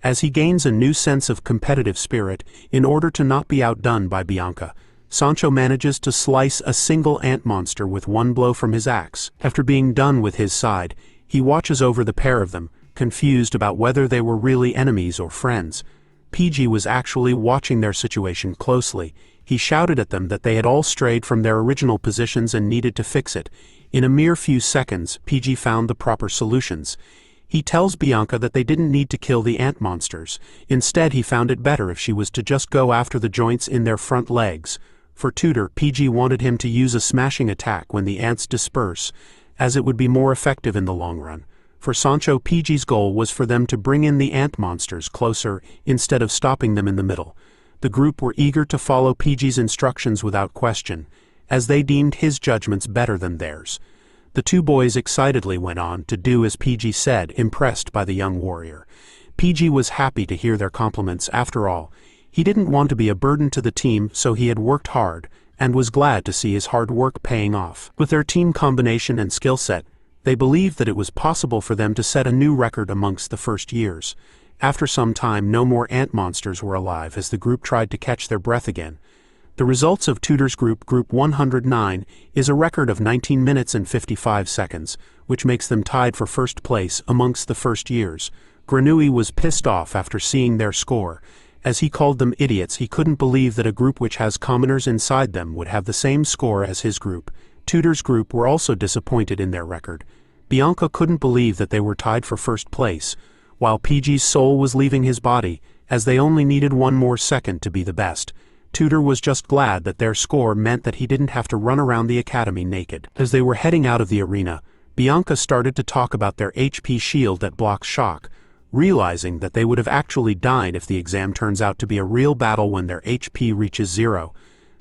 as he gains a new sense of competitive spirit in order to not be outdone by Bianca. Sancho manages to slice a single ant monster with one blow from his axe. After being done with his side, he watches over the pair of them, confused about whether they were really enemies or friends. PG was actually watching their situation closely. He shouted at them that they had all strayed from their original positions and needed to fix it. In a mere few seconds, PG found the proper solutions. He tells Bianca that they didn't need to kill the ant monsters. Instead, he found it better if she was to just go after the joints in their front legs. For Tudor, PG wanted him to use a smashing attack when the ants disperse, as it would be more effective in the long run. For Sancho, PG's goal was for them to bring in the ant monsters closer instead of stopping them in the middle. The group were eager to follow PG's instructions without question, as they deemed his judgments better than theirs. The two boys excitedly went on to do as PG said, impressed by the young warrior. PG was happy to hear their compliments. After all, he didn't want to be a burden to the team, so he had worked hard, and was glad to see his hard work paying off. With their team combination and skill set, they believed that it was possible for them to set a new record amongst the first years. After some time, no more ant monsters were alive as the group tried to catch their breath again. The results of Tudor's group, Group 109, is a record of 19 minutes and 55 seconds, which makes them tied for first place amongst the first years. Grenouille was pissed off after seeing their score. As he called them idiots, he couldn't believe that a group which has commoners inside them would have the same score as his group. Tudor's group were also disappointed in their record. Bianca couldn't believe that they were tied for first place, while PG's soul was leaving his body, as they only needed one more second to be the best. Tudor was just glad that their score meant that he didn't have to run around the academy naked. As they were heading out of the arena, Bianca started to talk about their HP shield that blocks shock, realizing that they would have actually died if the exam turns out to be a real battle when their HP reaches 0.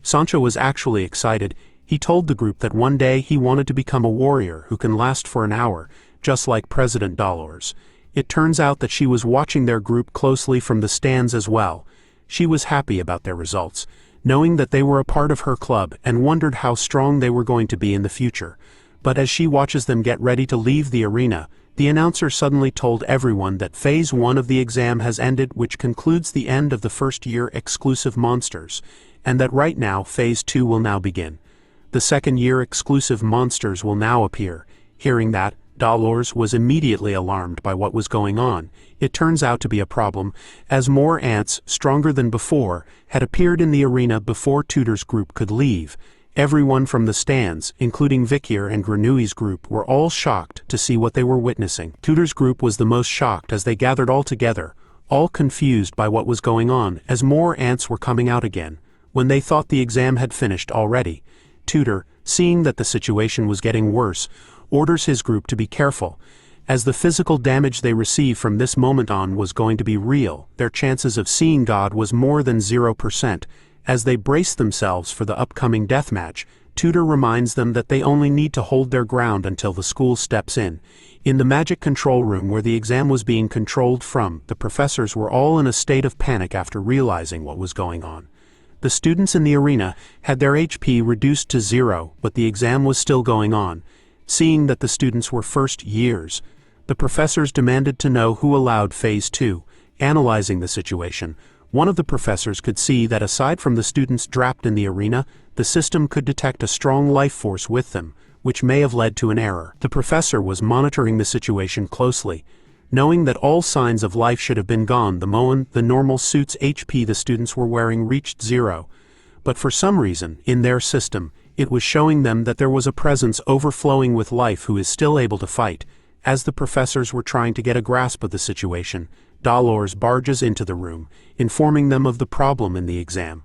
Sancho was actually excited. He told the group that one day he wanted to become a warrior who can last for an hour, just like President Dolores. It turns out that she was watching their group closely from the stands as well. She was happy about their results, knowing that they were a part of her club, and wondered how strong they were going to be in the future. But as she watches them get ready to leave the arena, the announcer suddenly told everyone that Phase 1 of the exam has ended, which concludes the end of the first-year exclusive monsters, and that right now Phase 2 will now begin. The second-year exclusive monsters will now appear. Hearing that, Dolores was immediately alarmed by what was going on. It turns out to be a problem, as more ants, stronger than before, had appeared in the arena before Tudor's group could leave. Everyone from the stands, including Vikier and Grenouille's group, were all shocked to see what they were witnessing. Tudor's group was the most shocked as they gathered all together, all confused by what was going on, as more ants were coming out again, when they thought the exam had finished already. Tudor, seeing that the situation was getting worse, orders his group to be careful, as the physical damage they received from this moment on was going to be real. Their chances of seeing God was more than 0%. As they braced themselves for the upcoming deathmatch, Tudor reminds them that they only need to hold their ground until the school steps in. In the magic control room where the exam was being controlled from, the professors were all in a state of panic after realizing what was going on. The students in the arena had their HP reduced to 0, but the exam was still going on. Seeing that the students were first years, the professors demanded to know who allowed Phase 2. Analyzing the situation, one of the professors could see that aside from the students trapped in the arena, the system could detect a strong life force with them, which may have led to an error. The professor was monitoring the situation closely. Knowing that all signs of life should have been gone the moment the normal suit's HP the students were wearing reached 0. But for some reason, in their system, it was showing them that there was a presence overflowing with life who is still able to fight. As the professors were trying to get a grasp of the situation, Dolores barges into the room, informing them of the problem in the exam.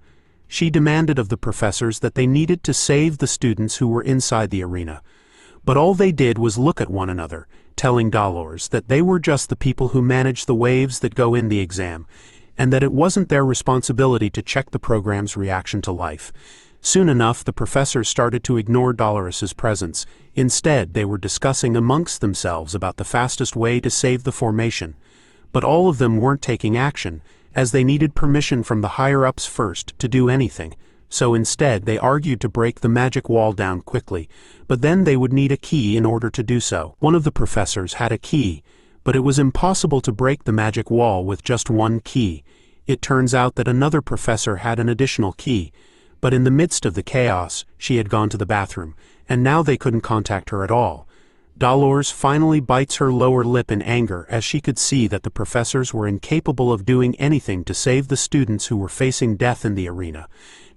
She demanded of the professors that they needed to save the students who were inside the arena. But all they did was look at one another, telling Dolores that they were just the people who manage the waves that go in the exam, and that it wasn't their responsibility to check the program's reaction to life. Soon enough, the professors started to ignore Dolores's presence. Instead, they were discussing amongst themselves about the fastest way to save the formation. But all of them weren't taking action, as they needed permission from the higher-ups first to do anything. So instead, they argued to break the magic wall down quickly, but then they would need a key in order to do so. One of the professors had a key, but it was impossible to break the magic wall with just one key. It turns out that another professor had an additional key, But in the midst of the chaos, she had gone to the bathroom, and now they couldn't contact her at all. Dolores finally bites her lower lip in anger as she could see that the professors were incapable of doing anything to save the students who were facing death in the arena.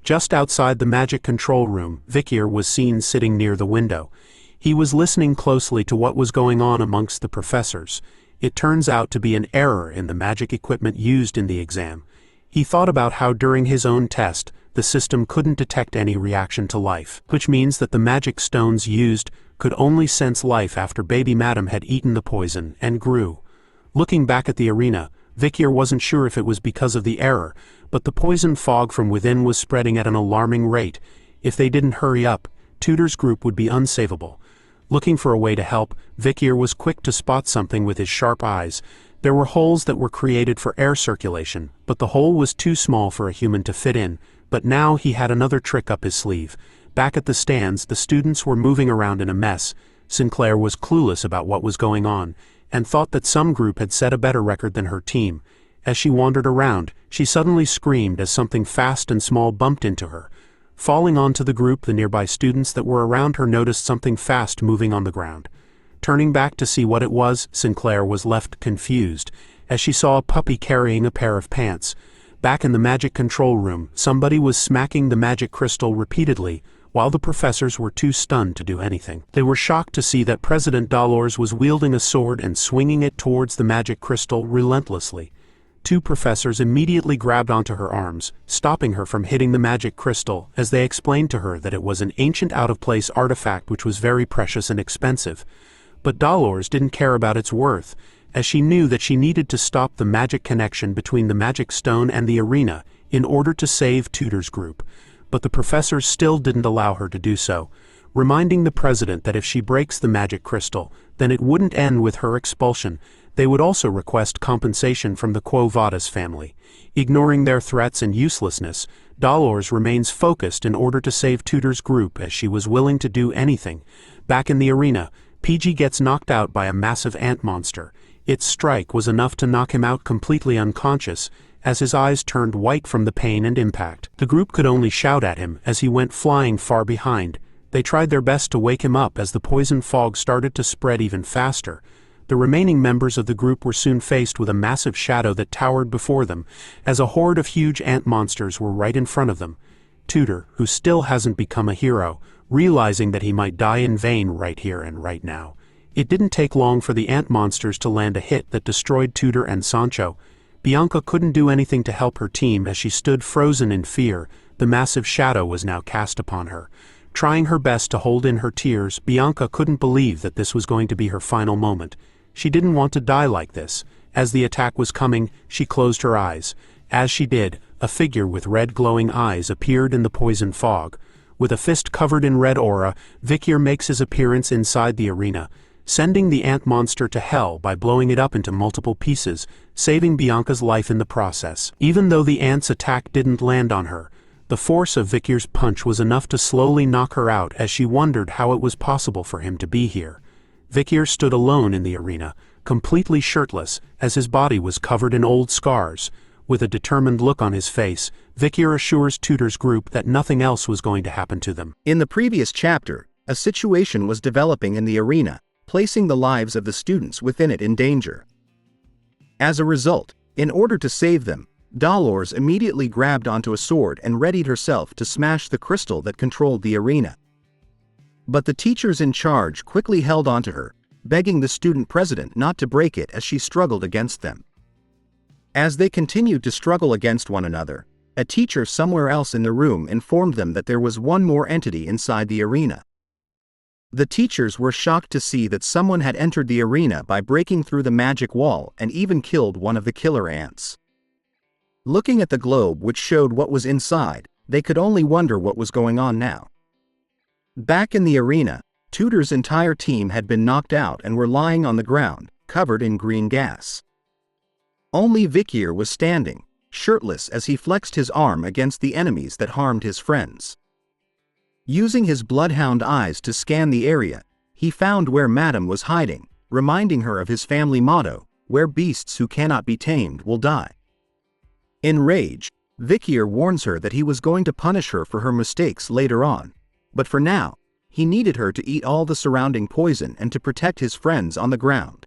Just outside the magic control room, Vikier was seen sitting near the window. He was listening closely to what was going on amongst the professors. It turns out to be an error in the magic equipment used in the exam. He thought about how during his own test, the system couldn't detect any reaction to life, which means that the magic stones used could only sense life after baby Madam had eaten the poison and grew. Looking back at the arena, Vikier wasn't sure if it was because of the error, but the poison fog from within was spreading at an alarming rate. If they didn't hurry up, Tudor's group would be unsavable. Looking for a way to help, Vikier was quick to spot something with his sharp eyes. There were holes that were created for air circulation, but the hole was too small for a human to fit in. But now he had another trick up his sleeve. Back at the stands, the students were moving around in a mess. Sinclair was clueless about what was going on, and thought that some group had set a better record than her team. As she wandered around, she suddenly screamed as something fast and small bumped into her. Falling onto the group, the nearby students that were around her noticed something fast moving on the ground. Turning back to see what it was, Sinclair was left confused, as she saw a puppy carrying a pair of pants. Back in the magic control room, somebody was smacking the magic crystal repeatedly, while the professors were too stunned to do anything. They were shocked to see that President Dolores was wielding a sword and swinging it towards the magic crystal relentlessly. Two professors immediately grabbed onto her arms, stopping her from hitting the magic crystal, as they explained to her that it was an ancient out-of-place artifact which was very precious and expensive. But Dolores didn't care about its worth, as she knew that she needed to stop the magic connection between the magic stone and the arena in order to save Tudor's group. But the professors still didn't allow her to do so, reminding the president that if she breaks the magic crystal, then it wouldn't end with her expulsion. They would also request compensation from the Quo Vadis family. Ignoring their threats and uselessness, Dolores remains focused in order to save Tudor's group, as she was willing to do anything. Back in the arena, PG gets knocked out by a massive ant monster. Its strike was enough to knock him out completely unconscious, as his eyes turned white from the pain and impact. The group could only shout at him as he went flying far behind. They tried their best to wake him up as the poison fog started to spread even faster. The remaining members of the group were soon faced with a massive shadow that towered before them, as a horde of huge ant monsters were right in front of them. Tudor, who still hasn't become a hero, realizing that he might die in vain right here and right now. It didn't take long for the ant monsters to land a hit that destroyed Tudor and Sancho. Bianca couldn't do anything to help her team as she stood frozen in fear. The massive shadow was now cast upon her. Trying her best to hold in her tears, Bianca couldn't believe that this was going to be her final moment. She didn't want to die like this. As the attack was coming, she closed her eyes. As she did, a figure with red glowing eyes appeared in the poison fog. With a fist covered in red aura, Vikier makes his appearance inside the arena, sending the ant monster to hell by blowing it up into multiple pieces, saving Bianca's life in the process. Even though the ant's attack didn't land on her, the force of Vikier's punch was enough to slowly knock her out as she wondered how it was possible for him to be here. Vikier stood alone in the arena, completely shirtless, as his body was covered in old scars. With a determined look on his face, Vikier assures Tudor's group that nothing else was going to happen to them. In the previous chapter, a situation was developing in the arena, placing the lives of the students within it in danger. As a result, in order to save them, Dolores immediately grabbed onto a sword and readied herself to smash the crystal that controlled the arena. But the teachers in charge quickly held onto her, begging the student president not to break it as she struggled against them. As they continued to struggle against one another, a teacher somewhere else in the room informed them that there was one more entity inside the arena. The teachers were shocked to see that someone had entered the arena by breaking through the magic wall and even killed one of the killer ants. Looking at the globe which showed what was inside, they could only wonder what was going on now. Back in the arena, Tudor's entire team had been knocked out and were lying on the ground, covered in green gas. Only Vikier was standing, shirtless as he flexed his arm against the enemies that harmed his friends. Using his bloodhound eyes to scan the area, he found where Madam was hiding, reminding her of his family motto, "Where beasts who cannot be tamed will die." In rage, Vikier warns her that he was going to punish her for her mistakes later on, but for now, he needed her to eat all the surrounding poison and to protect his friends on the ground.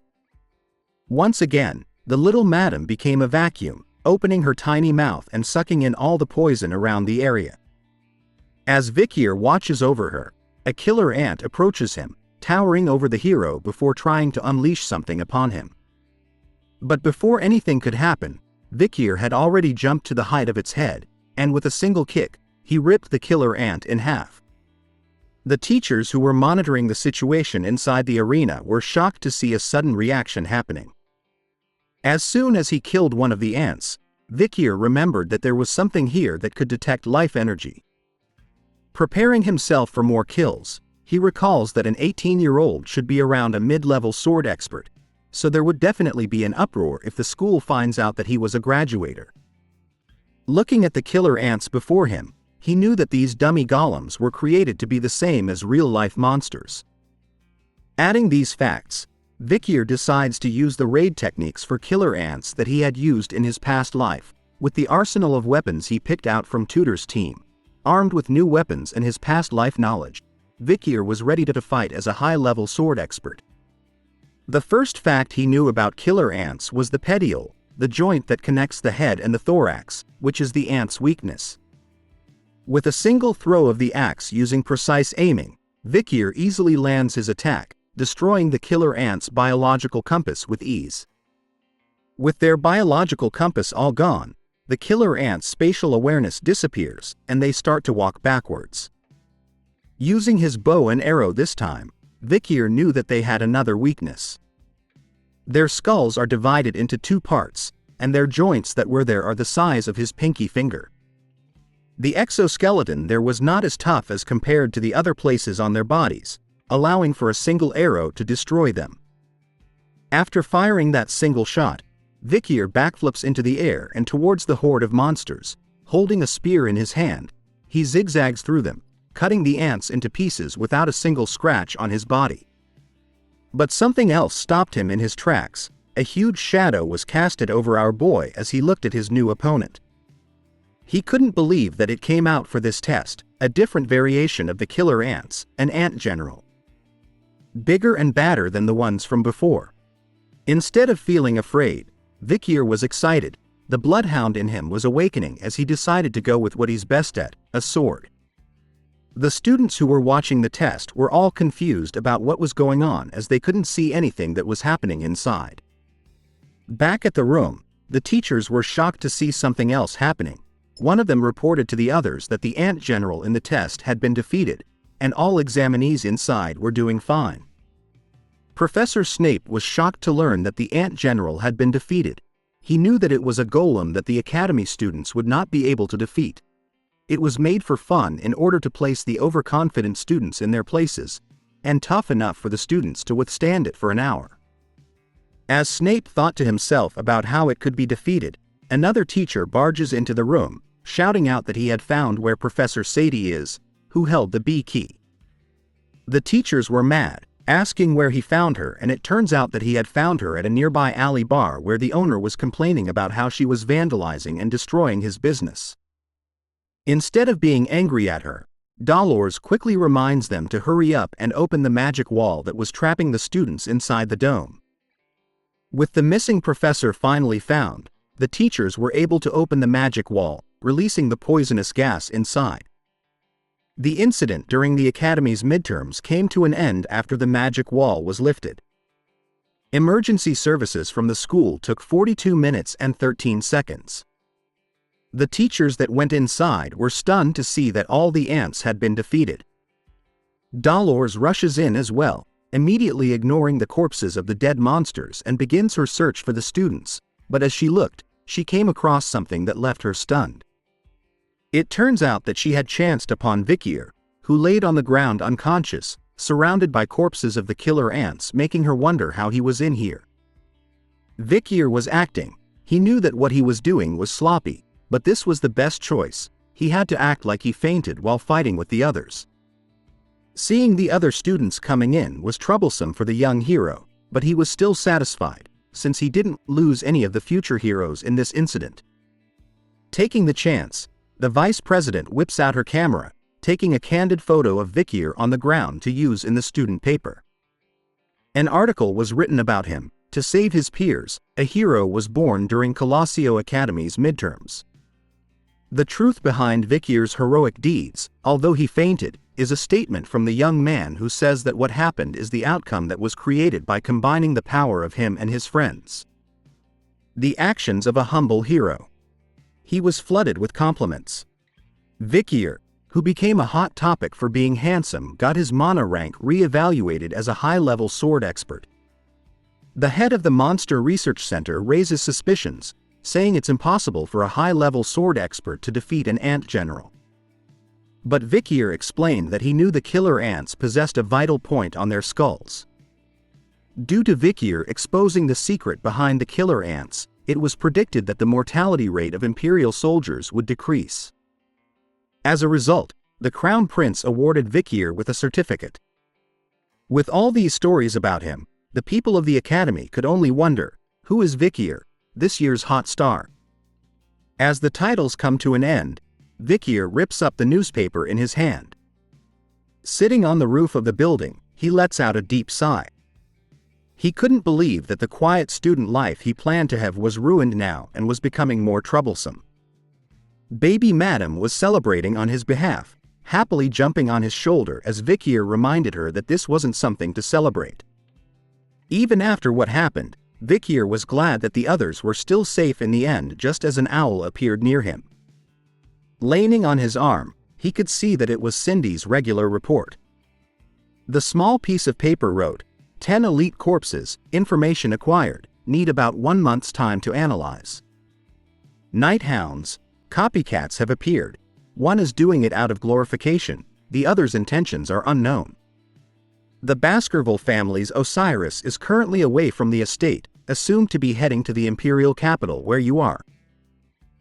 Once again, the little madam became a vacuum, opening her tiny mouth and sucking in all the poison around the area. As Vikier watches over her, a killer ant approaches him, towering over the hero before trying to unleash something upon him. But before anything could happen, Vikier had already jumped to the height of its head, and with a single kick, he ripped the killer ant in half. The teachers who were monitoring the situation inside the arena were shocked to see a sudden reaction happening. As soon as he killed one of the ants, Vikier remembered that there was something here that could detect life energy. Preparing himself for more kills, he recalls that an 18-year-old should be around a mid-level sword expert, so there would definitely be an uproar if the school finds out that he was a graduator. Looking at the killer ants before him, he knew that these dummy golems were created to be the same as real-life monsters. Adding these facts, Vikier decides to use the raid techniques for killer ants that he had used in his past life, with the arsenal of weapons he picked out from Tudor's team. Armed with new weapons and his past life knowledge, Vikier was ready to fight as a high-level sword expert. The first fact he knew about killer ants was the petiole, the joint that connects the head and the thorax, which is the ant's weakness. With a single throw of the axe using precise aiming, Vikier easily lands his attack, destroying the killer ant's biological compass with ease. With their biological compass all gone, the killer ant's spatial awareness disappears and they start to walk backwards. Using his bow and arrow this time, Vikier knew that they had another weakness. Their skulls are divided into two parts, and their joints that were there are the size of his pinky finger. The exoskeleton there was not as tough as compared to the other places on their bodies, allowing for a single arrow to destroy them. After firing that single shot, Vikier backflips into the air and towards the horde of monsters. Holding a spear in his hand, he zigzags through them, cutting the ants into pieces without a single scratch on his body. But something else stopped him in his tracks. A huge shadow was casted over our boy as he looked at his new opponent. He couldn't believe that it came out for this test, a different variation of the killer ants, an ant general. Bigger and badder than the ones from before. Instead of feeling afraid, Vikier was excited. The bloodhound in him was awakening as he decided to go with what he's best at, a sword. The students who were watching the test were all confused about what was going on as they couldn't see anything that was happening inside. Back at the room, the teachers were shocked to see something else happening. One of them reported to the others that the ant general in the test had been defeated, and all examinees inside were doing fine. Professor Snape was shocked to learn that the ant general had been defeated. He knew that it was a golem that the academy students would not be able to defeat. It was made for fun in order to place the overconfident students in their places, and tough enough for the students to withstand it for an hour. As Snape thought to himself about how it could be defeated, another teacher barges into the room, shouting out that he had found where Professor Sadie is, who held the B key. The teachers were mad, asking where he found her, and it turns out that he had found her at a nearby alley bar where the owner was complaining about how she was vandalizing and destroying his business. Instead of being angry at her, Dolores quickly reminds them to hurry up and open the magic wall that was trapping the students inside the dome. With the missing professor finally found, the teachers were able to open the magic wall, releasing the poisonous gas inside. The incident during the academy's midterms came to an end after the magic wall was lifted. Emergency services from the school took 42 minutes and 13 seconds. The teachers that went inside were stunned to see that all the ants had been defeated. Dolores rushes in as well, immediately ignoring the corpses of the dead monsters and begins her search for the students, but as she looked, she came across something that left her stunned. It turns out that she had chanced upon Vikier, who laid on the ground unconscious, surrounded by corpses of the killer ants, making her wonder how he was in here. Vikier was acting. He knew that what he was doing was sloppy, but this was the best choice. He had to act like he fainted while fighting with the others. Seeing the other students coming in was troublesome for the young hero, but he was still satisfied, since he didn't lose any of the future heroes in this incident. Taking the chance, the vice president whips out her camera, taking a candid photo of Vikier on the ground to use in the student paper. An article was written about him. To save his peers, a hero was born during Colosseo Academy's midterms. The truth behind Vikier's heroic deeds, although he fainted, is a statement from the young man who says that what happened is the outcome that was created by combining the power of him and his friends. The actions of a humble hero. He was flooded with compliments. Vikier, who became a hot topic for being handsome, got his mana rank re-evaluated as a high-level sword expert. The head of the Monster Research Center raises suspicions, saying it's impossible for a high-level sword expert to defeat an ant general. But Vikier explained that he knew the killer ants possessed a vital point on their skulls. Due to Vikier exposing the secret behind the killer ants, it was predicted that the mortality rate of Imperial soldiers would decrease. As a result, the Crown Prince awarded Vikier with a certificate. With all these stories about him, the people of the Academy could only wonder, who is Vikier, this year's hot star? As the titles come to an end, Vikier rips up the newspaper in his hand. Sitting on the roof of the building, he lets out a deep sigh. He couldn't believe that the quiet student life he planned to have was ruined now and was becoming more troublesome. Baby Madam was celebrating on his behalf, happily jumping on his shoulder as Vikier reminded her that this wasn't something to celebrate. Even after what happened, Vikier was glad that the others were still safe in the end just as an owl appeared near him. Leaning on his arm, he could see that it was Cindy's regular report. The small piece of paper wrote, 10 elite corpses, information acquired, need about 1 month's time to analyze. Night hounds, copycats have appeared. One is doing it out of glorification, the other's intentions are unknown. The Baskerville family's Osiris is currently away from the estate, assumed to be heading to the imperial capital where you are.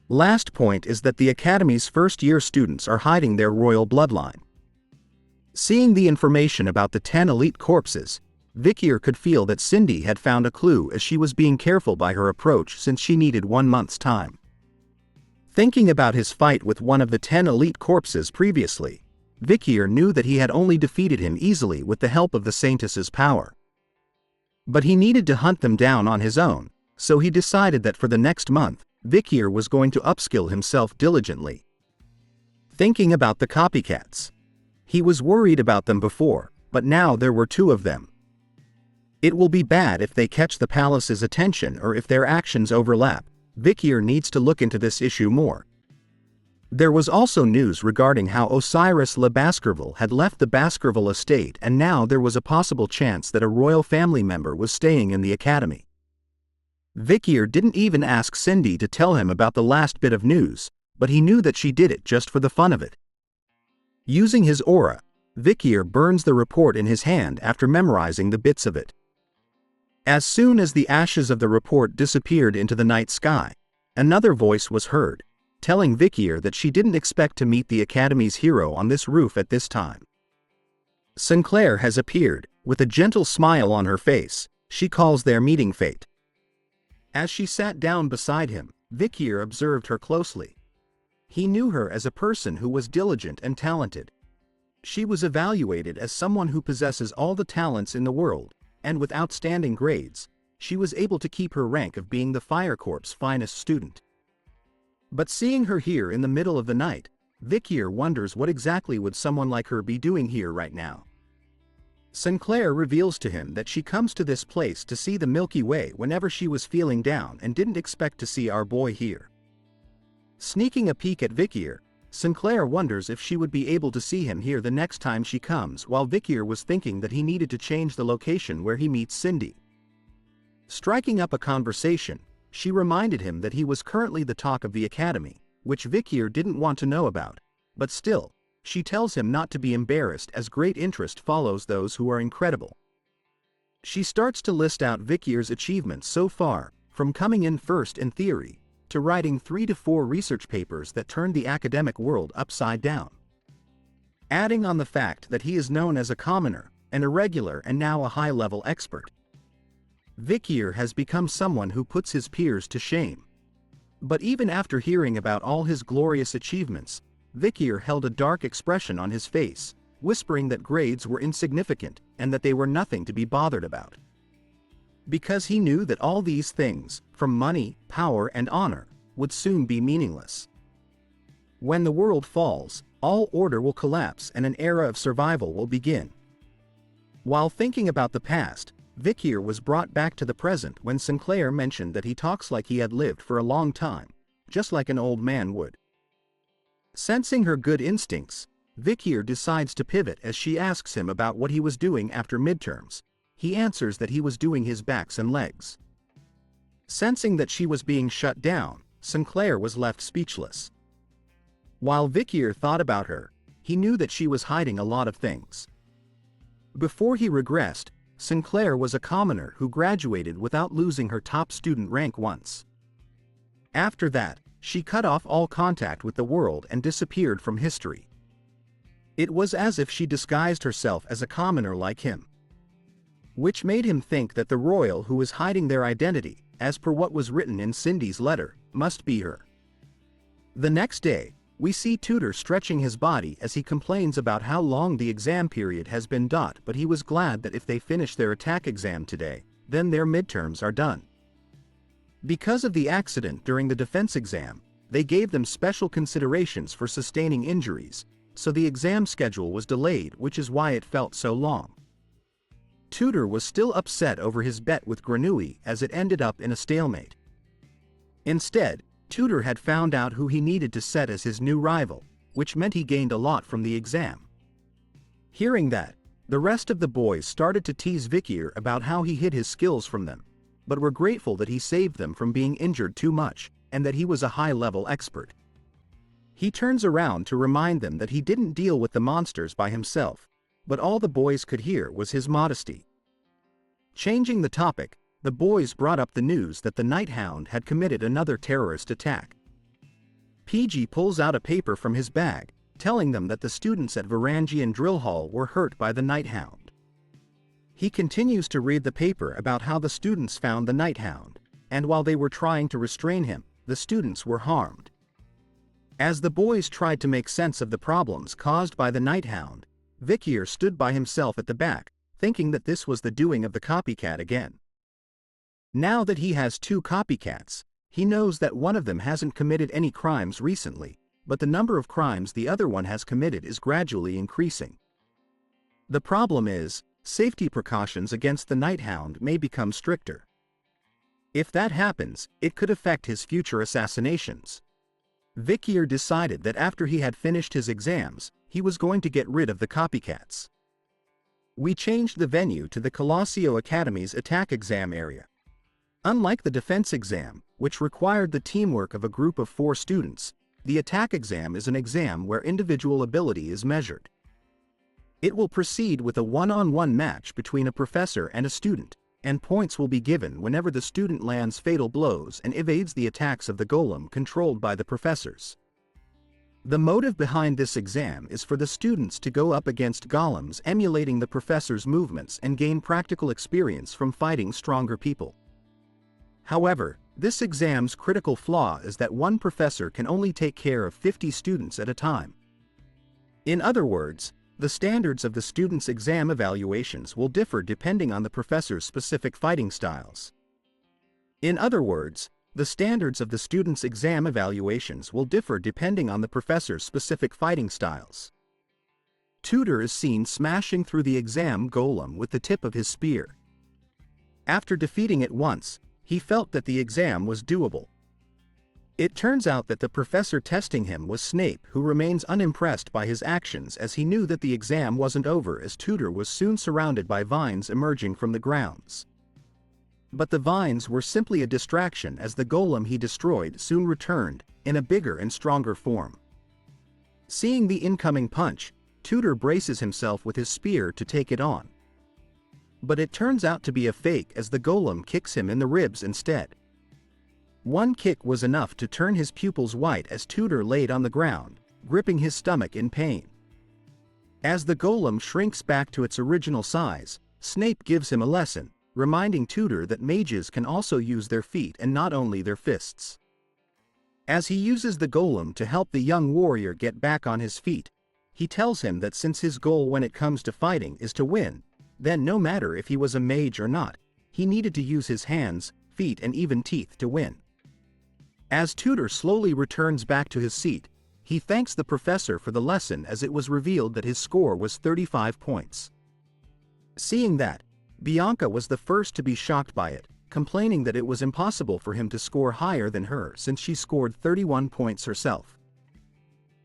Last point is that the Academy's first-year students are hiding their royal bloodline. Seeing the information about the 10 elite corpses, Vikier could feel that Cindy had found a clue as she was being careful by her approach since she needed 1 month's time. Thinking about his fight with one of the 10 elite corpses previously, Vikier knew that he had only defeated him easily with the help of the Saintess's power. But he needed to hunt them down on his own, so he decided that for the next month, Vikier was going to upskill himself diligently. Thinking about the copycats. He was worried about them before, but now there were 2 of them. It will be bad if they catch the palace's attention or if their actions overlap. Vikier needs to look into this issue more. There was also news regarding how Osiris Le Baskerville had left the Baskerville estate and now there was a possible chance that a royal family member was staying in the Academy. Vikier didn't even ask Cindy to tell him about the last bit of news, but he knew that she did it just for the fun of it. Using his aura, Vikier burns the report in his hand after memorizing the bits of it. As soon as the ashes of the report disappeared into the night sky, another voice was heard, telling Vikier that she didn't expect to meet the Academy's hero on this roof at this time. Sinclair has appeared, with a gentle smile on her face. She calls their meeting fate. As she sat down beside him, Vikier observed her closely. He knew her as a person who was diligent and talented. She was evaluated as someone who possesses all the talents in the world, and with outstanding grades, she was able to keep her rank of being the Fire Corps' finest student. But seeing her here in the middle of the night, Vikier wonders what exactly would someone like her be doing here right now. Sinclair reveals to him that she comes to this place to see the Milky Way whenever she was feeling down and didn't expect to see our boy here. Sneaking a peek at Vikier, Sinclair wonders if she would be able to see him here the next time she comes, while Vikier was thinking that he needed to change the location where he meets Cindy. Striking up a conversation, she reminded him that he was currently the talk of the Academy, which Vikier didn't want to know about, but still, she tells him not to be embarrassed as great interest follows those who are incredible. She starts to list out Vikier's achievements so far, from coming in first in theory, to writing 3 to 4 research papers that turned the academic world upside down. Adding on the fact that he is known as a commoner, an irregular and now a high-level expert. Vikier has become someone who puts his peers to shame. But even after hearing about all his glorious achievements, Vikir held a dark expression on his face, whispering that grades were insignificant and that they were nothing to be bothered about. Because he knew that all these things, from money, power and honor, would soon be meaningless. When the world falls, all order will collapse and an era of survival will begin. While thinking about the past, Vikir was brought back to the present when Sinclair mentioned that he talks like he had lived for a long time, just like an old man would. Sensing her good instincts, Vikir decides to pivot as she asks him about what he was doing after midterms. He answers that he was doing his backs and legs. Sensing that she was being shut down, Sinclair was left speechless. While Vikir thought about her, he knew that she was hiding a lot of things. Before he regressed, Sinclair was a commoner who graduated without losing her top student rank once. After that, she cut off all contact with the world and disappeared from history. It was as if she disguised herself as a commoner like him. Which made him think that the royal who was hiding their identity, as per what was written in Cindy's letter, must be her. The next day, we see Tutor stretching his body as he complains about how long the exam period has been, but he was glad that if they finish their attack exam today, then their midterms are done. Because of the accident during the defense exam, they gave them special considerations for sustaining injuries, so the exam schedule was delayed, which is why it felt so long. Tutor was still upset over his bet with Granui as it ended up in a stalemate. Instead, Tutor had found out who he needed to set as his new rival, which meant he gained a lot from the exam. Hearing that, the rest of the boys started to tease Vikir about how he hid his skills from them, but were grateful that he saved them from being injured too much, and that he was a high-level expert. He turns around to remind them that he didn't deal with the monsters by himself, but all the boys could hear was his modesty. Changing the topic, the boys brought up the news that the Night Hound had committed another terrorist attack. PG pulls out a paper from his bag, telling them that the students at Varangian Drill Hall were hurt by the Night Hound. He continues to read the paper about how the students found the Night Hound, and while they were trying to restrain him, the students were harmed. As the boys tried to make sense of the problems caused by the Night Hound, Vikir stood by himself at the back, thinking that this was the doing of the copycat again. Now that he has two copycats, he knows that one of them hasn't committed any crimes recently, but the number of crimes the other one has committed is gradually increasing. The problem is, safety precautions against the Night Hound may become stricter. If that happens, it could affect his future assassinations. Vikir decided that after he had finished his exams, he was going to get rid of the copycats. We changed the venue to the Colossio Academy's attack exam area. Unlike the defense exam, which required the teamwork of a group of 4 students, the attack exam is an exam where individual ability is measured. It will proceed with a one-on-one match between a professor and a student, and points will be given whenever the student lands fatal blows and evades the attacks of the golem controlled by the professors. The motive behind this exam is for the students to go up against golems emulating the professor's movements and gain practical experience from fighting stronger people. However, this exam's critical flaw is that one professor can only take care of 50 students at a time. In other words, the standards of the students' exam evaluations will differ depending on the professor's specific fighting styles. In other words, the standards of the students' exam evaluations will differ depending on the professor's specific fighting styles. Tutor is seen smashing through the exam golem with the tip of his spear. After defeating it once, he felt that the exam was doable. It turns out that the professor testing him was Snape, who remains unimpressed by his actions as he knew that the exam wasn't over as Tutor was soon surrounded by vines emerging from the grounds. But the vines were simply a distraction as the golem he destroyed soon returned, in a bigger and stronger form. Seeing the incoming punch, Tutor braces himself with his spear to take it on. But it turns out to be a fake as the golem kicks him in the ribs instead. One kick was enough to turn his pupils white as Tutor laid on the ground, gripping his stomach in pain. As the golem shrinks back to its original size, Snape gives him a lesson, reminding Tutor that mages can also use their feet and not only their fists. As he uses the golem to help the young warrior get back on his feet, he tells him that since his goal when it comes to fighting is to win, then no matter if he was a mage or not, he needed to use his hands, feet and even teeth to win. As Tutor slowly returns back to his seat, he thanks the professor for the lesson as it was revealed that his score was 35 points. Seeing that, Bianca was the first to be shocked by it, complaining that it was impossible for him to score higher than her since she scored 31 points herself.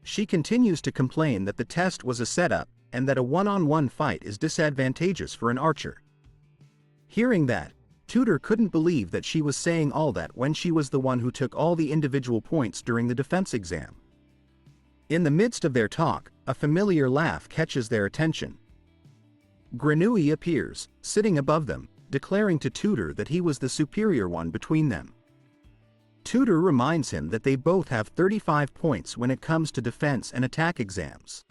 She continues to complain that the test was a setup and that a one-on-one fight is disadvantageous for an archer. Hearing that, Tutor couldn't believe that she was saying all that when she was the one who took all the individual points during the defense exam. In the midst of their talk, a familiar laugh catches their attention. Grenouille appears, sitting above them, declaring to Tutor that he was the superior one between them. Tutor reminds him that they both have 35 points when it comes to defense and attack exams.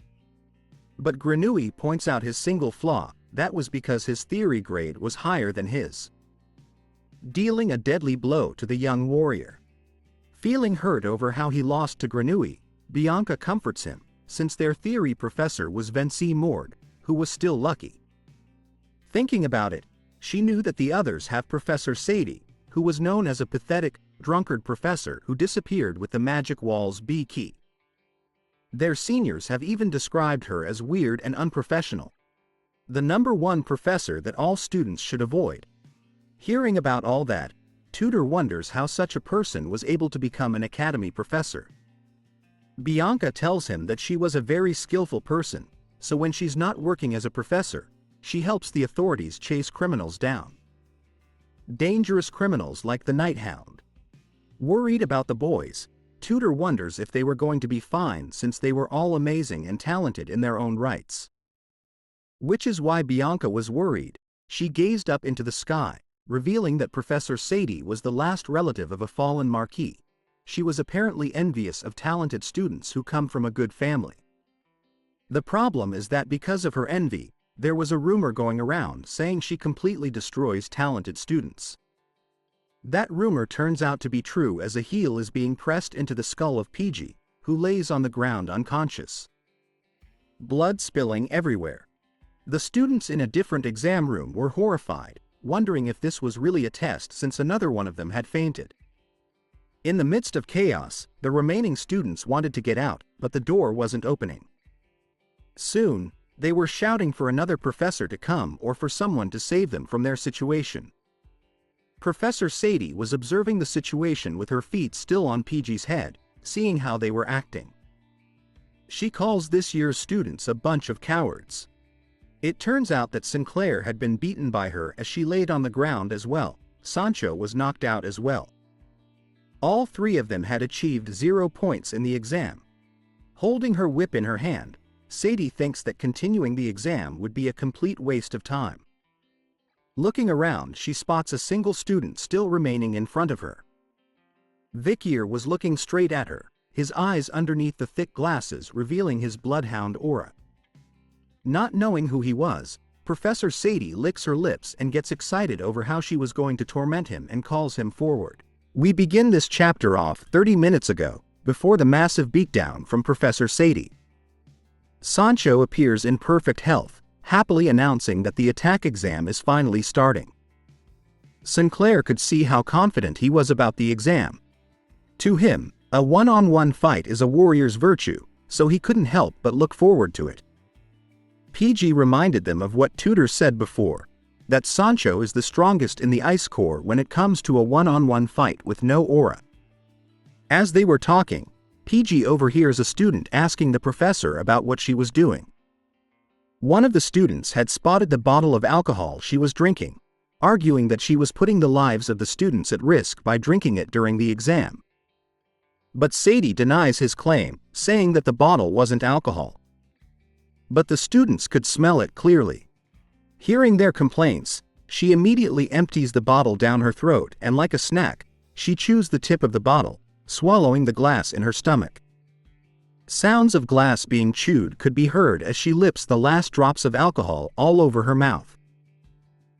But Grenouille points out his single flaw, that was because his theory grade was higher than his, dealing a deadly blow to the young warrior. Feeling hurt over how he lost to Grenouille, Bianca comforts him, since their theory professor was Vinci Mord, who was still lucky. Thinking about it, she knew that the others have Professor Sadie, who was known as a pathetic, drunkard professor who disappeared with the magic wall's B key. Their seniors have even described her as weird and unprofessional, the #1 professor that all students should avoid. Hearing about all that, Tutor wonders how such a person was able to become an academy professor. Bianca tells him that she was a very skillful person, so when she's not working as a professor, she helps the authorities chase criminals down. Dangerous criminals like the Night Hound. Worried about the boys, Tutor wonders if they were going to be fine since they were all amazing and talented in their own rights. Which is why Bianca was worried. She gazed up into the sky, revealing that Professor Sadie was the last relative of a fallen marquis. She was apparently envious of talented students who come from a good family. The problem is that because of her envy, there was a rumor going around saying she completely destroys talented students. That rumor turns out to be true as a heel is being pressed into the skull of PG, who lays on the ground unconscious. Blood spilling everywhere. The students in a different exam room were horrified, wondering if this was really a test since another one of them had fainted. In the midst of chaos, the remaining students wanted to get out, but the door wasn't opening. Soon, they were shouting for another professor to come or for someone to save them from their situation. Professor Sadie was observing the situation with her feet still on PG's head, seeing how they were acting. She calls this year's students a bunch of cowards. It turns out that Sinclair had been beaten by her as she laid on the ground as well. Sancho was knocked out as well. All three of them had achieved 0 points in the exam. Holding her whip in her hand, Sadie thinks that continuing the exam would be a complete waste of time. Looking around, she spots a single student still remaining in front of her. Vikier was looking straight at her, his eyes underneath the thick glasses revealing his bloodhound aura. Not knowing who he was, Professor Sadie licks her lips and gets excited over how she was going to torment him and calls him forward. We begin this chapter off 30 minutes ago, before the massive beatdown from Professor Sadie. Sancho appears in perfect health, happily announcing that the attack exam is finally starting. Sinclair could see how confident he was about the exam. To him, a one-on-one fight is a warrior's virtue, so he couldn't help but look forward to it. PG reminded them of what Tutor said before, that Sancho is the strongest in the Ice Corps when it comes to a one-on-one fight with no aura. As they were talking, PG overhears a student asking the professor about what she was doing. One of the students had spotted the bottle of alcohol she was drinking, arguing that she was putting the lives of the students at risk by drinking it during the exam. But Sadie denies his claim, saying that the bottle wasn't alcohol. But the students could smell it clearly. Hearing their complaints, she immediately empties the bottle down her throat and like a snack, she chews the tip of the bottle, swallowing the glass in her stomach. Sounds of glass being chewed could be heard as she lips the last drops of alcohol all over her mouth,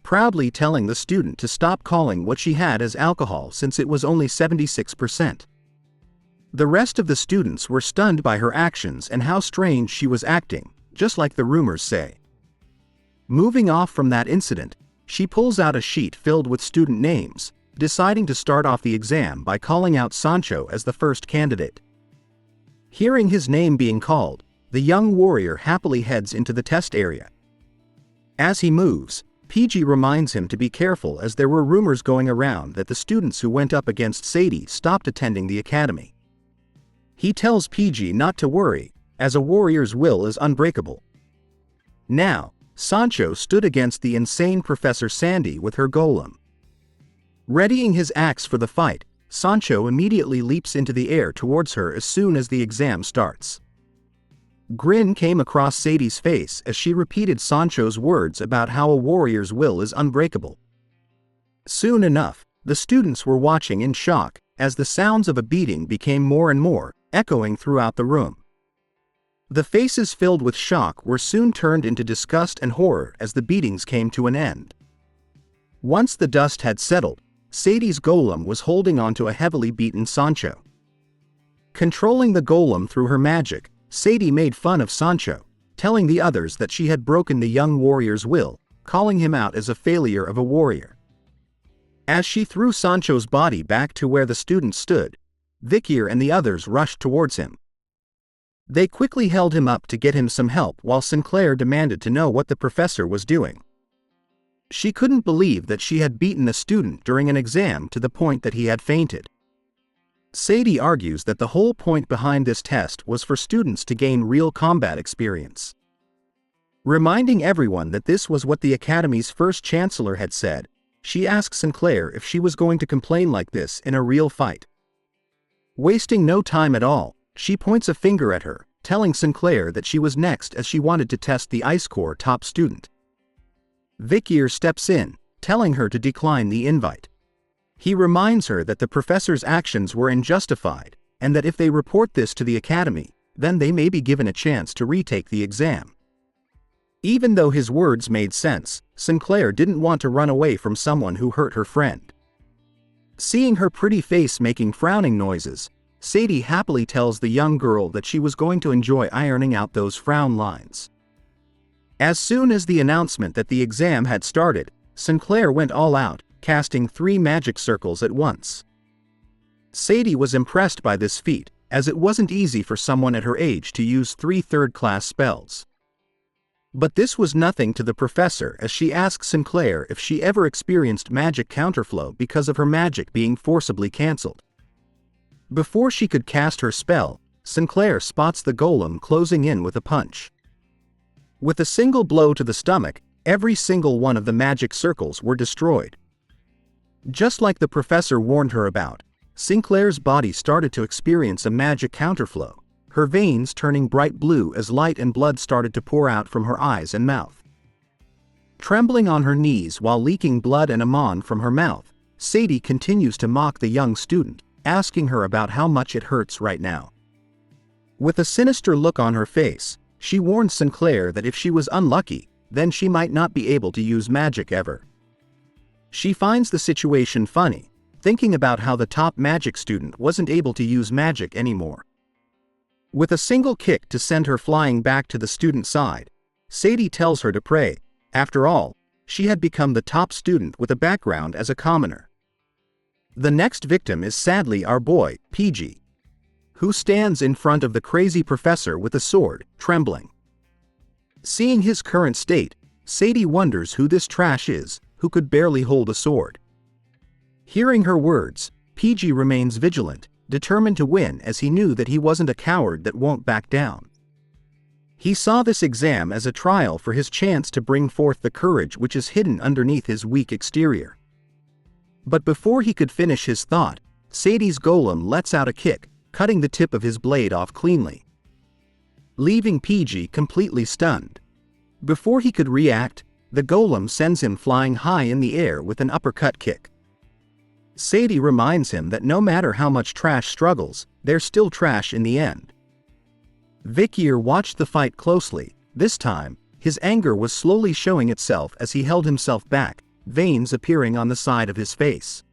proudly telling the student to stop calling what she had as alcohol since it was only 76%. The rest of the students were stunned by her actions and how strange she was acting, just like the rumors say. Moving off from that incident, she pulls out a sheet filled with student names, deciding to start off the exam by calling out Sancho as the first candidate. Hearing his name being called, the young warrior happily heads into the test area. As he moves, PG reminds him to be careful as there were rumors going around that the students who went up against Sadie stopped attending the academy. He tells PG not to worry, as a warrior's will is unbreakable. Now, Sancho stood against the insane Professor Sandy with her golem. Readying his axe for the fight, Sancho immediately leaps into the air towards her as soon as the exam starts. Grin came across Sadie's face as she repeated Sancho's words about how a warrior's will is unbreakable. Soon enough, the students were watching in shock, as the sounds of a beating became more and more, echoing throughout the room. The faces filled with shock were soon turned into disgust and horror as the beatings came to an end. Once the dust had settled, Sadie's golem was holding onto a heavily beaten Sancho. Controlling the golem through her magic, Sadie made fun of Sancho, telling the others that she had broken the young warrior's will, calling him out as a failure of a warrior. As she threw Sancho's body back to where the students stood, Vikir and the others rushed towards him. They quickly held him up to get him some help while Sinclair demanded to know what the professor was doing. She couldn't believe that she had beaten a student during an exam to the point that he had fainted. Sadie argues that the whole point behind this test was for students to gain real combat experience. Reminding everyone that this was what the Academy's first chancellor had said, she asks Sinclair if she was going to complain like this in a real fight. Wasting no time at all, she points a finger at her, telling Sinclair that she was next as she wanted to test the Ice Corps top student. Vikir steps in, telling her to decline the invite. He reminds her that the professor's actions were unjustified, and that if they report this to the Academy, then they may be given a chance to retake the exam. Even though his words made sense, Sinclair didn't want to run away from someone who hurt her friend. Seeing her pretty face making frowning noises, Sadie happily tells the young girl that she was going to enjoy ironing out those frown lines. As soon as the announcement that the exam had started, Sinclair went all out, casting 3 magic circles at once. Sadie was impressed by this feat, as it wasn't easy for someone at her age to use 3 third-class spells. But this was nothing to the professor as she asked Sinclair if she ever experienced magic counterflow because of her magic being forcibly cancelled. Before she could cast her spell, Sinclair spots the golem closing in with a punch. With a single blow to the stomach, every single one of the magic circles were destroyed. Just like the professor warned her about, Sinclair's body started to experience a magic counterflow, her veins turning bright blue as light and blood started to pour out from her eyes and mouth. Trembling on her knees while leaking blood and amon from her mouth, Sadie continues to mock the young student, asking her about how much it hurts right now. With a sinister look on her face, she warns Sinclair that if she was unlucky, then she might not be able to use magic ever. She finds the situation funny, thinking about how the top magic student wasn't able to use magic anymore. With a single kick to send her flying back to the student side, Sadie tells her to pray. After all, she had become the top student with a background as a commoner. The next victim is sadly our boy, PG, who stands in front of the crazy professor with a sword, trembling. Seeing his current state, Sadie wonders who this trash is, who could barely hold a sword. Hearing her words, PG remains vigilant, determined to win as he knew that he wasn't a coward that won't back down. He saw this exam as a trial for his chance to bring forth the courage which is hidden underneath his weak exterior. But before he could finish his thought, Sadie's golem lets out a kick, cutting the tip of his blade off cleanly, leaving PG completely stunned. Before he could react, the golem sends him flying high in the air with an uppercut kick. Sadie reminds him that no matter how much trash struggles, they're still trash in the end. Vikir watched the fight closely. This time, his anger was slowly showing itself as he held himself back, veins appearing on the side of his face.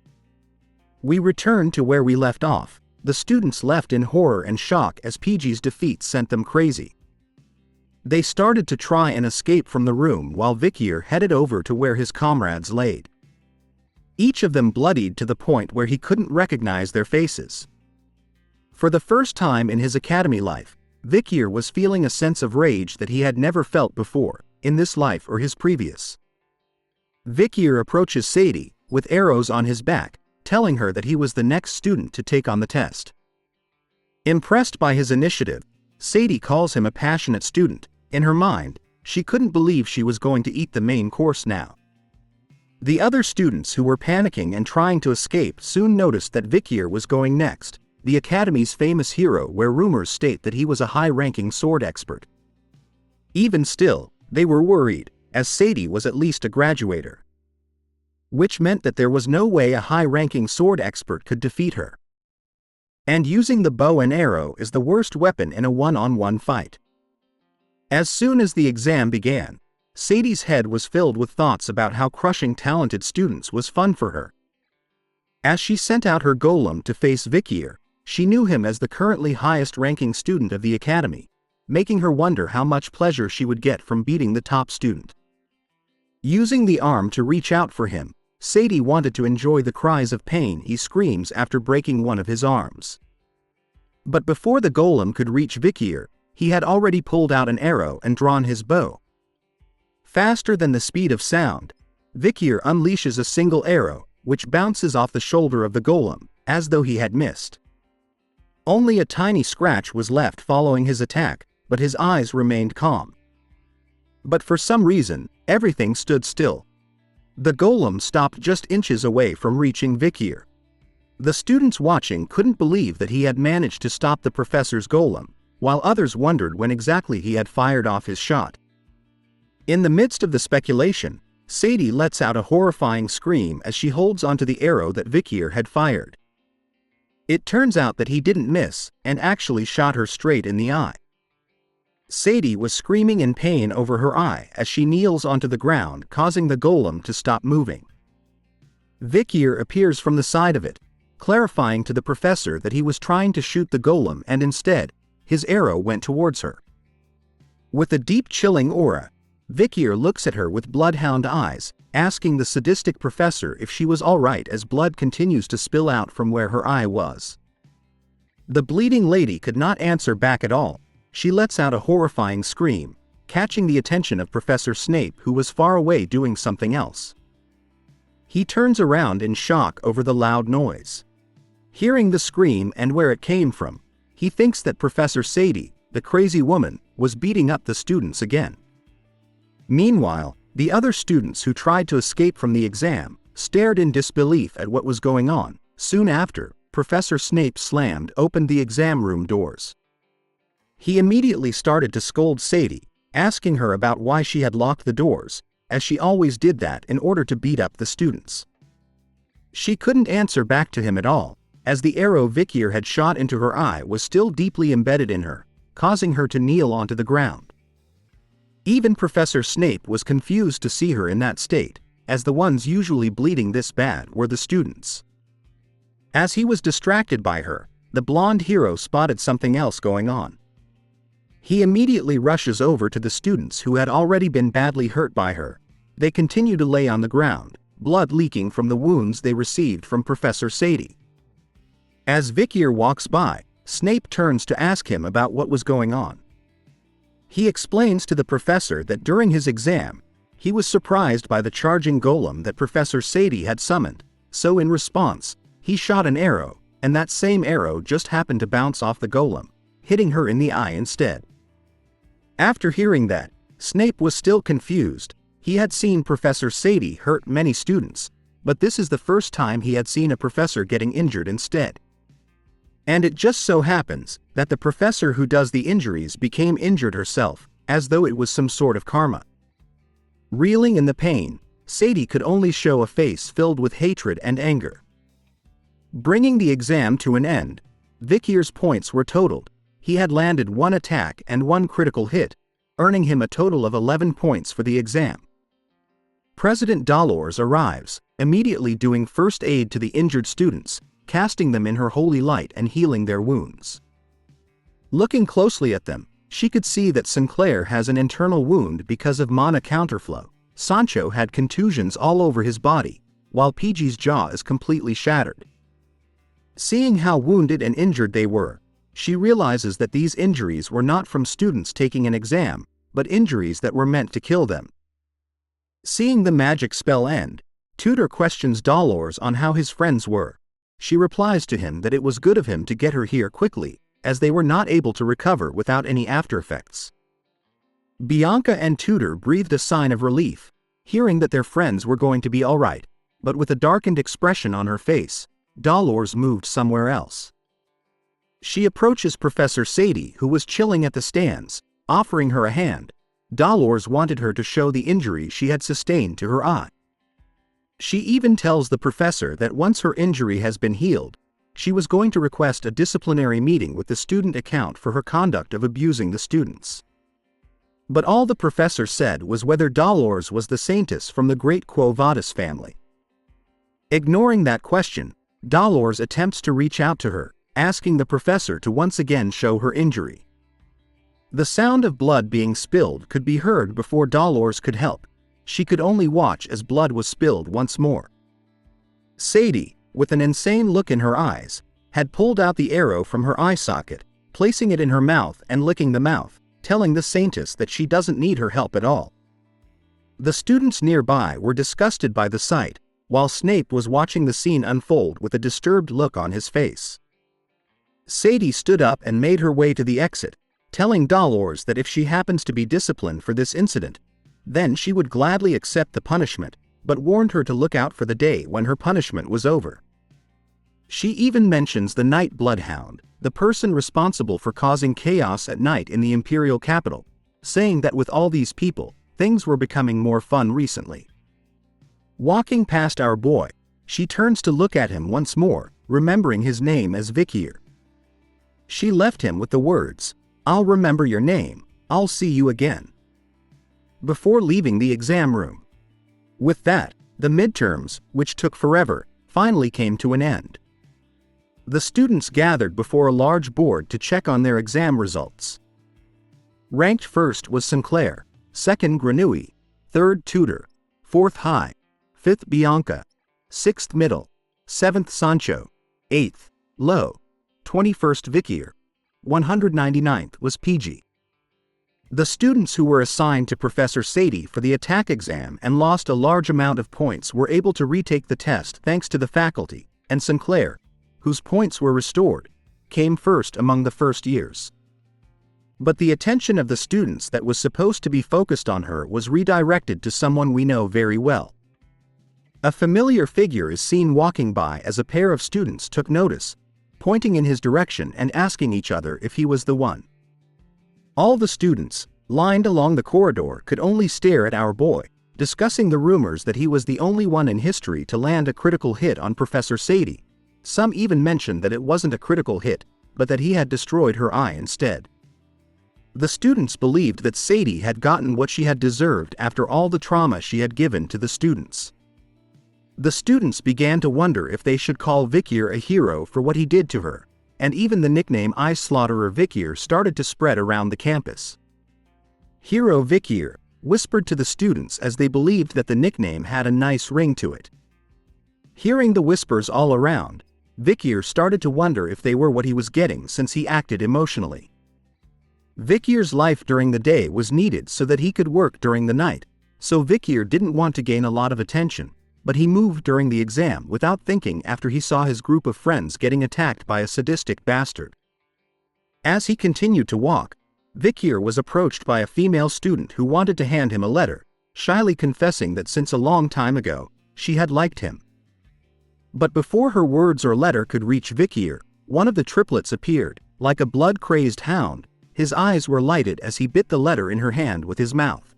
We return to where we left off. the students left in horror and shock as PG's defeat sent them crazy. They started to try and escape from the room while Vikier headed over to where his comrades laid. Each of them bloodied to the point where he couldn't recognize their faces. For the first time in his academy life, Vikier was feeling a sense of rage that he had never felt before, in this life or his previous. Vikier approaches Sadie, with arrows on his back, telling her that he was the next student to take on the test. Impressed by his initiative, Sadie calls him a passionate student. In her mind, she couldn't believe she was going to eat the main course now. The other students who were panicking and trying to escape soon noticed that Vikier was going next, the Academy's famous hero, where rumors state that he was a high-ranking sword expert. Even still, they were worried, as Sadie was at least a graduator. Which meant that there was no way a high-ranking sword expert could defeat her. And using the bow and arrow is the worst weapon in a one-on-one fight. As soon as the exam began, Sadie's head was filled with thoughts about how crushing talented students was fun for her. As she sent out her golem to face Vikier, she knew him as the currently highest-ranking student of the academy, making her wonder how much pleasure she would get from beating the top student. Using the arm to reach out for him, Sadie wanted to enjoy the cries of pain he screams after breaking one of his arms. But before the golem could reach Vikier, he had already pulled out an arrow and drawn his bow. Faster than the speed of sound, Vikier unleashes a single arrow, which bounces off the shoulder of the golem, as though he had missed. Only a tiny scratch was left following his attack, but his eyes remained calm. But for some reason, everything stood still. The golem stopped just inches away from reaching Vikier. The students watching couldn't believe that he had managed to stop the professor's golem, while others wondered when exactly he had fired off his shot. In the midst of the speculation, Sadie lets out a horrifying scream as she holds onto the arrow that Vikier had fired. It turns out that he didn't miss, and actually shot her straight in the eye. Sadie was screaming in pain over her eye as she kneels onto the ground, causing the golem to stop moving. Vikier appears from the side of it, clarifying to the professor that he was trying to shoot the golem and instead, his arrow went towards her. With a deep chilling aura, Vikier looks at her with bloodhound eyes, asking the sadistic professor if she was alright as blood continues to spill out from where her eye was. The bleeding lady could not answer back at all. She lets out a horrifying scream, catching the attention of Professor Snape, who was far away doing something else. He turns around in shock over the loud noise. Hearing the scream and where it came from, he thinks that Professor Sadie, the crazy woman, was beating up the students again. Meanwhile, the other students who tried to escape from the exam stared in disbelief at what was going on. Soon after, Professor Snape slammed open the exam room doors. He immediately started to scold Sadie, asking her about why she had locked the doors, as she always did that in order to beat up the students. She couldn't answer back to him at all, as the arrow Vikier had shot into her eye was still deeply embedded in her, causing her to kneel onto the ground. Even Professor Snape was confused to see her in that state, as the ones usually bleeding this bad were the students. As he was distracted by her, the blonde hero spotted something else going on. He immediately rushes over to the students who had already been badly hurt by her. They continue to lay on the ground, blood leaking from the wounds they received from Professor Sadie. As Vikier walks by, Snape turns to ask him about what was going on. He explains to the professor that during his exam, he was surprised by the charging golem that Professor Sadie had summoned, so in response, he shot an arrow, and that same arrow just happened to bounce off the golem, hitting her in the eye instead. After hearing that, Snape was still confused. He had seen Professor Sadie hurt many students, but this is the first time he had seen a professor getting injured instead. And it just so happens that the professor who does the injuries became injured herself, as though it was some sort of karma. Reeling in the pain, Sadie could only show a face filled with hatred and anger. Bringing the exam to an end, Vikier's points were totaled. He had landed 1 attack and 1 critical hit, earning him a total of 11 points for the exam. President Dolores arrives, immediately doing first aid to the injured students, casting them in her holy light and healing their wounds. Looking closely at them, she could see that Sinclair has an internal wound because of mana counterflow. Sancho had contusions all over his body, while PG's jaw is completely shattered. Seeing how wounded and injured they were, she realizes that these injuries were not from students taking an exam, but injuries that were meant to kill them. Seeing the magic spell end, Tutor questions Dolores on how his friends were. She replies to him that it was good of him to get her here quickly, as they were not able to recover without any aftereffects. Bianca and Tutor breathed a sign of relief, hearing that their friends were going to be alright, but with a darkened expression on her face, Dolores moved somewhere else. She approaches Professor Sadie, who was chilling at the stands, offering her a hand. Dolores wanted her to show the injury she had sustained to her eye. She even tells the professor that once her injury has been healed, she was going to request a disciplinary meeting with the student account for her conduct of abusing the students. But all the professor said was whether Dolores was the saintess from the great Quo Vadis family. Ignoring that question, Dolores attempts to reach out to her, asking the professor to once again show her injury. The sound of blood being spilled could be heard before Dolores could help. She could only watch as blood was spilled once more. Sadie, with an insane look in her eyes, had pulled out the arrow from her eye socket, placing it in her mouth and licking the mouth, telling the saintess that she doesn't need her help at all. The students nearby were disgusted by the sight, while Snape was watching the scene unfold with a disturbed look on his face. Sadie stood up and made her way to the exit, telling Dolores that if she happens to be disciplined for this incident, then she would gladly accept the punishment, but warned her to look out for the day when her punishment was over. She even mentions the Night Bloodhound, the person responsible for causing chaos at night in the Imperial capital, saying that with all these people, things were becoming more fun recently. Walking past our boy, she turns to look at him once more, remembering his name as Vikier. She left him with the words, "I'll remember your name, I'll see you again," before leaving the exam room. With that, the midterms, which took forever, finally came to an end. The students gathered before a large board to check on their exam results. Ranked first was Sinclair, second Granui, third Tutor, fourth High, fifth Bianca, sixth Middle, seventh Sancho, eighth Low, 21st Vikier, 199th was PG. The students who were assigned to Professor Sadie for the attack exam and lost a large amount of points were able to retake the test thanks to the faculty, and Sinclair, whose points were restored, came first among the first years. But the attention of the students that was supposed to be focused on her was redirected to someone we know very well. A familiar figure is seen walking by as a pair of students took notice, pointing in his direction and asking each other if he was the one. All the students, lined along the corridor, could only stare at our boy, discussing the rumors that he was the only one in history to land a critical hit on Professor Sadie. Some even mentioned that it wasn't a critical hit, but that he had destroyed her eye instead. The students believed that Sadie had gotten what she had deserved after all the trauma she had given to the students. The students began to wonder if they should call Vikier a hero for what he did to her, and even the nickname Eye Slaughterer Vikier started to spread around the campus. Hero Vikier whispered to the students as they believed that the nickname had a nice ring to it. Hearing the whispers all around, Vikier started to wonder if they were what he was getting since he acted emotionally. Vikier's life during the day was needed so that he could work during the night, so Vikier didn't want to gain a lot of attention, but he moved during the exam without thinking after he saw his group of friends getting attacked by a sadistic bastard. As he continued to walk, Vikier was approached by a female student who wanted to hand him a letter, shyly confessing that since a long time ago, she had liked him. But before her words or letter could reach Vikier, one of the triplets appeared, like a blood-crazed hound. His eyes were lighted as he bit the letter in her hand with his mouth.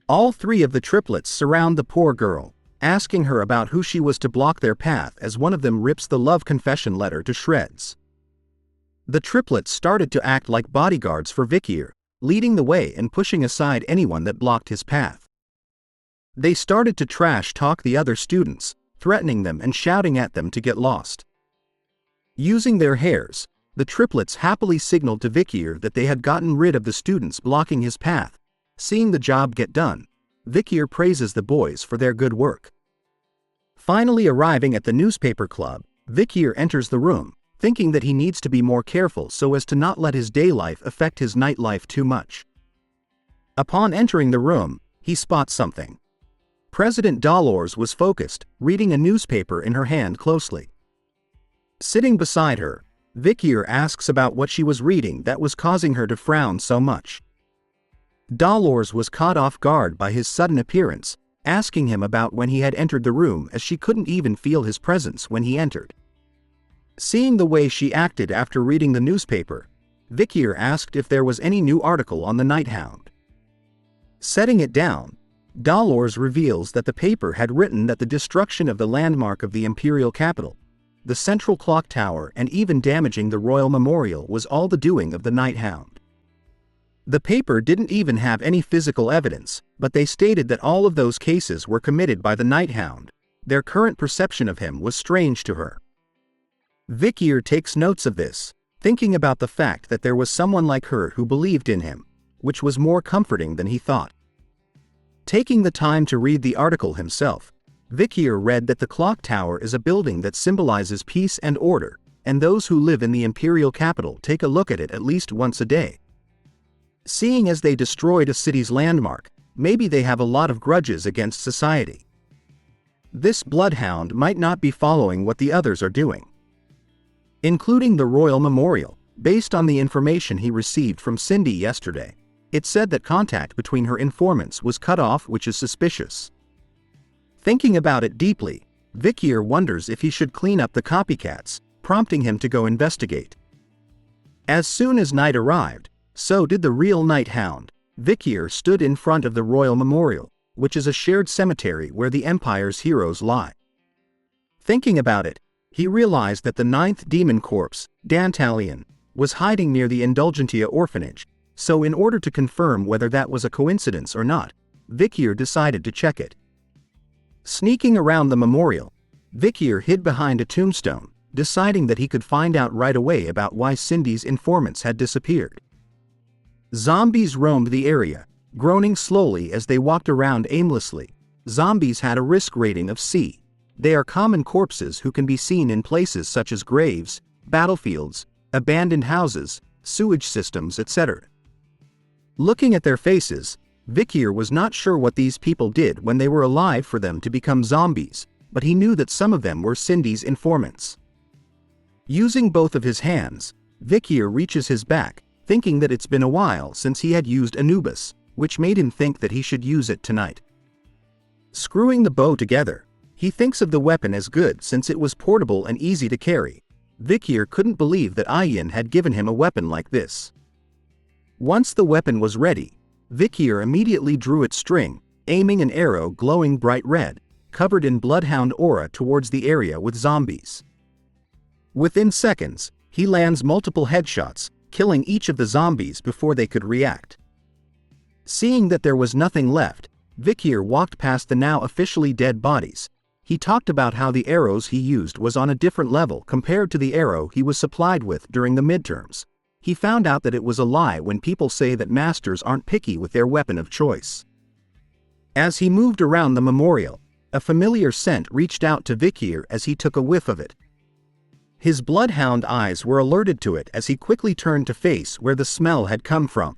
All three of the triplets surround the poor girl, asking her about who she was to block their path as one of them rips the love confession letter to shreds. The triplets started to act like bodyguards for Vikier, leading the way and pushing aside anyone that blocked his path. They started to trash talk the other students, threatening them and shouting at them to get lost. Using their hairs, the triplets happily signaled to Vikir that they had gotten rid of the students blocking his path. Seeing the job get done, Vikir praises the boys for their good work. Finally arriving at the newspaper club, Vikir enters the room, thinking that he needs to be more careful so as to not let his day life affect his night life too much. Upon entering the room, he spots something. President Dolores was focused, reading a newspaper in her hand closely. Sitting beside her, Vikir asks about what she was reading that was causing her to frown so much. Dolores was caught off guard by his sudden appearance, asking him about when he had entered the room as she couldn't even feel his presence when he entered. Seeing the way she acted after reading the newspaper, Vikir asked if there was any new article on the Nighthound. Setting it down, Dolores reveals that the paper had written that the destruction of the landmark of the imperial capital, the central clock tower, and even damaging the royal memorial was all the doing of the Nighthound. The paper didn't even have any physical evidence, but they stated that all of those cases were committed by the Nighthound. Their current perception of him was strange to her. Vikir takes notes of this, thinking about the fact that there was someone like her who believed in him, which was more comforting than he thought. Taking the time to read the article himself, Vikir read that the clock tower is a building that symbolizes peace and order, and those who live in the imperial capital take a look at it at least once a day. Seeing as they destroyed a city's landmark, maybe they have a lot of grudges against society. This bloodhound might not be following what the others are doing, including the royal memorial. Based on the information he received from Cindy yesterday, it said that contact between her informants was cut off, which is suspicious. Thinking about it deeply, Vikir wonders if he should clean up the copycats, prompting him to go investigate. As soon as night arrived, so did the real Nighthound. Vikir stood in front of the royal memorial, which is a shared cemetery where the Empire's heroes lie. Thinking about it, he realized that the 9th demon corpse, Dantalion, was hiding near the Indulgentia orphanage, so in order to confirm whether that was a coincidence or not, Vikir decided to check it. Sneaking around the memorial, Vikir hid behind a tombstone, deciding that he could find out right away about why Cindy's informants had disappeared. Zombies roamed the area, groaning slowly as they walked around aimlessly. Zombies had a risk rating of C. They are common corpses who can be seen in places such as graves, battlefields, abandoned houses, sewage systems, etc. Looking at their faces, Vikir was not sure what these people did when they were alive for them to become zombies, but he knew that some of them were Cindy's informants. Using both of his hands, Vikir reaches his back, thinking that it's been a while since he had used Anubis, which made him think that he should use it tonight. Screwing the bow together, he thinks of the weapon as good since it was portable and easy to carry. Vikir couldn't believe that Ayin had given him a weapon like this. Once the weapon was ready, Vikir immediately drew its string, aiming an arrow glowing bright red, covered in bloodhound aura towards the area with zombies. Within seconds, he lands multiple headshots, killing each of the zombies before they could react. Seeing that there was nothing left, Vikir walked past the now officially dead bodies. He talked about how the arrows he used was on a different level compared to the arrow he was supplied with during the midterms. He found out that it was a lie when people say that masters aren't picky with their weapon of choice. As he moved around the memorial, a familiar scent reached out to Vikir as he took a whiff of it. His bloodhound eyes were alerted to it as he quickly turned to face where the smell had come from.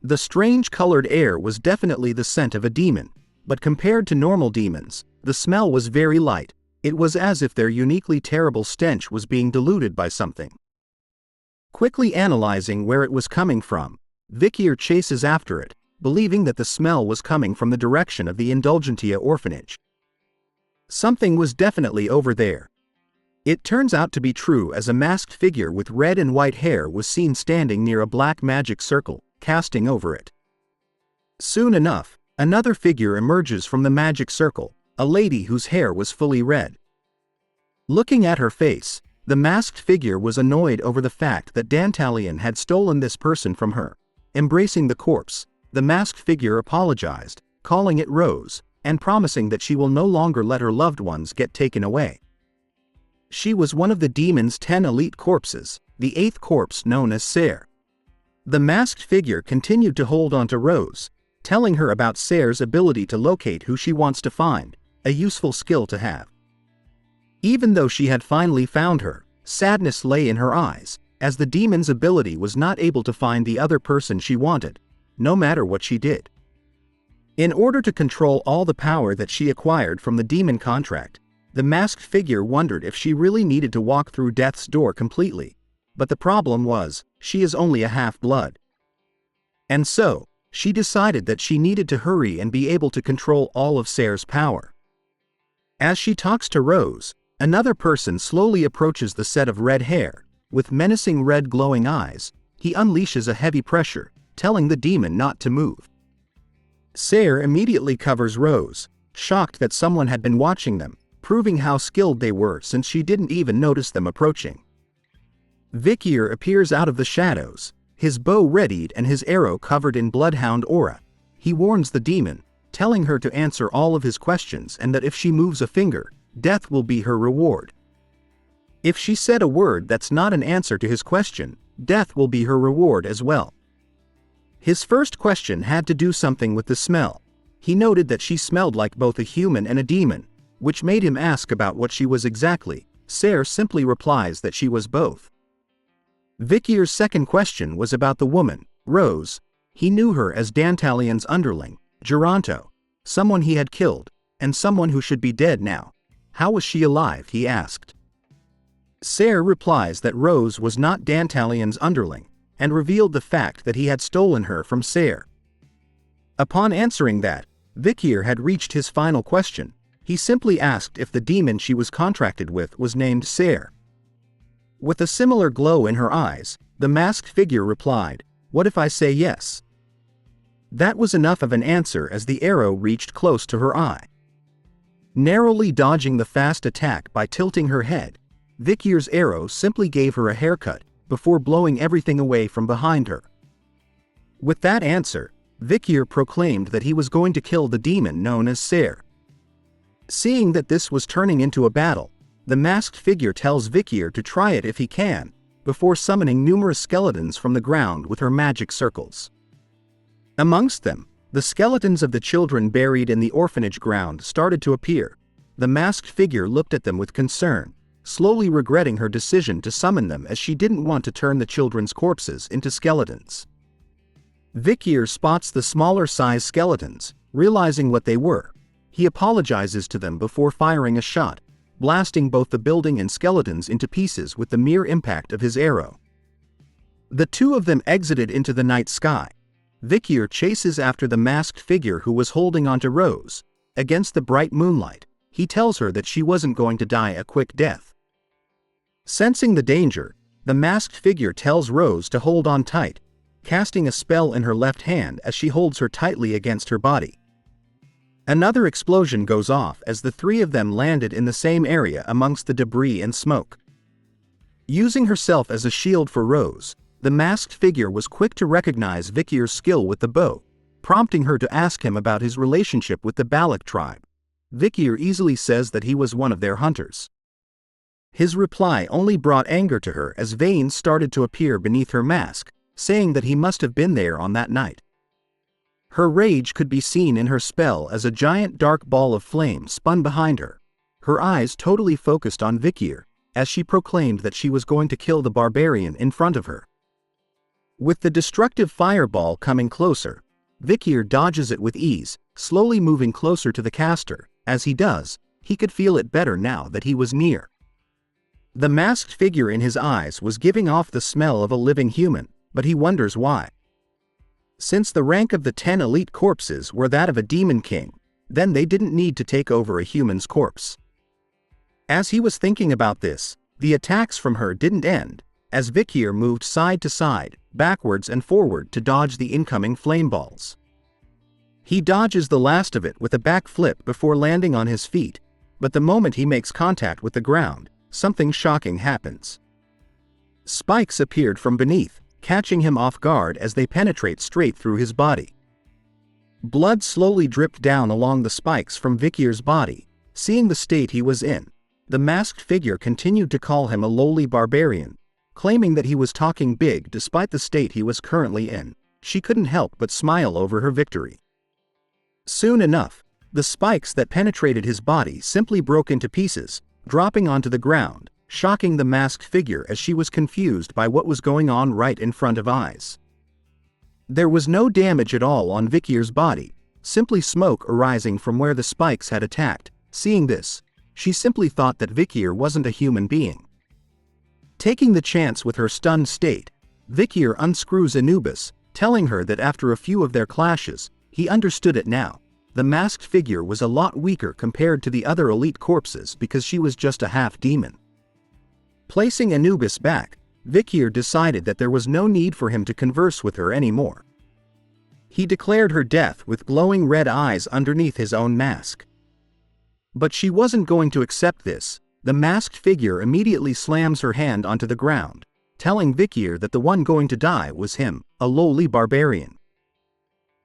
The strange colored air was definitely the scent of a demon, but compared to normal demons, the smell was very light. It was as if their uniquely terrible stench was being diluted by something. Quickly analyzing where it was coming from, Vikir chases after it, believing that the smell was coming from the direction of the Indulgentia orphanage. Something was definitely over there. It turns out to be true as a masked figure with red and white hair was seen standing near a black magic circle, casting over it. Soon enough, another figure emerges from the magic circle, a lady whose hair was fully red. Looking at her face, the masked figure was annoyed over the fact that Dantalion had stolen this person from her. Embracing the corpse, the masked figure apologized, calling it Rose, and promising that she will no longer let her loved ones get taken away. She was one of the demon's 10 elite corpses, the 8th corpse known as Ser. The masked figure continued to hold on to Rose, telling her about Ser's ability to locate who she wants to find, a useful skill to have. Even though she had finally found her, sadness lay in her eyes, as the demon's ability was not able to find the other person she wanted, no matter what she did. In order to control all the power that she acquired from the demon contract, the masked figure wondered if she really needed to walk through death's door completely, but the problem was, she is only a half-blood. And so, she decided that she needed to hurry and be able to control all of Ser's power. As she talks to Rose, another person slowly approaches the set of red hair. With menacing red glowing eyes, he unleashes a heavy pressure, telling the demon not to move. Ser immediately covers Rose, shocked that someone had been watching them, proving how skilled they were since she didn't even notice them approaching. Vikir appears out of the shadows, his bow readied and his arrow covered in bloodhound aura. He warns the demon, telling her to answer all of his questions and that if she moves a finger, death will be her reward. If she said a word that's not an answer to his question, death will be her reward as well. His first question had to do something with the smell. He noted that she smelled like both a human and a demon, which made him ask about what she was exactly. Ser simply replies that she was both. Vikir's second question was about the woman, Rose. He knew her as Dantalion's underling, Geronto, someone he had killed, and someone who should be dead now. How was she alive, he asked. Ser replies that Rose was not Dantalion's underling, and revealed the fact that he had stolen her from Ser. Upon answering that, Vikir had reached his final question. He simply asked if the demon she was contracted with was named Ser. With a similar glow in her eyes, the masked figure replied, "What if I say yes?" That was enough of an answer as the arrow reached close to her eye. Narrowly dodging the fast attack by tilting her head, Vikir's arrow simply gave her a haircut, before blowing everything away from behind her. With that answer, Vikir proclaimed that he was going to kill the demon known as Ser. Seeing that this was turning into a battle, the masked figure tells Vikir to try it if he can, before summoning numerous skeletons from the ground with her magic circles. Amongst them, the skeletons of the children buried in the orphanage ground started to appear. The masked figure looked at them with concern, slowly regretting her decision to summon them as she didn't want to turn the children's corpses into skeletons. Vikir spots the smaller-sized skeletons, realizing what they were. He apologizes to them before firing a shot, blasting both the building and skeletons into pieces with the mere impact of his arrow. The two of them exited into the night sky. Vikir chases after the masked figure who was holding onto Rose. Against the bright moonlight, he tells her that she wasn't going to die a quick death. Sensing the danger, the masked figure tells Rose to hold on tight, casting a spell in her left hand as she holds her tightly against her body. Another explosion goes off as the three of them landed in the same area amongst the debris and smoke. Using herself as a shield for Rose, the masked figure was quick to recognize Vikir's skill with the bow, prompting her to ask him about his relationship with the Balak tribe. Vikir easily says that he was one of their hunters. His reply only brought anger to her as veins started to appear beneath her mask, saying that he must have been there on that night. Her rage could be seen in her spell as a giant dark ball of flame spun behind her, her eyes totally focused on Vikir, as she proclaimed that she was going to kill the barbarian in front of her. With the destructive fireball coming closer, Vikir dodges it with ease, slowly moving closer to the caster. As he does, he could feel it better now that he was near. The masked figure in his eyes was giving off the smell of a living human, but he wonders why. Since the rank of the 10 elite corpses were that of a demon king, then they didn't need to take over a human's corpse. As he was thinking about this, the attacks from her didn't end, as Vikir moved side to side, backwards and forward to dodge the incoming flame balls. He dodges the last of it with a back flip before landing on his feet, but the moment he makes contact with the ground, something shocking happens. Spikes appeared from beneath, catching him off guard as they penetrate straight through his body. Blood slowly dripped down along the spikes from Vikir's body. Seeing the state he was in, the masked figure continued to call him a lowly barbarian, claiming that he was talking big despite the state he was currently in. She couldn't help but smile over her victory. Soon enough, the spikes that penetrated his body simply broke into pieces, dropping onto the ground, shocking the masked figure as she was confused by what was going on right in front of eyes. There was no damage at all on Vikir's body, simply smoke arising from where the spikes had attacked. Seeing this, she simply thought that Vikir wasn't a human being. Taking the chance with her stunned state, Vikir unscrews Anubis, telling her that after a few of their clashes, he understood it now. The masked figure was a lot weaker compared to the other elite corpses because she was just a half-demon. Placing Anubis back, Vikir decided that there was no need for him to converse with her anymore. He declared her death with glowing red eyes underneath his own mask. But she wasn't going to accept this. The masked figure immediately slams her hand onto the ground, telling Vikir that the one going to die was him, a lowly barbarian.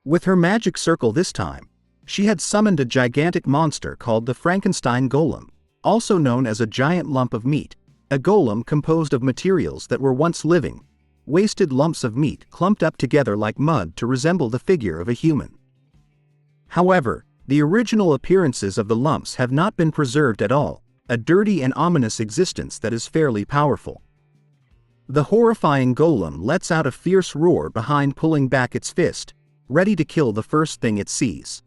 With her magic circle this time, she had summoned a gigantic monster called the Frankenstein Golem, also known as a giant lump of meat, a golem composed of materials that were once living, wasted lumps of meat clumped up together like mud to resemble the figure of a human. However, the original appearances of the lumps have not been preserved at all, a dirty and ominous existence that is fairly powerful. The horrifying golem lets out a fierce roar behind pulling back its fist, ready to kill the first thing it sees.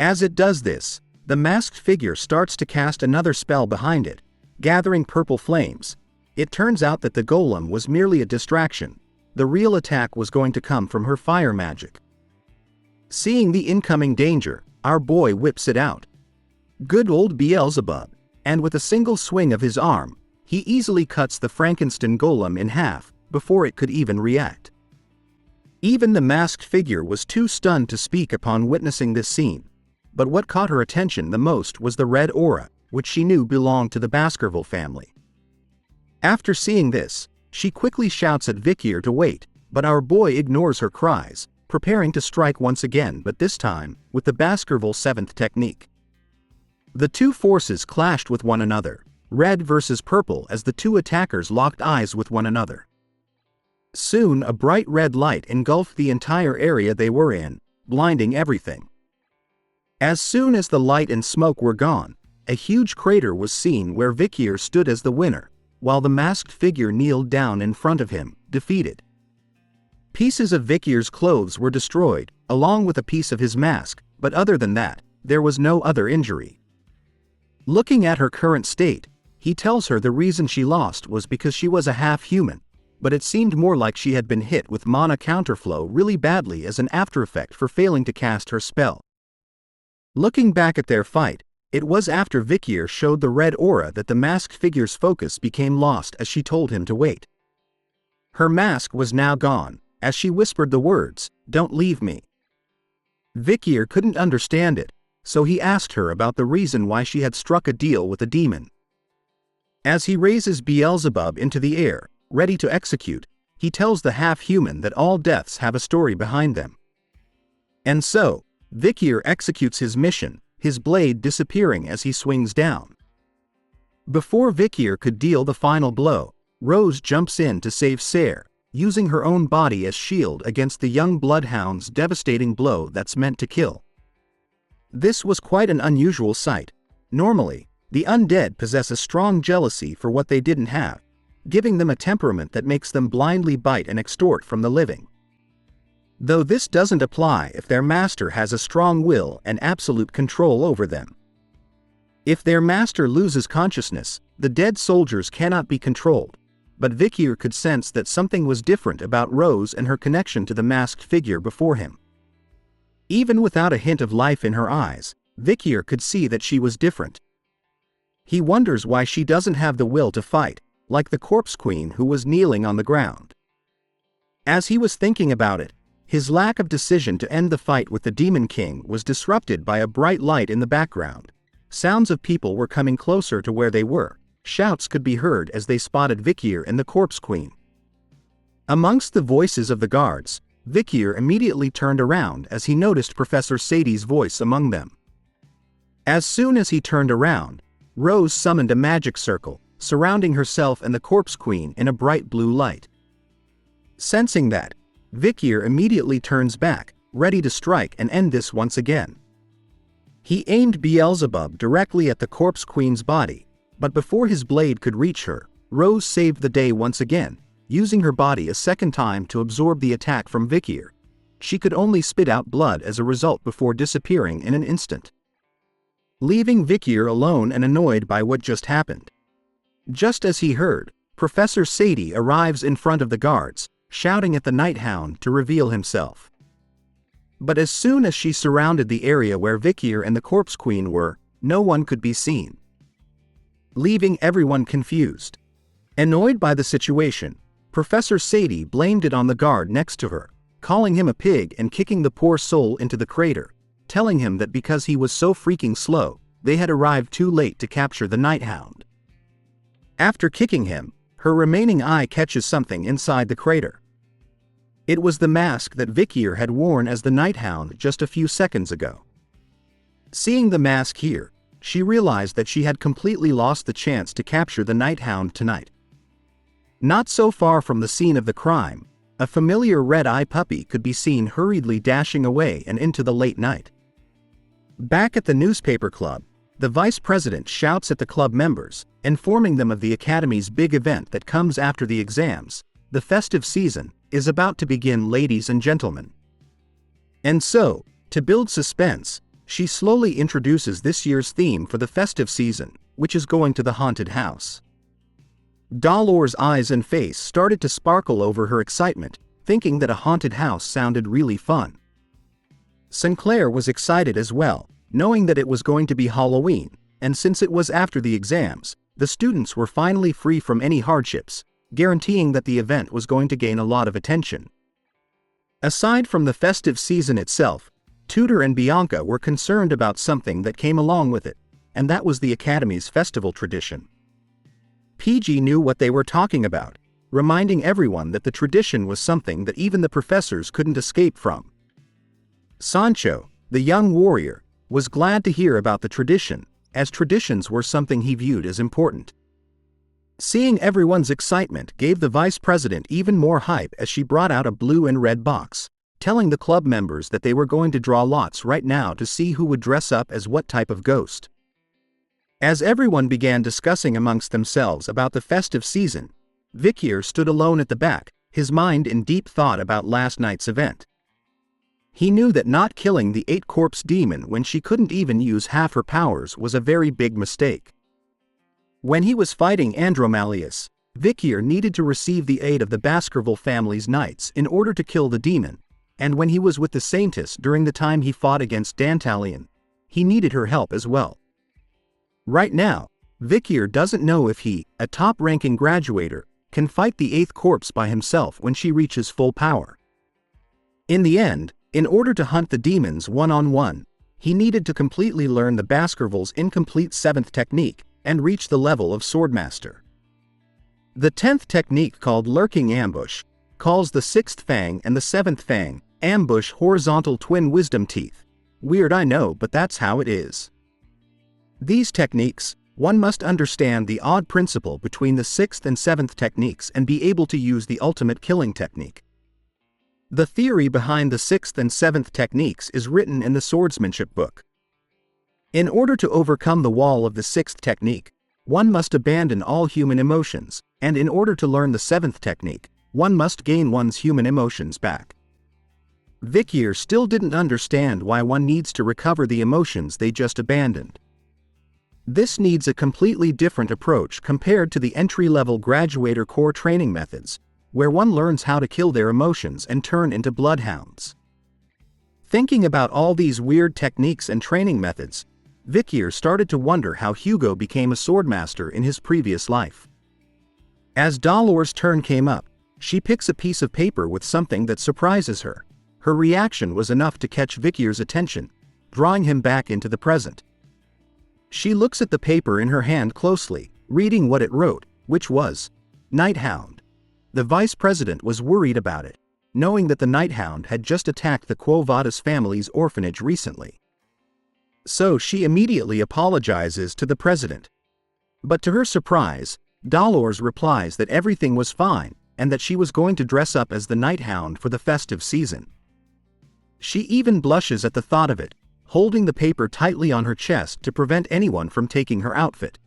As it does this, the masked figure starts to cast another spell behind it, gathering purple flames. It turns out that the golem was merely a distraction. The real attack was going to come from her fire magic. Seeing the incoming danger, our boy whips it out. Good old Beelzebub, and with a single swing of his arm, he easily cuts the Frankenstein golem in half before it could even react. Even the masked figure was too stunned to speak upon witnessing this scene. But what caught her attention the most was the red aura, which she knew belonged to the Baskerville family. After seeing this, she quickly shouts at Vikir to wait, but our boy ignores her cries, preparing to strike once again, but this time, with the Baskerville 7th technique. The two forces clashed with one another, red versus purple, as the two attackers locked eyes with one another. Soon a bright red light engulfed the entire area they were in, blinding everything. As soon as the light and smoke were gone, a huge crater was seen where Vikir stood as the winner, while the masked figure kneeled down in front of him, defeated. Pieces of Vikir's clothes were destroyed, along with a piece of his mask, but other than that, there was no other injury. Looking at her current state, he tells her the reason she lost was because she was a half-human, but it seemed more like she had been hit with mana counterflow really badly as an aftereffect for failing to cast her spell. Looking back at their fight, it was after Vikir showed the red aura that the masked figure's focus became lost as she told him to wait. Her mask was now gone, as she whispered the words, "Don't leave me." Vikir couldn't understand it, so he asked her about the reason why she had struck a deal with a demon. As he raises Beelzebub into the air, ready to execute, he tells the half-human that all deaths have a story behind them. And so, Vikir executes his mission, his blade disappearing as he swings down. Before Vikir could deal the final blow, Rose jumps in to save Ser, using her own body as shield against the young bloodhound's devastating blow that's meant to kill. This was quite an unusual sight. Normally, the undead possess a strong jealousy for what they didn't have, giving them a temperament that makes them blindly bite and extort from the living. Though this doesn't apply if their master has a strong will and absolute control over them. If their master loses consciousness, the dead soldiers cannot be controlled, but Vikir could sense that something was different about Rose and her connection to the masked figure before him. Even without a hint of life in her eyes, Vikir could see that she was different. He wonders why she doesn't have the will to fight, like the corpse queen who was kneeling on the ground. As he was thinking about it, his lack of decision to end the fight with the Demon King was disrupted by a bright light in the background. Sounds of people were coming closer to where they were. Shouts could be heard as they spotted Vikir and the Corpse Queen. Amongst the voices of the guards, Vikir immediately turned around as he noticed Professor Sadie's voice among them. As soon as he turned around, Rose summoned a magic circle, surrounding herself and the Corpse Queen in a bright blue light. Sensing that, Vikir immediately turns back, ready to strike and end this once again. He aimed Beelzebub directly at the Corpse Queen's body, but before his blade could reach her, Rose saved the day once again, using her body a second time to absorb the attack from Vikir. She could only spit out blood as a result before disappearing in an instant, leaving Vikir alone and annoyed by what just happened. Just as he heard, Professor Sadie arrives in front of the guards, shouting at the Night Hound to reveal himself. But as soon as she surrounded the area where Vikir and the Corpse Queen were, no one could be seen, leaving everyone confused. Annoyed by the situation, Professor Sadie blamed it on the guard next to her, calling him a pig and kicking the poor soul into the crater, telling him that because he was so freaking slow, they had arrived too late to capture the Night Hound. After kicking him, her remaining eye catches something inside the crater. It was the mask that Vikir had worn as the Night Hound just a few seconds ago. Seeing the mask here, she realized that she had completely lost the chance to capture the Night Hound tonight. Not so far from the scene of the crime, a familiar red-eye puppy could be seen hurriedly dashing away and into the late night. Back at the newspaper club, the vice president shouts at the club members, informing them of the academy's big event that comes after the exams. The festive season is about to begin, ladies and gentlemen. And so, to build suspense, she slowly introduces this year's theme for the festive season, which is going to the haunted house. Dolores' eyes and face started to sparkle over her excitement, thinking that a haunted house sounded really fun. Sinclair was excited as well, knowing that it was going to be Halloween, and since it was after the exams, the students were finally free from any hardships, guaranteeing that the event was going to gain a lot of attention. Aside from the festive season itself, Tudor and Bianca were concerned about something that came along with it, and that was the Academy's festival tradition. PG knew what they were talking about, reminding everyone that the tradition was something that even the professors couldn't escape from. Sancho, the young warrior, was glad to hear about the tradition, as traditions were something he viewed as important. Seeing everyone's excitement gave the vice president even more hype as she brought out a blue and red box, telling the club members that they were going to draw lots right now to see who would dress up as what type of ghost. As everyone began discussing amongst themselves about the festive season, Vikir stood alone at the back, his mind in deep thought about last night's event. He knew that not killing the 8-corpse demon when she couldn't even use half her powers was a very big mistake. When he was fighting Andromalius, Vikir needed to receive the aid of the Baskerville family's knights in order to kill the demon, and when he was with the Saintess during the time he fought against Dantalion, he needed her help as well. Right now, Vikir doesn't know if he, a top-ranking graduator, can fight the 8th corpse by himself when she reaches full power. In the end, in order to hunt the demons one-on-one, he needed to completely learn the Baskerville's incomplete 7th technique and reach the level of Swordmaster. The 10th technique, called Lurking Ambush, calls the 6th Fang and the 7th Fang ambush horizontal twin wisdom teeth. Weird, I know, but that's how it is. These techniques, one must understand the odd principle between the 6th and 7th techniques and be able to use the ultimate killing technique. The theory behind the 6th and 7th techniques is written in the Swordsmanship book. In order to overcome the wall of the 6th technique, one must abandon all human emotions, and in order to learn the 7th technique, one must gain one's human emotions back. Vikir still didn't understand why one needs to recover the emotions they just abandoned. This needs a completely different approach compared to the entry-level graduator core training methods, where one learns how to kill their emotions and turn into bloodhounds. Thinking about all these weird techniques and training methods, Vikir started to wonder how Hugo became a swordmaster in his previous life. As Dolores' turn came up, she picks a piece of paper with something that surprises her. Her reaction was enough to catch Vikir's attention, drawing him back into the present. She looks at the paper in her hand closely, reading what it wrote, which was, Night Hound. The vice president was worried about it, knowing that the Night Hound had just attacked the Quo Vadis family's orphanage recently. So she immediately apologizes to the president, But to her surprise, Dolores replies that everything was fine and that she was going to dress up as the Night Hound for the festive season. She even blushes at the thought of it, holding the paper tightly on her chest to prevent anyone from taking her outfit.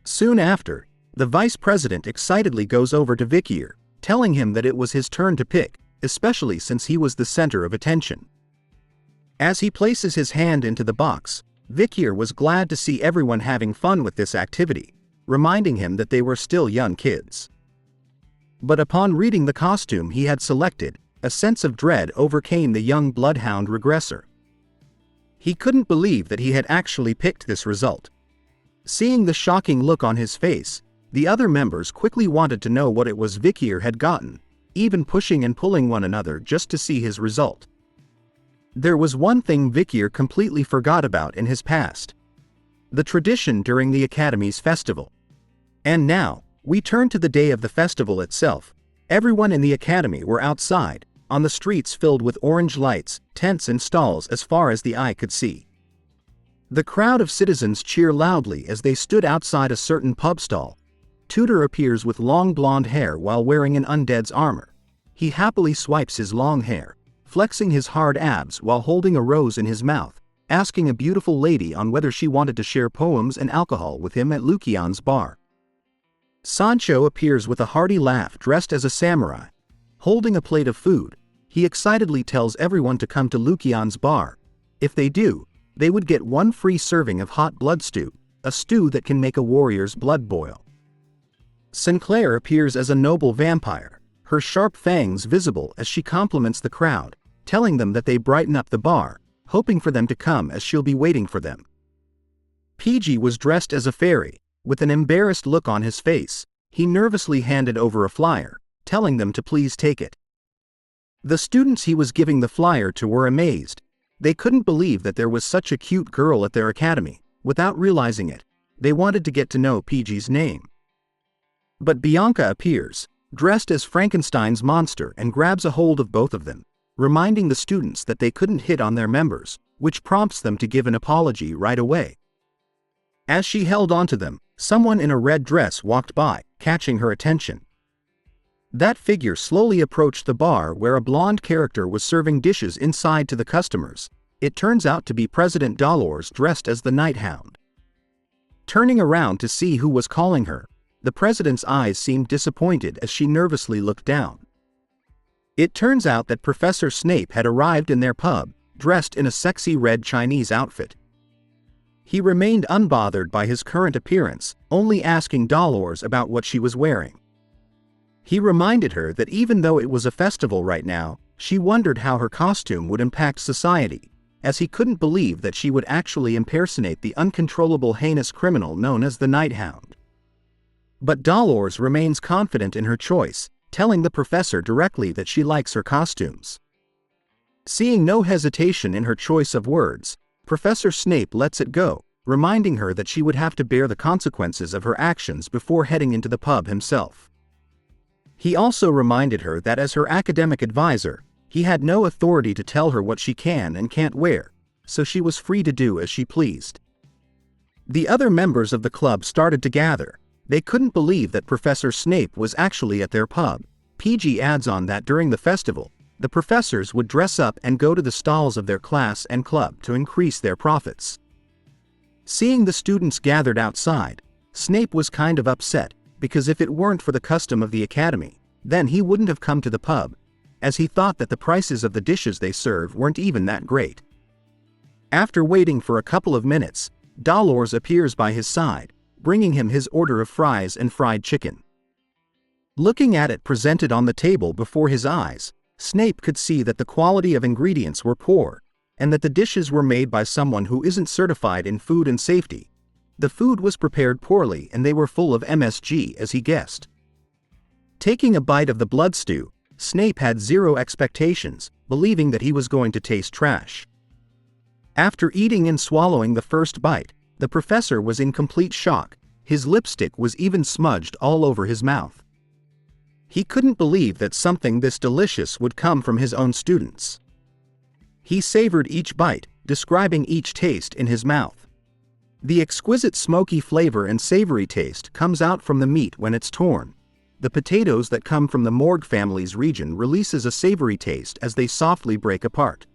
Soon after, the vice president excitedly goes over to Vikier, telling him that it was his turn to pick, especially since he was the center of attention. As he places his hand into the box, Vikier was glad to see everyone having fun with this activity, reminding him that they were still young kids. But upon reading the costume he had selected, a sense of dread overcame the young bloodhound regressor. He couldn't believe that he had actually picked this result. Seeing the shocking look on his face, the other members quickly wanted to know what it was Vikier had gotten, even pushing and pulling one another just to see his result. There was one thing Vikier completely forgot about in his past: the tradition during the Academy's festival. And now, we turn to the day of the festival itself. Everyone in the Academy were outside, on the streets filled with orange lights, tents and stalls as far as the eye could see. The crowd of citizens cheer loudly as they stood outside a certain pub stall. Tudor appears with long blonde hair while wearing an undead's armor. He happily swipes his long hair, flexing his hard abs while holding a rose in his mouth, asking a beautiful lady on whether she wanted to share poems and alcohol with him at Lukian's bar. Sancho appears with a hearty laugh dressed as a samurai. Holding a plate of food, he excitedly tells everyone to come to Lukian's bar. If they do, they would get one free serving of hot blood stew, a stew that can make a warrior's blood boil. Sinclair appears as a noble vampire, her sharp fangs visible as she compliments the crowd, telling them that they brighten up the bar, hoping for them to come as she'll be waiting for them. PG was dressed as a fairy. With an embarrassed look on his face, he nervously handed over a flyer, telling them to please take it. The students he was giving the flyer to were amazed. They couldn't believe that there was such a cute girl at their academy. Without realizing it, they wanted to get to know PG's name. But Bianca appears, dressed as Frankenstein's monster, and grabs a hold of both of them, reminding the students that they couldn't hit on their members, which prompts them to give an apology right away. As she held onto them, someone in a red dress walked by, catching her attention. That figure slowly approached the bar where a blonde character was serving dishes inside to the customers. It turns out to be President Dolores dressed as the Night Hound. Turning around to see who was calling her, the president's eyes seemed disappointed as she nervously looked down. It turns out that Professor Snape had arrived in their pub, dressed in a sexy red Chinese outfit. He remained unbothered by his current appearance, only asking Dolores about what she was wearing. He reminded her that even though it was a festival right now, she wondered how her costume would impact society, as he couldn't believe that she would actually impersonate the uncontrollable heinous criminal known as the Night Hound. But Dolores remains confident in her choice, telling the professor directly that she likes her costumes. Seeing no hesitation in her choice of words, Professor Snape lets it go, reminding her that she would have to bear the consequences of her actions before heading into the pub himself. He also reminded her that as her academic advisor, he had no authority to tell her what she can and can't wear, so she was free to do as she pleased. The other members of the club started to gather. They couldn't believe that Professor Snape was actually at their pub. PG adds on that during the festival, the professors would dress up and go to the stalls of their class and club to increase their profits. Seeing the students gathered outside, Snape was kind of upset, because if it weren't for the custom of the academy, then he wouldn't have come to the pub, as he thought that the prices of the dishes they served weren't even that great. After waiting for a couple of minutes, Dolores appears by his side, bringing him his order of fries and fried chicken. Looking at it presented on the table before his eyes, Snape could see that the quality of ingredients were poor, and that the dishes were made by someone who isn't certified in food and safety. The food was prepared poorly and they were full of MSG, as he guessed. Taking a bite of the blood stew, Snape had zero expectations, believing that he was going to taste trash. After eating and swallowing the first bite, the professor was in complete shock. His lipstick was even smudged all over his mouth. He couldn't believe that something this delicious would come from his own students. He savored each bite, describing each taste in his mouth. The exquisite smoky flavor and savory taste comes out from the meat when it's torn. The potatoes that come from the Morg family's region releases a savory taste as they softly break apart.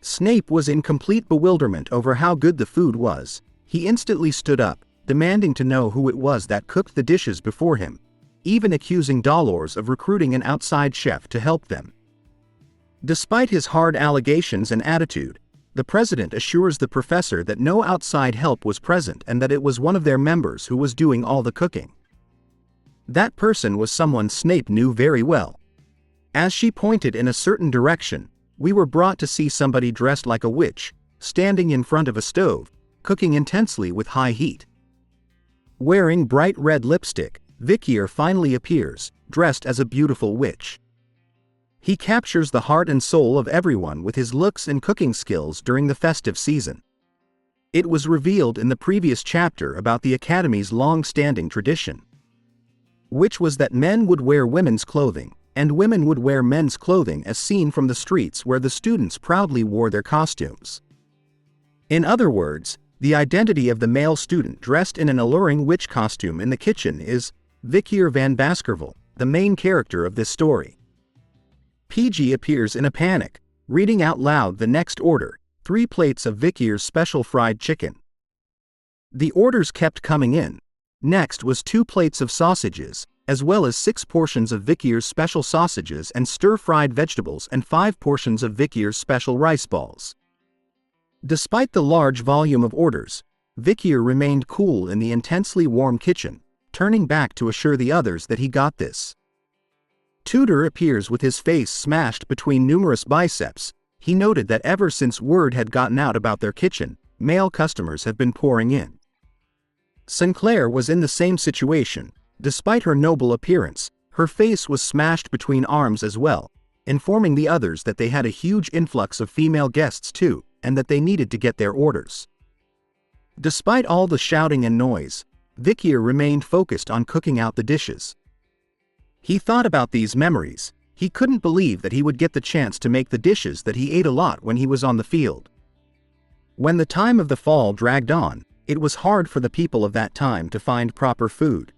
Snape was in complete bewilderment over how good the food was. He instantly stood up, demanding to know who it was that cooked the dishes before him, even accusing Dolores of recruiting an outside chef to help them. Despite his hard allegations and attitude, the president assures the professor that no outside help was present and that it was one of their members who was doing all the cooking. That person was someone Snape knew very well. As she pointed in a certain direction, we were brought to see somebody dressed like a witch, standing in front of a stove, cooking intensely with high heat. Wearing bright red lipstick, Vikier finally appears, dressed as a beautiful witch. He captures the heart and soul of everyone with his looks and cooking skills during the festive season. It was revealed in the previous chapter about the Academy's long-standing tradition, which was that men would wear women's clothing, and women would wear men's clothing as seen from the streets where the students proudly wore their costumes. In other words, the identity of the male student dressed in an alluring witch costume in the kitchen is Vikier van Baskerville, the main character of this story. PG appears in a panic, reading out loud the next order: 3 plates of Vikier's special fried chicken. The orders kept coming in. Next was 2 plates of sausages, as well as 6 portions of Vikier's special sausages and stir-fried vegetables and 5 portions of Vikier's special rice balls. Despite the large volume of orders, Vikier remained cool in the intensely warm kitchen, turning back to assure the others that he got this. Tudor appears with his face smashed between numerous biceps. He noted that ever since word had gotten out about their kitchen, male customers have been pouring in. Sinclair was in the same situation. Despite her noble appearance, her face was smashed between arms as well, informing the others that they had a huge influx of female guests too, and that they needed to get their orders. Despite all the shouting and noise, Vikier remained focused on cooking out the dishes. He thought about these memories. He couldn't believe that he would get the chance to make the dishes that he ate a lot when he was on the field. When the time of the fall dragged on, it was hard for the people of that time to find proper food.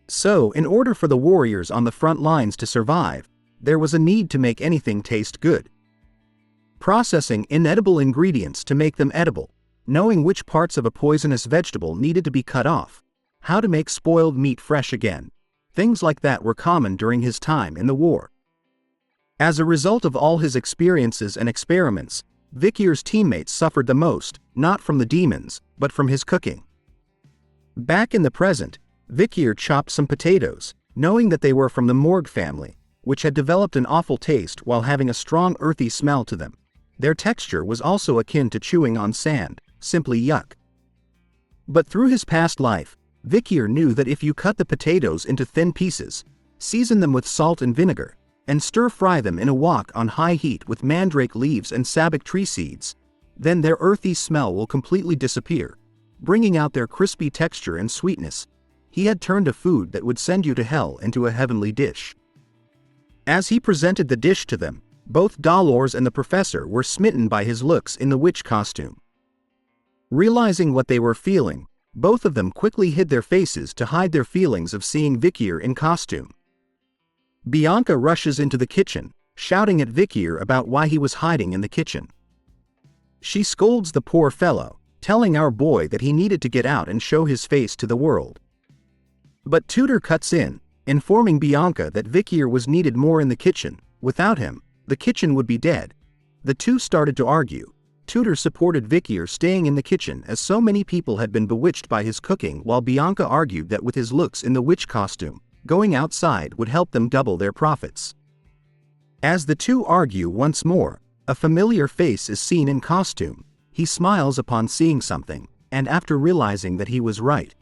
So, in order for the warriors on the front lines to survive, there was a need to make anything taste good. Processing inedible ingredients to make them edible, knowing which parts of a poisonous vegetable needed to be cut off, how to make spoiled meat fresh again. Things like that were common during his time in the war. As a result of all his experiences and experiments, Vikier's teammates suffered the most, not from the demons, but from his cooking. Back in the present, Vikier chopped some potatoes, knowing that they were from the Morg family, which had developed an awful taste while having a strong earthy smell to them. Their texture was also akin to chewing on sand, simply yuck. But through his past life, Vikier knew that if you cut the potatoes into thin pieces, season them with salt and vinegar, and stir-fry them in a wok on high heat with mandrake leaves and sabak tree seeds, then their earthy smell will completely disappear, bringing out their crispy texture and sweetness. He had turned a food that would send you to hell into a heavenly dish. As he presented the dish to them, both Dolores and the professor were smitten by his looks in the witch costume. Realizing what they were feeling, both of them quickly hid their faces to hide their feelings of seeing Vikier in costume. Bianca rushes into the kitchen, shouting at Vikier about why he was hiding in the kitchen. She scolds the poor fellow, telling our boy that he needed to get out and show his face to the world. But Tudor cuts in, informing Bianca that Vikier was needed more in the kitchen. Without him, the kitchen would be dead. The two started to argue. Tudor supported Vikier staying in the kitchen as so many people had been bewitched by his cooking, while Bianca argued that with his looks in the witch costume, going outside would help them double their profits. As the two argue once more, a familiar face is seen in costume. He smiles upon seeing something, and after realizing that he was right,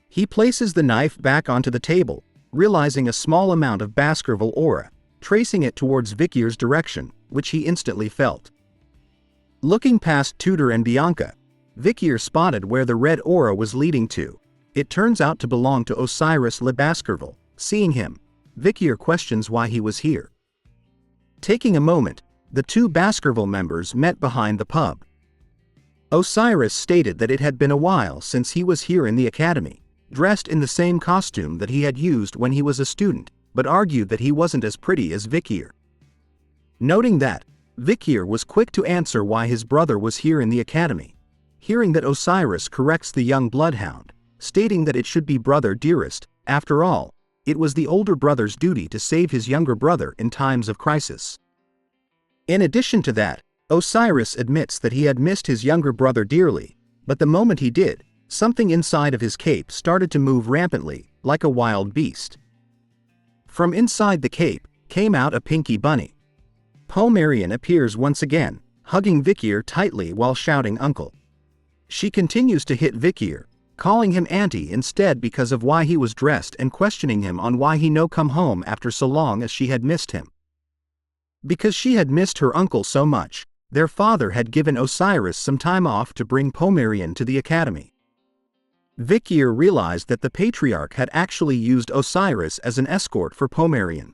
he places the knife back onto the table, realizing a small amount of Baskerville aura, tracing it towards Vikier's direction, which he instantly felt. Looking past Tudor and Bianca, Vikier spotted where the red aura was leading to. It turns out to belong to Osiris Le Baskerville. Seeing him, Vikier questions why he was here. Taking a moment, the two Baskerville members met behind the pub. Osiris stated that it had been a while since he was here in the academy, dressed in the same costume that he had used when he was a student, but argued that he wasn't as pretty as Vikir. Noting that, Vikir was quick to answer why his brother was here in the academy. Hearing that Osiris corrects the young bloodhound, stating that it should be brother dearest, after all, it was the older brother's duty to save his younger brother in times of crisis. In addition to that, Osiris admits that he had missed his younger brother dearly, but the moment he did, something inside of his cape started to move rampantly, like a wild beast. From inside the cape, came out a pinky bunny. Pomerian appears once again, hugging Vikir tightly while shouting uncle. She continues to hit Vikir, calling him auntie instead because of why he was dressed and questioning him on why he no come home after so long as she had missed him. Because she had missed her uncle so much, their father had given Osiris some time off to bring Pomerian to the academy. Vikir realized that the patriarch had actually used Osiris as an escort for Pomerian.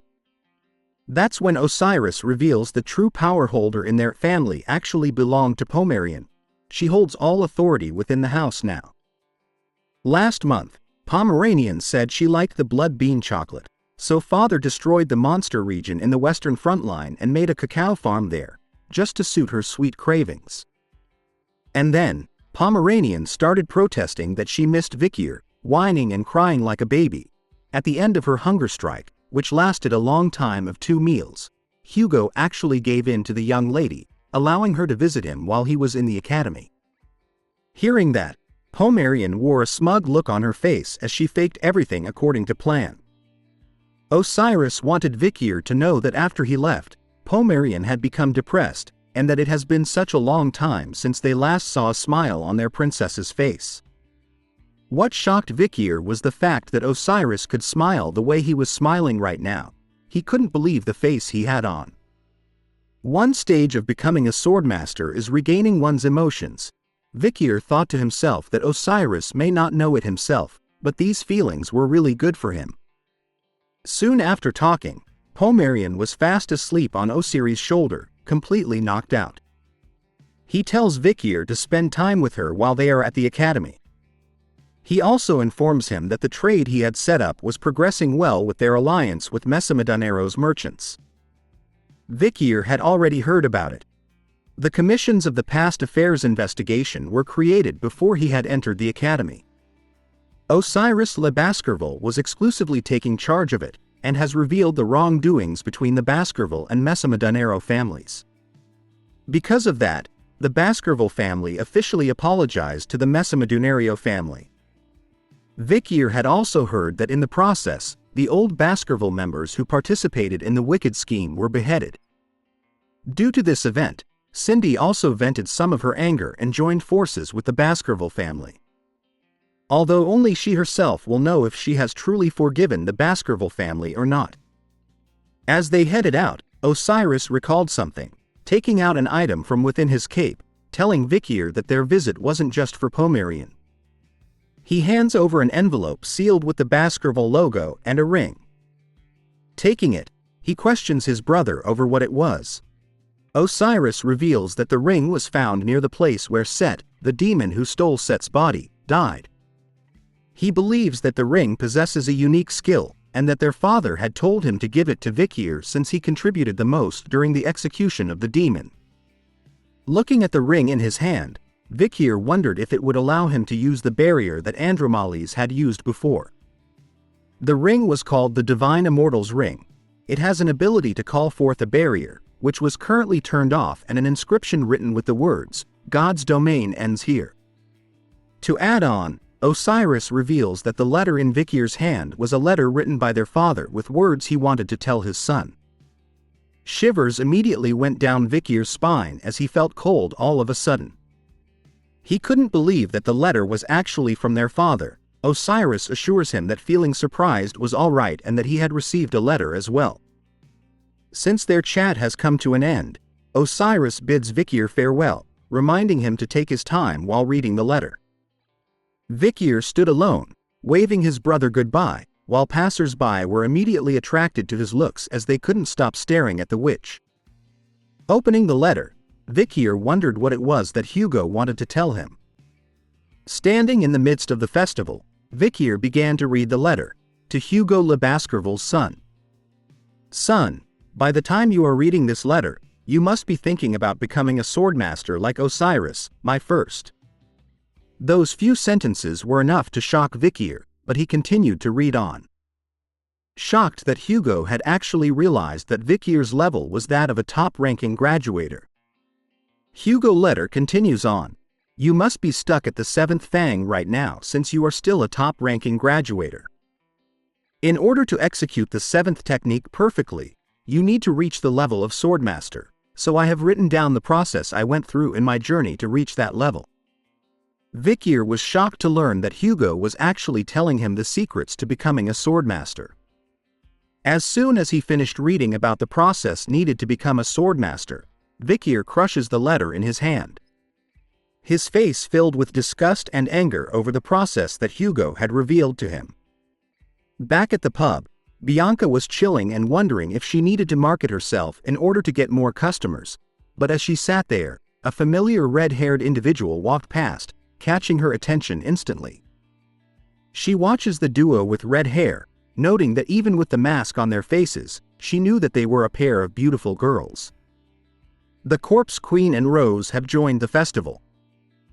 That's when Osiris reveals the true power holder in their family actually belonged to Pomerian. She holds all authority within the house now. Last month, Pomeranian said she liked the blood bean chocolate, so father destroyed the monster region in the western front line and made a cacao farm there, just to suit her sweet cravings. And then, Pomeranian started protesting that she missed Vikir, whining and crying like a baby. At the end of her hunger strike, which lasted a long time of 2 meals, Hugo actually gave in to the young lady, allowing her to visit him while he was in the academy. Hearing that, Pomerian wore a smug look on her face as she faked everything according to plan. Osiris wanted Vikir to know that after he left, Pomerian had become depressed, and that it has been such a long time since they last saw a smile on their princess's face. What shocked Vikir was the fact that Osiris could smile the way he was smiling right now. He couldn't believe the face he had on. One stage of becoming a swordmaster is regaining one's emotions. Vikir thought to himself that Osiris may not know it himself, but these feelings were really good for him. Soon after talking, Pomerian was fast asleep on Osiris' shoulder, completely knocked out. He tells Vikir to spend time with her while they are at the academy. He also informs him that the trade he had set up was progressing well with their alliance with Mesamadunero's merchants. Vikir had already heard about it. The commissions of the past affairs investigation were created before he had entered the academy. Osiris Le Baskerville was exclusively taking charge of it, and has revealed the wrongdoings between the Baskerville and Mesamadunero families. Because of that, the Baskerville family officially apologized to the Mesamadunero family. Vikir had also heard that in the process, the old Baskerville members who participated in the wicked scheme were beheaded. Due to this event, Cindy also vented some of her anger and joined forces with the Baskerville family. Although only she herself will know if she has truly forgiven the Baskerville family or not. As they headed out, Osiris recalled something, taking out an item from within his cape, telling Vikir that their visit wasn't just for Pomerian. He hands over an envelope sealed with the Baskerville logo and a ring. Taking it, he questions his brother over what it was. Osiris reveals that the ring was found near the place where Set, the demon who stole Set's body, died. He believes that the ring possesses a unique skill, and that their father had told him to give it to Vikir since he contributed the most during the execution of the demon. Looking at the ring in his hand, Vikir wondered if it would allow him to use the barrier that Andromales had used before. The ring was called the Divine Immortal's Ring. It has an ability to call forth a barrier, which was currently turned off, and an inscription written with the words, "God's domain ends here." To add on, Osiris reveals that the letter in Vikir's hand was a letter written by their father with words he wanted to tell his son. Shivers immediately went down Vikir's spine as he felt cold all of a sudden. He couldn't believe that the letter was actually from their father. Osiris assures him that feeling surprised was all right and that he had received a letter as well. Since their chat has come to an end, Osiris bids Vikir farewell, reminding him to take his time while reading the letter. Vikir stood alone, waving his brother goodbye, while passers-by were immediately attracted to his looks as they couldn't stop staring at the witch. Opening the letter, Vikir wondered what it was that Hugo wanted to tell him. Standing in the midst of the festival, Vikir began to read the letter, to Hugo Le Baskerville's son. Son, by the time you are reading this letter, you must be thinking about becoming a swordmaster like Osiris, my first. Those few sentences were enough to shock Vikir, but he continued to read on. Shocked that Hugo had actually realized that Vikir's level was that of a top-ranking graduator. Hugo letter continues on. You must be stuck at the 7th Fang right now since you are still a top-ranking graduator. In order to execute the 7th technique perfectly, you need to reach the level of swordmaster, so I have written down the process I went through in my journey to reach that level. Vikir was shocked to learn that Hugo was actually telling him the secrets to becoming a swordmaster. As soon as he finished reading about the process needed to become a swordmaster, Vikir crushes the letter in his hand. His face filled with disgust and anger over the process that Hugo had revealed to him. Back at the pub, Bianca was chilling and wondering if she needed to market herself in order to get more customers, but as she sat there, a familiar red-haired individual walked past, catching her attention instantly. She watches the duo with red hair, noting that even with the mask on their faces, she knew that they were a pair of beautiful girls. The Corpse Queen and Rose have joined the festival.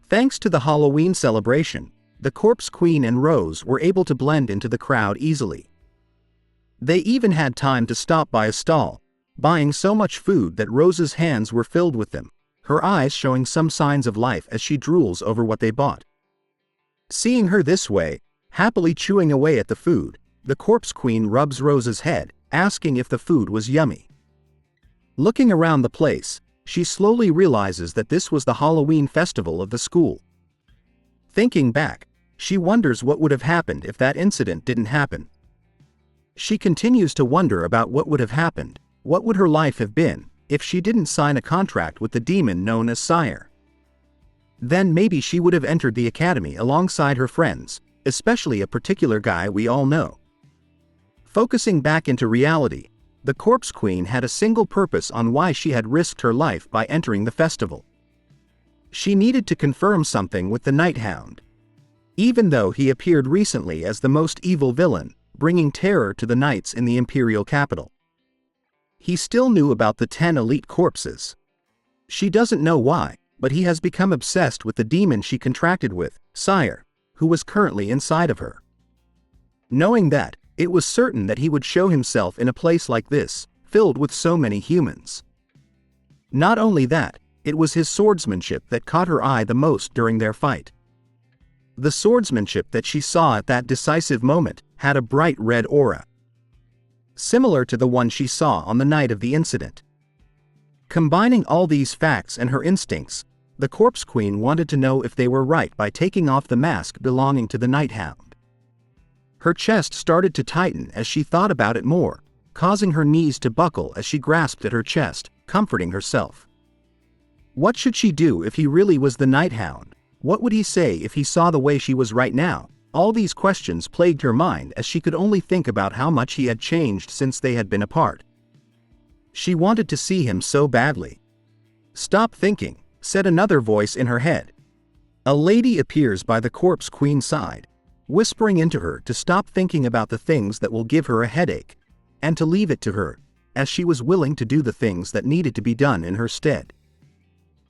Thanks to the Halloween celebration, the Corpse Queen and Rose were able to blend into the crowd easily. They even had time to stop by a stall, buying so much food that Rose's hands were filled with them, her eyes showing some signs of life as she drools over what they bought. Seeing her this way, happily chewing away at the food, the Corpse Queen rubs Rose's head, asking if the food was yummy. Looking around the place, she slowly realizes that this was the Halloween festival of the school. Thinking back, she wonders what would have happened if that incident didn't happen. She continues to wonder about what would have happened, what would her life have been, if she didn't sign a contract with the demon known as Sire. Then maybe she would have entered the academy alongside her friends, especially a particular guy we all know. Focusing back into reality, the Corpse Queen had a single purpose on why she had risked her life by entering the festival. She needed to confirm something with the Night Hound. Even though he appeared recently as the most evil villain, bringing terror to the knights in the imperial capital, he still knew about the 10 elite corpses. She doesn't know why, but he has become obsessed with the demon she contracted with, Sire, who was currently inside of her. Knowing that, it was certain that he would show himself in a place like this, filled with so many humans. Not only that, it was his swordsmanship that caught her eye the most during their fight. The swordsmanship that she saw at that decisive moment had a bright red aura, similar to the one she saw on the night of the incident. Combining all these facts and her instincts, the Corpse Queen wanted to know if they were right by taking off the mask belonging to the Night Hound. Her chest started to tighten as she thought about it more, causing her knees to buckle as she grasped at her chest, comforting herself. What should she do if he really was the Night Hound? What would he say if he saw the way she was right now? All these questions plagued her mind as she could only think about how much he had changed since they had been apart. She wanted to see him so badly. "Stop thinking," said another voice in her head. A lady appears by the Corpse Queen's side, whispering into her to stop thinking about the things that will give her a headache, and to leave it to her, as she was willing to do the things that needed to be done in her stead.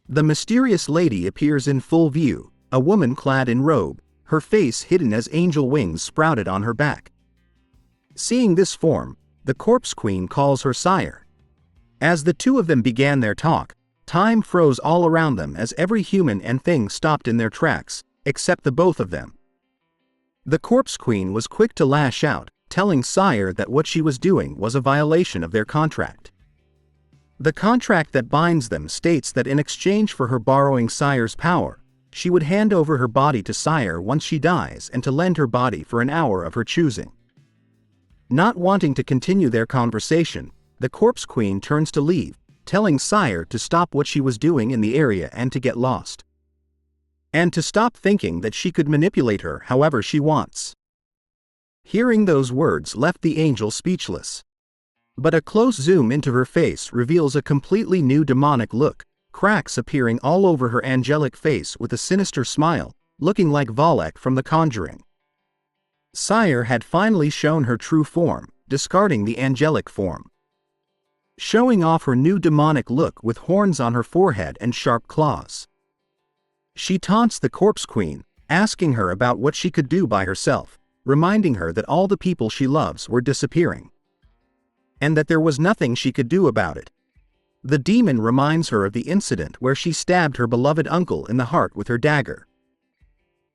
The mysterious lady appears in full view, a woman clad in robe, her face hidden as angel wings sprouted on her back. Seeing this form, the Corpse Queen calls her Sire. As the two of them began their talk, time froze all around them as every human and thing stopped in their tracks, except the both of them. The Corpse Queen was quick to lash out, telling Sire that what she was doing was a violation of their contract. The contract that binds them states that in exchange for her borrowing Sire's power, she would hand over her body to Sire once she dies and to lend her body for an hour of her choosing. Not wanting to continue their conversation, the Corpse Queen turns to leave, telling Sire to stop what she was doing in the area and to get lost. And to stop thinking that she could manipulate her however she wants. Hearing those words left the angel speechless. But a close zoom into her face reveals a completely new demonic look, cracks appearing all over her angelic face with a sinister smile, looking like Valak from The Conjuring. Sire had finally shown her true form, discarding the angelic form, showing off her new demonic look with horns on her forehead and sharp claws. She taunts the Corpse Queen, asking her about what she could do by herself, reminding her that all the people she loves were disappearing, and that there was nothing she could do about it. The demon reminds her of the incident where she stabbed her beloved uncle in the heart with her dagger.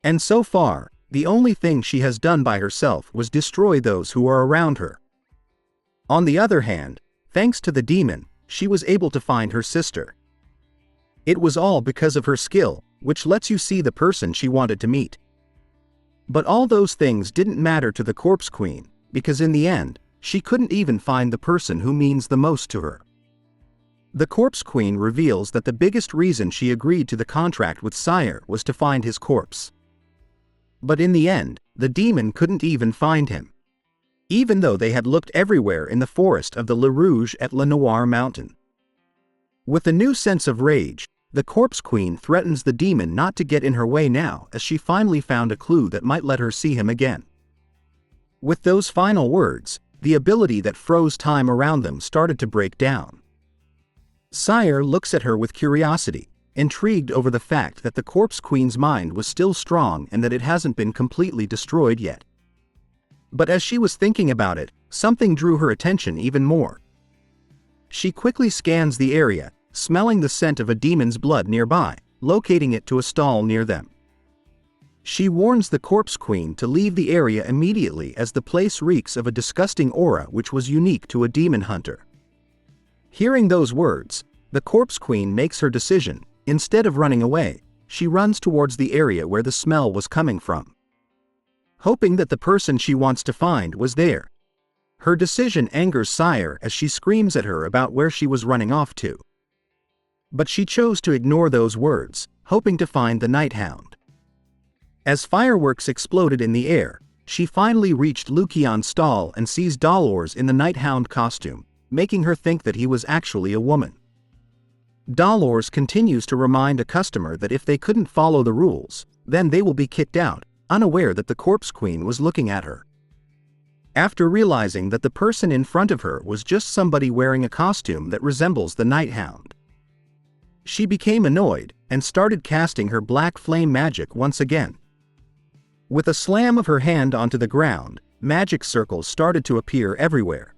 And so far, the only thing she has done by herself was destroy those who are around her. On the other hand, thanks to the demon, she was able to find her sister. It was all because of her skill, which lets you see the person she wanted to meet. But all those things didn't matter to the Corpse Queen, because in the end, she couldn't even find the person who means the most to her. The Corpse Queen reveals that the biggest reason she agreed to the contract with Sire was to find his corpse. But in the end, the demon couldn't even find him, even though they had looked everywhere in the forest of the Le Rouge at Le Noir Mountain. With a new sense of rage, the Corpse Queen threatens the demon not to get in her way now, as she finally found a clue that might let her see him again. With those final words, the ability that froze time around them started to break down. Sire looks at her with curiosity, intrigued over the fact that the Corpse Queen's mind was still strong and that it hasn't been completely destroyed yet. But as she was thinking about it, something drew her attention even more. She quickly scans the area, smelling the scent of a demon's blood nearby, locating it to a stall near them. She warns the Corpse Queen to leave the area immediately, as the place reeks of a disgusting aura which was unique to a demon hunter. Hearing those words, the Corpse Queen makes her decision. Instead of running away, she runs towards the area where the smell was coming from, hoping that the person she wants to find was there. Her decision angers Sire as she screams at her about where she was running off to. But she chose to ignore those words, hoping to find the Night Hound. As fireworks exploded in the air, she finally reached Lucion's stall and sees Dolores in the Night Hound costume, making her think that he was actually a woman. Dolores continues to remind a customer that if they couldn't follow the rules, then they will be kicked out, unaware that the Corpse Queen was looking at her. After realizing that the person in front of her was just somebody wearing a costume that resembles the Night Hound, she became annoyed and started casting her black flame magic once again. With a slam of her hand onto the ground, magic circles started to appear everywhere,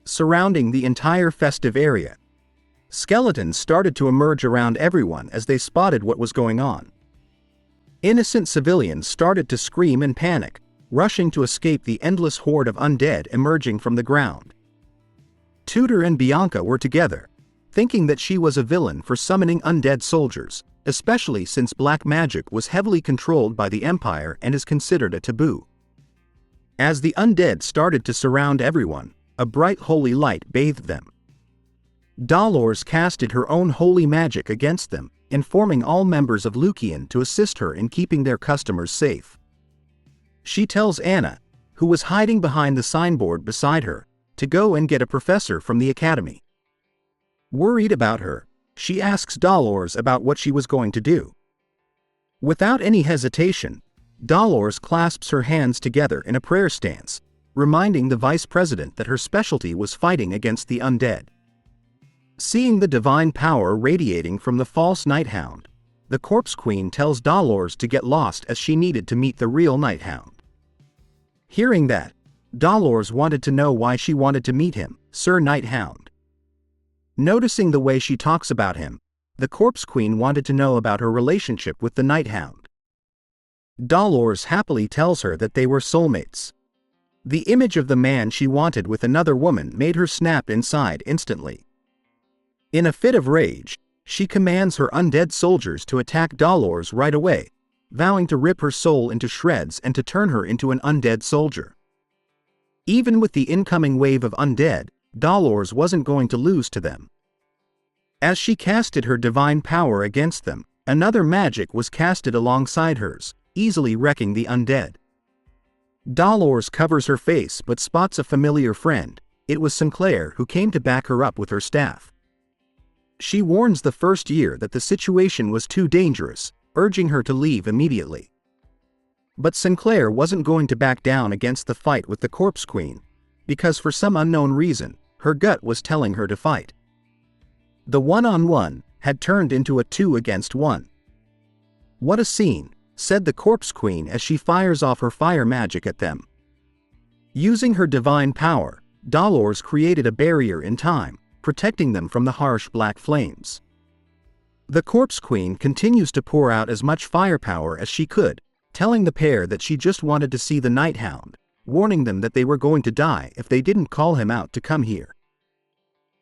surrounding the entire festive area. Skeletons started to emerge around everyone as they spotted what was going on. Innocent civilians started to scream and panic, rushing to escape the endless horde of undead emerging from the ground. Tudor and Bianca were together, thinking that she was a villain for summoning undead soldiers, especially since black magic was heavily controlled by the Empire and is considered a taboo. As the undead started to surround everyone, a bright holy light bathed them. Dolores casted her own holy magic against them, informing all members of Lucian to assist her in keeping their customers safe. She tells Anna, who was hiding behind the signboard beside her, to go and get a professor from the academy. Worried about her, she asks Dolores about what she was going to do. Without any hesitation, Dolores clasps her hands together in a prayer stance, reminding the vice president that her specialty was fighting against the undead. Seeing the divine power radiating from the false Night Hound, the Corpse Queen tells Dolores to get lost as she needed to meet the real Night Hound. Hearing that, Dolores wanted to know why she wanted to meet him, Sir Night Hound. Noticing the way she talks about him, the Corpse Queen wanted to know about her relationship with the Night Hound. Dolores happily tells her that they were soulmates. The image of the man she wanted with another woman made her snap inside instantly. In a fit of rage, she commands her undead soldiers to attack Dolores right away, vowing to rip her soul into shreds and to turn her into an undead soldier. Even with the incoming wave of undead, Dolores wasn't going to lose to them. As she casted her divine power against them, another magic was casted alongside hers, easily wrecking the undead. Dolores covers her face but spots a familiar friend. It was Sinclair, who came to back her up with her staff. She warns the first year that the situation was too dangerous, urging her to leave immediately. But Sinclair wasn't going to back down against the fight with the Corpse Queen, because for some unknown reason, her gut was telling her to fight. The one-on-one had turned into a 2-against-1. "What a scene," said the Corpse Queen as she fires off her fire magic at them. Using her divine power, Dolores created a barrier in time, protecting them from the harsh black flames. The Corpse Queen continues to pour out as much firepower as she could, telling the pair that she just wanted to see the Night Hound, warning them that they were going to die if they didn't call him out to come here.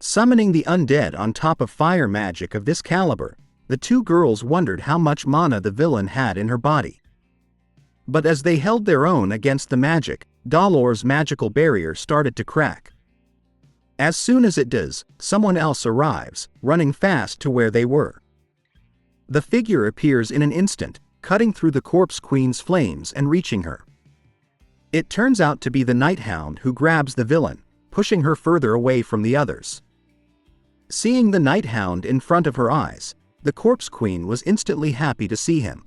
Summoning the undead on top of fire magic of this caliber, the two girls wondered how much mana the villain had in her body. But as they held their own against the magic, Dolores' magical barrier started to crack. As soon as it does, someone else arrives, running fast to where they were. The figure appears in an instant, cutting through the Corpse Queen's flames and reaching her. It turns out to be the Night Hound who grabs the villain, pushing her further away from the others. Seeing the Night Hound in front of her eyes, the Corpse Queen was instantly happy to see him.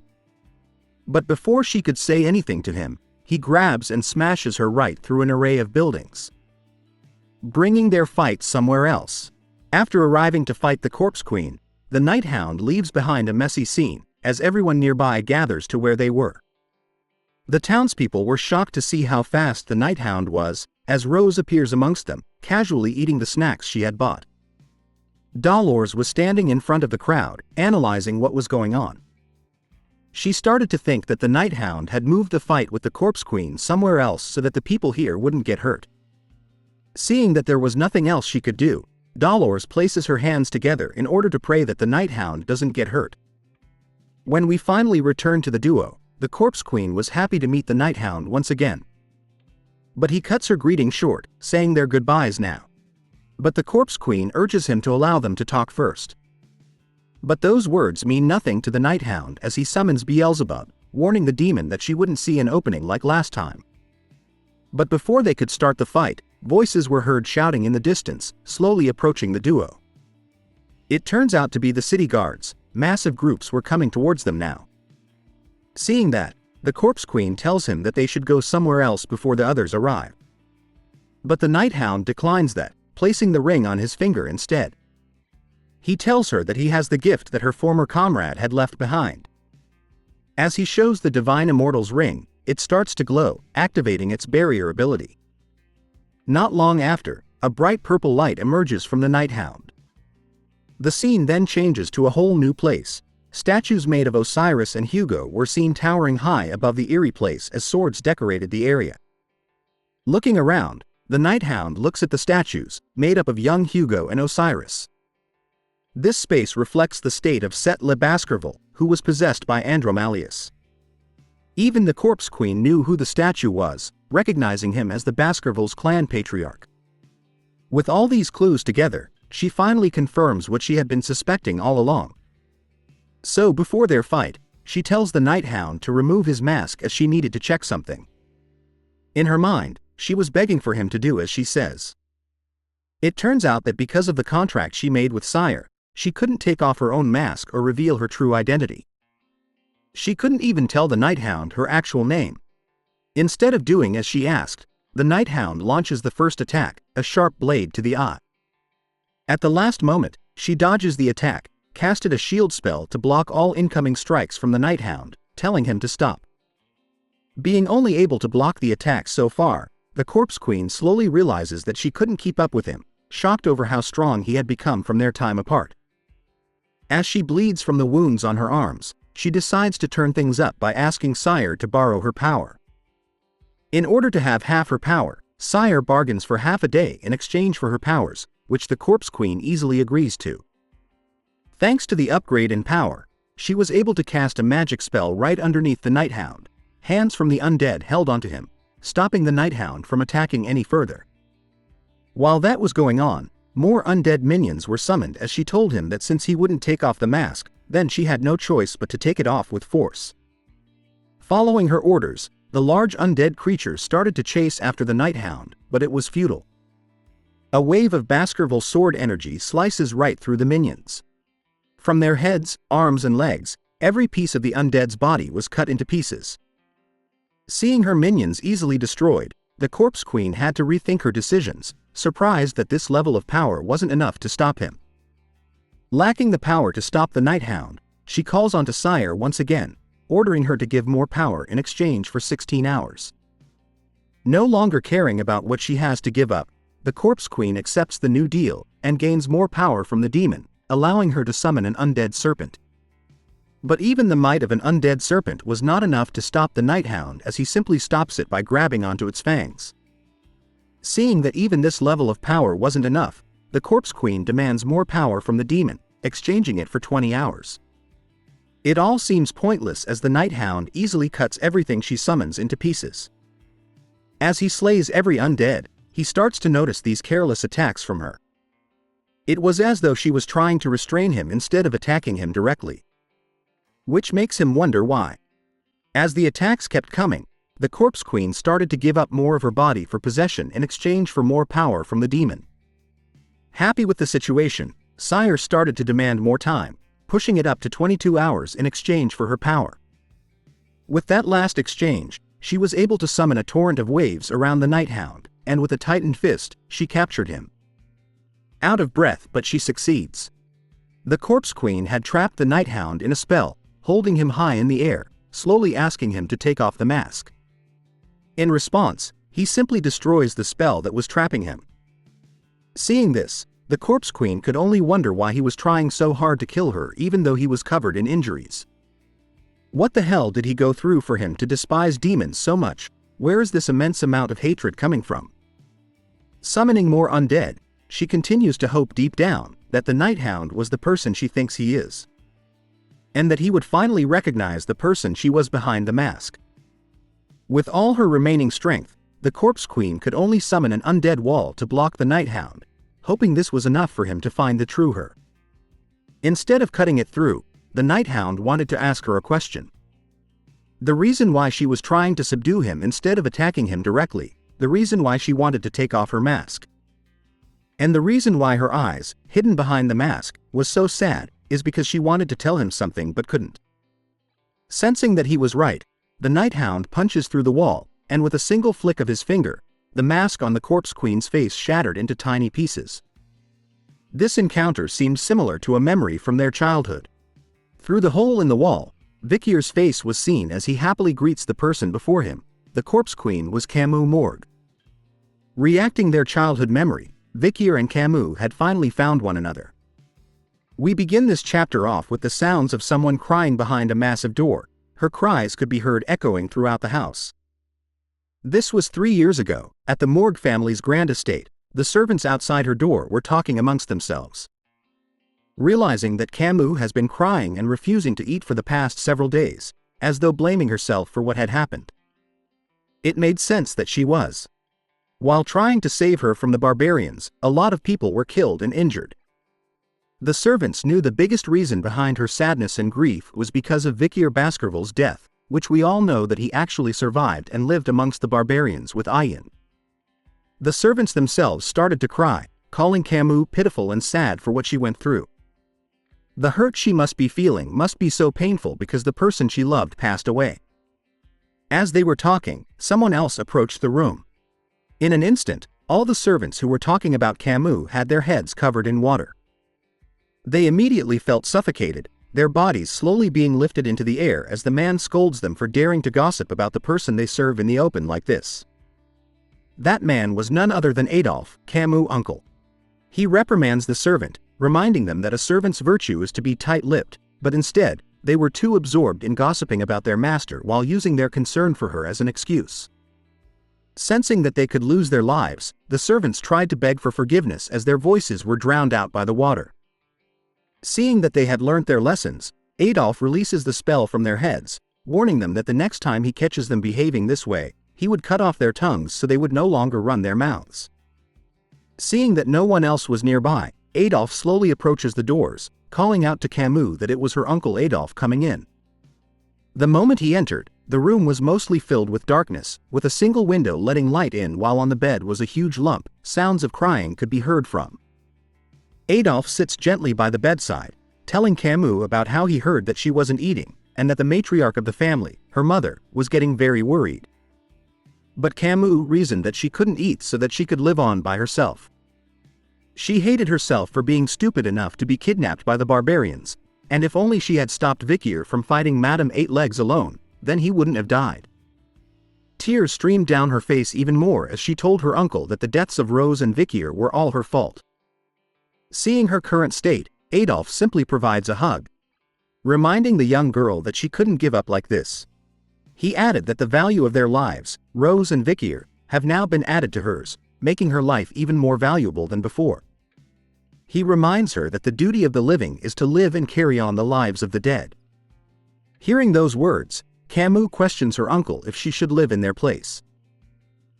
But before she could say anything to him, he grabs and smashes her right through an array of buildings, bringing their fight somewhere else. After arriving to fight the Corpse Queen, the Night Hound leaves behind a messy scene, as everyone nearby gathers to where they were. The townspeople were shocked to see how fast the Night Hound was, as Rose appears amongst them, casually eating the snacks she had bought. Dolores was standing in front of the crowd, analyzing what was going on. She started to think that the Night Hound had moved the fight with the Corpse Queen somewhere else so that the people here wouldn't get hurt. Seeing that there was nothing else she could do, Dolores places her hands together in order to pray that the Night Hound doesn't get hurt. When we finally return to the duo, the Corpse Queen was happy to meet the Night Hound once again. But he cuts her greeting short, saying their goodbyes now. But the Corpse Queen urges him to allow them to talk first. But those words mean nothing to the Night Hound as he summons Beelzebub, warning the demon that she wouldn't see an opening like last time. But before they could start the fight, voices were heard shouting in the distance, slowly approaching the duo. It turns out to be the city guards. Massive groups were coming towards them now. Seeing that, the Corpse Queen tells him that they should go somewhere else before the others arrive. But the Night Hound declines that, placing the ring on his finger instead. He tells her that he has the gift that her former comrade had left behind. As he shows the Divine Immortal's ring, it starts to glow, activating its barrier ability. Not long after, a bright purple light emerges from the Night Hound. The scene then changes to a whole new place. Statues made of Osiris and Hugo were seen towering high above the eerie place as swords decorated the area. Looking around, the Night Hound looks at the statues, made up of young Hugo and Osiris. This space reflects the state of Set Le Baskerville, who was possessed by Andromalius. Even the Corpse Queen knew who the statue was, recognizing him as the Baskervilles' clan patriarch. With all these clues together, she finally confirms what she had been suspecting all along. So before their fight, she tells the Night Hound to remove his mask as she needed to check something. In her mind, she was begging for him to do as she says. It turns out that because of the contract she made with Sire, she couldn't take off her own mask or reveal her true identity. She couldn't even tell the Night Hound her actual name. Instead of doing as she asked, the Night Hound launches the first attack, a sharp blade to the eye. At the last moment, she dodges the attack, casted a shield spell to block all incoming strikes from the Night Hound, telling him to stop. Being only able to block the attack so far, the Corpse Queen slowly realizes that she couldn't keep up with him, shocked over how strong he had become from their time apart. As she bleeds from the wounds on her arms, she decides to turn things up by asking Sire to borrow her power. In order to have half her power, Sire bargains for half a day in exchange for her powers, which the Corpse Queen easily agrees to. Thanks to the upgrade in power, she was able to cast a magic spell right underneath the Night Hound. Hands from the undead held onto him, stopping the Night Hound from attacking any further. While that was going on, more undead minions were summoned as she told him that since he wouldn't take off the mask, then she had no choice but to take it off with force. Following her orders, the large undead creatures started to chase after the Night Hound, but it was futile. A wave of Baskerville sword energy slices right through the minions. From their heads, arms and legs, every piece of the undead's body was cut into pieces. Seeing her minions easily destroyed, the Corpse Queen had to rethink her decisions, surprised that this level of power wasn't enough to stop him. Lacking the power to stop the Night Hound, she calls onto Sire once again, ordering her to give more power in exchange for 16 hours. No longer caring about what she has to give up, the Corpse Queen accepts the new deal and gains more power from the demon, allowing her to summon an undead serpent. But even the might of an undead serpent was not enough to stop the Night Hound, as he simply stops it by grabbing onto its fangs. Seeing that even this level of power wasn't enough, the Corpse Queen demands more power from the demon, exchanging it for 20 hours. It all seems pointless as the Night Hound easily cuts everything she summons into pieces. As he slays every undead, he starts to notice these careless attacks from her. It was as though she was trying to restrain him instead of attacking him directly. Which makes him wonder why. As the attacks kept coming, the Corpse Queen started to give up more of her body for possession in exchange for more power from the demon. Happy with the situation, Sire started to demand more time, pushing it up to 22 hours in exchange for her power. With that last exchange, she was able to summon a torrent of waves around the Night Hound, and with a tightened fist, she captured him. Out of breath, but she succeeds. The Corpse Queen had trapped the Night Hound in a spell, holding him high in the air, slowly asking him to take off the mask. In response, he simply destroys the spell that was trapping him. Seeing this, the Corpse Queen could only wonder why he was trying so hard to kill her even though he was covered in injuries. What the hell did he go through for him to despise demons so much? Where is this immense amount of hatred coming from? Summoning more undead, she continues to hope deep down that the Night Hound was the person she thinks he is, and that he would finally recognize the person she was behind the mask. With all her remaining strength, the Corpse Queen could only summon an undead wall to block the Night Hound, hoping this was enough for him to find the true her. Instead of cutting it through, the Night Hound wanted to ask her a question. The reason why she was trying to subdue him instead of attacking him directly, the reason why she wanted to take off her mask, and the reason why her eyes, hidden behind the mask, was so sad, is because she wanted to tell him something but couldn't. Sensing that he was right, the Night Hound punches through the wall, and with a single flick of his finger, the mask on the Corpse Queen's face shattered into tiny pieces. This encounter seemed similar to a memory from their childhood. Through the hole in the wall, Vikir's face was seen as he happily greets the person before him. The Corpse Queen was Camus Morgue. Reacting their childhood memory, Vikir and Camus had finally found one another. We begin this chapter off with the sounds of someone crying behind a massive door. Her cries could be heard echoing throughout the house. This was 3 years ago, at the Morgue family's grand estate. The servants outside her door were talking amongst themselves. Realizing that Camus has been crying and refusing to eat for the past several days, as though blaming herself for what had happened. It made sense that she was. While trying to save her from the barbarians, a lot of people were killed and injured. The servants knew the biggest reason behind her sadness and grief was because of Vikir Baskerville's death, which we all know that he actually survived and lived amongst the barbarians with Ayin. The servants themselves started to cry, calling Camus pitiful and sad for what she went through. The hurt she must be feeling must be so painful because the person she loved passed away. As they were talking, someone else approached the room. In an instant, all the servants who were talking about Camus had their heads covered in water. They immediately felt suffocated, their bodies slowly being lifted into the air as the man scolds them for daring to gossip about the person they serve in the open like this. That man was none other than Adolphe, Camus' uncle. He reprimands the servant, reminding them that a servant's virtue is to be tight-lipped, but instead, they were too absorbed in gossiping about their master while using their concern for her as an excuse. Sensing that they could lose their lives, the servants tried to beg for forgiveness as their voices were drowned out by the water. Seeing that they had learnt their lessons, Adolphe releases the spell from their heads, warning them that the next time he catches them behaving this way, he would cut off their tongues so they would no longer run their mouths. Seeing that no one else was nearby, Adolphe slowly approaches the doors, calling out to Camus that it was her uncle Adolphe coming in. The moment he entered, The room was mostly filled with darkness, with a single window letting light in, while on the bed was a huge lump. Sounds of crying could be heard from. Adolf sits gently by the bedside, telling Camus about how he heard that she wasn't eating, and that the matriarch of the family, her mother, was getting very worried. But Camus reasoned that she couldn't eat so that she could live on by herself. She hated herself for being stupid enough to be kidnapped by the barbarians, and if only she had stopped Vikier from fighting Madame Eight Legs alone, then he wouldn't have died. Tears streamed down her face even more as she told her uncle that the deaths of Rose and Vikier were all her fault. Seeing her current state, Adolf simply provides a hug, reminding the young girl that she couldn't give up like this. He added that the value of their lives, Rose and Vikier, have now been added to hers, making her life even more valuable than before. He reminds her that the duty of the living is to live and carry on the lives of the dead. Hearing those words, Camus questions her uncle if she should live in their place.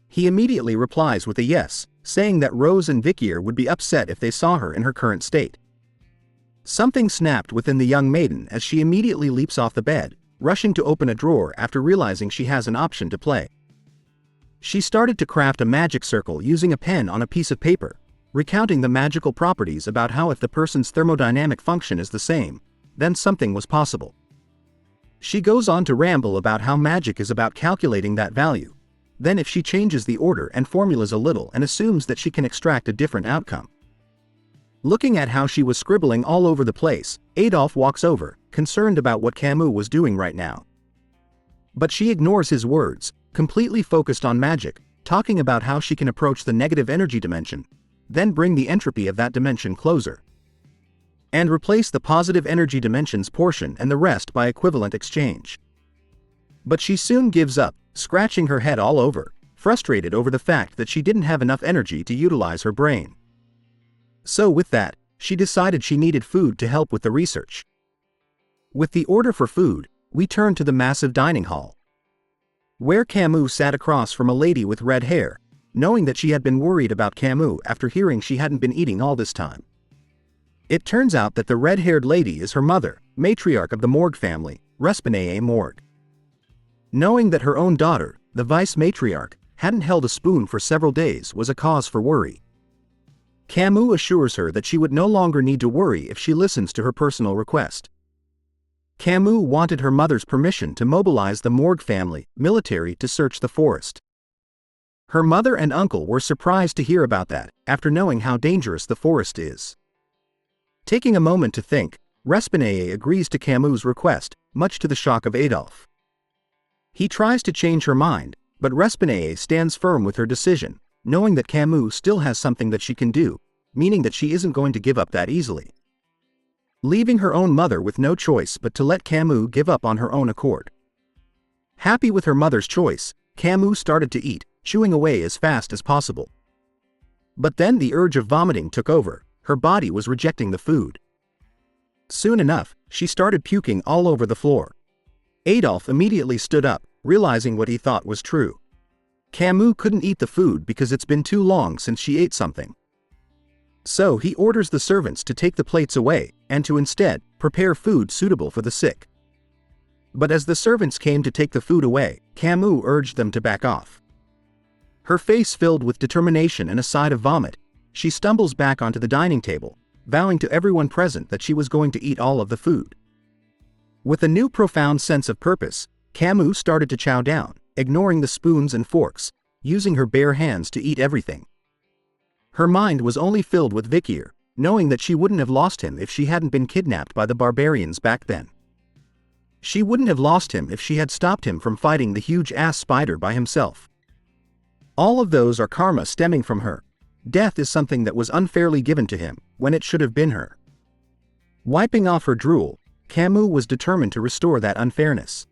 He immediately replies with a yes, saying that Rose and Vikier would be upset if they saw her in her current state. Something snapped within the young maiden as she immediately leaps off the bed, rushing to open a drawer after realizing she has an option to play. She started to craft a magic circle using a pen on a piece of paper, recounting the magical properties about how if the person's thermodynamic function is the same, then something was possible. She goes on to ramble about how magic is about calculating that value. Then if she changes the order and formulas a little and assumes that she can extract a different outcome. Looking at how she was scribbling all over the place, Adolf walks over, concerned about what Camus was doing right now. But she ignores his words, completely focused on magic, talking about how she can approach the negative energy dimension, then bring the entropy of that dimension closer, and replace the positive energy dimension's portion and the rest by equivalent exchange. But she soon gives up, scratching her head all over, frustrated over the fact that she didn't have enough energy to utilize her brain. So with that, she decided she needed food to help with the research. With the order for food, we turned to the massive dining hall, where Camus sat across from a lady with red hair, knowing that she had been worried about Camus after hearing she hadn't been eating all this time. It turns out that the red-haired lady is her mother, matriarch of the Morgue family, Respinae Morgue. Knowing that her own daughter, the vice-matriarch, hadn't held a spoon for several days was a cause for worry. Camus assures her that she would no longer need to worry if she listens to her personal request. Camus wanted her mother's permission to mobilize the Morgue family, military to search the forest. Her mother and uncle were surprised to hear about that, after knowing how dangerous the forest is. Taking a moment to think, Respinae agrees to Camus' request, much to the shock of Adolf. He tries to change her mind, but Respinae stands firm with her decision, knowing that Camus still has something that she can do, meaning that she isn't going to give up that easily. Leaving her own mother with no choice but to let Camus give up on her own accord. Happy with her mother's choice, Camus started to eat, chewing away as fast as possible. But then the urge of vomiting took over, her body was rejecting the food. Soon enough, she started puking all over the floor. Adolf immediately stood up, realizing what he thought was true. Camus couldn't eat the food because it's been too long since she ate something. So he orders the servants to take the plates away, and to instead, prepare food suitable for the sick. But as the servants came to take the food away, Camus urged them to back off. Her face filled with determination and a side of vomit, she stumbles back onto the dining table, vowing to everyone present that she was going to eat all of the food. With a new profound sense of purpose, Camus started to chow down, ignoring the spoons and forks, using her bare hands to eat everything. Her mind was only filled with Vikier, knowing that she wouldn't have lost him if she hadn't been kidnapped by the barbarians back then. She wouldn't have lost him if she had stopped him from fighting the huge ass spider by himself. All of those are karma stemming from her. Death is something that was unfairly given to him, when it should have been her. Wiping off her drool, Camus was determined to restore that unfairness.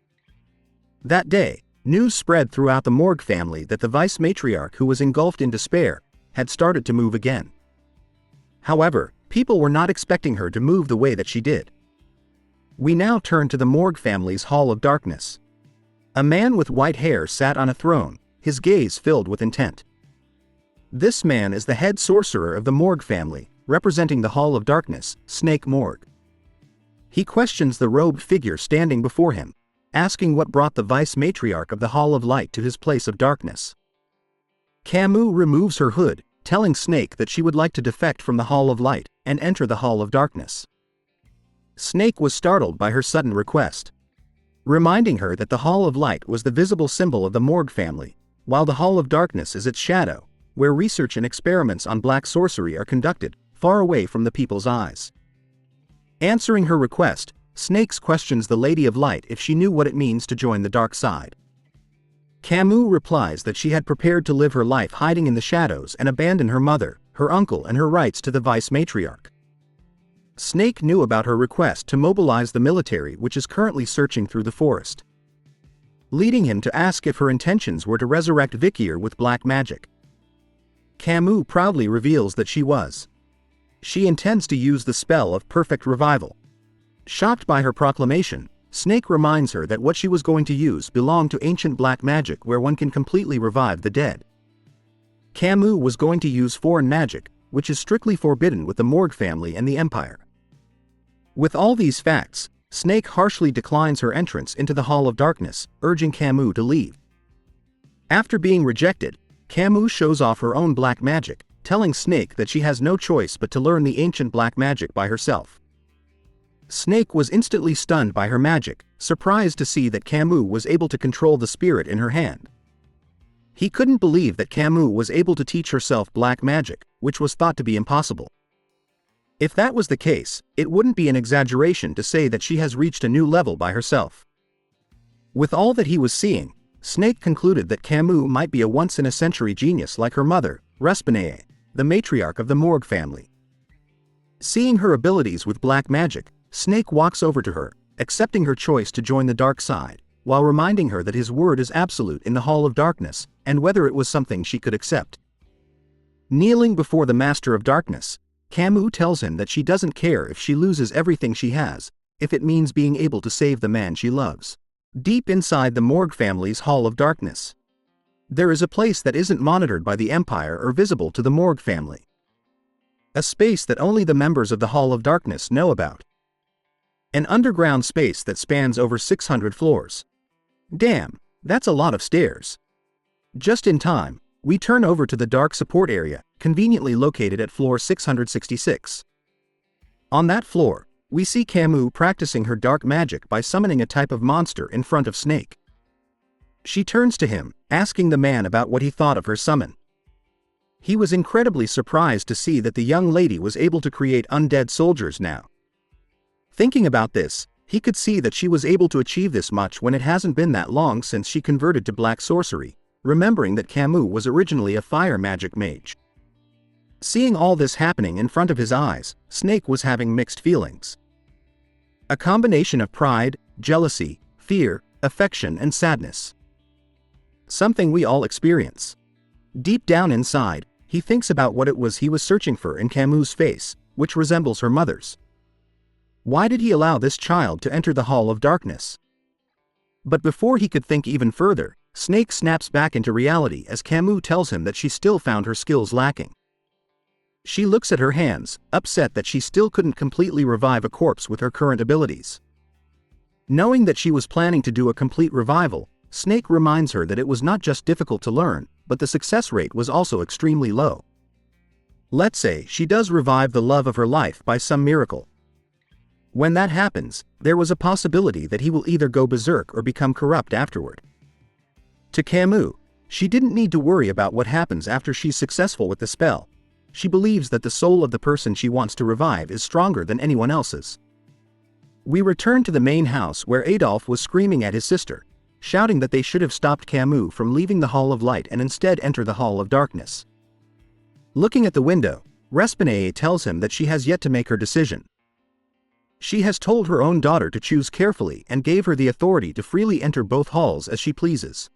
That day, news spread throughout the Morgue family that the vice-matriarch, who was engulfed in despair, had started to move again. However, people were not expecting her to move the way that she did. We now turn to the Morgue family's Hall of Darkness. A man with white hair sat on a throne, his gaze filled with intent. This man is the head sorcerer of the Morgue family, representing the Hall of Darkness, Snake Morgue. He questions the robed figure standing before him, asking what brought the vice-matriarch of the Hall of Light to his place of darkness. Camus removes her hood, telling Snake that she would like to defect from the Hall of Light and enter the Hall of Darkness. Snake was startled by her sudden request, reminding her that the Hall of Light was the visible symbol of the Morgue family, while the Hall of Darkness is its shadow, where research and experiments on black sorcery are conducted, far away from the people's eyes. Answering her request, Snakes questions the Lady of Light if she knew what it means to join the dark side. Camus replies that she had prepared to live her life hiding in the shadows and abandon her mother, her uncle and her rights to the vice-matriarch. Snake knew about her request to mobilize the military, which is currently searching through the forest, leading him to ask if her intentions were to resurrect Vikier with black magic. Camus proudly reveals that she was. She intends to use the spell of perfect revival. Shocked by her proclamation, Snake reminds her that what she was going to use belonged to ancient black magic where one can completely revive the dead. Camus was going to use foreign magic, which is strictly forbidden with the Morgue family and the Empire. With all these facts, Snake harshly declines her entrance into the Hall of Darkness, urging Camus to leave. After being rejected, Camus shows off her own black magic, telling Snake that she has no choice but to learn the ancient black magic by herself. Snake was instantly stunned by her magic, surprised to see that Camus was able to control the spirit in her hand. He couldn't believe that Camus was able to teach herself black magic, which was thought to be impossible. If that was the case, it wouldn't be an exaggeration to say that she has reached a new level by herself. With all that he was seeing, Snake concluded that Camus might be a once-in-a-century genius like her mother, Respinae, the matriarch of the Morgue family. Seeing her abilities with black magic, Snake walks over to her, accepting her choice to join the dark side, while reminding her that his word is absolute in the Hall of Darkness, and whether it was something she could accept. Kneeling before the Master of Darkness, Camus tells him that she doesn't care if she loses everything she has, if it means being able to save the man she loves. Deep inside the Morgue family's Hall of Darkness, there is a place that isn't monitored by the Empire or visible to the Morgue family. A space that only the members of the Hall of Darkness know about. An underground space that spans over 600 floors. Damn, that's a lot of stairs. Just in time, we turn over to the dark support area, conveniently located at floor 666. On that floor, we see Camus practicing her dark magic by summoning a type of monster in front of Snake. She turns to him, asking the man about what he thought of her summon. He was incredibly surprised to see that the young lady was able to create undead soldiers now. Thinking about this, he could see that she was able to achieve this much when it hasn't been that long since she converted to black sorcery, remembering that Camus was originally a fire magic mage. Seeing all this happening in front of his eyes, Snake was having mixed feelings. A combination of pride, jealousy, fear, affection and sadness. Something we all experience. Deep down inside, he thinks about what it was he was searching for in Camus' face, which resembles her mother's. Why did he allow this child to enter the Hall of Darkness? But before he could think even further, Snake snaps back into reality as Camus tells him that she still found her skills lacking. She looks at her hands, upset that she still couldn't completely revive a corpse with her current abilities. Knowing that she was planning to do a complete revival, Snake reminds her that it was not just difficult to learn, but the success rate was also extremely low. Let's say she does revive the love of her life by some miracle. When that happens, there was a possibility that he will either go berserk or become corrupt afterward. To Camus, she didn't need to worry about what happens after she's successful with the spell. She believes that the soul of the person she wants to revive is stronger than anyone else's. We return to the main house where Adolphe was screaming at his sister, shouting that they should have stopped Camus from leaving the Hall of Light and instead enter the Hall of Darkness. Looking at the window, Respinae tells him that she has yet to make her decision. She has told her own daughter to choose carefully and gave her the authority to freely enter both halls as she pleases.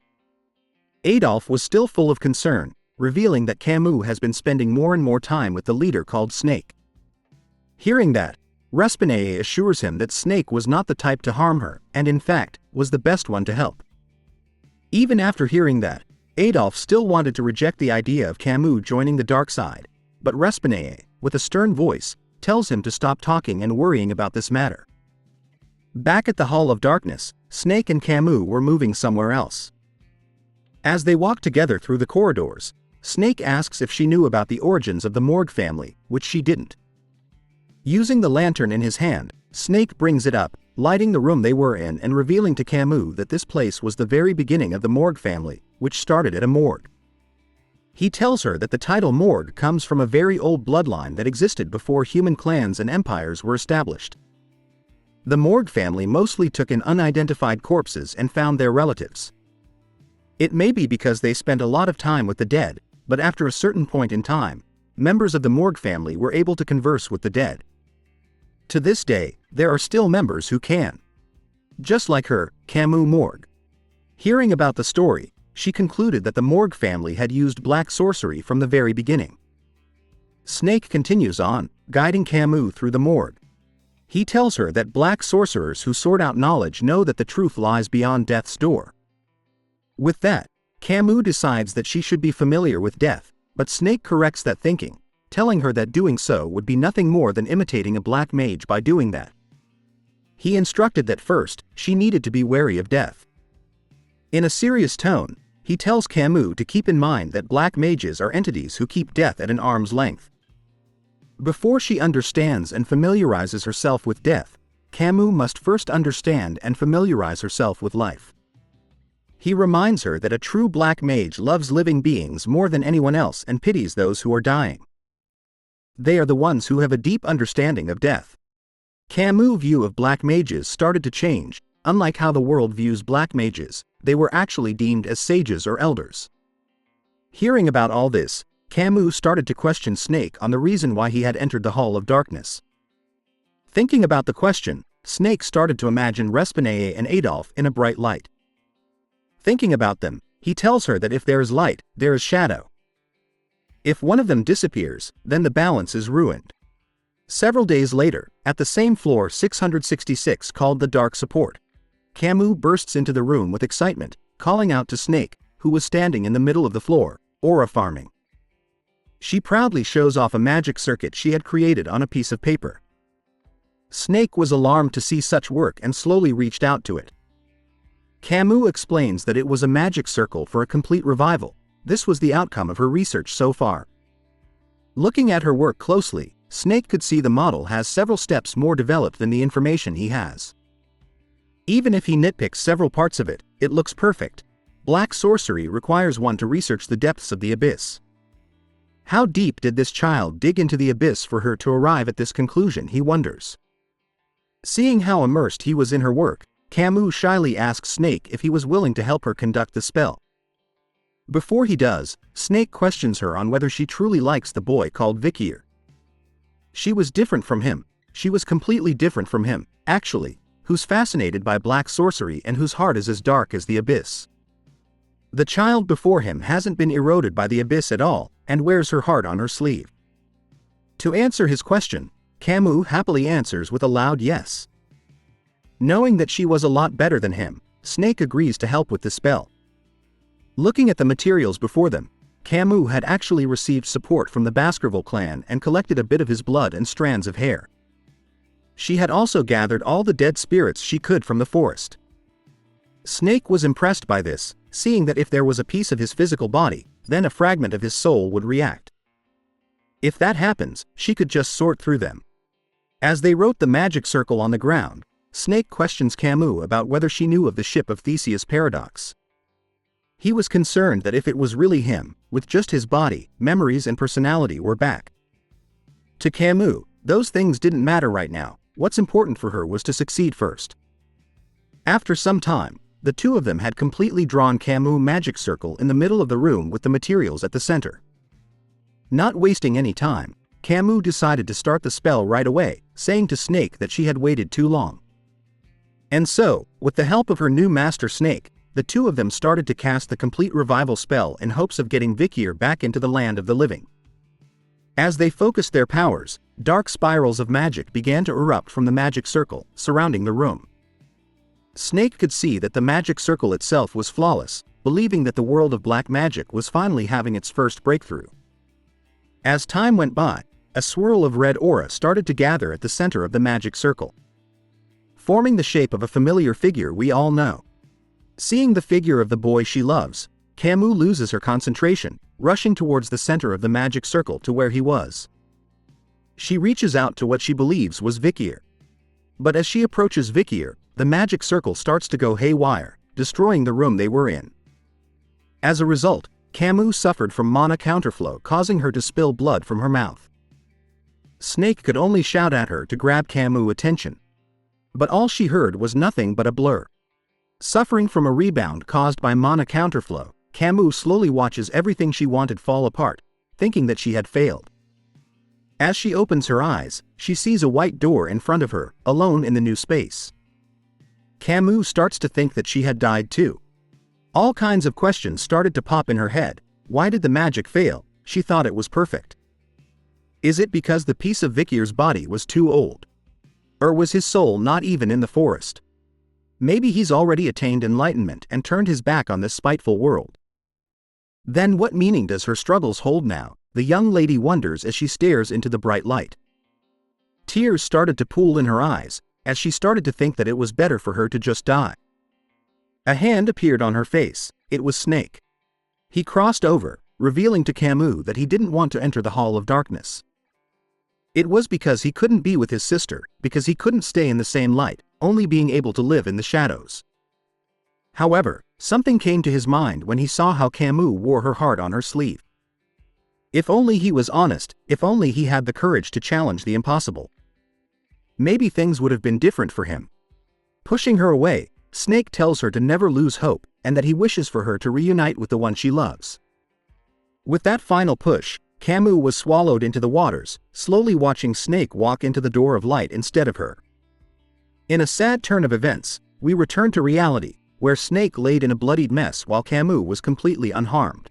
Adolphe was still full of concern, revealing that Camus has been spending more and more time with the leader called Snake. Hearing that, Respinae assures him that Snake was not the type to harm her, and in fact, was the best one to help. Even after hearing that, Adolphe still wanted to reject the idea of Camus joining the dark side, but Respinae, with a stern voice, tells him to stop talking and worrying about this matter. Back at the Hall of Darkness, Snake and Camus were moving somewhere else. As they walk together through the corridors, Snake asks if she knew about the origins of the Morgue family, which she didn't. Using the lantern in his hand, Snake brings it up, lighting the room they were in and revealing to Camus that this place was the very beginning of the Morgue family, which started at a morgue. He tells her that the title Morgue comes from a very old bloodline that existed before human clans and empires were established. The Morgue family mostly took in unidentified corpses and found their relatives. It may be because they spent a lot of time with the dead, but after a certain point in time, members of the Morgue family were able to converse with the dead. To this day, there are still members who can. Just like her, Camus Morgue. Hearing about the story, she concluded that the Morgue family had used black sorcery from the very beginning. Snake continues on, guiding Camus through the morgue. He tells her that black sorcerers who sort out knowledge know that the truth lies beyond death's door. With that, Camus decides that she should be familiar with death, but Snake corrects that thinking, telling her that doing so would be nothing more than imitating a black mage by doing that. He instructed that first, she needed to be wary of death. In a serious tone, he tells Camus to keep in mind that black mages are entities who keep death at an arm's length. Before she understands and familiarizes herself with death, Camus must first understand and familiarize herself with life. He reminds her that a true black mage loves living beings more than anyone else and pities those who are dying. They are the ones who have a deep understanding of death. Camus' view of black mages started to change. Unlike how the world views black mages, they were actually deemed as sages or elders. Hearing about all this, Camus started to question Snake on the reason why he had entered the Hall of Darkness. Thinking about the question, Snake started to imagine Respinae and Adolphe in a bright light. Thinking about them, he tells her that if there is light, there is shadow. If one of them disappears, then the balance is ruined. Several days later, at the same floor 666 called the Dark Support, Camus bursts into the room with excitement, calling out to Snake, who was standing in the middle of the floor, aura farming. She proudly shows off a magic circuit she had created on a piece of paper. Snake was alarmed to see such work and slowly reached out to it. Camus explains that it was a magic circle for a complete revival. This was the outcome of her research so far. Looking at her work closely, Snake could see the model has several steps more developed than the information he has. Even if he nitpicks several parts of it, it looks perfect. Black sorcery requires one to research the depths of the abyss. How deep did this child dig into the abyss for her to arrive at this conclusion, he wonders. Seeing how immersed he was in her work, Camus shyly asks Snake if he was willing to help her conduct the spell. Before he does, Snake questions her on whether she truly likes the boy called Vikier. She was different from him. She was completely different from him, actually, who's fascinated by black sorcery and whose heart is as dark as the abyss. The child before him hasn't been eroded by the abyss at all, and wears her heart on her sleeve. To answer his question, Camus happily answers with a loud yes. Knowing that she was a lot better than him, Snake agrees to help with the spell. Looking at the materials before them, Camus had actually received support from the Baskerville clan and collected a bit of his blood and strands of hair. She had also gathered all the dead spirits she could from the forest. Snake was impressed by this, seeing that if there was a piece of his physical body, then a fragment of his soul would react. If that happens, she could just sort through them. As they wrote the magic circle on the ground, Snake questions Camus about whether she knew of the ship of Theseus paradox. He was concerned that if it was really him, with just his body, memories and personality were back. To Camus, those things didn't matter right now. What's important for her was to succeed first. After some time, the two of them had completely drawn Camus' magic circle in the middle of the room with the materials at the center. Not wasting any time, Camus decided to start the spell right away, saying to Snake that she had waited too long. And so, with the help of her new master Snake, the two of them started to cast the complete revival spell in hopes of getting Vikier back into the land of the living. As they focused their powers, dark spirals of magic began to erupt from the magic circle, surrounding the room. Snake could see that the magic circle itself was flawless, believing that the world of black magic was finally having its first breakthrough. As time went by, a swirl of red aura started to gather at the center of the magic circle. forming the shape of a familiar figure we all know. Seeing the figure of the boy she loves, Camus loses her concentration, rushing towards the center of the magic circle to where he was. She reaches out to what she believes was Vikier. But as she approaches Vikier, the magic circle starts to go haywire, destroying the room they were in. As a result, Camus suffered from mana counterflow, causing her to spill blood from her mouth. Snake could only shout at her to grab Camus' attention. But all she heard was nothing but a blur. Suffering from a rebound caused by mana counterflow, Camus slowly watches everything she wanted fall apart, thinking that she had failed. As she opens her eyes, she sees a white door in front of her, alone in the new space. Camus starts to think that she had died too. All kinds of questions started to pop in her head. Why did the magic fail? She thought it was perfect. Is it because the piece of Vikier's body was too old? Or was his soul not even in the forest? Maybe he's already attained enlightenment and turned his back on this spiteful world. Then what meaning does her struggles hold now? The young lady wonders as she stares into the bright light. Tears started to pool in her eyes, as she started to think that it was better for her to just die. A hand appeared on her face. It was Snake. He crossed over, revealing to Camus that he didn't want to enter the Hall of Darkness. It was because he couldn't be with his sister, because he couldn't stay in the same light, only being able to live in the shadows. However, something came to his mind when he saw how Camus wore her heart on her sleeve. If only he was honest, if only he had the courage to challenge the impossible. Maybe things would have been different for him. Pushing her away, Snake tells her to never lose hope, and that he wishes for her to reunite with the one she loves. With that final push, Camus was swallowed into the waters, slowly watching Snake walk into the door of light instead of her. In a sad turn of events, we return to reality, where Snake laid in a bloodied mess while Camus was completely unharmed.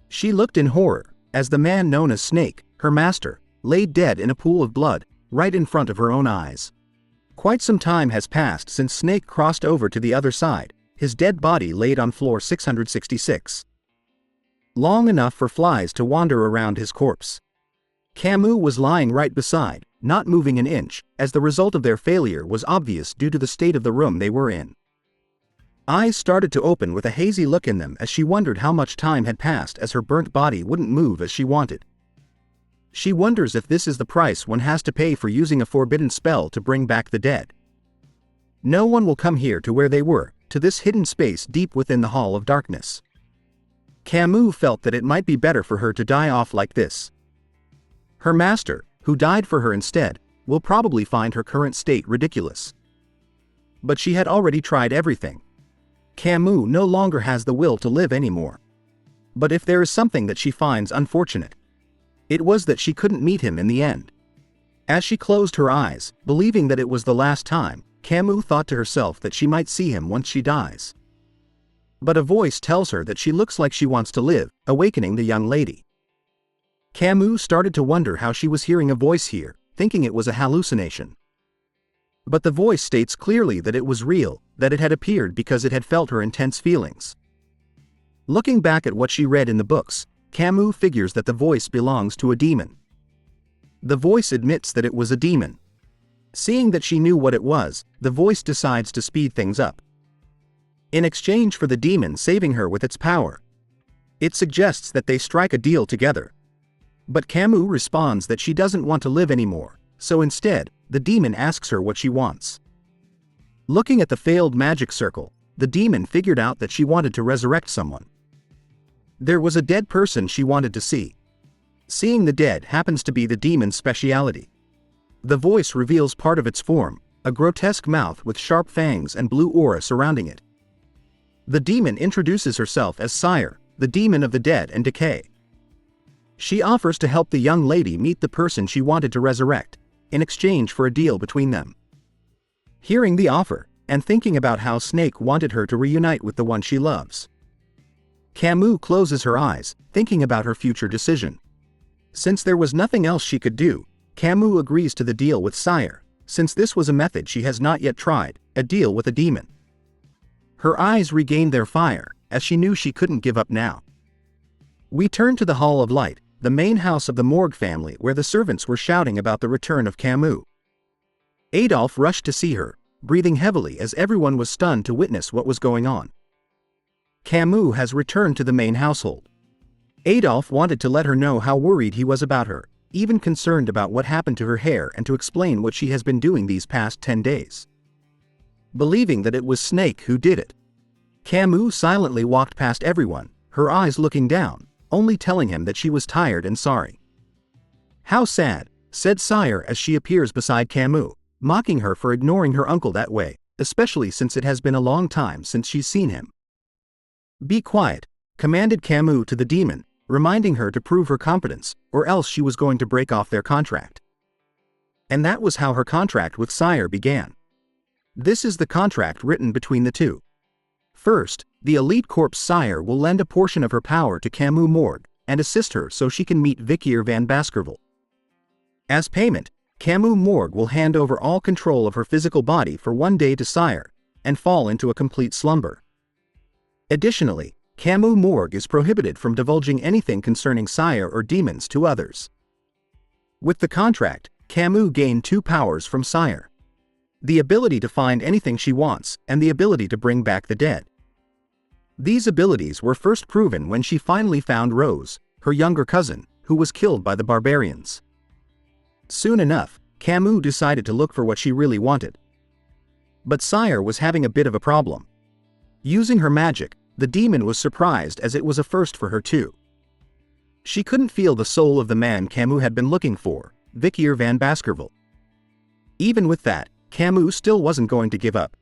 She looked in horror, as the man known as Snake, her master, lay dead in a pool of blood, right in front of her own eyes. Quite some time has passed since Snake crossed over to the other side, his dead body laid on floor 666. Long enough for flies to wander around his corpse. Camus was lying right beside, not moving an inch, as the result of their failure was obvious due to the state of the room they were in. Eyes started to open with a hazy look in them as she wondered how much time had passed as her burnt body wouldn't move as she wanted. She wonders if this is the price one has to pay for using a forbidden spell to bring back the dead. No one will come here to where they were, to this hidden space deep within the Hall of Darkness. Camus felt that it might be better for her to die off like this. Her master, who died for her instead, will probably find her current state ridiculous. But she had already tried everything. Camus no longer has the will to live anymore. But if there is something that she finds unfortunate, it was that she couldn't meet him in the end. As she closed her eyes, believing that it was the last time, Camus thought to herself that she might see him once she dies. But a voice tells her that she looks like she wants to live, awakening the young lady. Camus started to wonder how she was hearing a voice here, thinking it was a hallucination. But the voice states clearly that it was real, that it had appeared because it had felt her intense feelings. Looking back at what she read in the books, Camus figures that the voice belongs to a demon. The voice admits that it was a demon. Seeing that she knew what it was, the voice decides to speed things up. In exchange for the demon saving her with its power, it suggests that they strike a deal together. But Camus responds that she doesn't want to live anymore, so instead, the demon asks her what she wants. Looking at the failed magic circle, the demon figured out that she wanted to resurrect someone. There was a dead person she wanted to see. Seeing the dead happens to be the demon's speciality. The voice reveals part of its form, a grotesque mouth with sharp fangs and blue aura surrounding it. The demon introduces herself as Sire, the demon of the dead and decay. She offers to help the young lady meet the person she wanted to resurrect, in exchange for a deal between them. Hearing the offer, and thinking about how Snake wanted her to reunite with the one she loves, Camus closes her eyes, thinking about her future decision. Since there was nothing else she could do, Camus agrees to the deal with Sire, since this was a method she has not yet tried, a deal with a demon. Her eyes regained their fire, as she knew she couldn't give up now. We turn to the Hall of Light, the main house of the Morgue family, where the servants were shouting about the return of Camus. Adolphe rushed to see her, breathing heavily as everyone was stunned to witness what was going on. Camus has returned to the main household. Adolphe wanted to let her know how worried he was about her, even concerned about what happened to her hair and to explain what she has been doing these past 10 days. Believing that it was Snake who did it, Camus silently walked past everyone, her eyes looking down, only telling him that she was tired and sorry. "How sad," said Sire as she appears beside Camus, mocking her for ignoring her uncle that way, especially since it has been a long time since she's seen him. "Be quiet," commanded Camus to the demon, reminding her to prove her competence, or else she was going to break off their contract. And that was how her contract with Sire began. This is the contract written between the two. First, the elite corpse Sire will lend a portion of her power to Camus Morgue and assist her so she can meet Vikier van Baskerville. As payment, Camus Morgue will hand over all control of her physical body for 1 day to Sire and fall into a complete slumber. Additionally, Camus Morgue is prohibited from divulging anything concerning Sire or demons to others. With the contract, Camus gained 2 powers from Sire: the ability to find anything she wants and the ability to bring back the dead. These abilities were first proven when she finally found Rose, her younger cousin, who was killed by the barbarians. Soon enough, Camus decided to look for what she really wanted. But Sire was having a bit of a problem. Using her magic, the demon was surprised as it was a first for her too. She couldn't feel the soul of the man Camus had been looking for, Vikier van Baskerville. Even with that, Camus still wasn't going to give up.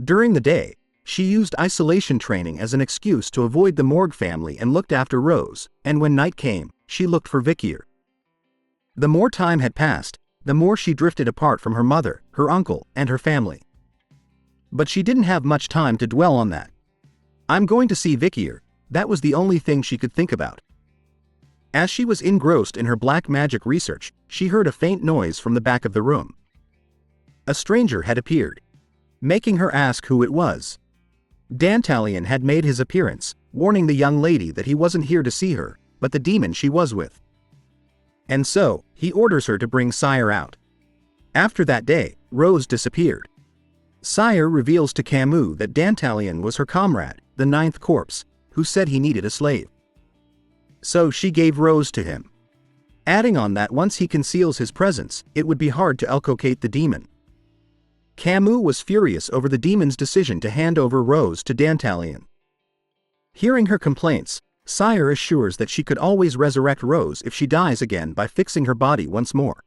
During the day, she used isolation training as an excuse to avoid the Morgue family and looked after Rose, and when night came, she looked for Vikier. The more time had passed, the more she drifted apart from her mother, her uncle, and her family. But she didn't have much time to dwell on that. "I'm going to see Vikier," that was the only thing she could think about. As she was engrossed in her black magic research, she heard a faint noise from the back of the room. A stranger had appeared, making her ask who it was. Dantalion had made his appearance, warning the young lady that he wasn't here to see her, but the demon she was with. And so, he orders her to bring Sire out. After that day, Rose disappeared. Sire reveals to Camus that Dantalion was her comrade, the 9th corpse, who said he needed a slave. So she gave Rose to him, adding on that once he conceals his presence, it would be hard to locate the demon. Camus was furious over the demon's decision to hand over Rose to Dantalion. Hearing her complaints, Sire assures that she could always resurrect Rose if she dies again by fixing her body once more.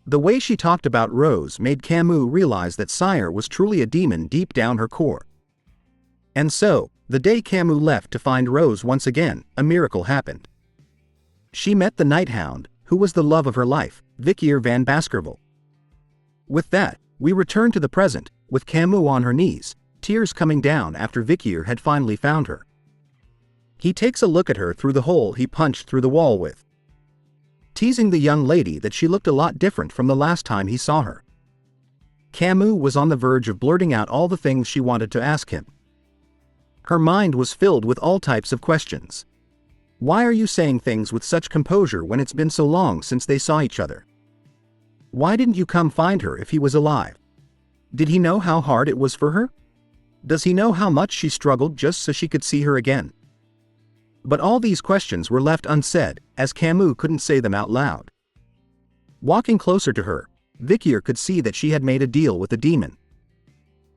The way she talked about Rose made Camus realize that Sire was truly a demon deep down her core. And so, the day Camus left to find Rose once again, a miracle happened. She met the Night Hound, who was the love of her life, Vikier van Baskerville. With that, we return to the present, with Camus on her knees, tears coming down after Vikier had finally found her. He takes a look at her through the hole he punched through the wall with, teasing the young lady that she looked a lot different from the last time he saw her. Camus was on the verge of blurting out all the things she wanted to ask him. Her mind was filled with all types of questions. Why are you saying things with such composure when it's been so long since they saw each other? Why didn't you come find her if he was alive? Did he know how hard it was for her? Does he know how much she struggled just so she could see her again? But all these questions were left unsaid, as Camus couldn't say them out loud. Walking closer to her, Vikier could see that she had made a deal with the demon.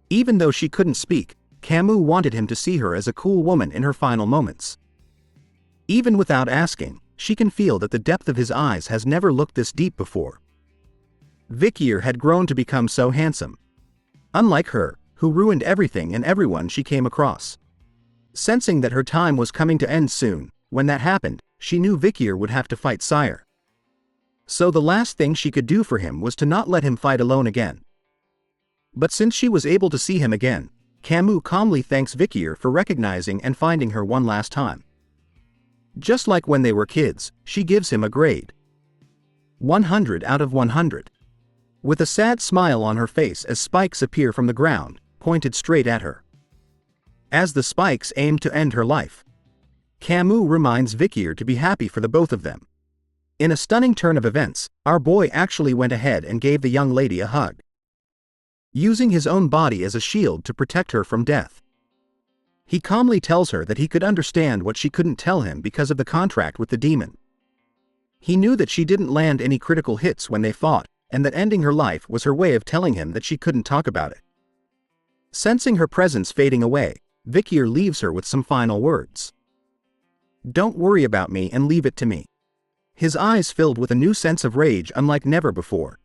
Even though she couldn't speak, Camus wanted him to see her as a cool woman in her final moments. Even without asking, she can feel that the depth of his eyes has never looked this deep before. Vikier had grown to become so handsome. Unlike her, who ruined everything and everyone she came across. Sensing that her time was coming to end soon, when that happened, she knew Vikier would have to fight Sire. So the last thing she could do for him was to not let him fight alone again. But since she was able to see him again, Camus calmly thanks Vikier for recognizing and finding her one last time. Just like when they were kids, she gives him a grade. 100 out of 100. With a sad smile on her face as spikes appear from the ground, pointed straight at her. As the spikes aim to end her life, Camus reminds Vikier to be happy for the both of them. In a stunning turn of events, our boy actually went ahead and gave the young lady a hug. using his own body as a shield to protect her from death. He calmly tells her that he could understand what she couldn't tell him because of the contract with the demon. He knew that she didn't land any critical hits when they fought, and that ending her life was her way of telling him that she couldn't talk about it. Sensing her presence fading away, Vikir leaves her with some final words. "Don't worry about me and leave it to me." His eyes filled with a new sense of rage unlike never before,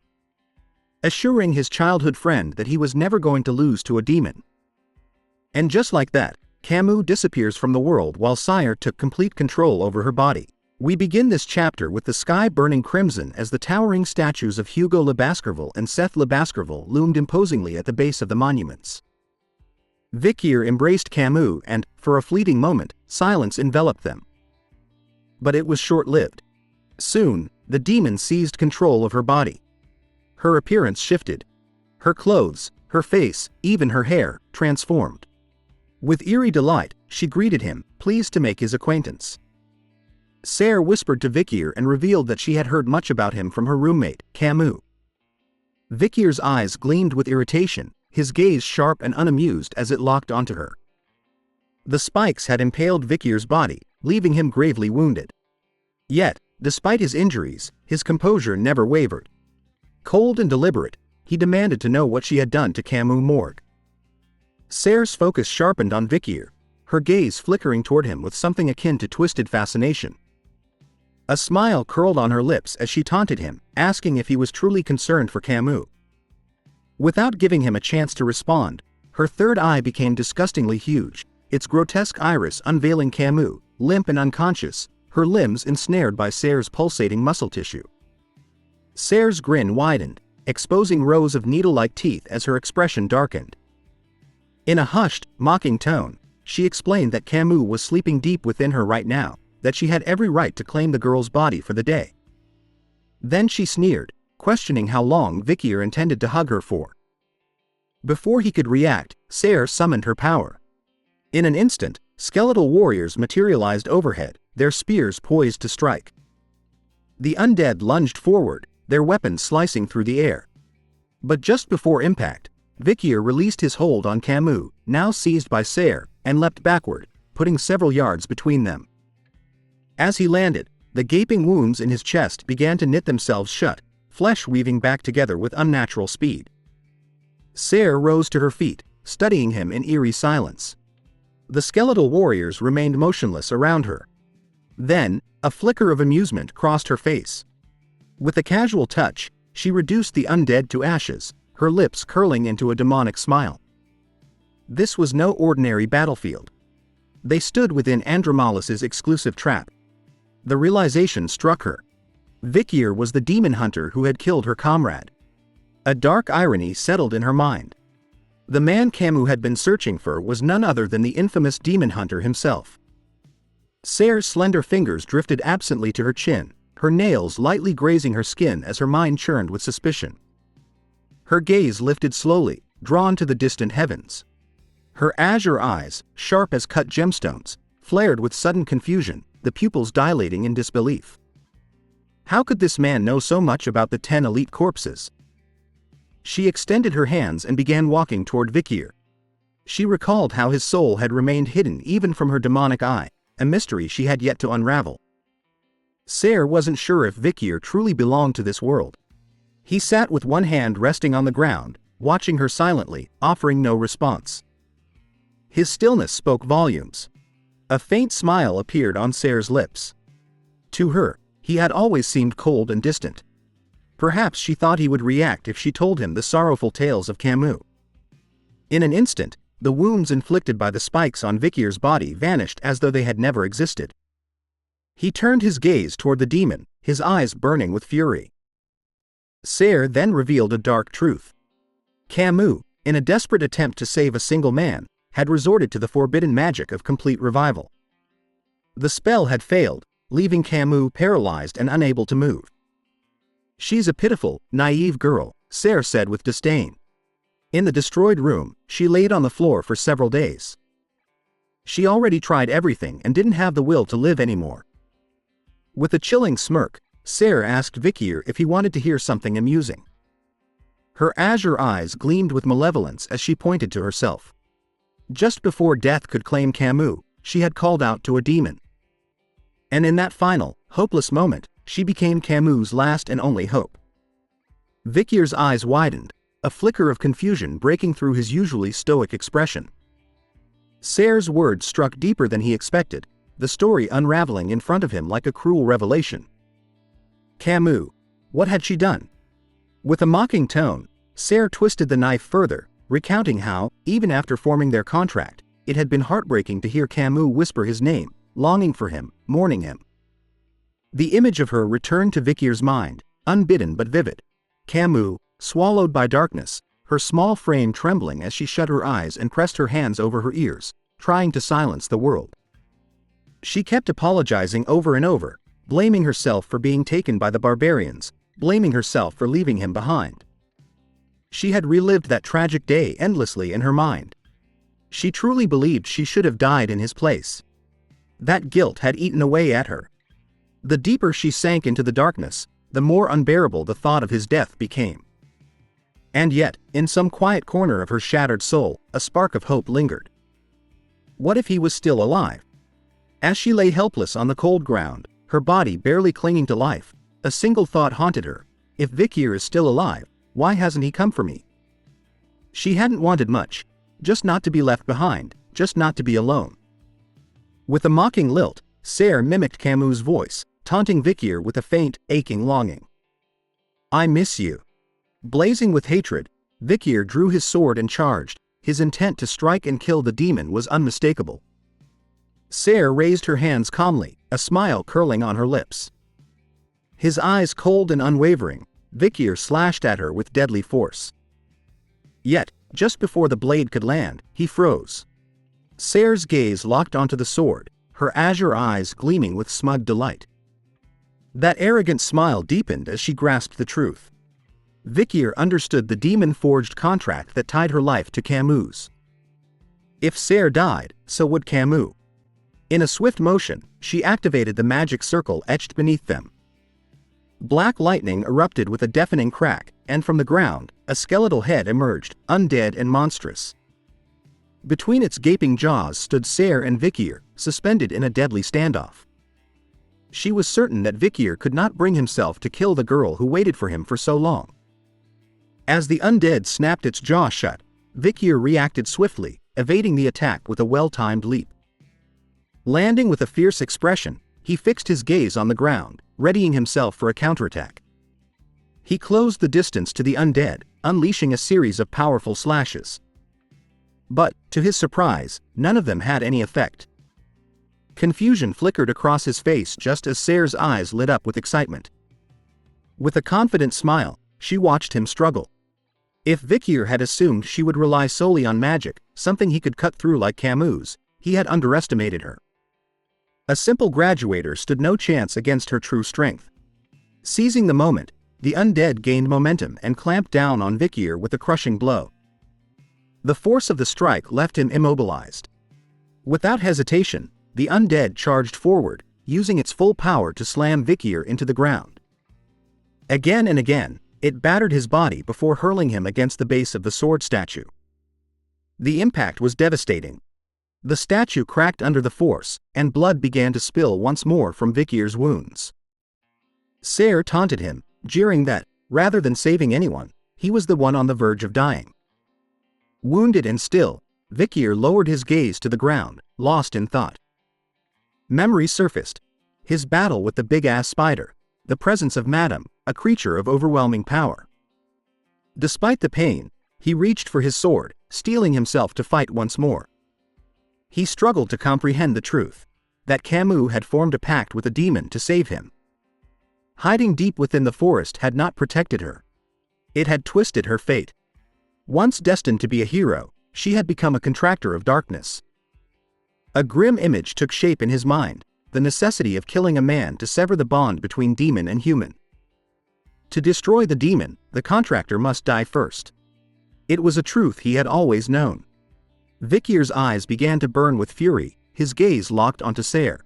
assuring his childhood friend that he was never going to lose to a demon. And just like that, Camus disappears from the world while Sire took complete control over her body. We begin this chapter with the sky burning crimson as the towering statues of Hugo Le Baskerville and Seth Le Baskerville loomed imposingly at the base of the monuments. Vikir embraced Camus and, for a fleeting moment, silence enveloped them. But it was short-lived. Soon, the demon seized control of her body. Her appearance shifted. Her clothes, her face, even her hair, transformed. With eerie delight, she greeted him, pleased to make his acquaintance. Serre whispered to Vikir and revealed that she had heard much about him from her roommate, Camus. Vikir's eyes gleamed with irritation, his gaze sharp and unamused as it locked onto her. The spikes had impaled Vikir's body, leaving him gravely wounded. Yet, despite his injuries, his composure never wavered. Cold and deliberate, he demanded to know what she had done to Camus Morgue. Serre's focus sharpened on Vikir, her gaze flickering toward him with something akin to twisted fascination. A smile curled on her lips as she taunted him, asking if he was truly concerned for Camus. Without giving him a chance to respond, her third eye became disgustingly huge, its grotesque iris unveiling Camus, limp and unconscious, her limbs ensnared by Serre's pulsating muscle tissue. Serre's grin widened, exposing rows of needle-like teeth as her expression darkened. In a hushed, mocking tone, she explained that Camus was sleeping deep within her right now, that she had every right to claim the girl's body for the day. Then she sneered, questioning how long Vikir intended to hug her for. Before he could react, Serre summoned her power. In an instant, skeletal warriors materialized overhead, their spears poised to strike. The undead lunged forward, their weapons slicing through the air. But just before impact, Vikir released his hold on Camus, now seized by Serre, and leapt backward, putting several yards between them. As he landed, the gaping wounds in his chest began to knit themselves shut, flesh weaving back together with unnatural speed. Serre rose to her feet, studying him in eerie silence. The skeletal warriors remained motionless around her. Then, a flicker of amusement crossed her face. With a casual touch, she reduced the undead to ashes, her lips curling into a demonic smile. This was no ordinary battlefield. They stood within Andromalus's exclusive trap. The realization struck her. Vikir was the demon hunter who had killed her comrade. A dark irony settled in her mind. The man Camus had been searching for was none other than the infamous demon hunter himself. Serre's slender fingers drifted absently to her chin, her nails lightly grazing her skin as her mind churned with suspicion. Her gaze lifted slowly, drawn to the distant heavens. Her azure eyes, sharp as cut gemstones, flared with sudden confusion, the pupils dilating in disbelief. How could this man know so much about the 10 elite corpses? She extended her hands and began walking toward Vikir. She recalled how his soul had remained hidden even from her demonic eye, a mystery she had yet to unravel. Serre wasn't sure if Vikir truly belonged to this world. He sat with one hand resting on the ground, watching her silently, offering no response. His stillness spoke volumes. A faint smile appeared on Serre's lips. To her, he had always seemed cold and distant. Perhaps she thought he would react if she told him the sorrowful tales of Camus. In an instant, the wounds inflicted by the spikes on Vikir's body vanished as though they had never existed. He turned his gaze toward the demon, his eyes burning with fury. Serre then revealed a dark truth. Camus, in a desperate attempt to save a single man, had resorted to the forbidden magic of complete revival. The spell had failed, leaving Camus paralyzed and unable to move. "She's a pitiful, naive girl," Serre said with disdain. In the destroyed room, she laid on the floor for several days. She already tried everything and didn't have the will to live anymore. With a chilling smirk, Serre asked Vikir if he wanted to hear something amusing. Her azure eyes gleamed with malevolence as she pointed to herself. Just before death could claim Camus, she had called out to a demon. And in that final, hopeless moment, she became Camus' last and only hope. Vicier's eyes widened, a flicker of confusion breaking through his usually stoic expression. Serre's words struck deeper than he expected, the story unraveling in front of him like a cruel revelation. Camus, what had she done? With a mocking tone, Serre twisted the knife further, recounting how, even after forming their contract, it had been heartbreaking to hear Camus whisper his name, longing for him, mourning him. The image of her returned to Vicier's mind, unbidden but vivid. Camus, swallowed by darkness, her small frame trembling as she shut her eyes and pressed her hands over her ears, trying to silence the world. She kept apologizing over and over, blaming herself for being taken by the barbarians, blaming herself for leaving him behind. She had relived that tragic day endlessly in her mind. She truly believed she should have died in his place. That guilt had eaten away at her. The deeper she sank into the darkness, the more unbearable the thought of his death became. And yet, in some quiet corner of her shattered soul, a spark of hope lingered. What if he was still alive? As she lay helpless on the cold ground, her body barely clinging to life, a single thought haunted her. If Vicier is still alive, why hasn't he come for me? She hadn't wanted much, just not to be left behind, just not to be alone. With a mocking lilt, Serre mimicked Camus' voice, taunting Vicier with a faint, aching longing. I miss you. Blazing with hatred, Vicier drew his sword and charged. His intent to strike and kill the demon was unmistakable. Serre raised her hands calmly, a smile curling on her lips. His eyes cold and unwavering, Vicier slashed at her with deadly force. Yet, just before the blade could land, he froze. Serre's gaze locked onto the sword, her azure eyes gleaming with smug delight. That arrogant smile deepened as she grasped the truth. Vicier understood the demon-forged contract that tied her life to Camus'. If Serre died, so would Camus. In a swift motion, she activated the magic circle etched beneath them. Black lightning erupted with a deafening crack, and from the ground, a skeletal head emerged, undead and monstrous. Between its gaping jaws stood Serre and Vicier, suspended in a deadly standoff. She was certain that Vicier could not bring himself to kill the girl who waited for him for so long. As the undead snapped its jaw shut, Vicier reacted swiftly, evading the attack with a well-timed leap. Landing with a fierce expression, he fixed his gaze on the ground, readying himself for a counterattack. He closed the distance to the undead, unleashing a series of powerful slashes. But, to his surprise, none of them had any effect. Confusion flickered across his face just as Serre's eyes lit up with excitement. With a confident smile, she watched him struggle. If Vicier had assumed she would rely solely on magic, something he could cut through like Camus, he had underestimated her. A simple graduator stood no chance against her true strength. Seizing the moment, the undead gained momentum and clamped down on Vicier with a crushing blow. The force of the strike left him immobilized. Without hesitation, the undead charged forward, using its full power to slam Vicier into the ground. Again and again, it battered his body before hurling him against the base of the sword statue. The impact was devastating. The statue cracked under the force, and blood began to spill once more from Vicier's wounds. Serre taunted him, jeering that, rather than saving anyone, he was the one on the verge of dying. Wounded and still, Vicier lowered his gaze to the ground, lost in thought. Memory surfaced. His battle with the big-ass spider, the presence of Madame, a creature of overwhelming power. Despite the pain, he reached for his sword, steeling himself to fight once more. He struggled to comprehend the truth, that Camus had formed a pact with a demon to save him. Hiding deep within the forest had not protected her. It had twisted her fate. Once destined to be a hero, she had become a contractor of darkness. A grim image took shape in his mind, the necessity of killing a man to sever the bond between demon and human. To destroy the demon, the contractor must die first. It was a truth he had always known. Vicier's eyes began to burn with fury, his gaze locked onto Serre.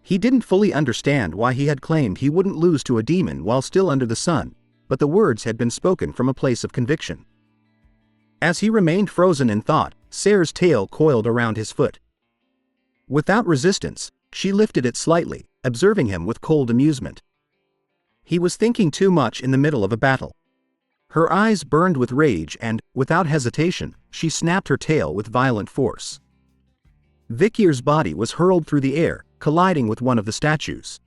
He didn't fully understand why he had claimed he wouldn't lose to a demon while still under the sun, but the words had been spoken from a place of conviction. As he remained frozen in thought, Ser's tail coiled around his foot. Without resistance, she lifted it slightly, observing him with cold amusement. He was thinking too much in the middle of a battle. Her eyes burned with rage and, without hesitation, she snapped her tail with violent force. Vikir's body was hurled through the air, colliding with one of the statues.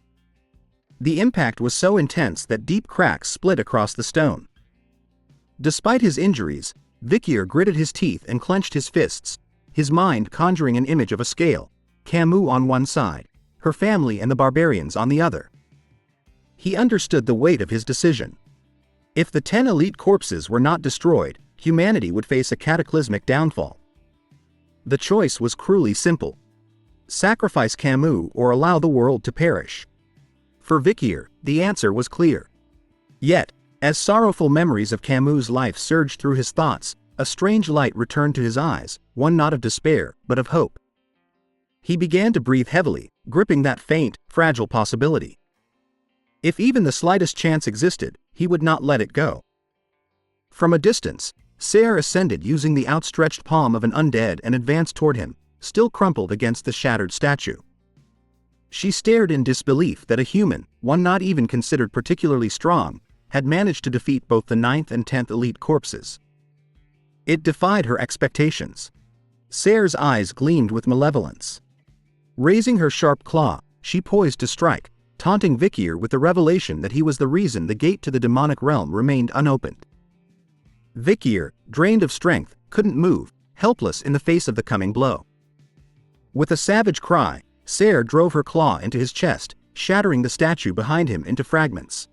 The impact was so intense that deep cracks split across the stone. Despite his injuries, Vikir gritted his teeth and clenched his fists, his mind conjuring an image of a scale, Camus on one side, her family and the barbarians on the other. He understood the weight of his decision. If the 10 elite corpses were not destroyed, humanity would face a cataclysmic downfall. The choice was cruelly simple. Sacrifice Camus or allow the world to perish. For Vikir, the answer was clear. Yet, as sorrowful memories of Camus' life surged through his thoughts, a strange light returned to his eyes, one not of despair, but of hope. He began to breathe heavily, gripping that faint, fragile possibility. If even the slightest chance existed, he would not let it go. From a distance, Ser ascended using the outstretched palm of an undead and advanced toward him, still crumpled against the shattered statue. She stared in disbelief that a human, one not even considered particularly strong, had managed to defeat both the 9th and 10th elite corpses. It defied her expectations. Ser's eyes gleamed with malevolence. Raising her sharp claw, she poised to strike, taunting Vikir with the revelation that he was the reason the gate to the demonic realm remained unopened. Vikir, drained of strength, couldn't move, helpless in the face of the coming blow. With a savage cry, Ser drove her claw into his chest, shattering the statue behind him into fragments.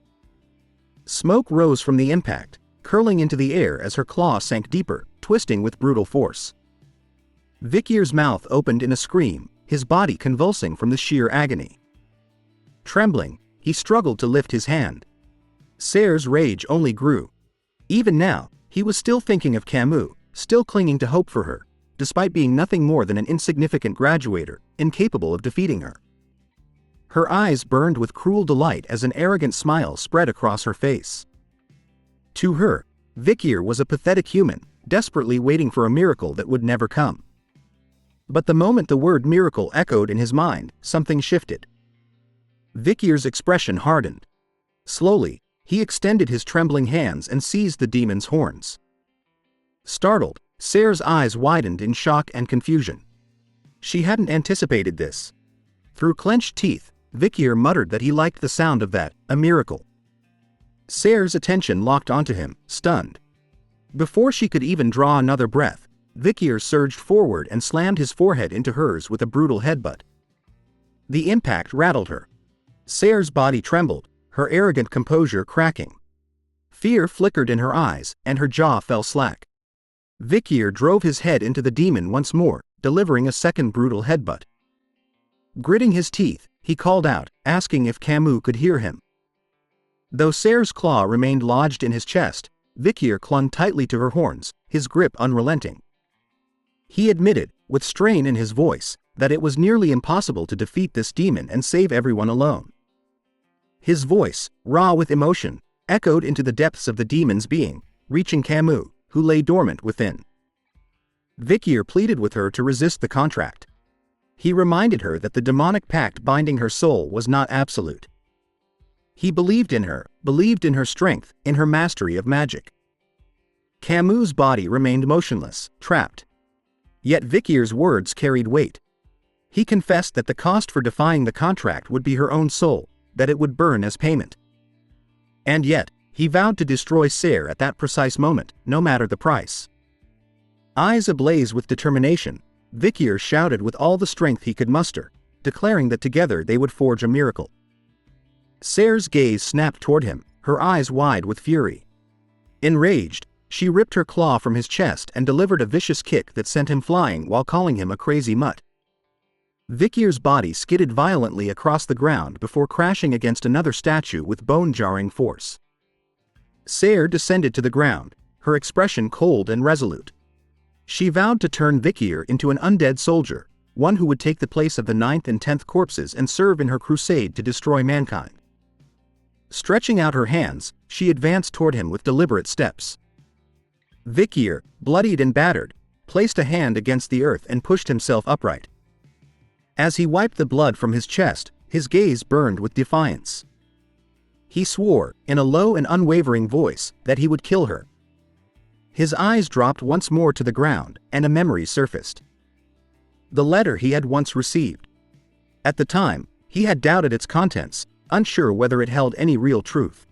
Smoke rose from the impact, curling into the air as her claw sank deeper, twisting with brutal force. Vikir's mouth opened in a scream, his body convulsing from the sheer agony. Trembling, he struggled to lift his hand. Ser's rage only grew. Even now, he was still thinking of Camus, still clinging to hope for her, despite being nothing more than an insignificant graduator, incapable of defeating her. Her eyes burned with cruel delight as an arrogant smile spread across her face. To her, Vikir was a pathetic human, desperately waiting for a miracle that would never come. But the moment the word miracle echoed in his mind, something shifted. Vikir's expression hardened. Slowly, he extended his trembling hands and seized the demon's horns. Startled, Ser's eyes widened in shock and confusion. She hadn't anticipated this. Through clenched teeth, Vikir muttered that he liked the sound of that, a miracle. Ser's attention locked onto him, stunned. Before she could even draw another breath, Vikir surged forward and slammed his forehead into hers with a brutal headbutt. The impact rattled her. Ser's body trembled, her arrogant composure cracking. Fear flickered in her eyes, and her jaw fell slack. Vikir drove his head into the demon once more, delivering a second brutal headbutt. Gritting his teeth, he called out, asking if Camus could hear him. Though Ser's claw remained lodged in his chest, Vikir clung tightly to her horns, his grip unrelenting. He admitted, with strain in his voice, that it was nearly impossible to defeat this demon and save everyone alone. His voice, raw with emotion, echoed into the depths of the demon's being, reaching Camus, who lay dormant within. Vikir pleaded with her to resist the contract. He reminded her that the demonic pact binding her soul was not absolute. He believed in her strength, in her mastery of magic. Camus' body remained motionless, trapped. Yet Vikir's words carried weight. He confessed that the cost for defying the contract would be her own soul, that it would burn as payment. And yet, he vowed to destroy Ser at that precise moment, no matter the price. Eyes ablaze with determination, Vikir shouted with all the strength he could muster, declaring that together they would forge a miracle. Ser's gaze snapped toward him, her eyes wide with fury. Enraged, she ripped her claw from his chest and delivered a vicious kick that sent him flying while calling him a crazy mutt. Vikir's body skidded violently across the ground before crashing against another statue with bone-jarring force. Ser descended to the ground, her expression cold and resolute. She vowed to turn Vikir into an undead soldier, one who would take the place of the 9th and 10th corpses and serve in her crusade to destroy mankind. Stretching out her hands, she advanced toward him with deliberate steps. Vikir, bloodied and battered, placed a hand against the earth and pushed himself upright. As he wiped the blood from his chest, his gaze burned with defiance. He swore, in a low and unwavering voice, that he would kill her. His eyes dropped once more to the ground, and a memory surfaced. The letter he had once received. At the time, he had doubted its contents, unsure whether it held any real truth.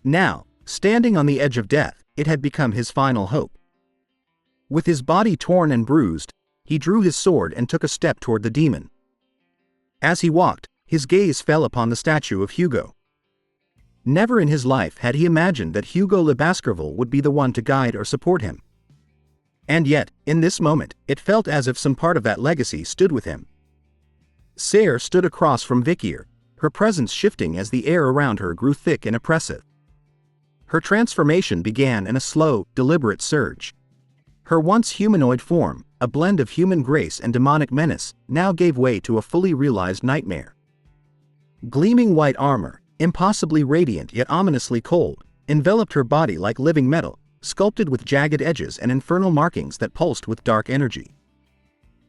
Now, standing on the edge of death, it had become his final hope. With his body torn and bruised, he drew his sword and took a step toward the demon. As he walked, his gaze fell upon the statue of Hugo. Never in his life had he imagined that Hugo Le Baskerville would be the one to guide or support him. And yet, in this moment, it felt as if some part of that legacy stood with him. Serre stood across from Vikir, her presence shifting as the air around her grew thick and oppressive. Her transformation began in a slow, deliberate surge. Her once humanoid form, a blend of human grace and demonic menace, now gave way to a fully realized nightmare. Gleaming white armor, impossibly radiant yet ominously cold, enveloped her body like living metal, sculpted with jagged edges and infernal markings that pulsed with dark energy.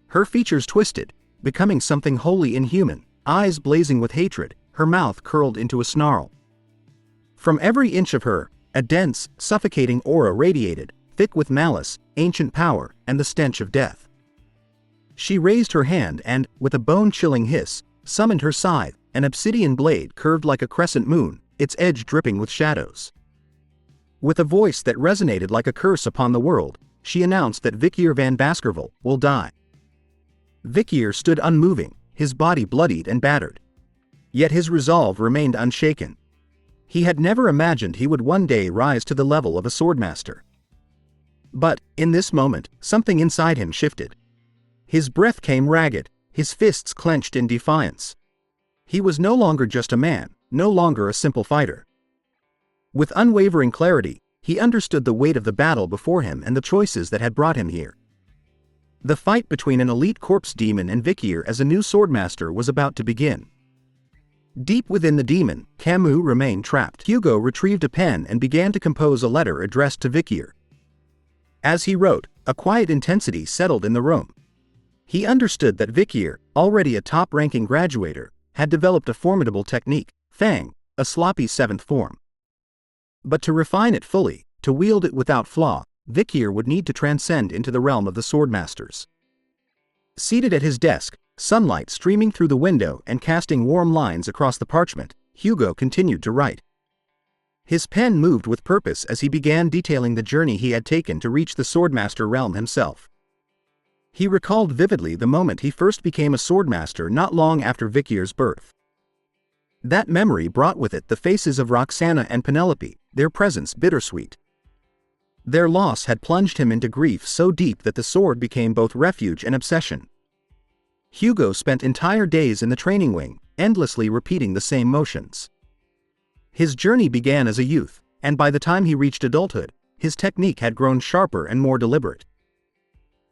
Her features twisted, becoming something wholly inhuman, eyes blazing with hatred, her mouth curled into a snarl. From every inch of her, a dense, suffocating aura radiated, thick with malice, ancient power, and the stench of death. She raised her hand and, with a bone-chilling hiss, summoned her scythe, an obsidian blade curved like a crescent moon, its edge dripping with shadows. With a voice that resonated like a curse upon the world, she announced that Vikir van Baskerville will die. Vikir stood unmoving, his body bloodied and battered. Yet his resolve remained unshaken. He had never imagined he would one day rise to the level of a swordmaster. But, in this moment, something inside him shifted. His breath came ragged, his fists clenched in defiance. He was no longer just a man, no longer a simple fighter. With unwavering clarity, he understood the weight of the battle before him and the choices that had brought him here. The fight between an elite corpse demon and Vikir as a new swordmaster was about to begin. Deep within the demon, Camus remained trapped. Hugo retrieved a pen and began to compose a letter addressed to Vikir. As he wrote, a quiet intensity settled in the room. He understood that Vikir, already a top-ranking graduator, had developed a formidable technique, Fang, a sloppy seventh form. But to refine it fully, to wield it without flaw, Vikir would need to transcend into the realm of the swordmasters. Seated at his desk, sunlight streaming through the window and casting warm lines across the parchment, Hugo continued to write. His pen moved with purpose as he began detailing the journey he had taken to reach the swordmaster realm himself. He recalled vividly the moment he first became a swordmaster not long after Vikir's birth. That memory brought with it the faces of Roxana and Penelope, their presence bittersweet. Their loss had plunged him into grief so deep that the sword became both refuge and obsession. Hugo spent entire days in the training wing, endlessly repeating the same motions. His journey began as a youth, and by the time he reached adulthood, his technique had grown sharper and more deliberate.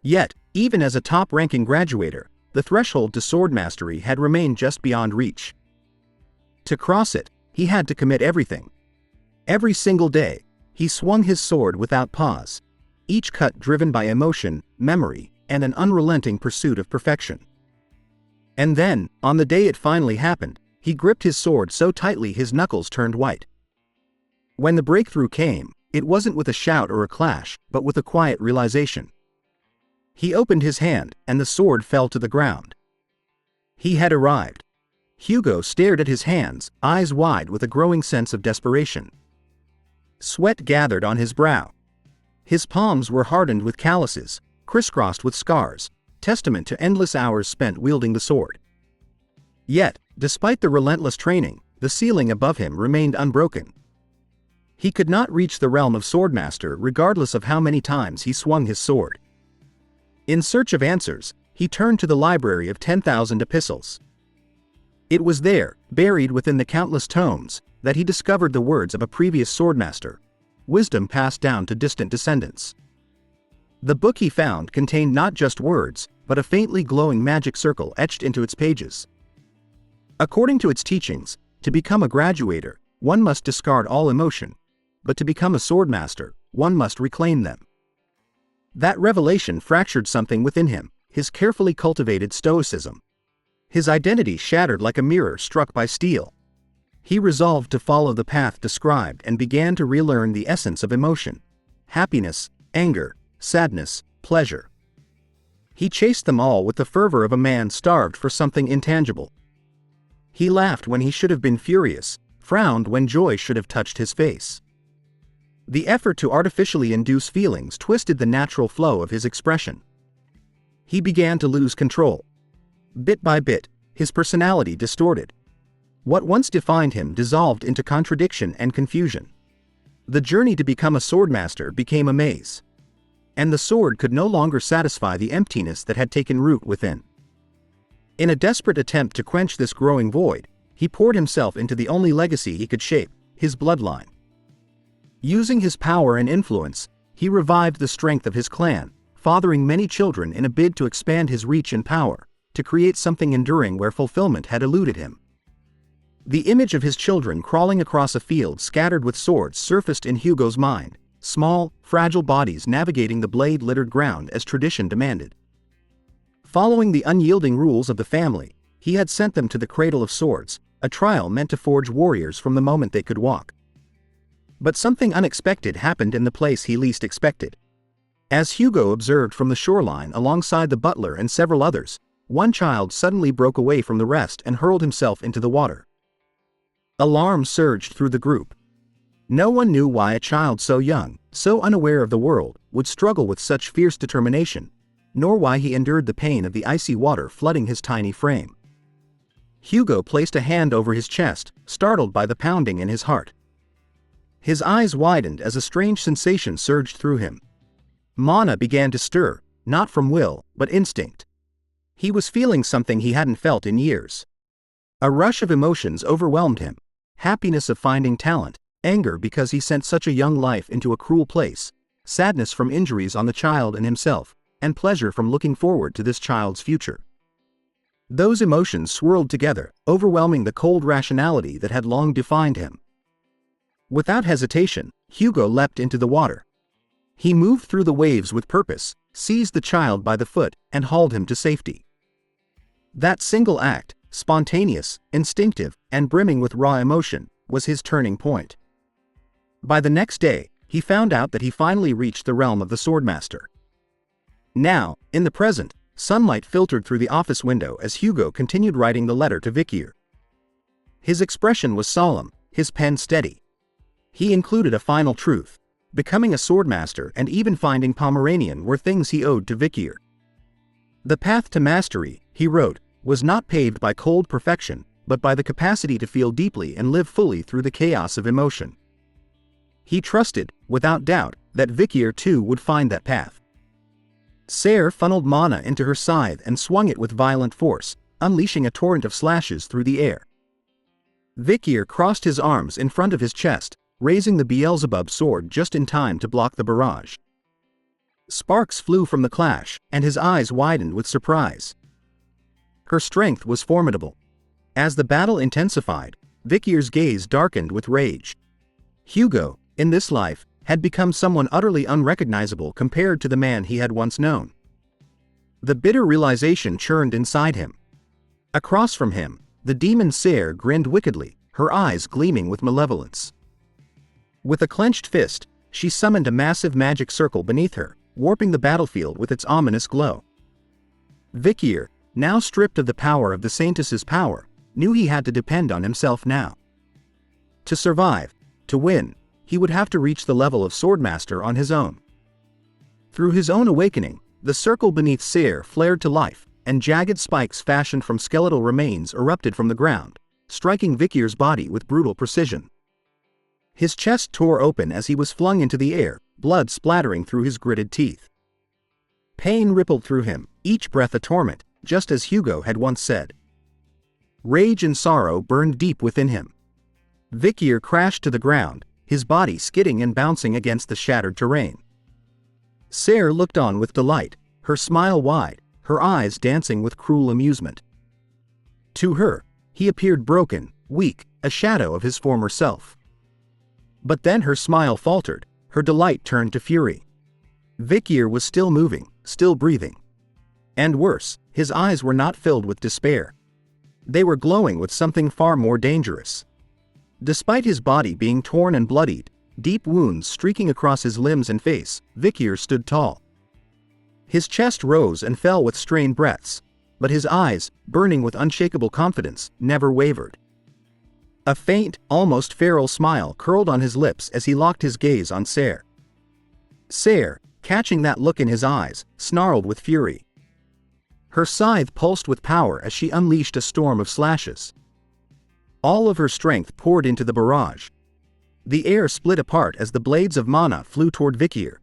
Yet, even as a top-ranking graduator, the threshold to sword mastery had remained just beyond reach. To cross it, he had to commit everything. Every single day, he swung his sword without pause, each cut driven by emotion, memory, and an unrelenting pursuit of perfection. And then, on the day it finally happened, he gripped his sword so tightly his knuckles turned white. When the breakthrough came, it wasn't with a shout or a clash, but with a quiet realization. He opened his hand, and the sword fell to the ground. He had arrived. Hugo stared at his hands, eyes wide with a growing sense of desperation. Sweat gathered on his brow. His palms were hardened with calluses, crisscrossed with scars, testament to endless hours spent wielding the sword. Yet, despite the relentless training, the ceiling above him remained unbroken. He could not reach the realm of swordmaster regardless of how many times he swung his sword. In search of answers, he turned to the library of 10,000 epistles. It was there, buried within the countless tomes, that he discovered the words of a previous swordmaster, wisdom passed down to distant descendants. The book he found contained not just words, but a faintly glowing magic circle etched into its pages. According to its teachings, to become a graduator, one must discard all emotion. But to become a swordmaster, one must reclaim them. That revelation fractured something within him, his carefully cultivated stoicism. His identity shattered like a mirror struck by steel. He resolved to follow the path described and began to relearn the essence of emotion: happiness, anger, sadness, pleasure. He chased them all with the fervor of a man starved for something intangible. He laughed when he should have been furious, frowned when joy should have touched his face. The effort to artificially induce feelings twisted the natural flow of his expression. He began to lose control. Bit by bit, his personality distorted. What once defined him dissolved into contradiction and confusion. The journey to become a swordmaster became a maze. And the sword could no longer satisfy the emptiness that had taken root within. In a desperate attempt to quench this growing void, he poured himself into the only legacy he could shape: his bloodline. Using his power and influence, he revived the strength of his clan, fathering many children in a bid to expand his reach and power, to create something enduring where fulfillment had eluded him. The image of his children crawling across a field scattered with swords surfaced in Hugo's mind, small, fragile bodies navigating the blade-littered ground as tradition demanded. Following the unyielding rules of the family, he had sent them to the Cradle of Swords, a trial meant to forge warriors from the moment they could walk. But something unexpected happened in the place he least expected. As Hugo observed from the shoreline alongside the butler and several others, one child suddenly broke away from the rest and hurled himself into the water. Alarm surged through the group. No one knew why a child so young, so unaware of the world, would struggle with such fierce determination, nor why he endured the pain of the icy water flooding his tiny frame. Hugo placed a hand over his chest, startled by the pounding in his heart. His eyes widened as a strange sensation surged through him. Mana began to stir, not from will, but instinct. He was feeling something he hadn't felt in years. A rush of emotions overwhelmed him: happiness of finding talent, anger because he sent such a young life into a cruel place, sadness from injuries on the child and himself, and pleasure from looking forward to this child's future. Those emotions swirled together, overwhelming the cold rationality that had long defined him. Without hesitation, Hugo leapt into the water. He moved through the waves with purpose, seized the child by the foot, and hauled him to safety. That single act, spontaneous, instinctive, and brimming with raw emotion, was his turning point. By the next day, he found out that he finally reached the realm of the swordmaster. Now, in the present, sunlight filtered through the office window as Hugo continued writing the letter to Vikir. His expression was solemn, his pen steady. He included a final truth: becoming a swordmaster and even finding Pomeranian were things he owed to Vikir. The path to mastery, he wrote, was not paved by cold perfection, but by the capacity to feel deeply and live fully through the chaos of emotion. He trusted, without doubt, that Vikir too would find that path. Serre funneled mana into her scythe and swung it with violent force, unleashing a torrent of slashes through the air. Vikir crossed his arms in front of his chest, raising the Beelzebub sword just in time to block the barrage. Sparks flew from the clash, and his eyes widened with surprise. Her strength was formidable. As the battle intensified, Vikir's gaze darkened with rage. Hugo, in this life, had become someone utterly unrecognizable compared to the man he had once known. The bitter realization churned inside him. Across from him, the demon Serre grinned wickedly, her eyes gleaming with malevolence. With a clenched fist, she summoned a massive magic circle beneath her, warping the battlefield with its ominous glow. Vikir, now stripped of the power of the Saintess's power, knew he had to depend on himself now. To survive, to win, he would have to reach the level of swordmaster on his own. Through his own awakening, the circle beneath Serre flared to life, and jagged spikes fashioned from skeletal remains erupted from the ground, striking Vikir's body with brutal precision. His chest tore open as he was flung into the air, blood splattering through his gritted teeth. Pain rippled through him, each breath a torment, just as Hugo had once said. Rage and sorrow burned deep within him. Vikir crashed to the ground, his body skidding and bouncing against the shattered terrain. Serre looked on with delight, her smile wide, her eyes dancing with cruel amusement. To her, he appeared broken, weak, a shadow of his former self. But then her smile faltered, her delight turned to fury. Vikir was still moving, still breathing. And worse, his eyes were not filled with despair. They were glowing with something far more dangerous. Despite his body being torn and bloodied, deep wounds streaking across his limbs and face, Vikir stood tall. His chest rose and fell with strained breaths, but his eyes, burning with unshakable confidence, never wavered. A faint, almost feral smile curled on his lips as he locked his gaze on Ser. Ser, catching that look in his eyes, snarled with fury. Her scythe pulsed with power as she unleashed a storm of slashes. All of her strength poured into the barrage. The air split apart as the blades of mana flew toward Vikir.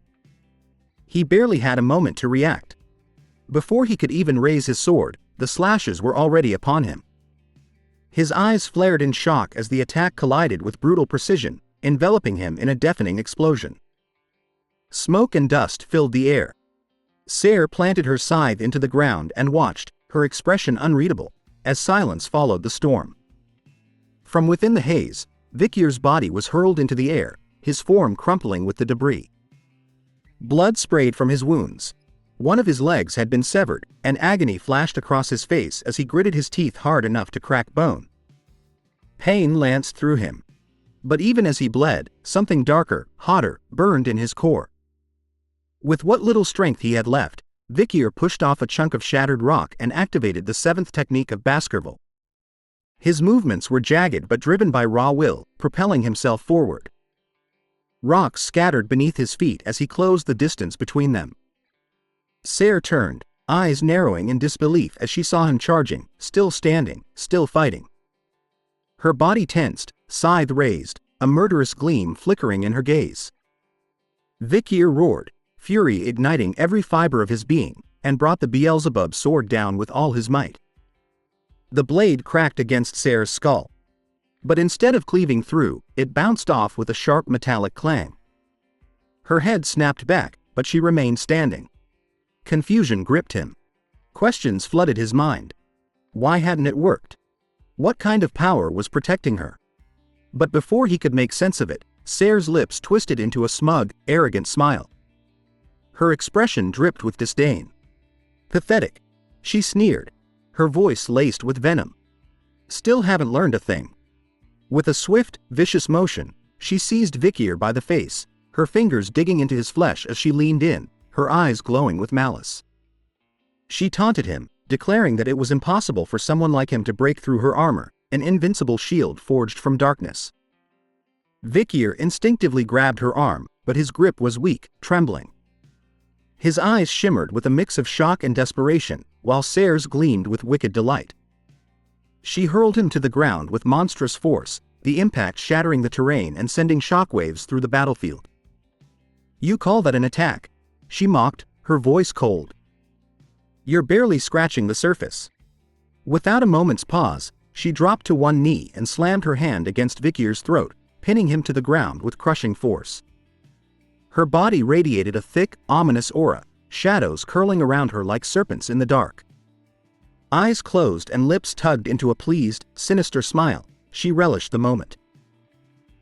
He barely had a moment to react. Before he could even raise his sword, the slashes were already upon him. His eyes flared in shock as the attack collided with brutal precision, enveloping him in a deafening explosion. Smoke and dust filled the air. Ser planted her scythe into the ground and watched, her expression unreadable, as silence followed the storm. From within the haze, Vikir's body was hurled into the air, his form crumpling with the debris. Blood sprayed from his wounds. One of his legs had been severed, and agony flashed across his face as he gritted his teeth hard enough to crack bone. Pain lanced through him. But even as he bled, something darker, hotter, burned in his core. With what little strength he had left, Vikir pushed off a chunk of shattered rock and activated the seventh technique of Baskerville. His movements were jagged but driven by raw will, propelling himself forward. Rocks scattered beneath his feet as he closed the distance between them. Ser turned, eyes narrowing in disbelief as she saw him charging, still standing, still fighting. Her body tensed, scythe raised, a murderous gleam flickering in her gaze. Vikir roared, fury igniting every fiber of his being, and brought the Beelzebub sword down with all his might. The blade cracked against Ser's skull. But instead of cleaving through, it bounced off with a sharp metallic clang. Her head snapped back, but she remained standing. Confusion gripped him. Questions flooded his mind. Why hadn't it worked? What kind of power was protecting her? But before he could make sense of it, Ser's lips twisted into a smug, arrogant smile. Her expression dripped with disdain. Pathetic. She sneered, her voice laced with venom. Still haven't learned a thing. With a swift, vicious motion, she seized Vikir by the face, her fingers digging into his flesh as she leaned in, her eyes glowing with malice. She taunted him, declaring that it was impossible for someone like him to break through her armor, an invincible shield forged from darkness. Vikir instinctively grabbed her arm, but his grip was weak, trembling. His eyes shimmered with a mix of shock and desperation, while Ser's gleamed with wicked delight. She hurled him to the ground with monstrous force, the impact shattering the terrain and sending shockwaves through the battlefield. "You call that an attack?" she mocked, her voice cold. "You're barely scratching the surface." Without a moment's pause, she dropped to one knee and slammed her hand against Vikir's throat, pinning him to the ground with crushing force. Her body radiated a thick, ominous aura, shadows curling around her like serpents in the dark. Eyes closed and lips tugged into a pleased, sinister smile, she relished the moment.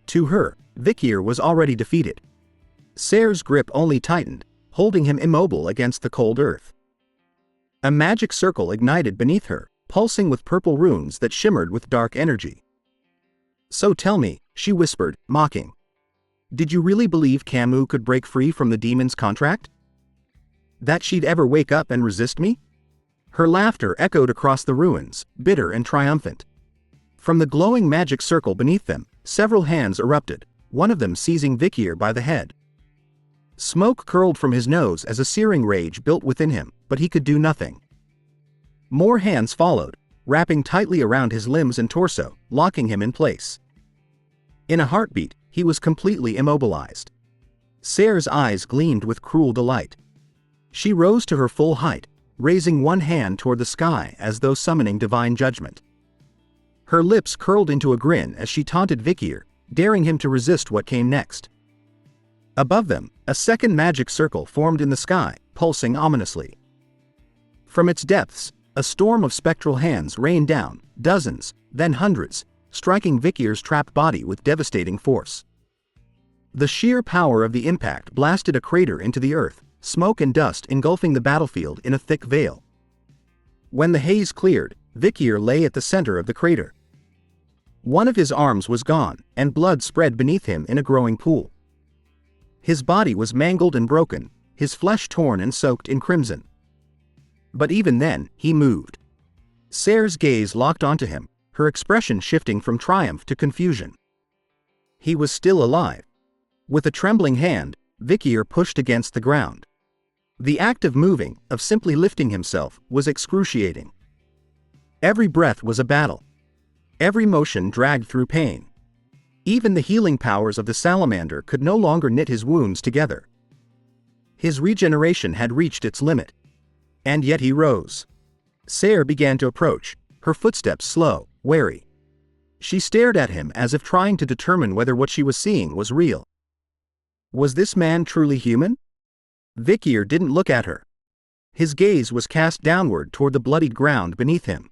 To her, Vikir was already defeated. Ser's grip only tightened, holding him immobile against the cold earth. A magic circle ignited beneath her, pulsing with purple runes that shimmered with dark energy. "So tell me," she whispered, mocking. "Did you really believe Camus could break free from the demon's contract? That she'd ever wake up and resist me?" Her laughter echoed across the ruins, bitter and triumphant. From the glowing magic circle beneath them, several hands erupted, one of them seizing Vikir by the head. Smoke curled from his nose as a searing rage built within him, but he could do nothing. More hands followed, wrapping tightly around his limbs and torso, locking him in place. In a heartbeat, he was completely immobilized. Ser's eyes gleamed with cruel delight. She rose to her full height, raising one hand toward the sky as though summoning divine judgment. Her lips curled into a grin as she taunted Vikir, daring him to resist what came next. Above them, a second magic circle formed in the sky, pulsing ominously. From its depths, a storm of spectral hands rained down, dozens, then hundreds, striking Vikir's trapped body with devastating force. The sheer power of the impact blasted a crater into the earth, smoke and dust engulfing the battlefield in a thick veil. When the haze cleared, Vikir lay at the center of the crater. One of his arms was gone, and blood spread beneath him in a growing pool. His body was mangled and broken, his flesh torn and soaked in crimson. But even then, he moved. Ser's gaze locked onto him, her expression shifting from triumph to confusion. He was still alive. With a trembling hand, Vikir pushed against the ground. The act of moving, of simply lifting himself, was excruciating. Every breath was a battle. Every motion dragged through pain. Even the healing powers of the salamander could no longer knit his wounds together. His regeneration had reached its limit. And yet he rose. Ser began to approach, her footsteps slow, wary. She stared at him as if trying to determine whether what she was seeing was real. Was this man truly human? Vikir didn't look at her. His gaze was cast downward toward the bloodied ground beneath him.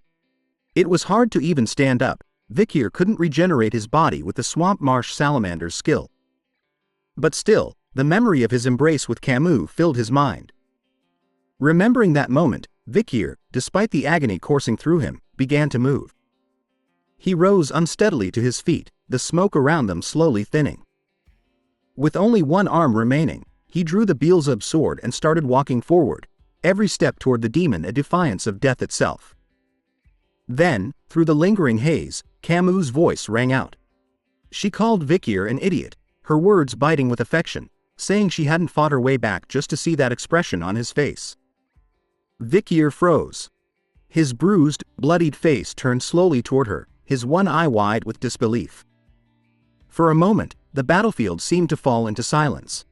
It was hard to even stand up. Vikir couldn't regenerate his body with the swamp marsh salamander's skill. But still, the memory of his embrace with Camus filled his mind. Remembering that moment, Vikir, despite the agony coursing through him, began to move. He rose unsteadily to his feet, the smoke around them slowly thinning. With only one arm remaining, he drew the Beelzebub sword and started walking forward, every step toward the demon a defiance of death itself. Then, through the lingering haze, Camus' voice rang out. She called Vikir an idiot, her words biting with affection, saying she hadn't fought her way back just to see that expression on his face. Vikir froze. His bruised, bloodied face turned slowly toward her, his one eye wide with disbelief. For a moment, the battlefield seemed to fall into silence.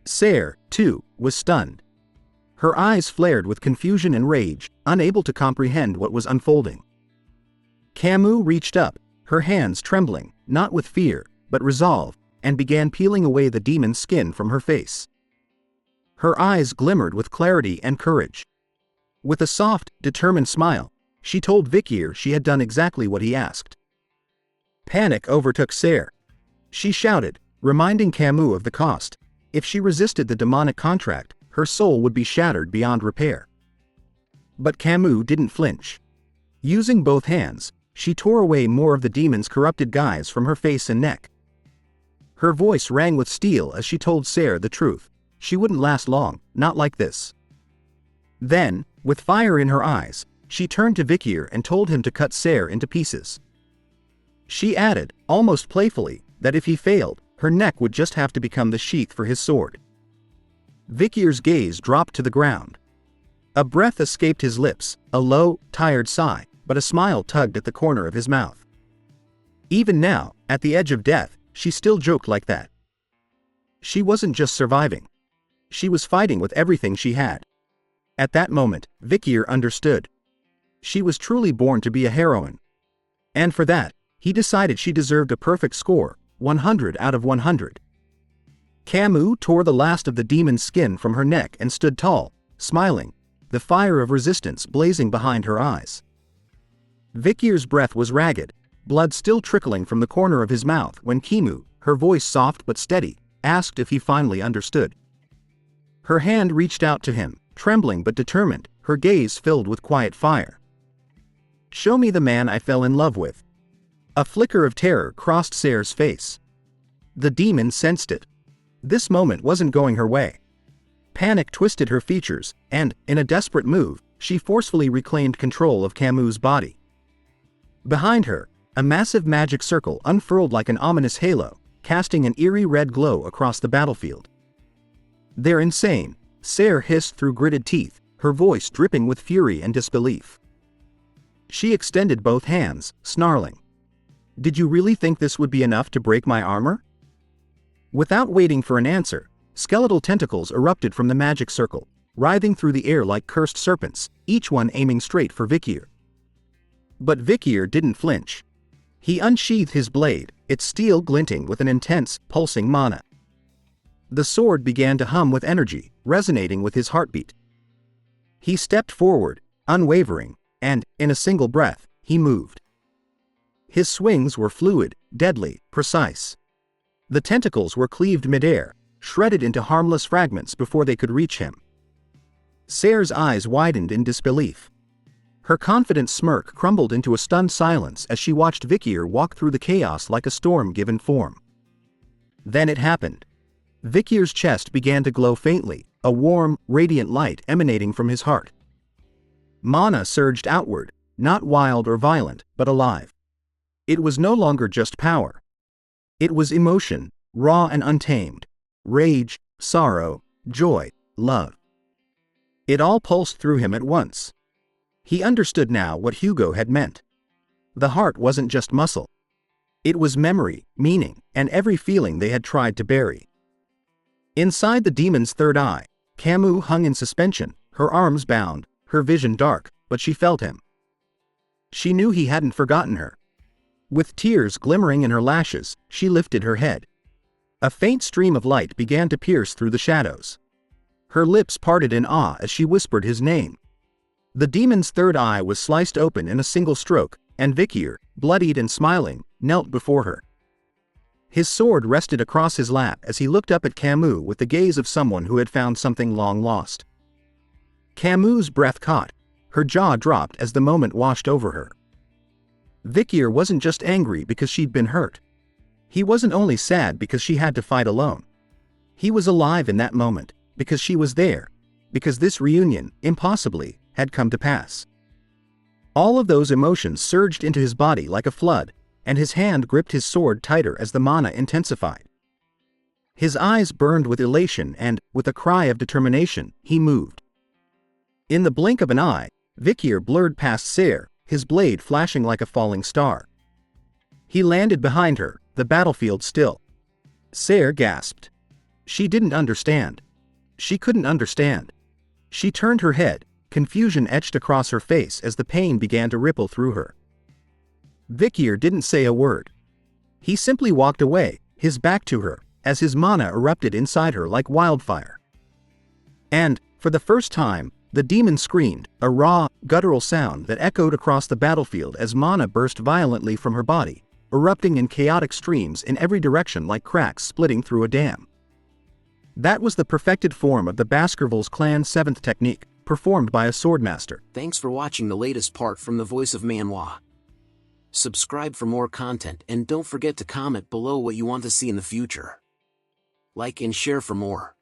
Ser, too, was stunned. Her eyes flared with confusion and rage, unable to comprehend what was unfolding. Camus reached up, her hands trembling, not with fear, but resolve, and began peeling away the demon's skin from her face. Her eyes glimmered with clarity and courage. With a soft, determined smile, she told Vikir she had done exactly what he asked. Panic overtook Ser. She shouted, reminding Camus of the cost. If she resisted the demonic contract, her soul would be shattered beyond repair. But Camus didn't flinch. Using both hands, she tore away more of the demon's corrupted guise from her face and neck. Her voice rang with steel as she told Ser the truth. She wouldn't last long, not like this. Then, with fire in her eyes, she turned to Vikir and told him to cut Ser into pieces. She added, almost playfully, that if he failed, her neck would just have to become the sheath for his sword. Vikir's gaze dropped to the ground. A breath escaped his lips, a low, tired sigh, but a smile tugged at the corner of his mouth. Even now, at the edge of death, she still joked like that. She wasn't just surviving. She was fighting with everything she had. At that moment, Vikir understood. She was truly born to be a heroine. And for that, he decided she deserved a perfect score, 100 out of 100. Camus tore the last of the demon's skin from her neck and stood tall, smiling, the fire of resistance blazing behind her eyes. Vikir's breath was ragged, blood still trickling from the corner of his mouth when Camus, her voice soft but steady, asked if he finally understood. Her hand reached out to him, trembling but determined, her gaze filled with quiet fire. Show me the man I fell in love with. A flicker of terror crossed Ser's face. The demon sensed it. This moment wasn't going her way. Panic twisted her features, and, in a desperate move, she forcefully reclaimed control of Camus' body. Behind her, a massive magic circle unfurled like an ominous halo, casting an eerie red glow across the battlefield. They're insane, Ser hissed through gritted teeth, her voice dripping with fury and disbelief. She extended both hands, snarling. Did you really think this would be enough to break my armor? Without waiting for an answer, skeletal tentacles erupted from the magic circle, writhing through the air like cursed serpents, each one aiming straight for Vikir. But Vikir didn't flinch. He unsheathed his blade, its steel glinting with an intense, pulsing mana. The sword began to hum with energy, resonating with his heartbeat. He stepped forward, unwavering, and, in a single breath, he moved. His swings were fluid, deadly, precise. The tentacles were cleaved midair, shredded into harmless fragments before they could reach him. Sayre's eyes widened in disbelief. Her confident smirk crumbled into a stunned silence as she watched Vikir walk through the chaos like a storm given form. Then it happened. Vikir's chest began to glow faintly, a warm, radiant light emanating from his heart. Mana surged outward, not wild or violent, but alive. It was no longer just power. It was emotion, raw and untamed. Rage, sorrow, joy, love. It all pulsed through him at once. He understood now what Hugo had meant. The heart wasn't just muscle. It was memory, meaning, and every feeling they had tried to bury. Inside the demon's third eye, Camus hung in suspension, her arms bound, her vision dark, but she felt him. She knew he hadn't forgotten her. With tears glimmering in her lashes, she lifted her head. A faint stream of light began to pierce through the shadows. Her lips parted in awe as she whispered his name. The demon's third eye was sliced open in a single stroke, and Vikir, bloodied and smiling, knelt before her. His sword rested across his lap as he looked up at Camus with the gaze of someone who had found something long lost. Camus' breath caught. Her jaw dropped as the moment washed over her. Vikir wasn't just angry because she'd been hurt. He wasn't only sad because she had to fight alone. He was alive in that moment, because she was there, because this reunion, impossibly, had come to pass. All of those emotions surged into his body like a flood, and his hand gripped his sword tighter as the mana intensified. His eyes burned with elation and, with a cry of determination, he moved. In the blink of an eye, Vikir blurred past Sayre, his blade flashing like a falling star. He landed behind her, the battlefield still. Sayre gasped. She didn't understand. She couldn't understand. She turned her head, confusion etched across her face as the pain began to ripple through her. Vikir didn't say a word. He simply walked away, his back to her, as his mana erupted inside her like wildfire. And, for the first time, the demon screamed, a raw, guttural sound that echoed across the battlefield as mana burst violently from her body, erupting in chaotic streams in every direction like cracks splitting through a dam. That was the perfected form of the Baskervilles clan 7th technique, performed by a swordmaster. Thanks for watching the latest part from the voice of Manhwa. Subscribe for more content and don't forget to comment below what you want to see in the future. Like and share for more.